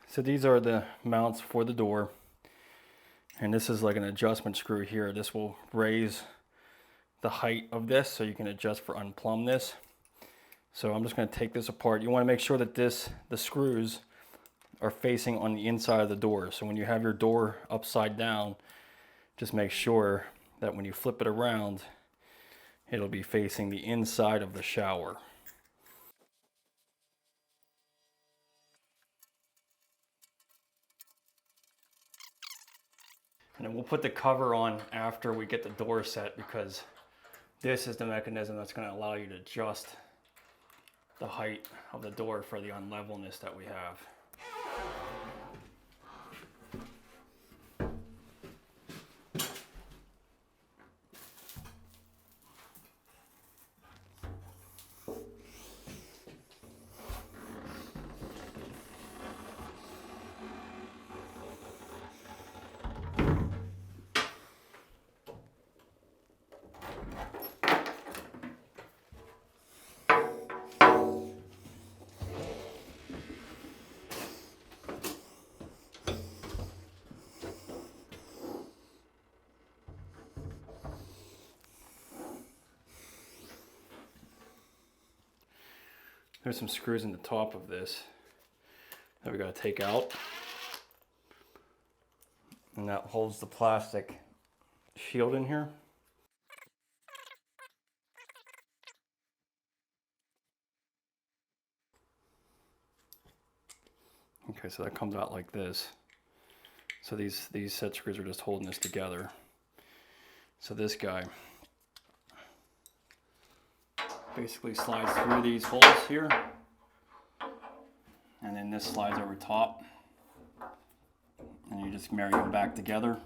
So these are the mounts for the door. And this is like an adjustment screw here. This will raise the height of this so you can adjust for unplumb this. So I'm just going to take this apart. You want to make sure that the screws are facing on the inside of the door. So when you have your door upside down, just make sure that when you flip it around, it'll be facing the inside of the shower. And then we'll put the cover on after we get the door set, because this is the mechanism that's going to allow you to adjust the height of the door for the unlevelness that we have. There's some screws in the top of this that we got to take out. And that holds the plastic shield in here. Okay, so that comes out like this. So these set screws are just holding this together. So this guy basically slides through these holes here, and then this slides over top, and you just marry them back together.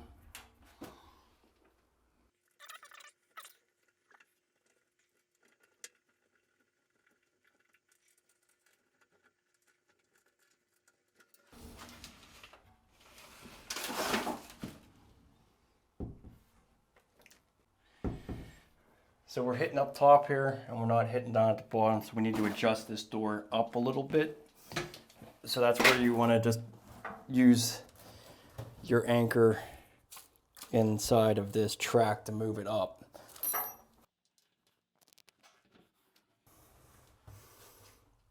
So we're hitting up top here and we're not hitting down at the bottom, so we need to adjust this door up a little bit. So that's where you want to just use your anchor inside of this track to move it up.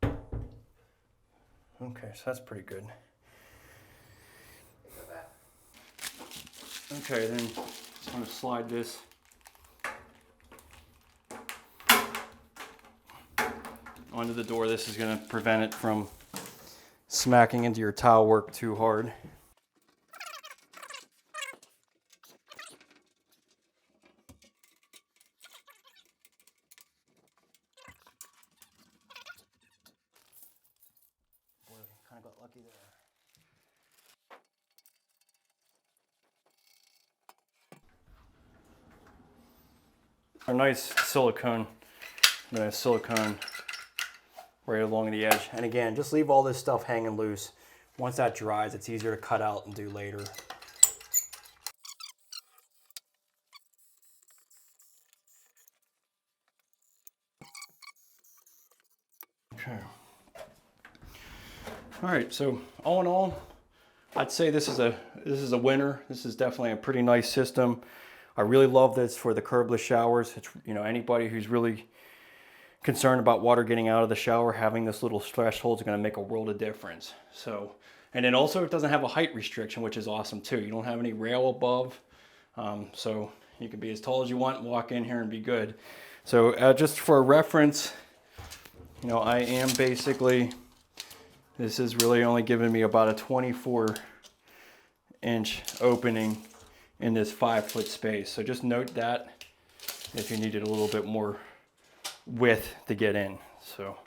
Okay, so that's pretty good. Okay, then just want to slide this onto the door. This is going to prevent it from smacking into your tile work too hard. leaky there. Our nice silicone right along the edge. And again, just leave all this stuff hanging loose. Once that dries, it's easier to cut out and do later. Okay. All right, so all in all, I'd say this is a winner. This is definitely a pretty nice system. I really love this for the curbless showers. It's, you know, anybody who's really concerned about water getting out of the shower, having this little threshold is going to make a world of difference. So, and then also it doesn't have a height restriction, which is awesome too. You don't have any rail above, so you can be as tall as you want, walk in here and be good. So just for reference, you know, I am basically, this is really only giving me about a 24-inch opening in this 5-foot space. So just note that if you needed a little bit more width to get in. So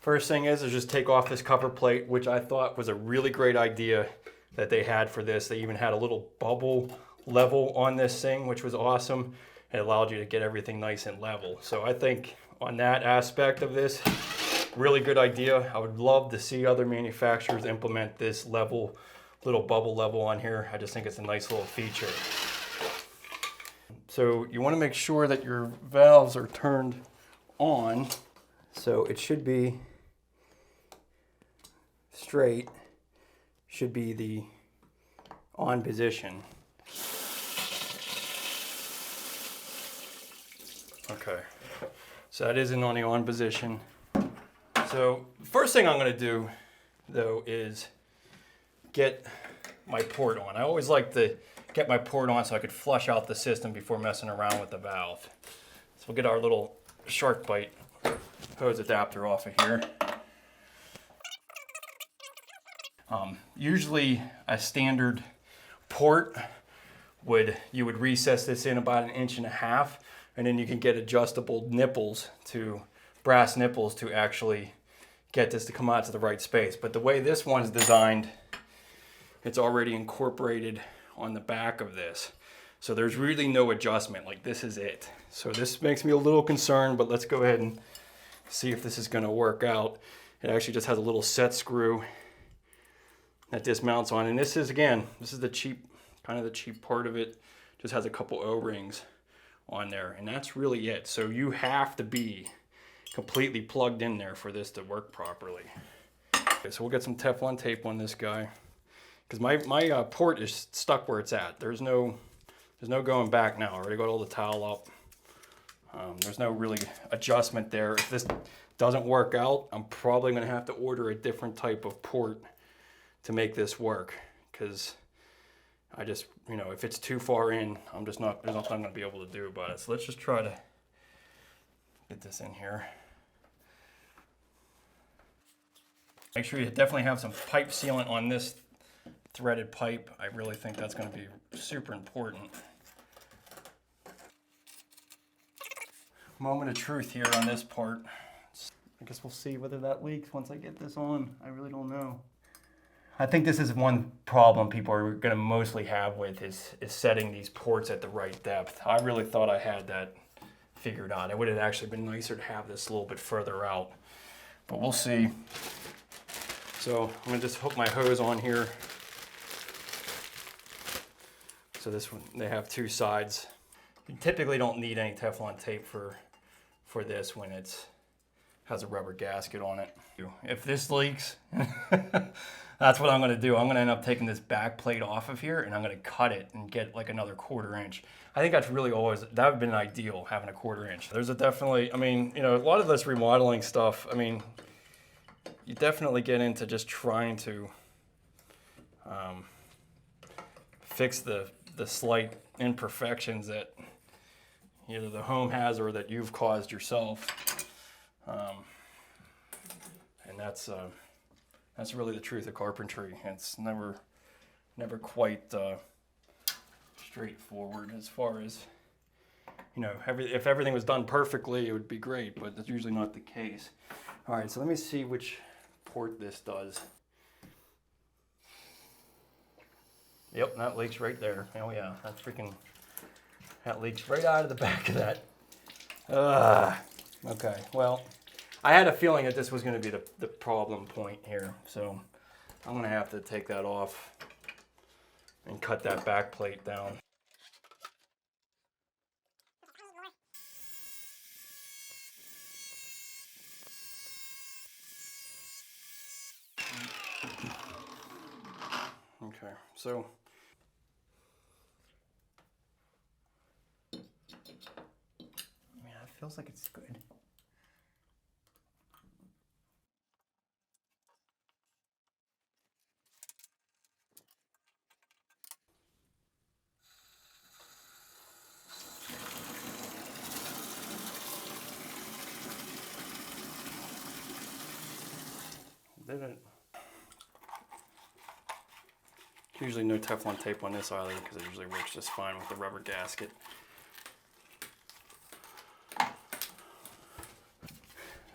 first thing is just take off this cover plate, which I thought was a really great idea that they had for this. They even had a little bubble level on this thing, which was awesome. It allowed you to get everything nice and level. So I think on that aspect of this, really good idea. I would love to see other manufacturers implement this little bubble level on here. I just think it's a nice little feature. So you want to make sure that your valves are turned on. So it should be straight, should be the on position. Okay, so that isn't on the on position. So first thing I'm going to do though is get my port on. I always like to get my port on so I could flush out the system before messing around with the valve. So we'll get our little shark bite hose adapter off of here. Usually a standard port you would recess this in about 1.5 inches, and then you can get adjustable nipples, brass nipples, to actually get this to come out to the right space. But the way this one's designed, it's already incorporated on the back of this. So there's really no adjustment, like this is it. So this makes me a little concerned, but let's go ahead and see if this is gonna work out. It actually just has a little set screw that this mounts on. And this is, again, this is the cheap, kind of the cheap part of it. Just has a couple O-rings on there, and that's really it. So you have to be completely plugged in there for this to work properly. Okay, so we'll get some Teflon tape on this guy, because my port is stuck where it's at. There's no going back now. I already got all the towel up. There's no really adjustment there. If this doesn't work out, I'm probably gonna have to order a different type of port to make this work, because I just, you know, if it's too far in, there's nothing I'm gonna be able to do about it. So let's just try to get this in here. Make sure you definitely have some pipe sealant on this threaded pipe. I really think that's gonna be super important. Moment of truth here on this part. I guess we'll see whether that leaks once I get this on. I really don't know. I think this is one problem people are going to mostly have with is setting these ports at the right depth. I really thought I had that figured out. It would have actually been nicer to have this a little bit further out, but we'll see. So I'm going to just hook my hose on here. So this one, they have two sides. You typically don't need any Teflon tape for this when it's has a rubber gasket on it. If this leaks, that's what I'm gonna do. I'm gonna end up taking this back plate off of here and I'm gonna cut it and get like another 1/4 inch. I think that's really always, that would have been ideal, having a 1/4 inch. There's a definitely, I mean, you know, a lot of this remodeling stuff, I mean, you definitely get into just trying to fix the slight imperfections that either the home has or that you've caused yourself. And that's really the truth of carpentry. It's never quite straightforward as far as, you know, if everything was done perfectly, it would be great, but that's usually not the case. All right, so let me see which port this does. Yep, that leaks right there. Oh yeah, that leaks right out of the back of that. Okay, well, I had a feeling that this was going to be the problem point here, so I'm going to have to take that off and cut that back plate down. Okay, so yeah, it feels like it's good. Didn't. Usually no Teflon tape on this either because it usually works just fine with the rubber gasket.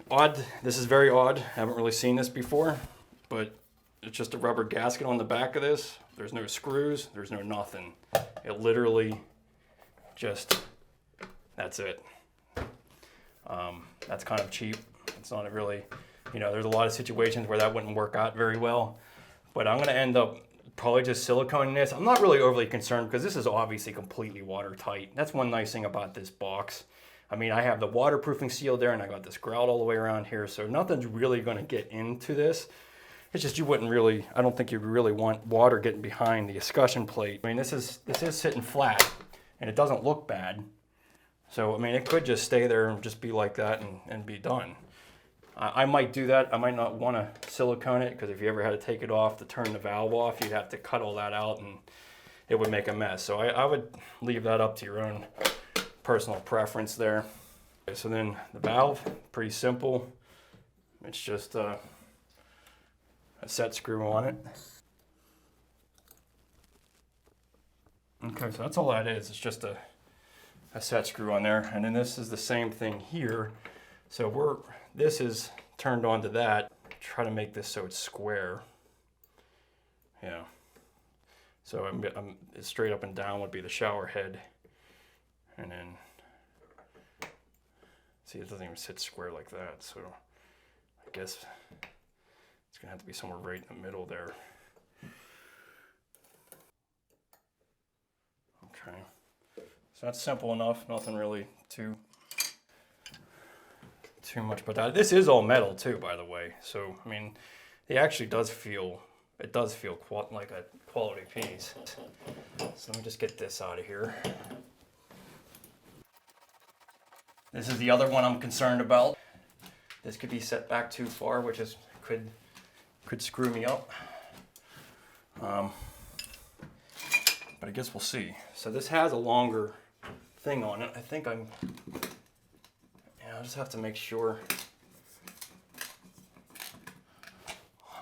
Odd, this is very odd. I haven't really seen this before, but it's just a rubber gasket on the back of this. There's no screws, there's no nothing. It literally just, that's it. That's kind of cheap. It's not really, you know, there's a lot of situations where that wouldn't work out very well, but I'm gonna end up probably just siliconing this. I'm not really overly concerned because this is obviously completely watertight. That's one nice thing about this box. I mean, I have the waterproofing seal there and I got this grout all the way around here, so nothing's really gonna get into this. It's just you wouldn't really, I don't think you'd really want water getting behind the escutcheon plate. I mean, this is sitting flat and it doesn't look bad. So, I mean, it could just stay there and just be like that and be done. I might do that. I might not want to silicone it because if you ever had to take it off to turn the valve off, you'd have to cut all that out and it would make a mess. So I would leave that up to your own personal preference there. Okay, so then the valve, pretty simple. It's just a set screw on it. Okay, so that's all that is. It's just a set screw on there. And then this is the same thing here. So this is turned onto that. Try to make this so it's square. Yeah. So I'm straight up and down would be the shower head. And then, see, it doesn't even sit square like that. So I guess it's gonna have to be somewhere right in the middle there. Okay. So that's simple enough. Nothing really too much, but this is all metal too, by the way. So I mean, it actually does feel like a quality piece. So let me just get this out of here. This is the other one I'm concerned about. This could be set back too far, which is could screw me up. But I guess we'll see. So this has a longer thing on it. I think I'll just have to make sure.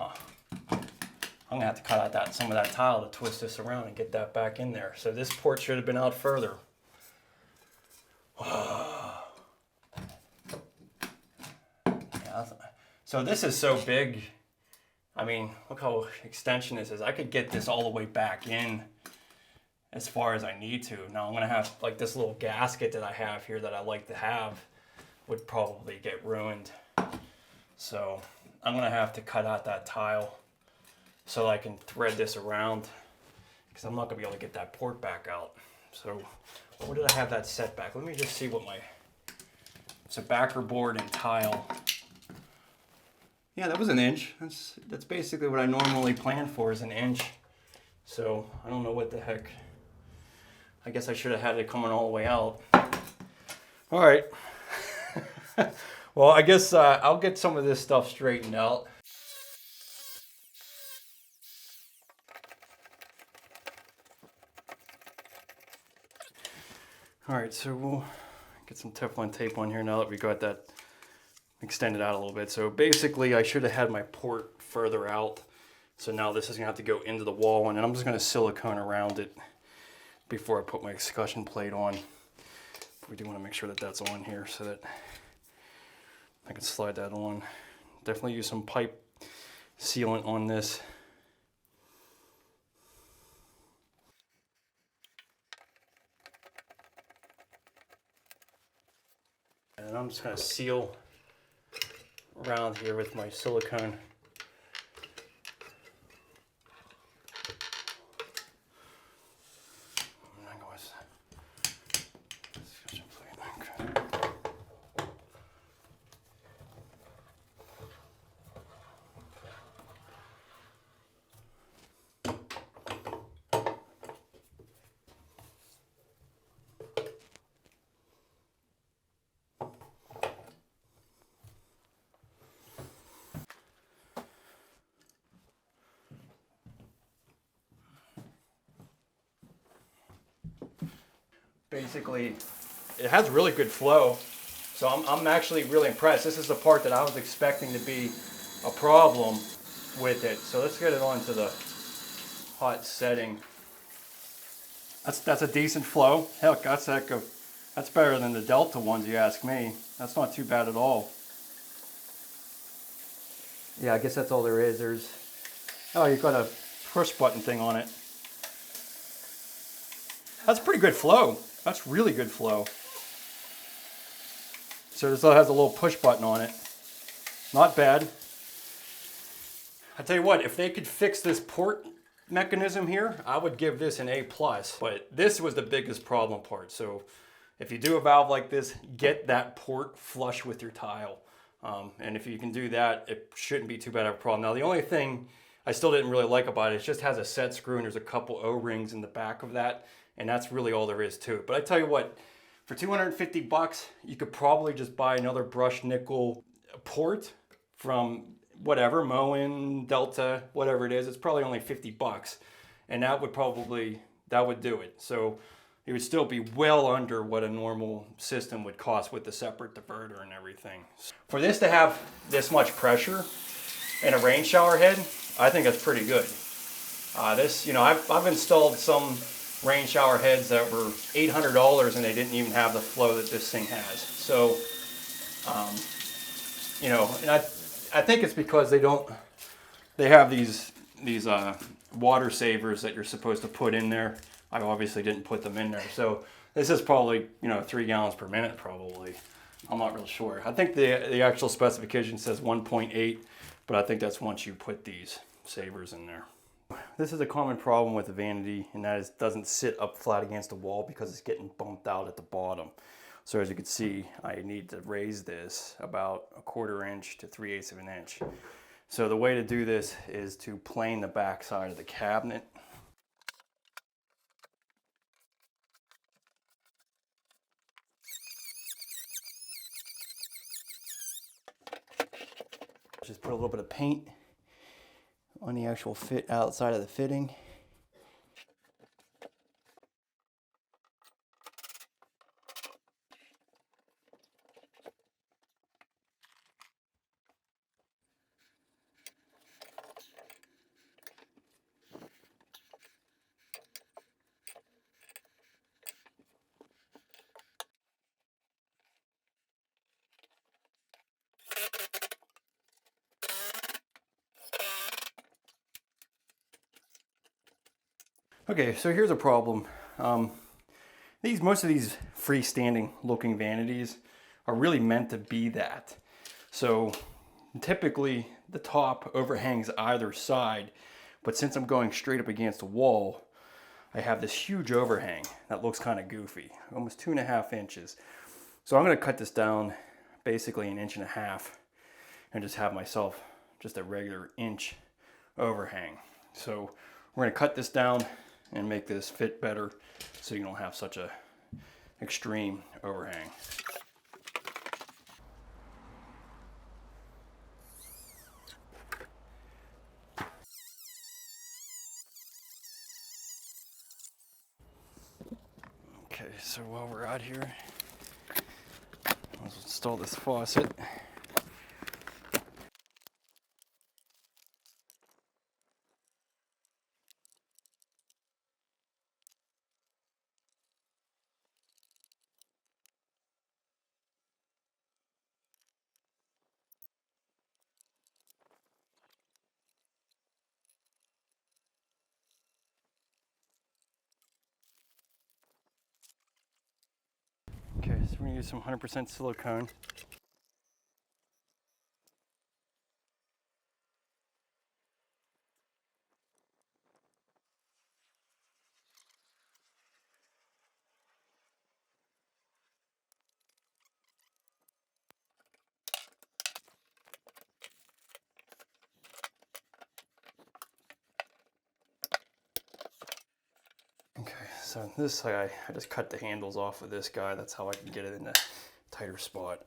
I'm gonna have to cut out some of that tile to twist this around and get that back in there. So this port should have been out further. Yeah, so this is so big. I mean, look how extension this is. I could get this all the way back in as far as I need to. Now I'm gonna have like this little gasket that I have here that I like to have would probably get ruined. So I'm gonna have to cut out that tile so I can thread this around because I'm not gonna be able to get that port back out. So what did I have that set back? Let me just see what my, it's a backer board and tile. Yeah, that was an inch. That's basically what I normally plan for, is an inch. So I don't know what the heck. I guess I should have had it coming all the way out. All right. Well, I guess I'll get some of this stuff straightened out. All right, so we'll get some Teflon tape on here now that we got that extended out a little bit. So basically I should have had my port further out. So now this is gonna have to go into the wall, and then I'm just gonna silicone around it before I put my excussion plate on. We do wanna make sure that that's on here so that I can slide that on. Definitely use some pipe sealant on this. And I'm just gonna seal around here with my silicone. Basically, it has really good flow, so I'm actually really impressed. This is the part that I was expecting to be a problem with it. So let's get it onto the hot setting. That's a decent flow. Heck, that's better than the Delta ones, you ask me. That's not too bad at all. Yeah, I guess that's all there is. Oh, you've got a push button thing on it. That's pretty good flow. That's really good flow. So this has a little push button on it. Not bad. I tell you what, if they could fix this port mechanism here, I would give this an A+. But this was the biggest problem part. So if you do a valve like this, get that port flush with your tile. And if you can do that, it shouldn't be too bad of a problem. Now the only thing I still didn't really like about it, it just has a set screw and there's a couple O-rings in the back of that. And that's really all there is to it. But I tell you what, for 250 bucks, you could probably just buy another brushed nickel port from whatever, Moen, Delta, whatever it is. It's probably only 50 bucks. And that would do it. So it would still be well under what a normal system would cost with the separate diverter and everything. For this to have this much pressure in a rain shower head, I think that's pretty good. I've installed some rain shower heads that were $800 and they didn't even have the flow that this thing has. So, and I think it's because they have these water savers that you're supposed to put in there. I obviously didn't put them in there. So this is probably, 3 gallons per minute probably. I'm not real sure. I think the actual specification says 1.8, but I think that's once you put these savers in there. This is a common problem with the Vanity, and that is it doesn't sit up flat against the wall because it's getting bumped out at the bottom. So as you can see, I need to raise this about 1/4 inch to 3/8 of an inch. So the way to do this is to plane the back side of the cabinet. Just put a little bit of paint on the actual fit outside of the fitting. Okay, so here's a problem. Most of these freestanding looking vanities are really meant to be that. So typically the top overhangs either side, but since I'm going straight up against the wall, I have this huge overhang that looks kind of goofy, almost 2.5 inches. So I'm going to cut this down basically 1.5 inches and just have myself just a regular inch overhang. So we're going to cut this down and make this fit better so you don't have such a extreme overhang. Okay, so while we're out here, let's install this faucet. Okay, so we're gonna use some 100% silicone. Okay, so this guy, I just cut the handles off of this guy. That's how I can get it in a tighter spot.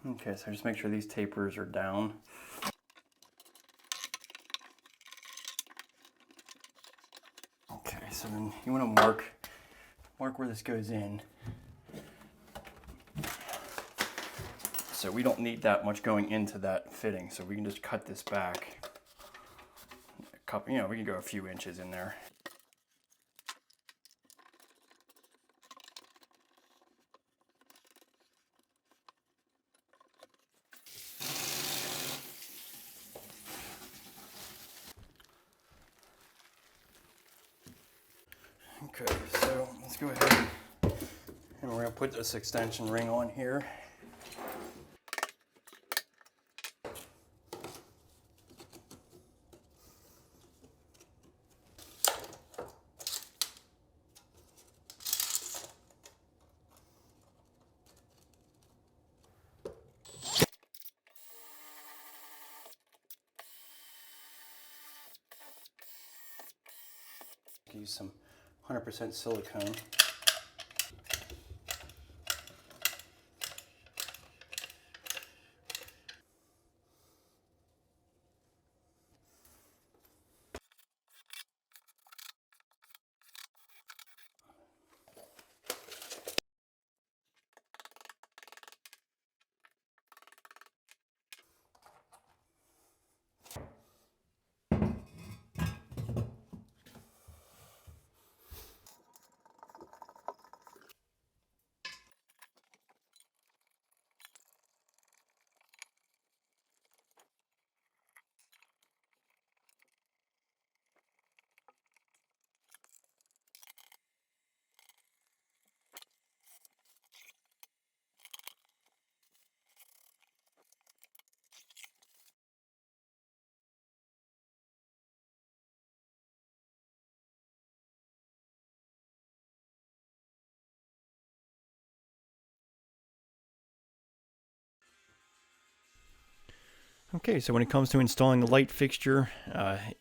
Okay, so just make sure these tapers are down. Okay, so then you want to mark where this goes in. So we don't need that much going into that fitting, so we can just cut this back a couple, we can go a few inches in there. Okay, so let's go ahead and we're going to put this extension ring on here. Use some 100% silicone. Okay, so when it comes to installing the light fixture,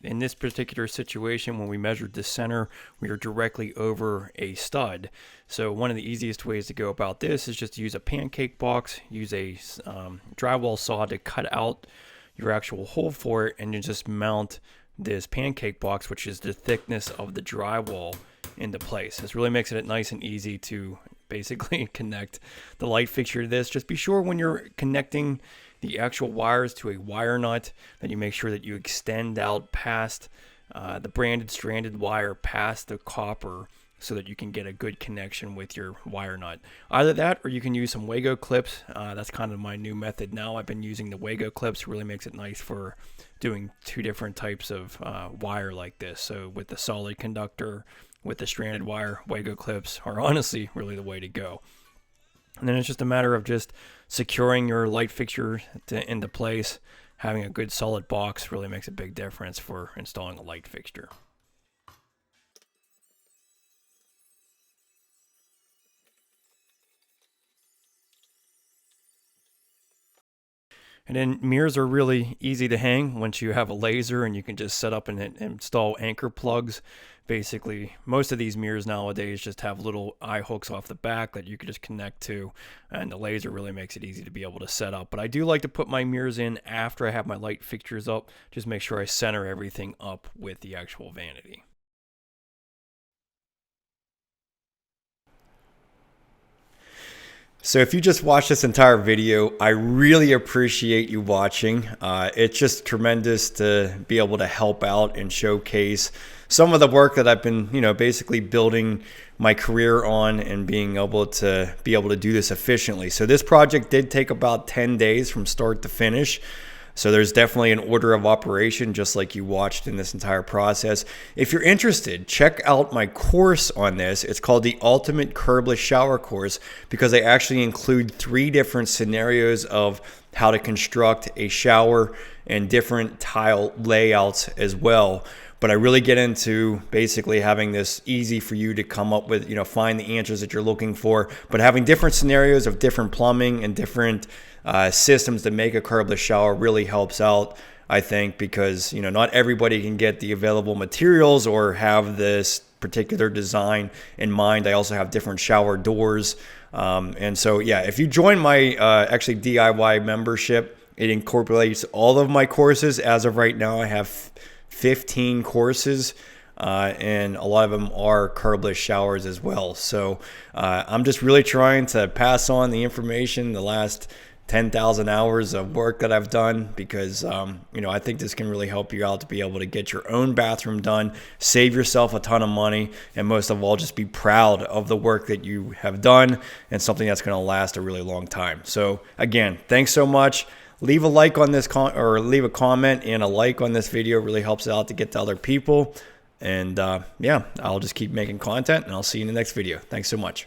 in this particular situation, when we measured the center, we are directly over a stud. So one of the easiest ways to go about this is just to use a pancake box, use a drywall saw to cut out your actual hole for it, and you just mount this pancake box, which is the thickness of the drywall, into place. This really makes it nice and easy to basically connect the light fixture to this. Just be sure when you're connecting the actual wires to a wire nut that you make sure that you extend out past the branded stranded wire past the copper so that you can get a good connection with your wire nut. Either that or you can use some Wago clips. That's kind of my new method now. I've been using the Wago clips. Really makes it nice for doing two different types of wire like this. So with the solid conductor, with the stranded wire, Wago clips are honestly really the way to go. And then it's just a matter of just securing your light fixture into place. Having a good solid box really makes a big difference for installing a light fixture. And then mirrors are really easy to hang once you have a laser, and you can just set up and install anchor plugs. Basically, most of these mirrors nowadays just have little eye hooks off the back that you can just connect to, and the laser really makes it easy to be able to set up. But I do like to put my mirrors in after I have my light fixtures up, just make sure I center everything up with the actual vanity. So if you just watched this entire video, I really appreciate you watching. It's just tremendous to be able to help out and showcase some of the work that I've been, basically building my career on and being able to do this efficiently. So this project did take about 10 days from start to finish. So there's definitely an order of operation, just like you watched in this entire process. If you're interested, check out my course on this. It's called the Ultimate Curbless Shower Course, because I actually include 3 different scenarios of how to construct a shower and different tile layouts as well. But I really get into basically having this easy for you to come up with, find the answers that you're looking for, but having different scenarios of different plumbing and different systems to make a curbless shower really helps out, I think, because not everybody can get the available materials or have this particular design in mind. I also have different shower doors, and so yeah, if you join my actually DIY membership, it incorporates all of my courses. As of right now, I have 15 courses, and a lot of them are curbless showers as well. So I'm just really trying to pass on the information, the last 10,000 hours of work that I've done, because I think this can really help you out to be able to get your own bathroom done, save yourself a ton of money, and most of all, just be proud of the work that you have done and something that's going to last a really long time. So again, thanks so much. Leave a like on this or leave a comment and a like on this video. It really helps out to get to other people. And yeah, I'll just keep making content, and I'll see you in the next video. Thanks so much.